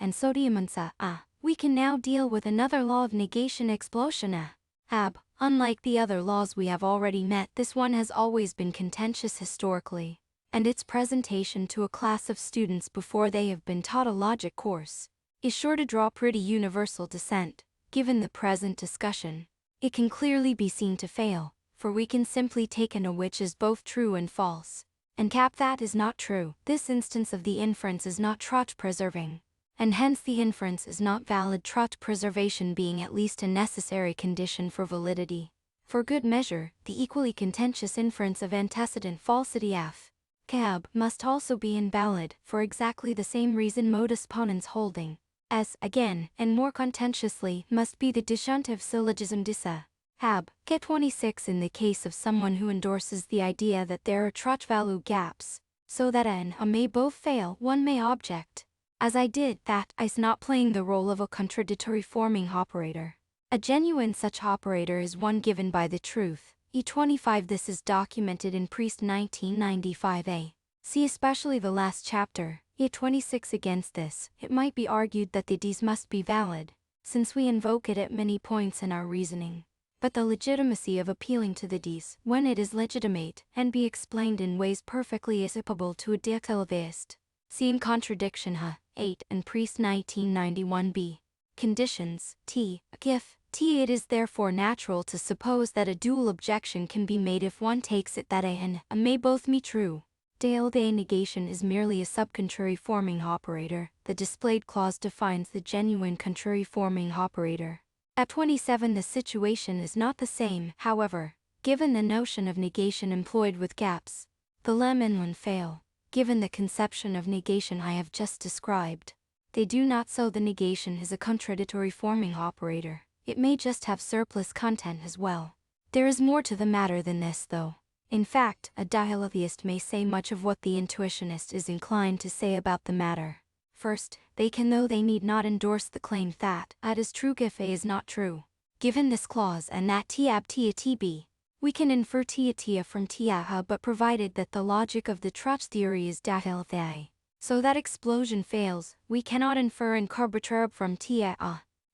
and sodium and a. We can now deal with another law of negation: explosion a. Ab. Unlike the other laws we have already met, this one has always been contentious historically, and its presentation to a class of students before they have been taught a logic course is sure to draw pretty universal dissent. Given the present discussion, it can clearly be seen to fail, for we can simply take an a which is both true and false, and cap that is not true. This instance of the inference is not truth preserving, and hence the inference is not valid, truth preservation being at least a necessary condition for validity. For good measure, the equally contentious inference of antecedent falsity f. Cab must also be invalid, for exactly the same reason modus ponens holding, as, again, and more contentiously, must be the disjunctive syllogism disa. Hab. K26. In the case of someone who endorses the idea that there are truth value gaps, so that a and a may both fail, one may object, as I did, that is not playing the role of a contradictory forming operator. A genuine such operator is one given by the truth. E25. This is documented in Priest 1995a. See especially the last chapter. E26. Against this, it might be argued that the Ds must be valid, since we invoke it at many points in our reasoning. but the legitimacy of appealing to the Ds when it is legitimate and be explained in ways perfectly acceptable to a decolletheist. See in Contradiction 8 and Priest 1991b. Conditions, t. If t. It is therefore natural to suppose that a dual objection can be made if one takes it that a and a may both be true. The negation is merely a subcontrary forming operator. The displayed clause defines the genuine contrary forming operator. At 27 the situation is not the same, however, given the notion of negation employed with gaps. The lem and one fail, given the conception of negation I have just described. They do not, so the negation is a contradictory forming operator. It may just have surplus content as well. There is more to the matter than this though. In fact, a dialetheist may say much of what the intuitionist is inclined to say about the matter. First, they can, though they need not endorse the claim that it is true if A is not true. Given this clause and that T ab Tia Tb, we can infer Tia Tia from Tia, but provided that the logic of the Trotsch theory is dialethetic. So that explosion fails, we cannot infer in arbitrarily from Tia.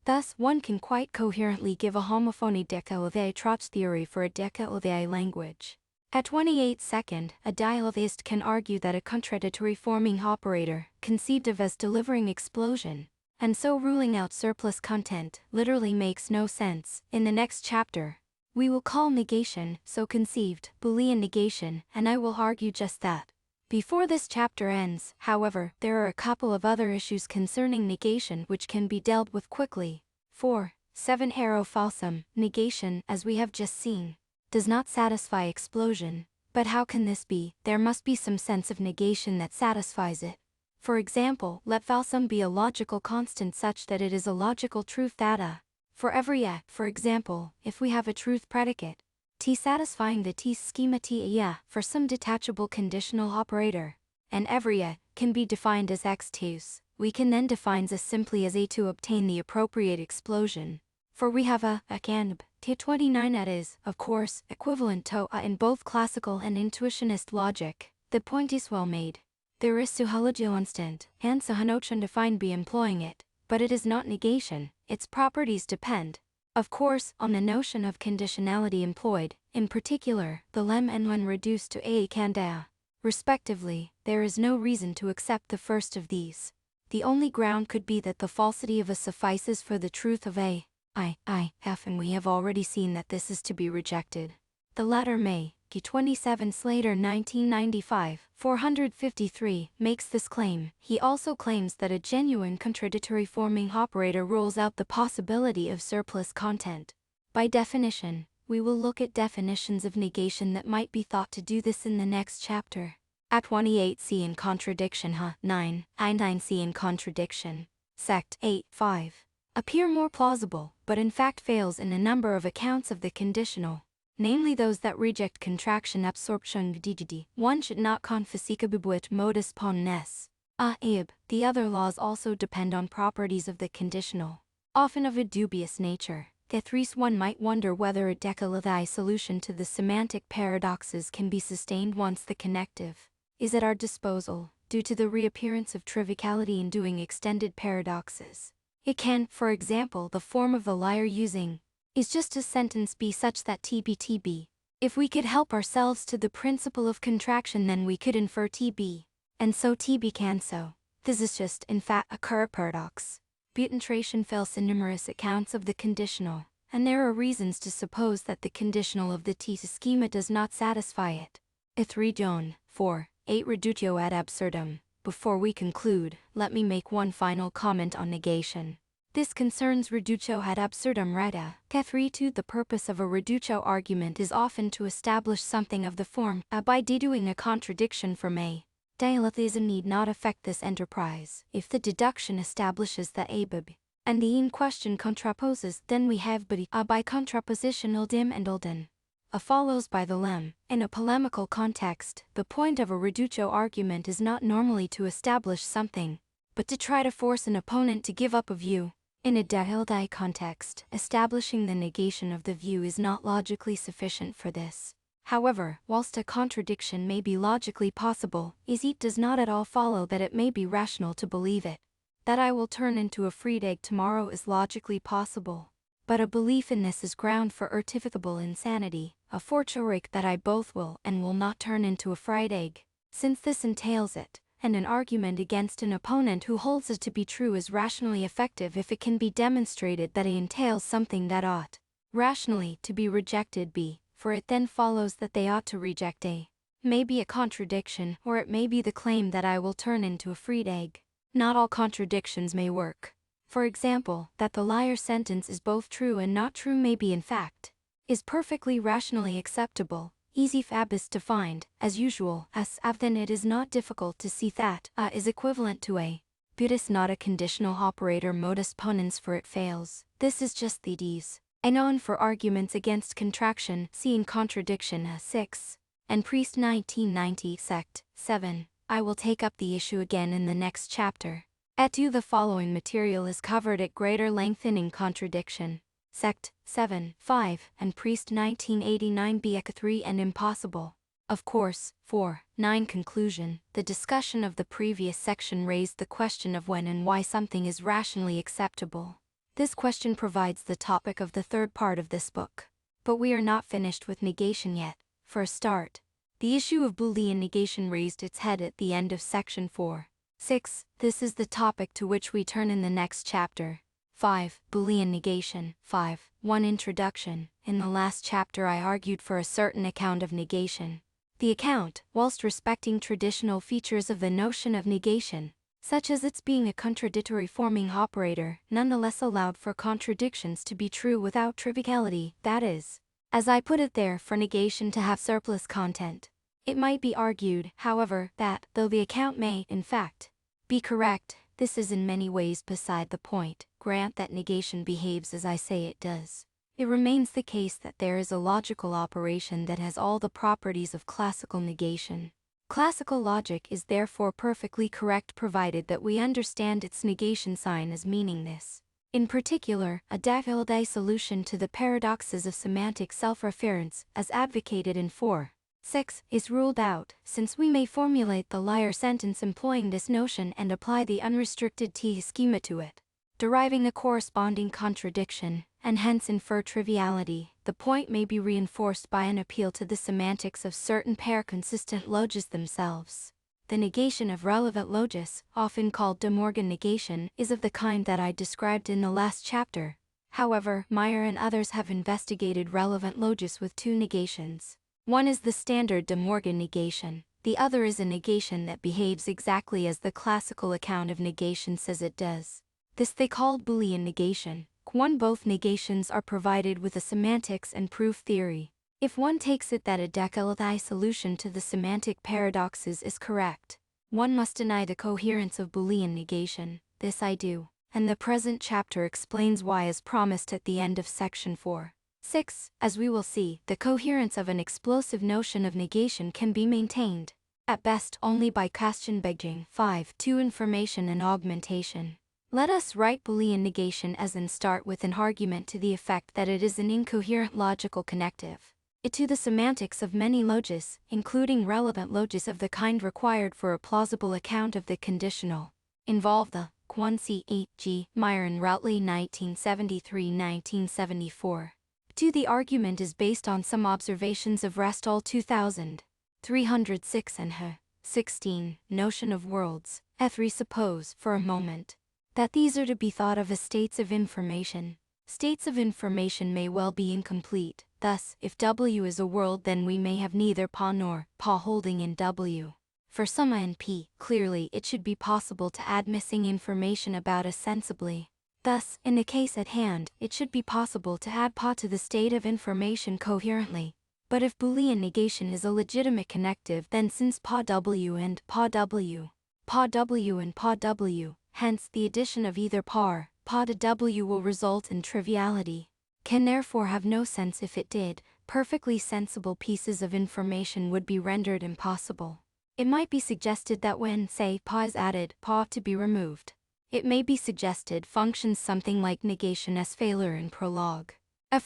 Thus, one can quite coherently give a homophony decollethetic Trotsch theory for a decollethetic language. At 28 a dialetheist can argue that a contradictory forming operator, conceived of as delivering explosion, and so ruling out surplus content, literally makes no sense. In the next chapter, we will call negation, so conceived, Boolean negation, and I will argue just that. Before this chapter ends, however, there are a couple of other issues concerning negation which can be dealt with quickly. 7 falsum, negation, as we have just seen, does not satisfy explosion. But how can this be? There must be some sense of negation that satisfies it. For example, let falsum be a logical constant such that it is a logical truth that for every a, for example, if we have a truth predicate, t satisfying the t schema t for some detachable conditional operator, and every a can be defined as x2s, we can then define as simply as a to obtain the appropriate explosion. For we have a canb, T29 that is, of course, equivalent to a in both classical and intuitionist logic. The point is well made. There is instant, hence a hanochen defined be employing it, but it is not negation, its properties depend, of course, on the notion of conditionality employed, in particular, the lem and when reduced to a kanda. Respectively, there is no reason to accept the first of these. The only ground could be that the falsity of a suffices for the truth of a. F, and we have already seen that this is to be rejected. The latter may, G27 Slater 1995, 453, makes this claim. He also claims that a genuine contradictory forming operator rules out the possibility of surplus content. By definition, we will look at definitions of negation that might be thought to do this in the next chapter. At 28c in contradiction 9, 9c in contradiction, sect 8, 5. Appear more plausible, but in fact fails in a number of accounts of the conditional, namely those that reject contraction absorption digidi. One should not confiscabibuit modus ponens. The other laws also depend on properties of the conditional, often of a dubious nature. Threes one might wonder whether a decollethetic solution to the semantic paradoxes can be sustained once the connective is at our disposal, due to the reappearance of triviality in doing extended paradoxes. It can, for example, the form of the liar using is just a sentence be such that TB. If we could help ourselves to the principle of contraction, then we could infer TB, and so TB can so. This is just, in fact, a paradox. Butentration fails in numerous accounts of the conditional, and there are reasons to suppose that the conditional of the T schema does not satisfy it. Ithridion, 4, 8 reductio ad absurdum. Before we conclude, let me make one final comment on negation. This concerns reductio ad absurdum reda. Kethritu. The purpose of a reductio argument is often to establish something of the form by deducing a contradiction from a. Dialetheism need not affect this enterprise. If the deduction establishes that a and the in question contraposes, then we have but by contraposition ildim and ilden. A follows by the lem. In a polemical context, the point of a reductio argument is not normally to establish something, but to try to force an opponent to give up a view. In a dialethetic context, establishing the negation of the view is not logically sufficient for this. However, whilst a contradiction may be logically possible, it does not at all follow that it may be rational to believe it. That I will turn into a freed egg tomorrow is logically possible, but a belief in this is ground for irretificable insanity, a fortioric that I both will and will not turn into a fried egg, since this entails it, and an argument against an opponent who holds it to be true is rationally effective if it can be demonstrated that it entails something that ought, rationally, to be rejected b, for it then follows that they ought to reject a. May be a contradiction, or it may be the claim that I will turn into a freed egg. Not all contradictions may work. For example, that the liar sentence is both true and not true may be in fact, is perfectly rationally acceptable, easy fabis to find, as usual, as then it is not difficult to see that a is equivalent to a. But is not a conditional operator modus ponens for it fails. This is just the Ds. And on for arguments against contraction, see in contradiction 6. And Priest 1990 sect 7. I will take up the issue again in the next chapter. The following material is covered at greater length in contradiction. Sect 7, 5, and Priest 1989 Bieka 3 and Impossible. Of course, 4, 9 Conclusion. The discussion of the previous section raised the question of when and why something is rationally acceptable. This question provides the topic of the third part of this book. But we are not finished with negation yet. For a start, the issue of Boolean negation raised its head at the end of section 4. 6. This is the topic to which we turn in the next chapter. 5. Boolean negation. 5. 1 Introduction. In the last chapter I argued for a certain account of negation. The account, whilst respecting traditional features of the notion of negation, such as its being a contradictory forming operator, nonetheless allowed for contradictions to be true without triviality, that is, as I put it there, for negation to have surplus content. It might be argued, however, that, though the account may, in fact, be correct, this is in many ways beside the point. Grant that negation behaves as I say it does. It remains the case that there is a logical operation that has all the properties of classical negation. Classical logic is therefore perfectly correct provided that we understand its negation sign as meaning this. In particular, a Dirac solution to the paradoxes of semantic self-reference, as advocated in 4. 6, is ruled out, since we may formulate the liar sentence employing this notion and apply the unrestricted T schema to it, deriving a corresponding contradiction, and hence infer triviality. The point may be reinforced by an appeal to the semantics of certain pair-consistent logis themselves. The negation of relevant logis, often called De Morgan negation, is of the kind that I described in the last chapter. However, Meyer and others have investigated relevant logis with two negations. One is the standard De Morgan negation, the other is a negation that behaves exactly as the classical account of negation says it does. This they called Boolean negation. Both negations are provided with a semantics and proof theory. If one takes it that a Dirac solution to the semantic paradoxes is correct, one must deny the coherence of Boolean negation. This I do, and the present chapter explains why as promised at the end of section 4. 6. As we will see, the coherence of an explosive notion of negation can be maintained, at best only by Kastian-Beging. 5. 2 Information and augmentation. Let us write Boolean negation as and start with an argument to the effect that it is an incoherent logical connective. It to the semantics of many logis, including relevant logis of the kind required for a plausible account of the conditional, involve the Quan C. 8 G. Meyer and Routley 1973-1974. 2. The argument is based on some observations of Restall 2000. 306 and H. 16. Notion of worlds. 3. Suppose, for a moment, that these are to be thought of as states of information. States of information may well be incomplete. Thus, if W is a world, then we may have neither Pa nor Pa holding in W. For some A and P, clearly it should be possible to add missing information about us sensibly. Thus, in the case at hand, it should be possible to add Pa to the state of information coherently. But if Boolean negation is a legitimate connective, then since Pa W and Pa W, Pa W and Pa W, hence the addition of either Pa to W will result in triviality, can therefore have no sense. If it did, perfectly sensible pieces of information would be rendered impossible. It might be suggested that when, say, Pa is added, Pa to be removed, it may be suggested functions something like negation as failure in prologue.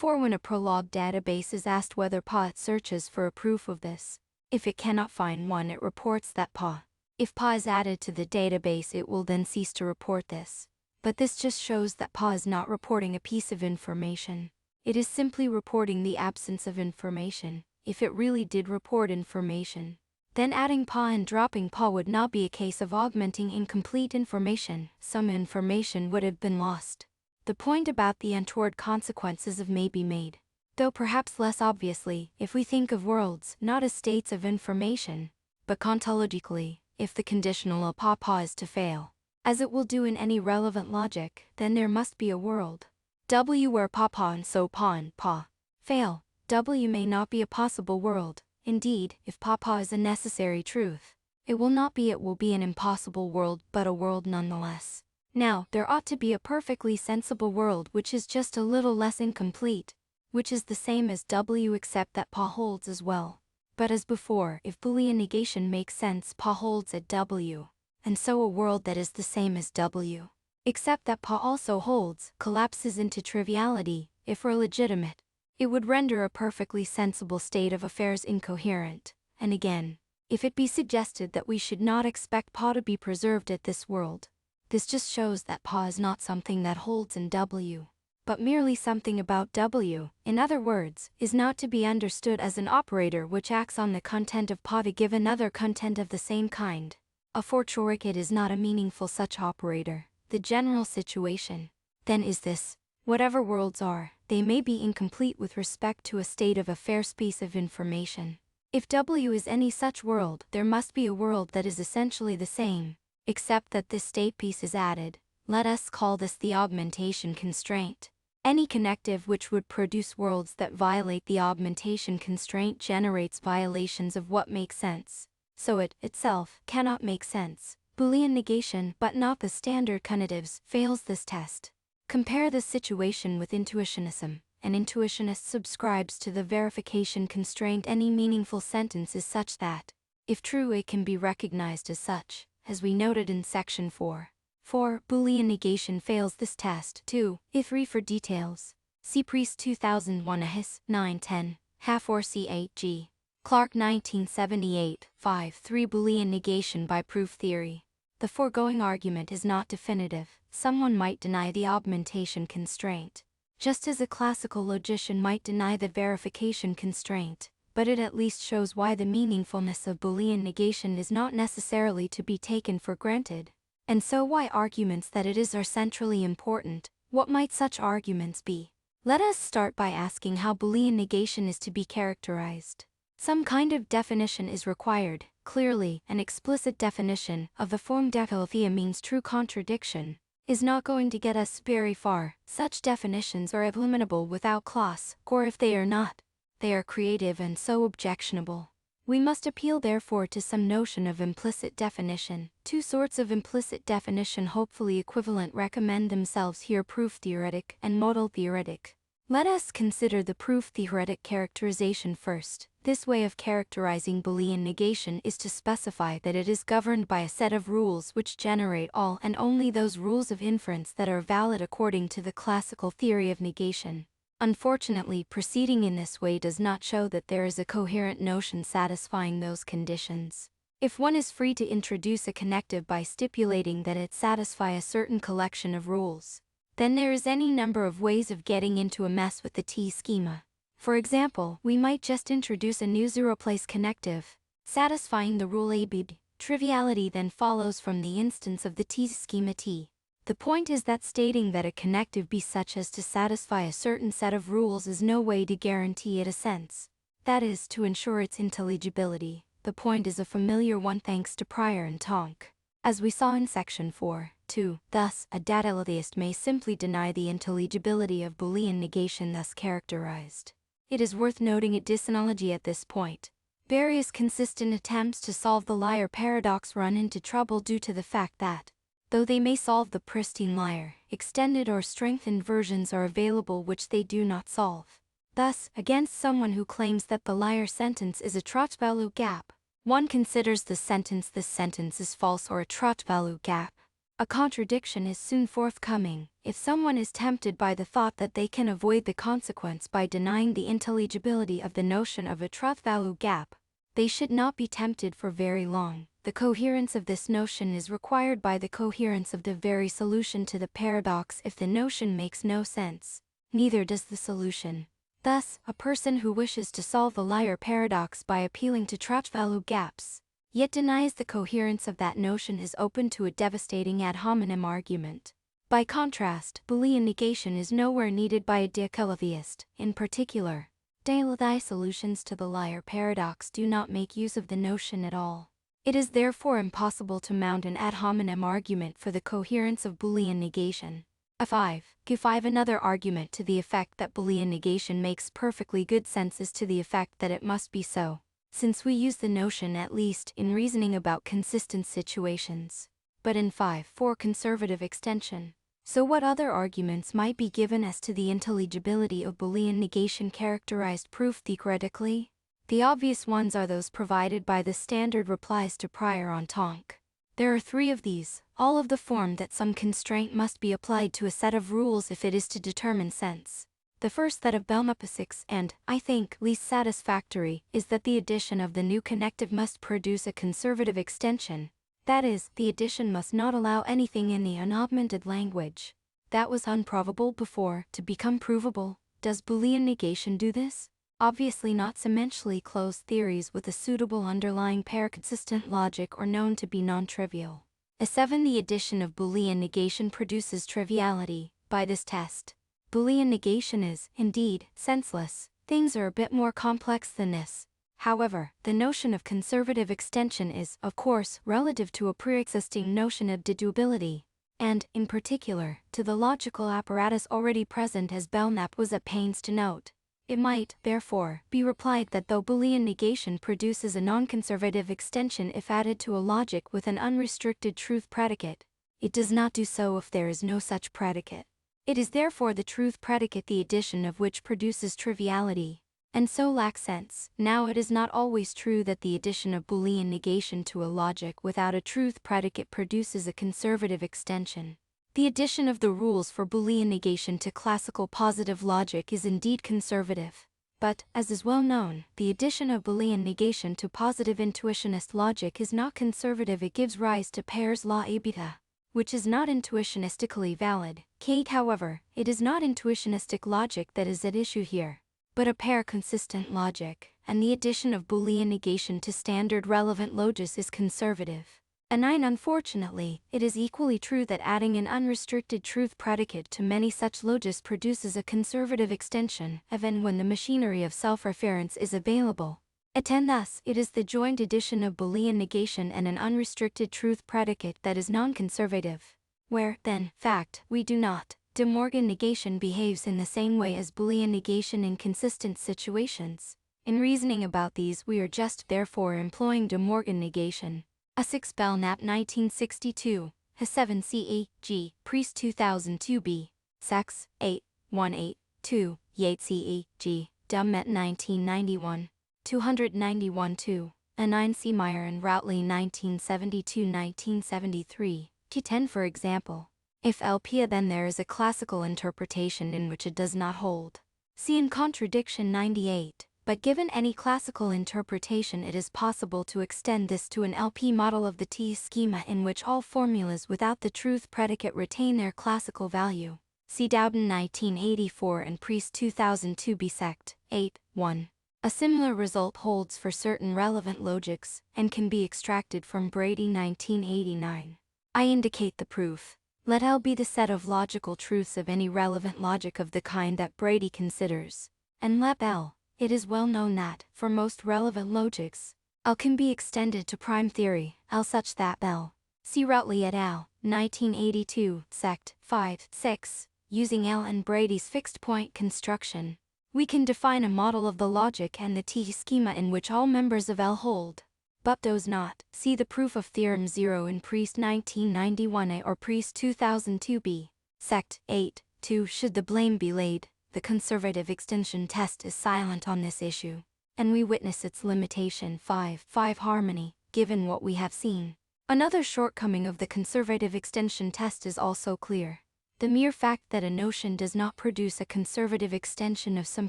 Or when a prologue database is asked whether Pa it searches for a proof of this. If it cannot find one, it reports that Pa. If Pa is added to the database, it will then cease to report this. But this just shows that PA is not reporting a piece of information. It is simply reporting the absence of information. If it really did report information, then adding PA and dropping PA would not be a case of augmenting incomplete information. Some information would have been lost. The point about the untoward consequences of may be made, though perhaps less obviously, if we think of worlds not as states of information, but ontologically, if the conditional PA is to fail, as it will do in any relevant logic, then there must be a world W where PA and so PA and PA fail. W may not be a possible world. Indeed, if PA is a necessary truth, it will not be. It will be an impossible world, but a world nonetheless. Now, there ought to be a perfectly sensible world which is just a little less incomplete, which is the same as W except that PA holds as well. But as before, if Boolean negation makes sense, PA holds at W, and so a world that is the same as W, except that PA also holds, collapses into triviality. If were legitimate, it would render a perfectly sensible state of affairs incoherent. And again, if it be suggested that we should not expect PA to be preserved at this world, this just shows that PA is not something that holds in W, but merely something about W. In other words, is not to be understood as an operator which acts on the content of PA to give another content of the same kind. A fortiori, it is not a meaningful such operator. The general situation, then, is this: whatever worlds are, they may be incomplete with respect to a state of affairs piece of information. If W is any such world, there must be a world that is essentially the same, except that this state piece is added. Let us call this the augmentation constraint. Any connective which would produce worlds that violate the augmentation constraint generates violations of what makes sense, so it, itself, cannot make sense. Boolean negation, but not the standard conectives, fails this test. Compare this situation with intuitionism. An intuitionist subscribes to the verification constraint. Any meaningful sentence is such that, if true, it can be recognized as such, as we noted in section 4. 4. Boolean negation fails this test. 2. If re for details. See Priest 2001 AHIS 910, Hafor C8G. Clark 1978, 5. 3. Boolean negation by proof theory. The foregoing argument is not definitive. Someone might deny the augmentation constraint, just as a classical logician might deny the verification constraint, but it at least shows why the meaningfulness of Boolean negation is not necessarily to be taken for granted, and so why arguments that it is are centrally important. What might such arguments be? Let us start by asking how Boolean negation is to be characterized. Some kind of definition is required. Clearly, an explicit definition of the form decalithea means true contradiction is not going to get us very far. Such definitions are eliminable without clause, or if they are not, they are creative and so objectionable. We must appeal therefore to some notion of implicit definition. Two sorts of implicit definition hopefully equivalent recommend themselves here: proof theoretic and modal theoretic. Let us consider the proof theoretic characterization first. This way of characterizing Boolean negation is to specify that it is governed by a set of rules which generate all and only those rules of inference that are valid according to the classical theory of negation. Unfortunately, proceeding in this way does not show that there is a coherent notion satisfying those conditions. If one is free to introduce a connective by stipulating that it satisfies a certain collection of rules, then there is any number of ways of getting into a mess with the T-schema. For example, we might just introduce a new zero-place connective, satisfying the rule ABID. Triviality then follows from the instance of the T-schema T. The point is that stating that a connective be such as to satisfy a certain set of rules is no way to guarantee it a sense. That is, to ensure its intelligibility. The point is a familiar one thanks to Prior and Tonk, as we saw in section 4. 2. Thus, a datalatheist may simply deny the intelligibility of Boolean negation thus characterized. It is worth noting a disanalogy at this point. Various consistent attempts to solve the liar paradox run into trouble due to the fact that, though they may solve the pristine liar, extended or strengthened versions are available which they do not solve. Thus, against someone who claims that the liar sentence is a trot value gap, one considers the sentence "this sentence is false" or a trot value gap. A contradiction is soon forthcoming. If someone is tempted by the thought that they can avoid the consequence by denying the intelligibility of the notion of a truth value gap, they should not be tempted for very long. the coherence of this notion is required by the coherence of the very solution to the paradox. If the notion makes no sense, neither does the solution. Thus, a person who wishes to solve the liar paradox by appealing to trapped value gaps, yet denies the coherence of that notion, is open to a devastating ad hominem argument. By contrast, Boolean negation is nowhere needed by a dichotomiist. In particular, Daylight solutions to the liar paradox do not make use of the notion at all. It is therefore impossible to mount an ad hominem argument for the coherence of Boolean negation. Q5. Another argument to the effect that Boolean negation makes perfectly good sense is to the effect that it must be so, since we use the notion at least in reasoning about consistent situations. But in 5.4 conservative extension. So what other arguments might be given as to the intelligibility of Boolean negation characterized proof theoretically? The obvious ones are those provided by the standard replies to prior entente. There are 3 of these, all of the form that some constraint must be applied to a set of rules if it is to determine sense. The first, that of Belknap-Six, and, I think, least satisfactory, is that the addition of the new connective must produce a conservative extension. That is, the addition must not allow anything in the unaugmented language that was unprovable before to become provable. Does Boolean negation do this? Obviously not. Semantically closed theories with a suitable underlying pair consistent logic are known to be non-trivial. 7. The addition of Boolean negation produces triviality. By this test, Boolean negation is, indeed, senseless. Things are a bit more complex than this. However, the notion of conservative extension is, of course, relative to a pre-existing notion of deducibility, and, in particular, to the logical apparatus already present, as Belknap was at pains to note. It might, therefore, be replied that though Boolean negation produces a non-conservative extension if added to a logic with an unrestricted truth predicate, it does not do so if there is no such predicate. It is therefore the truth predicate the addition of which produces triviality, and so lacks sense. Now it is not always true that the addition of Boolean negation to a logic without a truth predicate produces a conservative extension. The addition of the rules for Boolean negation to classical positive logic is indeed conservative. But, as is well known, the addition of Boolean negation to positive intuitionist logic is not conservative. It gives rise to Peir's law A beta, which is not intuitionistically valid. However, it is not intuitionistic logic that is at issue here, but a pair-consistent logic, and the addition of Boolean negation to standard relevant logis is conservative. 9. Unfortunately, it is equally true that adding an unrestricted truth predicate to many such logis produces a conservative extension, even when the machinery of self-reference is available. Thus, it is the joint addition of Boolean negation and an unrestricted truth predicate that is non-conservative. Where, then, fact, we do not. De Morgan negation behaves in the same way as Boolean negation in consistent situations. In reasoning about these, we are just therefore employing De Morgan negation. 6. Belknap 1962, 7 CE, G, Priest 2002b, Sachs, 8, 182, Yates CE, G, Dummett 1991, 291-2, 9 C. Meyer and Routley 1972-1973, Q10 for example. If LP, then there is a classical interpretation in which it does not hold. See in Contradiction 98. But given any classical interpretation, it is possible to extend this to an LP model of the T schema in which all formulas without the truth predicate retain their classical value. See Dowden 1984 and Priest 2002b Sect. 8, 1. A similar result holds for certain relevant logics, and can be extracted from Brady 1989. I indicate the proof. Let L be the set of logical truths of any relevant logic of the kind that Brady considers, and let L. It is well known that, for most relevant logics, L can be extended to prime theory, L such that L. See Routley et al., 1982, Sect. 5, 6. Using L and Brady's fixed point construction, we can define a model of the logic and the T schema in which all members of L hold, but does not. See the proof of Theorem 0 in Priest 1991a or Priest 2002b. Sect. 8, 2. Should the blame be laid, the conservative extension test is silent on this issue, and we witness its limitation. 5. Harmony, given what we have seen. Another shortcoming of the conservative extension test is also clear. The mere fact that a notion does not produce a conservative extension of some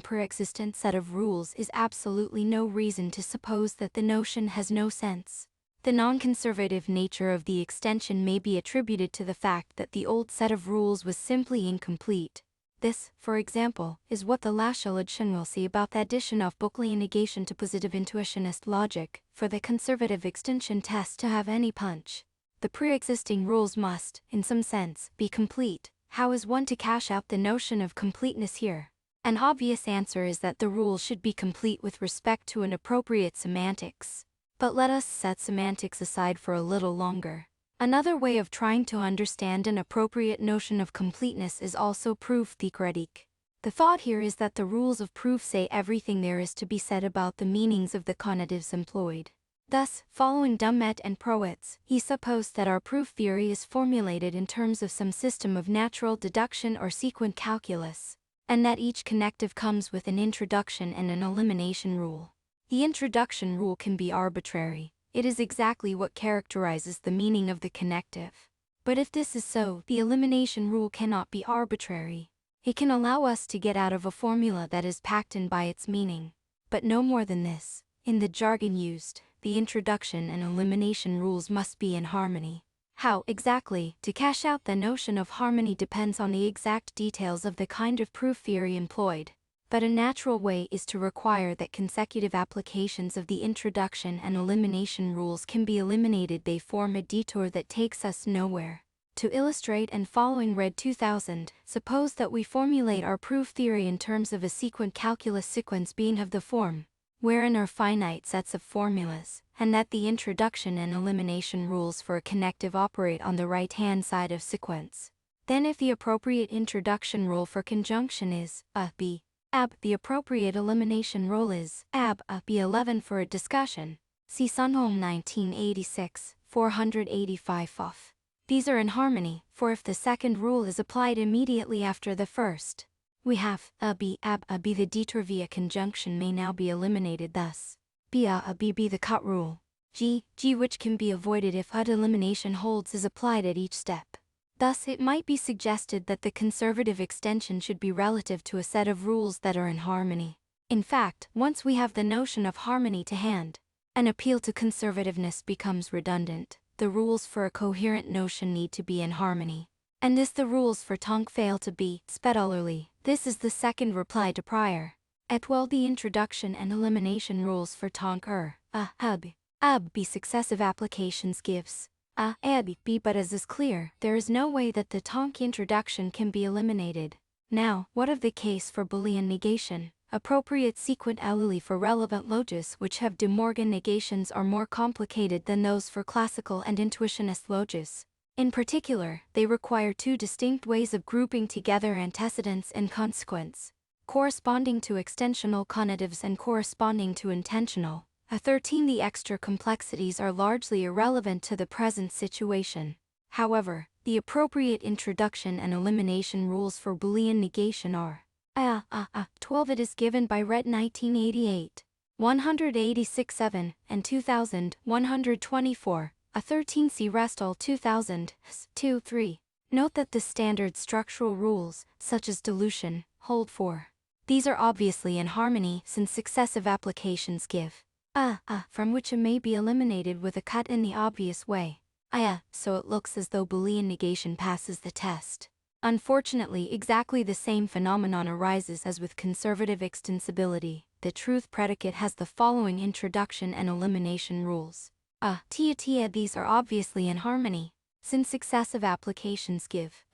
pre-existent set of rules is absolutely no reason to suppose that the notion has no sense. The non-conservative nature of the extension may be attributed to the fact that the old set of rules was simply incomplete. This, for example, is what the Lashaludtion will see about the addition of Boolean negation to positive intuitionist logic. For the conservative extension test to have any punch, the pre-existing rules must, in some sense, be complete. How is one to cash out the notion of completeness here? An obvious answer is that the rule should be complete with respect to an appropriate semantics. But let us set semantics aside for a little longer. Another way of trying to understand an appropriate notion of completeness is also proof theoretic. The thought here is that the rules of proof say everything there is to be said about the meanings of the conatives employed. Thus, following Dummett and Prowitz, he supposed that our proof theory is formulated in terms of some system of natural deduction or sequent calculus, and that each connective comes with an introduction and an elimination rule. The introduction rule can be arbitrary. It is exactly what characterizes the meaning of the connective. But if this is so, the elimination rule cannot be arbitrary. It can allow us to get out of a formula that is packed in by its meaning. But no more than this. In the jargon used, the introduction and elimination rules must be in harmony. How, exactly, to cash out the notion of harmony depends on the exact details of the kind of proof theory employed. But a natural way is to require that consecutive applications of the introduction and elimination rules can be eliminated. They form a detour that takes us nowhere. To illustrate and following Red 2000, suppose that we formulate our proof theory in terms of a sequent calculus sequence being of the form, wherein are finite sets of formulas, and that the introduction and elimination rules for a connective operate on the right-hand side of sequence. Then if the appropriate introduction rule for conjunction is b, the appropriate elimination rule is B11 for a discussion. See Sunholm 1986, 485 Foff. These are in harmony, for if the second rule is applied immediately after the first, we have B the detour via conjunction may now be eliminated. Thus, B the cut rule. G which can be avoided if elimination holds is applied at each step. Thus it might be suggested that the conservative extension should be relative to a set of rules that are in harmony. In fact, once we have the notion of harmony to hand, an appeal to conservativeness becomes redundant. The rules for a coherent notion need to be in harmony. And this the rules for Tonk fail to be, specularly. This is the second reply to prior. At well the introduction and elimination rules for Tonk are, be successive applications gives. B but as is clear, there is no way that the Tonk introduction can be eliminated. Now, what of the case for Boolean negation? Appropriate sequent allele for relevant logis which have De Morgan negations are more complicated than those for classical and intuitionist logis. In particular, they require two distinct ways of grouping together antecedents and consequents, corresponding to extensional conatives and corresponding to intensional. 13 The extra complexities are largely irrelevant to the present situation. However, the appropriate introduction and elimination rules for Boolean negation are 12. It is given by Red 1988, 186-7, and 2000, 124, 13 See Restall 2000, 2-3. Note that the standard structural rules, such as dilution, hold for. These are obviously in harmony since successive applications give from which a may be eliminated with a cut in the obvious way. So it looks as though Boolean negation passes the test. Unfortunately, exactly the same phenomenon arises as with conservative extensibility. The truth predicate has the following introduction and elimination rules. These are obviously in harmony, since successive applications give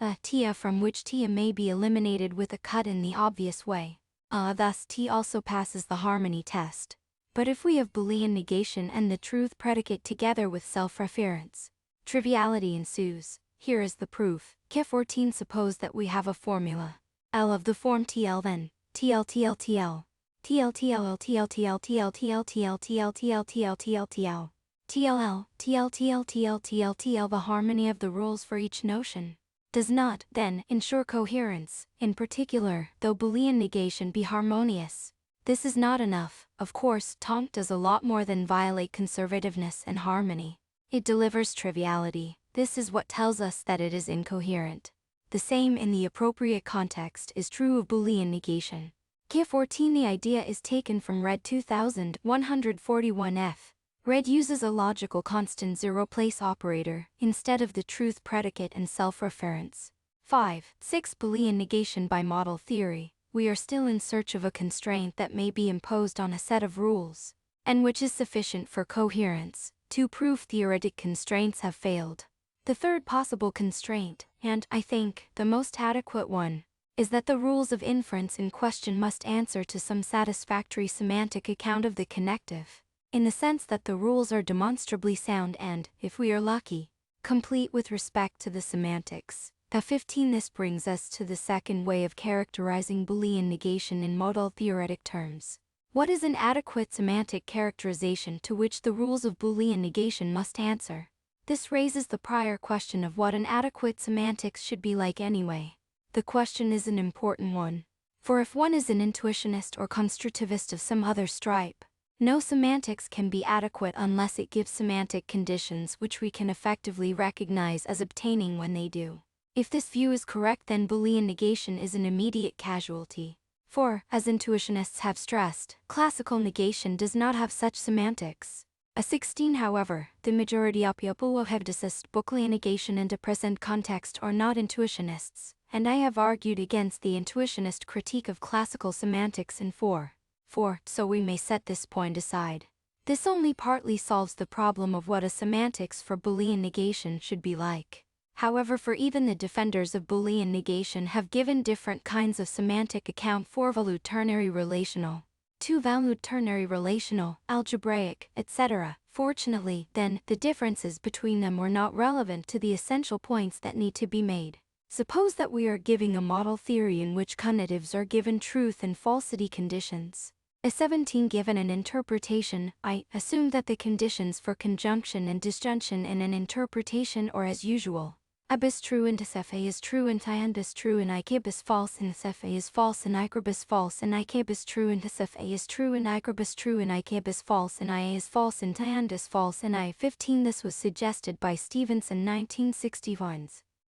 from which may be eliminated with a cut in the obvious way. Thus T also passes the harmony test. But if we have Boolean negation and the truth predicate together with self-reference, triviality ensues. Here is the proof. K14 Suppose that we have a formula L of the form TL, then TL TL TL TL TL TL TL TL TL TL TL TL TL TL TL TLL TL TL TL TL TL. The harmony of the rules for each notion does not, then, ensure coherence. In particular, though Boolean negation be harmonious, this is not enough. Of course, Tonk does a lot more than violate conservativeness and harmony. It delivers triviality. This is what tells us that it is incoherent. The same in the appropriate context is true of Boolean negation. K14 The idea is taken from Red 2000, 141F. Red uses a logical constant zero-place operator instead of the truth predicate and self-reference. 5. 6. Boolean negation by model theory. We are still in search of a constraint that may be imposed on a set of rules, and which is sufficient for coherence. To prove theoretic constraints have failed. The third possible constraint, and, I think, the most adequate one, is that the rules of inference in question must answer to some satisfactory semantic account of the connective, in the sense that the rules are demonstrably sound and, if we are lucky, complete with respect to the semantics. 15. This brings us to the second way of characterizing Boolean negation in modal theoretic terms. What is an adequate semantic characterization to which the rules of Boolean negation must answer? This raises the prior question of what an adequate semantics should be like anyway. The question is an important one. For if one is an intuitionist or constructivist of some other stripe, no semantics can be adequate unless it gives semantic conditions which we can effectively recognize as obtaining when they do. If this view is correct, then Boolean negation is an immediate casualty. For, as intuitionists have stressed, classical negation does not have such semantics. 16. However, the majority of people have discussed Boolean negation in the present context are not intuitionists, and I have argued against the intuitionist critique of classical semantics in 4. So we may set this point aside. This only partly solves the problem of what a semantics for Boolean negation should be like. However, for even the defenders of Boolean negation have given different kinds of semantic account for valued ternary relational, two-valued ternary relational, algebraic, etc. Fortunately, then, the differences between them were not relevant to the essential points that need to be made. Suppose that we are giving a model theory in which connectives are given truth and falsity conditions. 17. Given an interpretation, I assume that the conditions for conjunction and disjunction in an interpretation are as usual. Ab is true and Fa is true and Tiand is true and Ikib is false and Fa is false and Ikrib is false and Ikib is true and Fa is true and Ikrib is true and Ikib is false and Ia is false and Tiand is false and I. 15. This was suggested by Stevenson 1961.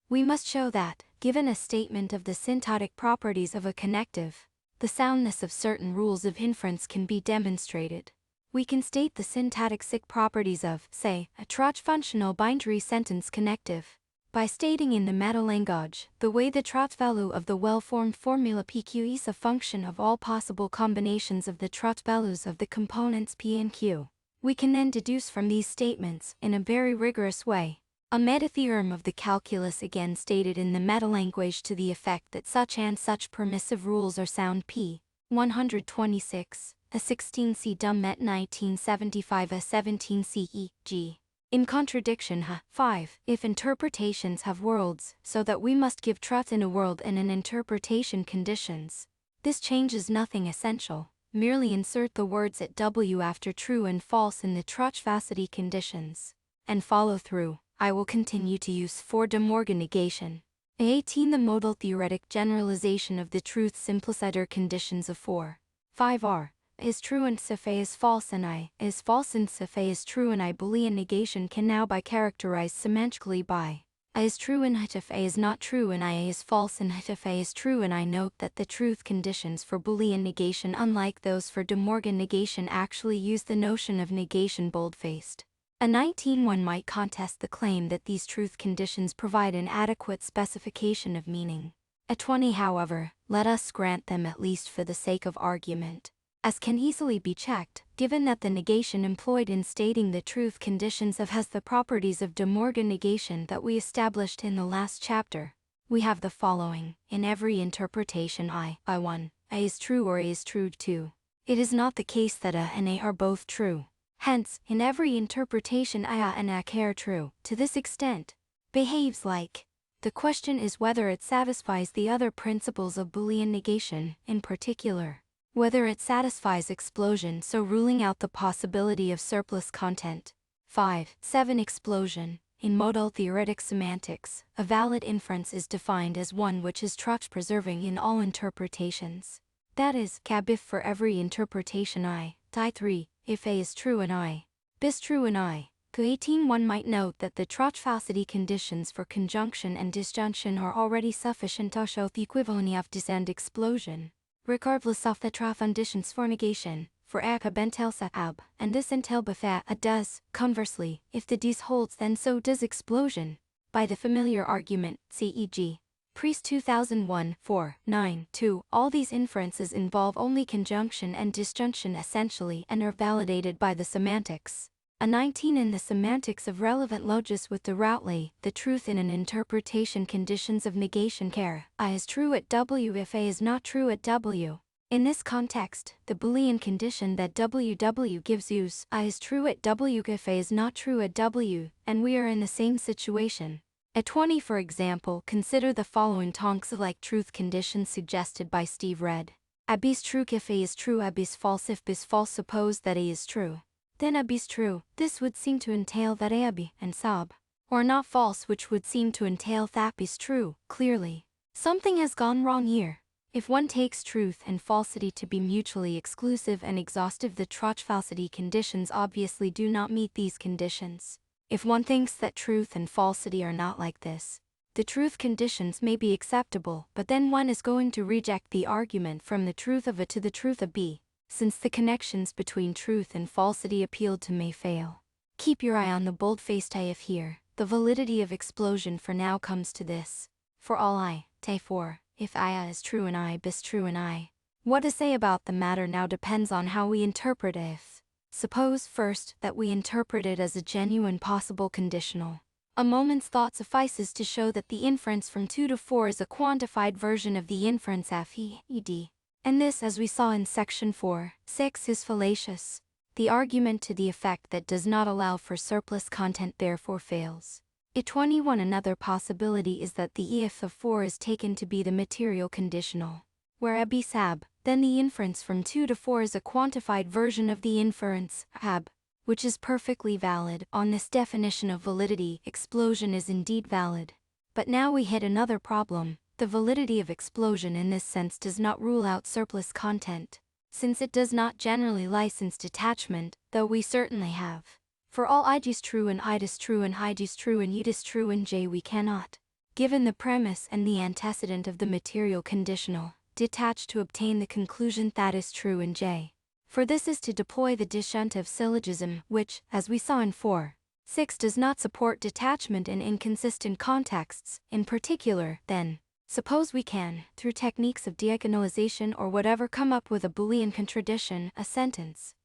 We must show that, given a statement of the syntactic properties of a connective, the soundness of certain rules of inference can be demonstrated. We can state the syntactic properties of, say, a Trotsch-functional binary sentence connective by stating in the metalanguage the way the Trotsch value of the well-formed formula PQ is a function of all possible combinations of the Trotsch values of the components P and Q. We can then deduce from these statements, in a very rigorous way, a meta-theorem of the calculus again stated in the metalanguage to the effect that such and such permissive rules are sound. P. 126, a 16c Dummet 1975 a 17c e.g. In contradiction 5. If interpretations have worlds, so that we must give truth in a world and in interpretation conditions, this changes nothing essential, merely insert the words at W after true and false in the Trotsch-facity conditions, and follow through. I will continue to use for De Morgan negation. 18. The modal theoretic generalization of the truth simpliciter conditions of 4. 5 are, is true and Fa is false and I is false and Fa is true and I. Boolean negation can now be characterized semantically by I is true and Fa is not true and I is false and Fa is true and I. Note that the truth conditions for Boolean negation, unlike those for De Morgan negation, actually use the notion of negation bold-faced. A 19. Might contest the claim that these truth conditions provide an adequate specification of meaning. A 20. However, let us grant them at least for the sake of argument, as can easily be checked, given that the negation employed in stating the truth conditions has the properties of De Morgan negation that we established in the last chapter. We have the following: in every interpretation I1, A is true or A is true 2. It is not the case that A and A are both true. Hence, in every interpretation A and A are true, to this extent, behaves like. The question is whether it satisfies the other principles of Boolean negation, in particular, whether it satisfies explosion, so ruling out the possibility of surplus content. 5. 7. Explosion. In modal theoretic semantics, a valid inference is defined as one which is Trotsch-preserving in all interpretations. That is, if for every interpretation I, tie 3, if A is true and I, B is true and I. 18. One might note that the Trotsch-facity conditions for conjunction and disjunction are already sufficient to show the equivalence of dis and explosion, regardless of the Trotsch conditions for negation. for aka bentelsa ab, and this entail befa a does. Conversely, if the dis holds, then so does explosion. By the familiar argument, ceg. Priest 2001 4, 9, 2, all these inferences involve only conjunction and disjunction essentially and are validated by the semantics. A 19 in the semantics of relevant logos with the Routledge, the truth in an interpretation conditions of negation care. I is true at W if A is not true at W. In this context, the Boolean condition that WW gives use I is true at W if A is not true at W, and we are in the same situation. At 20 for example, consider the following tonks-like truth conditions suggested by Steve Red. AB is true if A is true, AB is false if B is false. Suppose that A is true. Then AB is true. This would seem to entail that AB and sub, or not false, which would seem to entail that B is true. Clearly, something has gone wrong here. If one takes truth and falsity to be mutually exclusive and exhaustive, the falsity conditions obviously do not meet these conditions. If one thinks that truth and falsity are not like this, the truth conditions may be acceptable, but then one is going to reject the argument from the truth of A to the truth of B, since the connections between truth and falsity appealed to may fail. Keep your eye on the bold-faced I if here. The validity of explosion for now comes to this. For all I, te for, if I is true and I bis true and I. What to say about the matter now depends on how we interpret if. Suppose first that we interpret it as a genuine possible conditional. A moment's thought suffices to show that the inference from 2 to 4 is a quantified version of the inference FED. And this, as we saw in section 4, 6, is fallacious. The argument to the effect that does not allow for surplus content therefore fails. At 21 another possibility is that the if of 4 is taken to be the material conditional, where AB sab, then the inference from 2 to 4 is a quantified version of the inference ab, which is perfectly valid. On this definition of validity, explosion is indeed valid. But now we hit another problem. The validity of explosion in this sense does not rule out surplus content, since it does not generally license detachment, though we certainly have. For all ij is true and id is true and ij is true and yd is true and j we cannot, given the premise and the antecedent of the material conditional, detach to obtain the conclusion that is true in j. For this is to deploy the disjunctive syllogism, which, as we saw in 4, 6 does not support detachment in inconsistent contexts. In particular, then, suppose we can, through techniques of diagonalization or whatever, come up with a Boolean contradiction, a sentence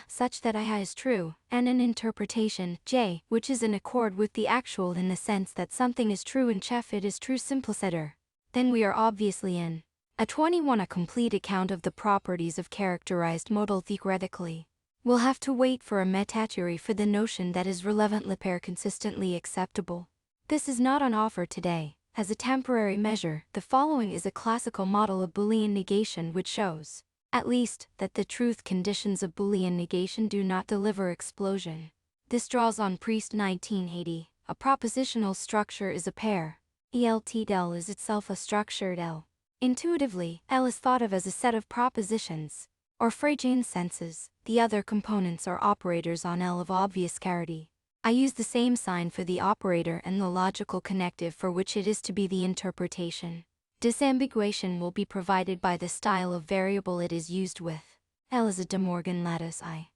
such that I is true, and an interpretation j, which is in accord with the actual in the sense that something is true and chef it is true simpliciter. Then we are obviously in. A 21 a complete account of the properties of characterized modal theoretically. We'll have to wait for a metatheory for the notion that is relevantly pair consistently acceptable. This is not on offer today. As a temporary measure, the following is a classical model of Boolean negation which shows, at least, that the truth conditions of Boolean negation do not deliver explosion. This draws on Priest 1980. A propositional structure is a pair. ELT-del is itself a structured L. Intuitively, L is thought of as a set of propositions, or Frege senses. The other components are operators on L of obvious charity. I use the same sign for the operator and the logical connective for which it is to be the interpretation. Disambiguation will be provided by the style of variable it is used with. L is a De Morgan lattice I,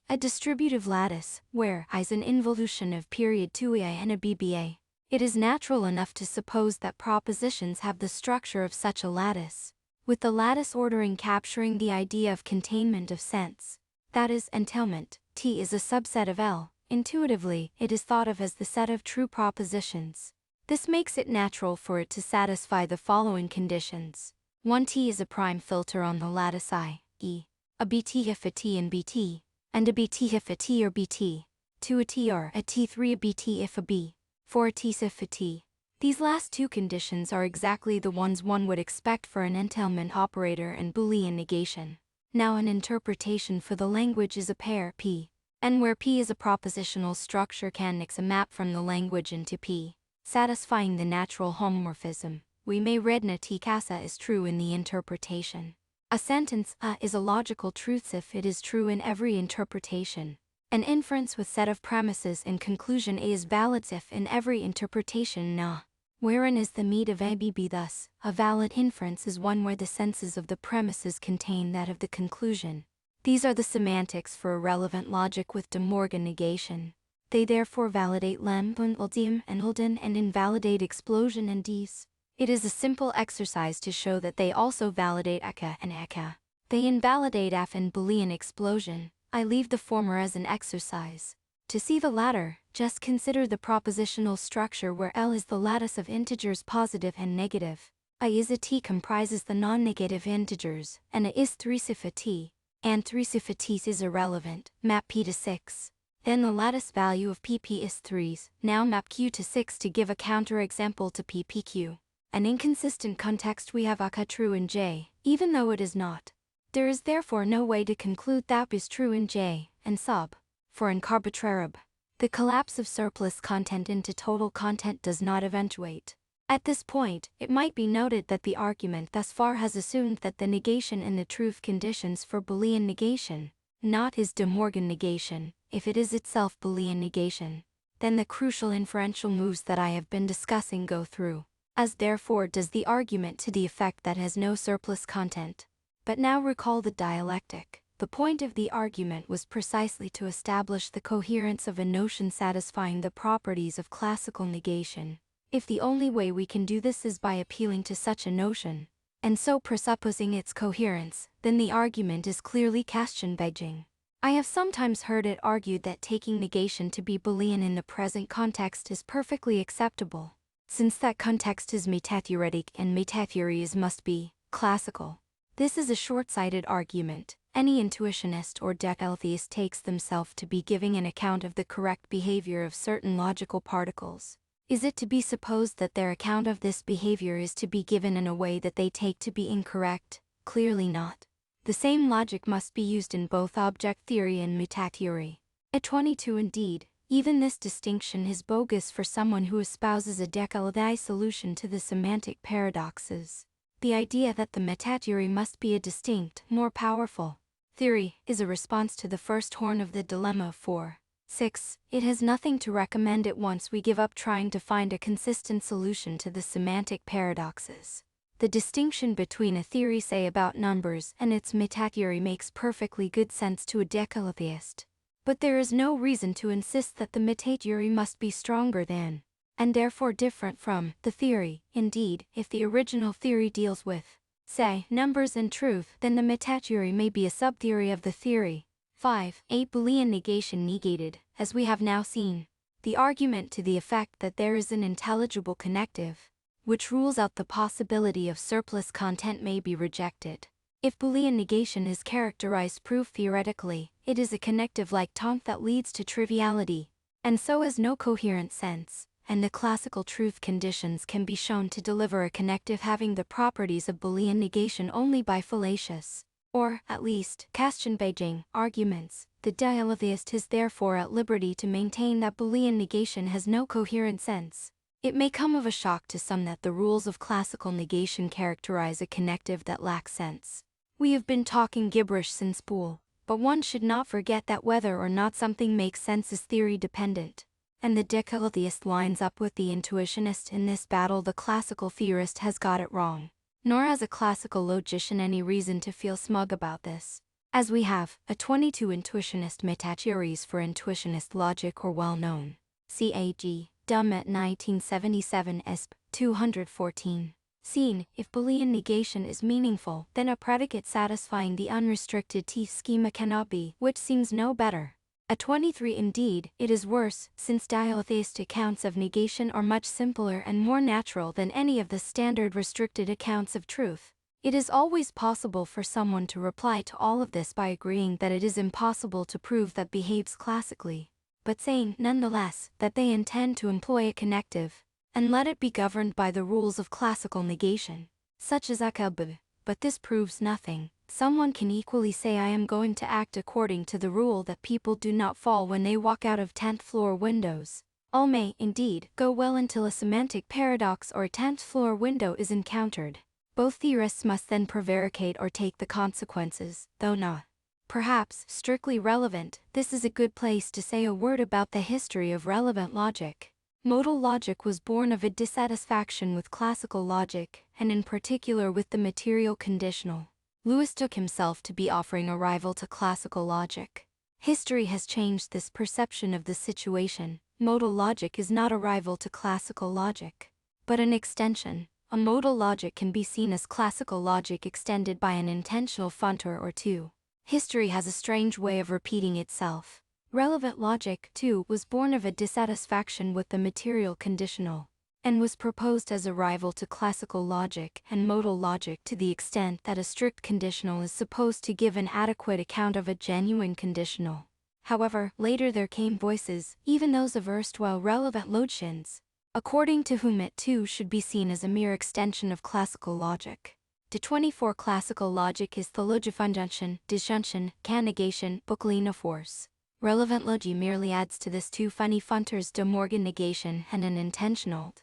a distributive lattice, where I is an involution of period 2i and a BBA. It is natural enough to suppose that propositions have the structure of such a lattice, with the lattice ordering capturing the idea of containment of sense. That is, entailment. T is a subset of L. Intuitively, it is thought of as the set of true propositions. This makes it natural for it to satisfy the following conditions. 1 T is a prime filter on the lattice I, E. A BT if a T and BT, and a BT if a T or BT. 2 a T or a T3 a BT if a B. 4 a T if a T. These last two conditions are exactly the ones one would expect for an entailment operator and Boolean negation. Now an interpretation for the language is a pair P, and where P is a propositional structure can mix a map from the language into P, satisfying the natural homomorphism. We may read na T casa is true in the interpretation. A sentence is a logical truth if it is true in every interpretation. An inference with set of premises and conclusion A is valid if in every interpretation na. Wherein is the meat of ABB. Thus, a valid inference is one where the senses of the premises contain that of the conclusion. These are the semantics for irrelevant logic with De Morgan negation. They therefore validate lem, ultium, and holden and invalidate explosion and dies. It is a simple exercise to show that they also validate eka and eka. They invalidate af and Boolean explosion. I leave the former as an exercise. To see the latter, just consider the propositional structure where L is the lattice of integers positive and negative. I is a t comprises the non-negative integers, and a is 3 sifa t, and 3 sifa t is irrelevant, map p to 6. Then the lattice value of pp is 3s, now map q to 6 to give a counterexample to ppq. An inconsistent context we have aka true in J, even though it is not. There is therefore no way to conclude that is true in J, and sub. For in Carbotrarib, the collapse of surplus content into total content does not eventuate. At this point, it might be noted that the argument thus far has assumed that the negation in the truth conditions for Boolean negation, not is De Morgan negation, if it is itself Boolean negation. Then the crucial inferential moves that I have been discussing go through, as therefore does the argument to the effect that has no surplus content. But now recall the dialectic. The point of the argument was precisely to establish the coherence of a notion satisfying the properties of classical negation. If the only way we can do this is by appealing to such a notion, and so presupposing its coherence, then the argument is clearly Kastian-Beijing. I have sometimes heard it argued that taking negation to be Boolean in the present context is perfectly acceptable, since that context is metatheoretic and metatheories must be classical. This is a short-sighted argument. Any intuitionist or decaltheist takes themselves to be giving an account of the correct behavior of certain logical particles. Is it to be supposed that their account of this behavior is to be given in a way that they take to be incorrect? Clearly not. The same logic must be used in both object theory and metatheory. At 22 indeed, even this distinction is bogus for someone who espouses a decaltheist solution to the semantic paradoxes. The idea that the metatheory must be a distinct, more powerful theory is a response to the first horn of the dilemma 4. 6. It has nothing to recommend it once we give up trying to find a consistent solution to the semantic paradoxes. The distinction between a theory, say about numbers, and its metatheory makes perfectly good sense to a decaltheist. But there is no reason to insist that the metatheory must be stronger than, and therefore different from, the theory. Indeed, if the original theory deals with, say, numbers and truth, then the metatheory may be a subtheory of the theory. 5. 8. Boolean negation negated, as we have now seen. The argument to the effect that there is an intelligible connective, which rules out the possibility of surplus content, may be rejected. If Boolean negation is characterized proof theoretically, it is a connective like taunt that leads to triviality, and so has no coherent sense. And the classical truth conditions can be shown to deliver a connective having the properties of Boolean negation only by fallacious, or, at least, Kastian-Beijing arguments. The dialetheist is therefore at liberty to maintain that Boolean negation has no coherent sense. It may come of a shock to some that the rules of classical negation characterize a connective that lacks sense. We have been talking gibberish since Boole, but one should not forget that whether or not something makes sense is theory dependent. And the decaltheist lines up with the intuitionist in this battle. The classical theorist has got it wrong, nor has a classical logician any reason to feel smug about this, as we have. A 22 intuitionist metatheories for intuitionist logic are well known. C.A.G. Dummet 1977 ESP 214. Seen, if Boolean negation is meaningful, then a predicate satisfying the unrestricted T schema cannot be, which seems no better. At 23 indeed, it is worse, since dialetheist accounts of negation are much simpler and more natural than any of the standard restricted accounts of truth. It is always possible for someone to reply to all of this by agreeing that it is impossible to prove that behaves classically, but saying, nonetheless, that they intend to employ a connective, and let it be governed by the rules of classical negation, such as akab. But this proves nothing. Someone can equally say I am going to act according to the rule that people do not fall when they walk out of 10th floor windows. All may, indeed, go well until a semantic paradox or a 10th floor window is encountered. Both theorists must then prevaricate or take the consequences, though not, perhaps, strictly relevant. This is a good place to say a word about the history of relevant logic. Modal logic was born of a dissatisfaction with classical logic, and in particular with the material conditional Lewis took himself to be offering a rival to classical logic. History has changed this perception of the situation. Modal logic is not a rival to classical logic, but an extension. A modal logic can be seen as classical logic extended by an intensional functor or two. History has a strange way of repeating itself. Relevant logic, too, was born of a dissatisfaction with the material conditional, and was proposed as a rival to classical logic and modal logic to the extent that a strict conditional is supposed to give an adequate account of a genuine conditional. However, later there came voices, even those of erstwhile relevant logicians, according to whom it too should be seen as a mere extension of classical logic. The 24 classical logic is the logifundation, disjunction, negation, Bucklina force. Relevant logi merely adds to this two funny functors De Morgan negation and an intensional.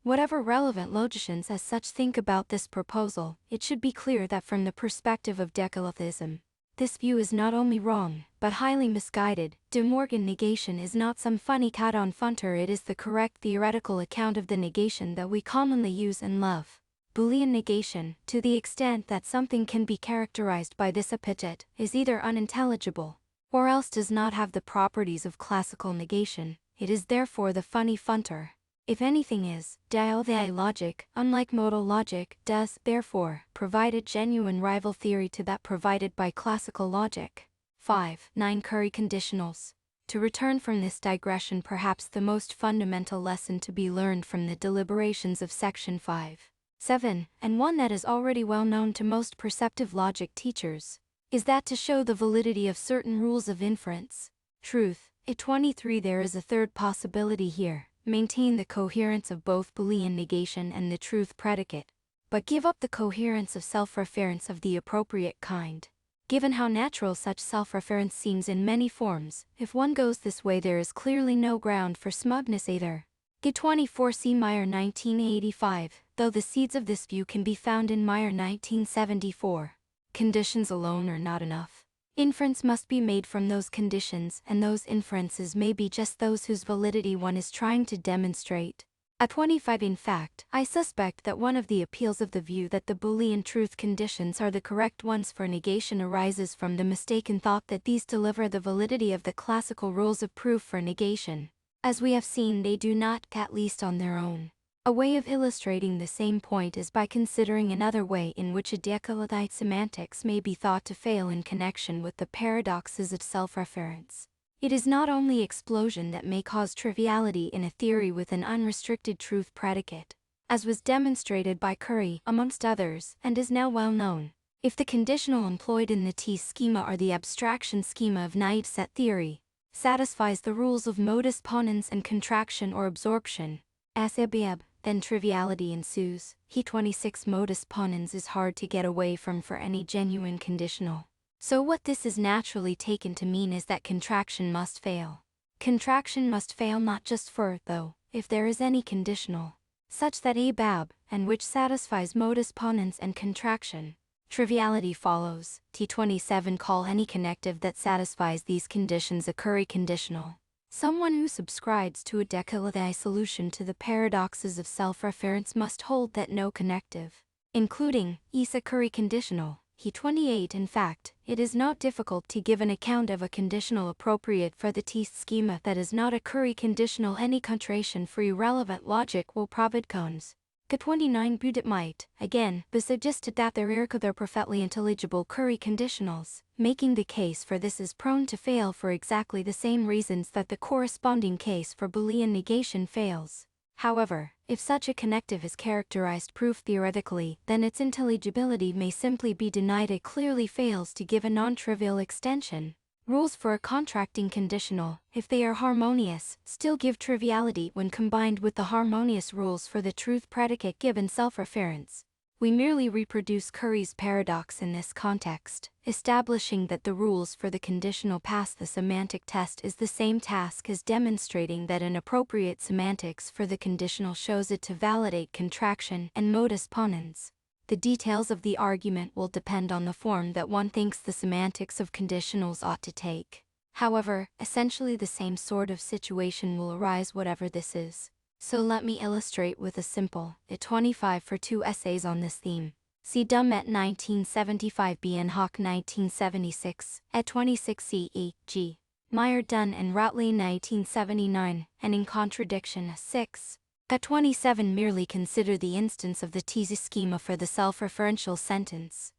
Whatever relevant logicians as such think about this proposal, it should be clear that from the perspective of decalogism, this view is not only wrong, but highly misguided. De Morgan negation is not some funny cat-on functor, it is the correct theoretical account of the negation that we commonly use and love. Boolean negation, to the extent that something can be characterized by this epithet, is either unintelligible, or else does not have the properties of classical negation. It is therefore the funny functor. If anything is, dialectic logic, unlike modal logic, does, therefore, provide a genuine rival theory to that provided by classical logic. 5. 9 Curry conditionals. To return from this digression, perhaps the most fundamental lesson to be learned from the deliberations of section 5. 7, and one that is already well known to most perceptive logic teachers, is that to show the validity of certain rules of inference, truth, at 23 there is a third possibility here. Maintain the coherence of both Boolean negation and the truth predicate, but give up the coherence of self-reference of the appropriate kind. Given how natural such self-reference seems in many forms, if one goes this way there is clearly no ground for smugness either. G 24 C. Meyer 1985, though the seeds of this view can be found in Meyer 1974. Conditions alone are not enough. Inference must be made from those conditions, and those inferences may be just those whose validity one is trying to demonstrate. At 25 in fact, I suspect that one of the appeals of the view that the Boolean truth conditions are the correct ones for negation arises from the mistaken thought that these deliver the validity of the classical rules of proof for negation. As we have seen, they do not, at least on their own. A way of illustrating the same point is by considering another way in which a decalogic semantics may be thought to fail in connection with the paradoxes of self-reference. It is not only explosion that may cause triviality in a theory with an unrestricted truth predicate, as was demonstrated by Curry, amongst others, and is now well known. If the conditional employed in the T schema or the abstraction schema of naive set theory satisfies the rules of modus ponens and contraction or absorption, SABEB, then triviality ensues. He 26 modus ponens is hard to get away from for any genuine conditional. So what this is naturally taken to mean is that contraction must fail. Contraction must fail not just for, though, if there is any conditional, such that ABAB, and which satisfies modus ponens and contraction. Triviality follows. T27 call any connective that satisfies these conditions a Curry conditional. Someone who subscribes to a decalogic solution to the paradoxes of self-reference must hold that no connective, including, is a Curry conditional. He 28 In fact, it is not difficult to give an account of a conditional appropriate for the T schema that is not a Curry conditional. Any contraction for irrelevant logic will provide cons. K29 But it might, again, be suggested that there are perfectly intelligible Curry conditionals, making the case for this is prone to fail for exactly the same reasons that the corresponding case for Boolean negation fails. However, if such a connective is characterized proof theoretically, then its intelligibility may simply be denied. It clearly fails to give a non-trivial extension. Rules for a contracting conditional, if they are harmonious, still give triviality when combined with the harmonious rules for the truth predicate given self-reference. We merely reproduce Curry's paradox in this context, establishing that the rules for the conditional pass the semantic test is the same task as demonstrating that an appropriate semantics for the conditional shows it to validate contraction and modus ponens. The details of the argument will depend on the form that one thinks the semantics of conditionals ought to take. However, essentially the same sort of situation will arise whatever this is. So let me illustrate with a simple, 25 for 2 essays on this theme. See Dumm et 1975b and Hawk 1976, et 26 CE, G. Meyer Dunn and Routley 1979, and in contradiction 6. At 27 merely consider the instance of the TZ schema for the self-referential sentence.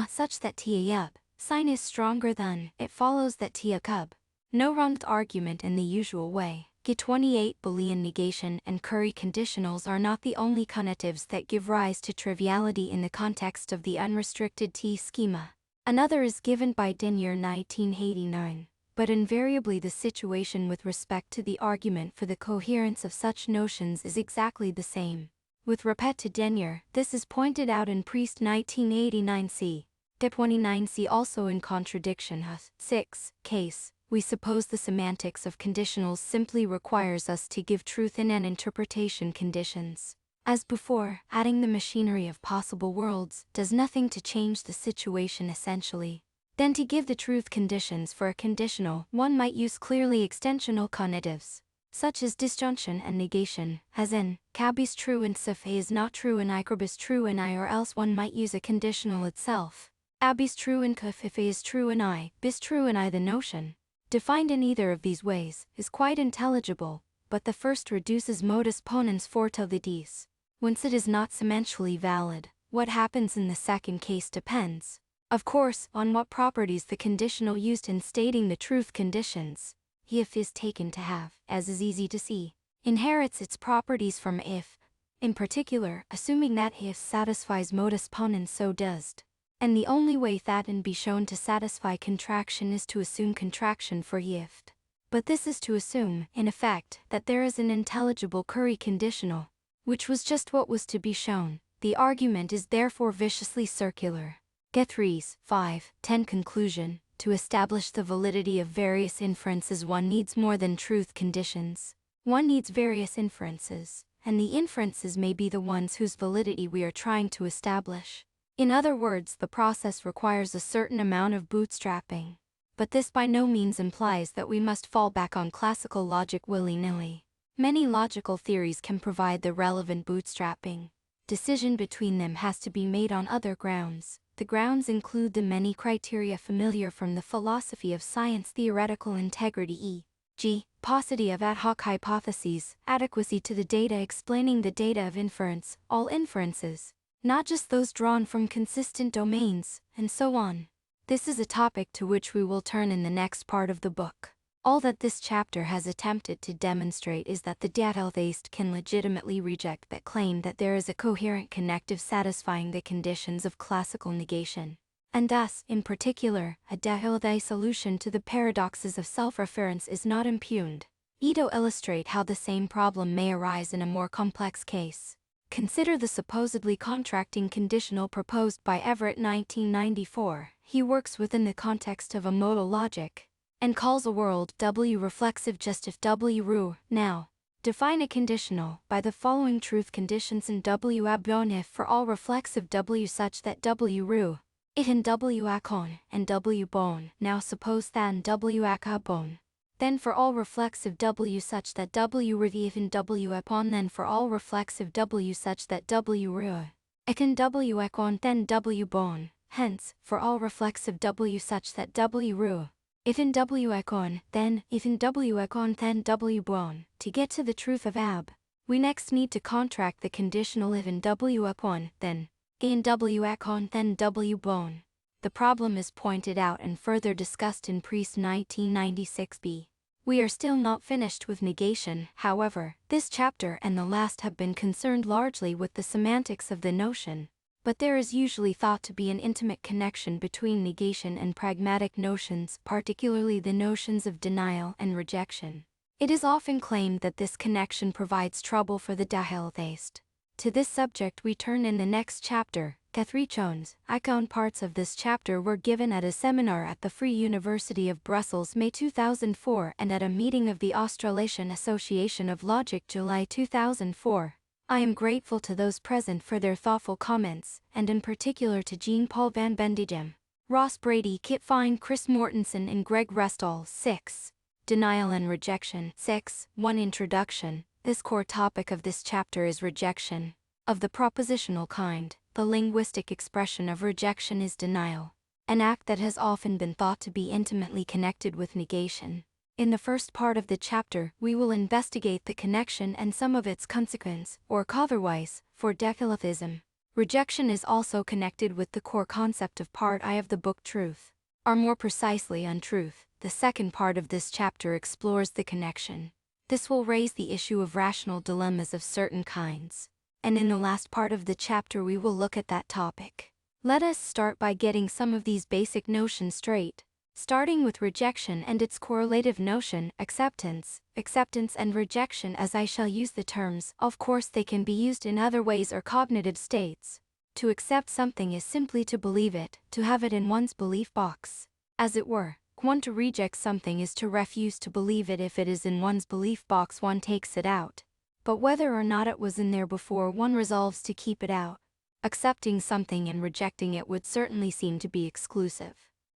Such that T sign is stronger than, it follows that T cub. No wronged argument in the usual way. G28 Boolean negation and Curry conditionals are not the only conectives that give rise to triviality in the context of the unrestricted T schema. Another is given by Denyer 1989. But invariably the situation with respect to the argument for the coherence of such notions is exactly the same. With respect to Denyer, this is pointed out in Priest 1989c. D29c also in contradiction 6 case. We suppose the semantics of conditionals simply requires us to give truth in and interpretation conditions. As before, adding the machinery of possible worlds does nothing to change the situation essentially. Then to give the truth conditions for a conditional, one might use clearly extensional conectives, such as disjunction and negation, as in, cab is true and if A is not true and I is true and I, or else one might use a conditional itself. Ab is true and if A is true and I, bis true and I. The notion, defined in either of these ways, is quite intelligible, but the first reduces modus ponens forte lidis. Once it is not semantially valid, what happens in the second case depends, of course, on what properties the conditional used in stating the truth conditions, if is taken to have, as is easy to see, inherits its properties from if, in particular, assuming that if satisfies modus ponens so does. And the only way that and be shown to satisfy contraction is to assume contraction for if. But this is to assume, in effect, that there is an intelligible Curry conditional, which was just what was to be shown. The argument is therefore viciously circular. G3's 5.10 conclusion. To establish the validity of various inferences one needs more than truth conditions. One needs various inferences, and the inferences may be the ones whose validity we are trying to establish. In other words, the process requires a certain amount of bootstrapping. But this by no means implies that we must fall back on classical logic willy-nilly. Many logical theories can provide the relevant bootstrapping. Decision between them has to be made on other grounds. The grounds include the many criteria familiar from the philosophy of science: theoretical integrity, e.g., paucity of ad hoc hypotheses, adequacy to the data explaining the data of inference, all inferences, not just those drawn from consistent domains, and so on. This is a topic to which we will turn in the next part of the book. All that this chapter has attempted to demonstrate is that the data theist can legitimately reject that claim that there is a coherent connective satisfying the conditions of classical negation, and thus, in particular, a data solution to the paradoxes of self-reference is not impugned. To illustrate how the same problem may arise in a more complex case, consider the supposedly contracting conditional proposed by Everett 1994. He works within the context of a modal logic, and calls a world W reflexive just if W ru. Now, define a conditional by the following truth conditions in W abon if for all reflexive W such that W ru, it in W acon, and W bon. Now suppose that in W acabon, then for all reflexive W such that W ru if in W upon, then for all reflexive W such that W ru, it in W acon, then W bon. Hence, for all reflexive W such that W ru, if in W econ, then, if in W econ, then W bon. To get to the truth of ab, we next need to contract the conditional if in W upon, then, in W econ, then W bon. The problem is pointed out and further discussed in Priest 1996b. We are still not finished with negation, however. This chapter and the last have been concerned largely with the semantics of the notion. But there is usually thought to be an intimate connection between negation and pragmatic notions, particularly the notions of denial and rejection. It is often claimed that this connection provides trouble for the dahiltheist. To this subject we turn in the next chapter. Cathrichones, icon parts of this chapter were given at a seminar at the Free University of Brussels May 2004 and at a meeting of the Australasian Association of Logic July 2004. I am grateful to those present for their thoughtful comments, and in particular to Jean-Paul Van Bendigem, Ross Brady, Kit Fine, Chris Mortensen and Greg Restall. 6. Denial and rejection. 6. 1. Introduction. This core topic of this chapter is rejection, of the propositional kind. the linguistic expression of rejection is denial, an act that has often been thought to be intimately connected with negation. In the first part of the chapter, we will investigate the connection and some of its consequence, or otherwise, for decalithism. Rejection is also connected with the core concept of Part I of the book Truth, or more precisely Untruth. The second part of this chapter explores the connection. This will raise the issue of rational dilemmas of certain kinds. And in the last part of the chapter we will look at that topic. Let us start by getting some of these basic notions straight. Starting with rejection and its correlative notion, acceptance. Acceptance and rejection, as I shall use the terms, of course they can be used in other ways or cognitive states. To accept something is simply to believe it, to have it in one's belief box. As it were, one to reject something is to refuse to believe it. If it is in one's belief box, one takes it out. But whether or not it was in there before, one resolves to keep it out. Accepting something and rejecting it would certainly seem to be exclusive.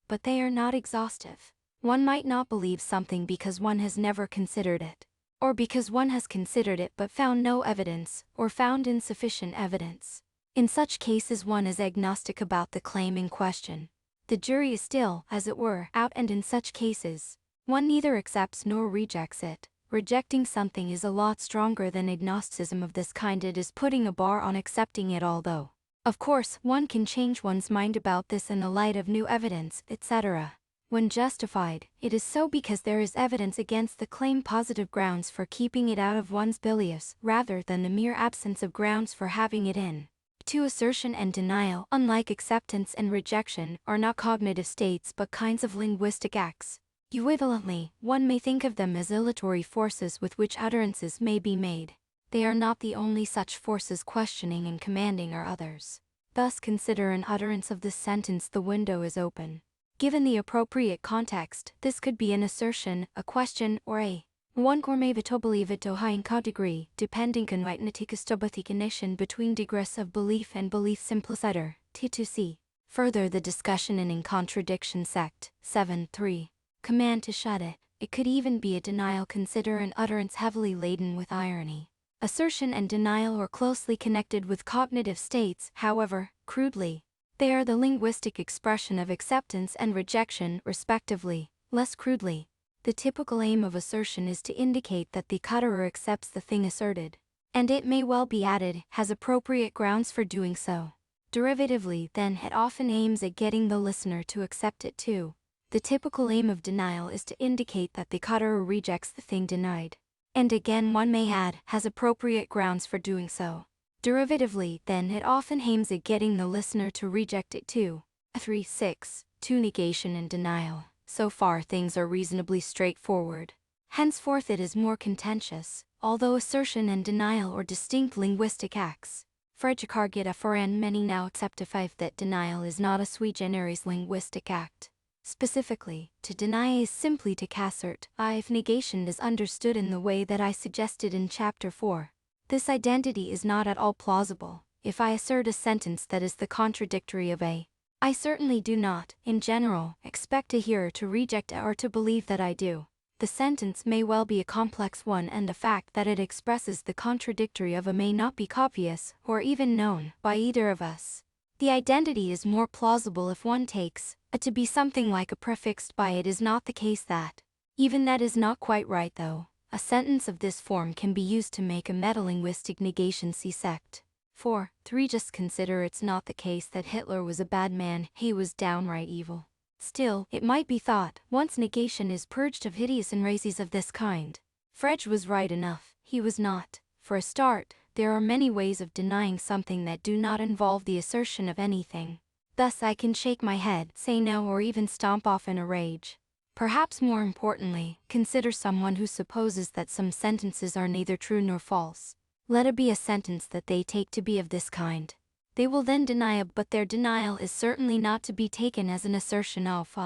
But they are not exhaustive. One might not believe something because one has never considered it, or because one has considered it but found no evidence, or found insufficient evidence. In such cases one is agnostic about the claim in question. The jury is still, as it were, out, and in such cases, one neither accepts nor rejects it. Rejecting something is a lot stronger than agnosticism of this kind. It is putting a bar on accepting it, although, of course, one can change one's mind about this in the light of new evidence, etc. When justified, it is so because there is evidence against the claim, positive grounds for keeping it out of one's beliefs, rather than the mere absence of grounds for having it in. 2. Assertion and denial, unlike acceptance and rejection, are not cognitive states but kinds of linguistic acts. Equivalently, one may think of them as aleatory forces with which utterances may be made. They are not the only such forces. Questioning and commanding are others. Thus consider an utterance of this sentence: the window is open. Given the appropriate context, this could be an assertion, a question, or a one to believe it to high degree, depending on the connection between degrees of belief and belief simpliciter, T2C. Further the discussion in contradiction sect, 7.3. Command to shut it. It could even be a denial. Consider an utterance heavily laden with irony. Assertion and denial are closely connected with cognitive states, however, crudely. They are the linguistic expression of acceptance and rejection, respectively. Less crudely, the typical aim of assertion is to indicate that the utterer accepts the thing asserted. And it may well be added, has appropriate grounds for doing so. Derivatively, then, it often aims at getting the listener to accept it too. The typical aim of denial is to indicate that the utterer rejects the thing denied. And again one may add, has appropriate grounds for doing so. Derivatively, then, it often aims at getting the listener to reject it too. 3.6. 2. Negation and denial. So far things are reasonably straightforward. Henceforth it is more contentious, although assertion and denial are distinct linguistic acts. Frederikargita foran many now acceptify that denial is not a sui generis linguistic act. Specifically, to deny is simply to assert, if negation is understood in the way that I suggested in Chapter 4. This identity is not at all plausible. If I assert a sentence that is the contradictory of a, I certainly do not, in general, expect a hearer to reject a or to believe that I do. The sentence may well be a complex one, and the fact that it expresses the contradictory of a may not be obvious, or even known, by either of us. The identity is more plausible if one takes a to be something like a prefixed by. It is not the case that. Even that is not quite right though. A sentence of this form can be used to make a metalinguistic negation. See sect. 4.3. Just consider it's not the case that Hitler was a bad man, he was downright evil. Still, it might be thought, once negation is purged of hideous enrases of this kind. Frege was right enough, he was not. For a start, there are many ways of denying something that do not involve the assertion of anything. Thus I can shake my head, say no, or even stomp off in a rage. Perhaps more importantly, consider someone who supposes that some sentences are neither true nor false. Let it be a sentence that they take to be of this kind. They will then deny it, but their denial is certainly not to be taken as an assertion of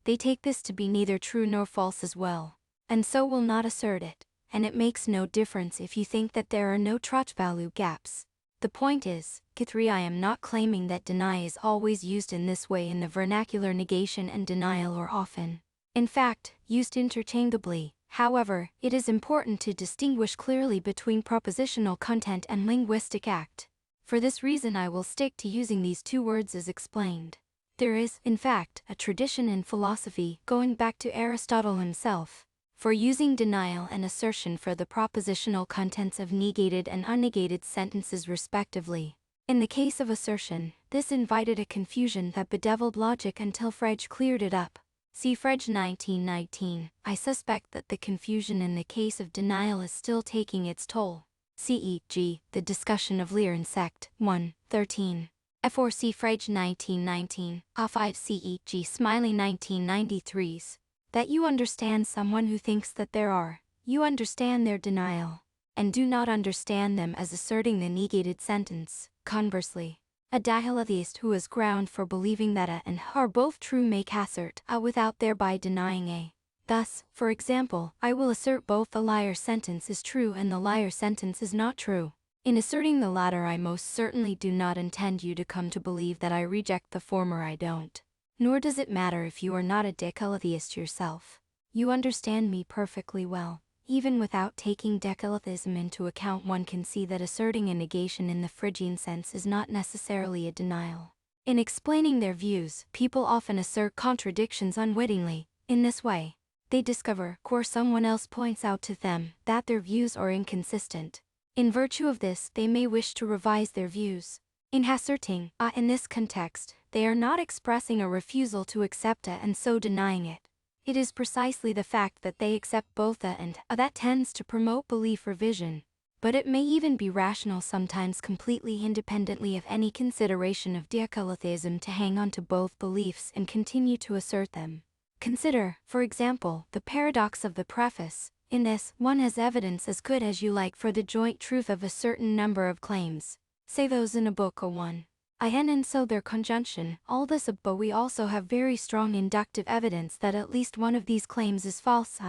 they take this to be neither true nor false as well, and so will not assert it. And it makes no difference if you think that there are no truth value gaps. The point is, K3, I am not claiming that deny is always used in this way in the vernacular. Negation and denial are often, in fact, used interchangeably. However, it is important to distinguish clearly between propositional content and linguistic act. For this reason I will stick to using these two words as explained. There is, in fact, a tradition in philosophy, going back to Aristotle himself, for using denial and assertion for the propositional contents of negated and unnegated sentences respectively. In the case of assertion, this invited a confusion that bedeviled logic until Frege cleared it up. See Frege 1919. I suspect that the confusion in the case of denial is still taking its toll. C.e.g., the discussion of Lear and Sect, 1, 13. F4C Frege 1919, A5 C.e.g. Smiley 1993's. That you understand someone who thinks that there are, you understand their denial, and do not understand them as asserting the negated sentence. Conversely, a dialetheist who has ground for believing that a and are both true may assert a without thereby denying a. Thus, for example, I will assert both the liar sentence is true and the liar sentence is not true. In asserting the latter, I most certainly do not intend you to come to believe that I reject the former. I don't. Nor does it matter if you are not a dialetheist yourself. You understand me perfectly well. Even without taking dialetheism into account, one can see that asserting a negation in the Phrygian sense is not necessarily a denial. In explaining their views, people often assert contradictions unwittingly. In this way, they discover, or someone else points out to them, that their views are inconsistent. In virtue of this, they may wish to revise their views. In asserting a in this context, they are not expressing a refusal to accept a and so denying it. It is precisely the fact that they accept both a and a that tends to promote belief revision. But it may even be rational sometimes completely independently of any consideration of dialetheism to hang on to both beliefs and continue to assert them. Consider, for example, the paradox of the preface. In this, one has evidence as good as you like for the joint truth of a certain number of claims. Say those in a book a 1. In and so their conjunction, all this but we also have very strong inductive evidence that at least one of these claims is false.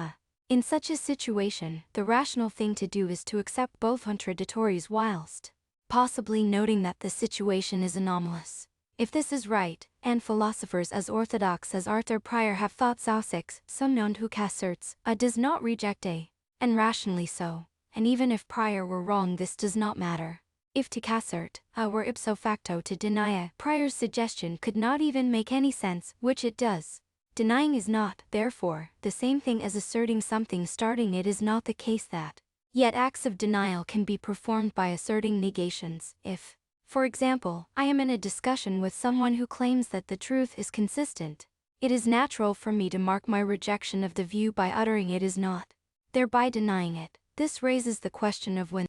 In such a situation, the rational thing to do is to accept both contradictories whilst possibly noting that the situation is anomalous. If this is right, and philosophers as orthodox as Arthur Prior have thought Zosics, some known who asserts a does not reject a, and rationally so, and even if Prior were wrong this does not matter. If to assert a were ipso facto to deny a, Prior's suggestion could not even make any sense, which it does. Denying is not, therefore, the same thing as asserting something. Starting it is not the case that. Yet acts of denial can be performed by asserting negations. If, for example, I am in a discussion with someone who claims that the truth is consistent, it is natural for me to mark my rejection of the view by uttering it is not, thereby denying it. This raises the question of when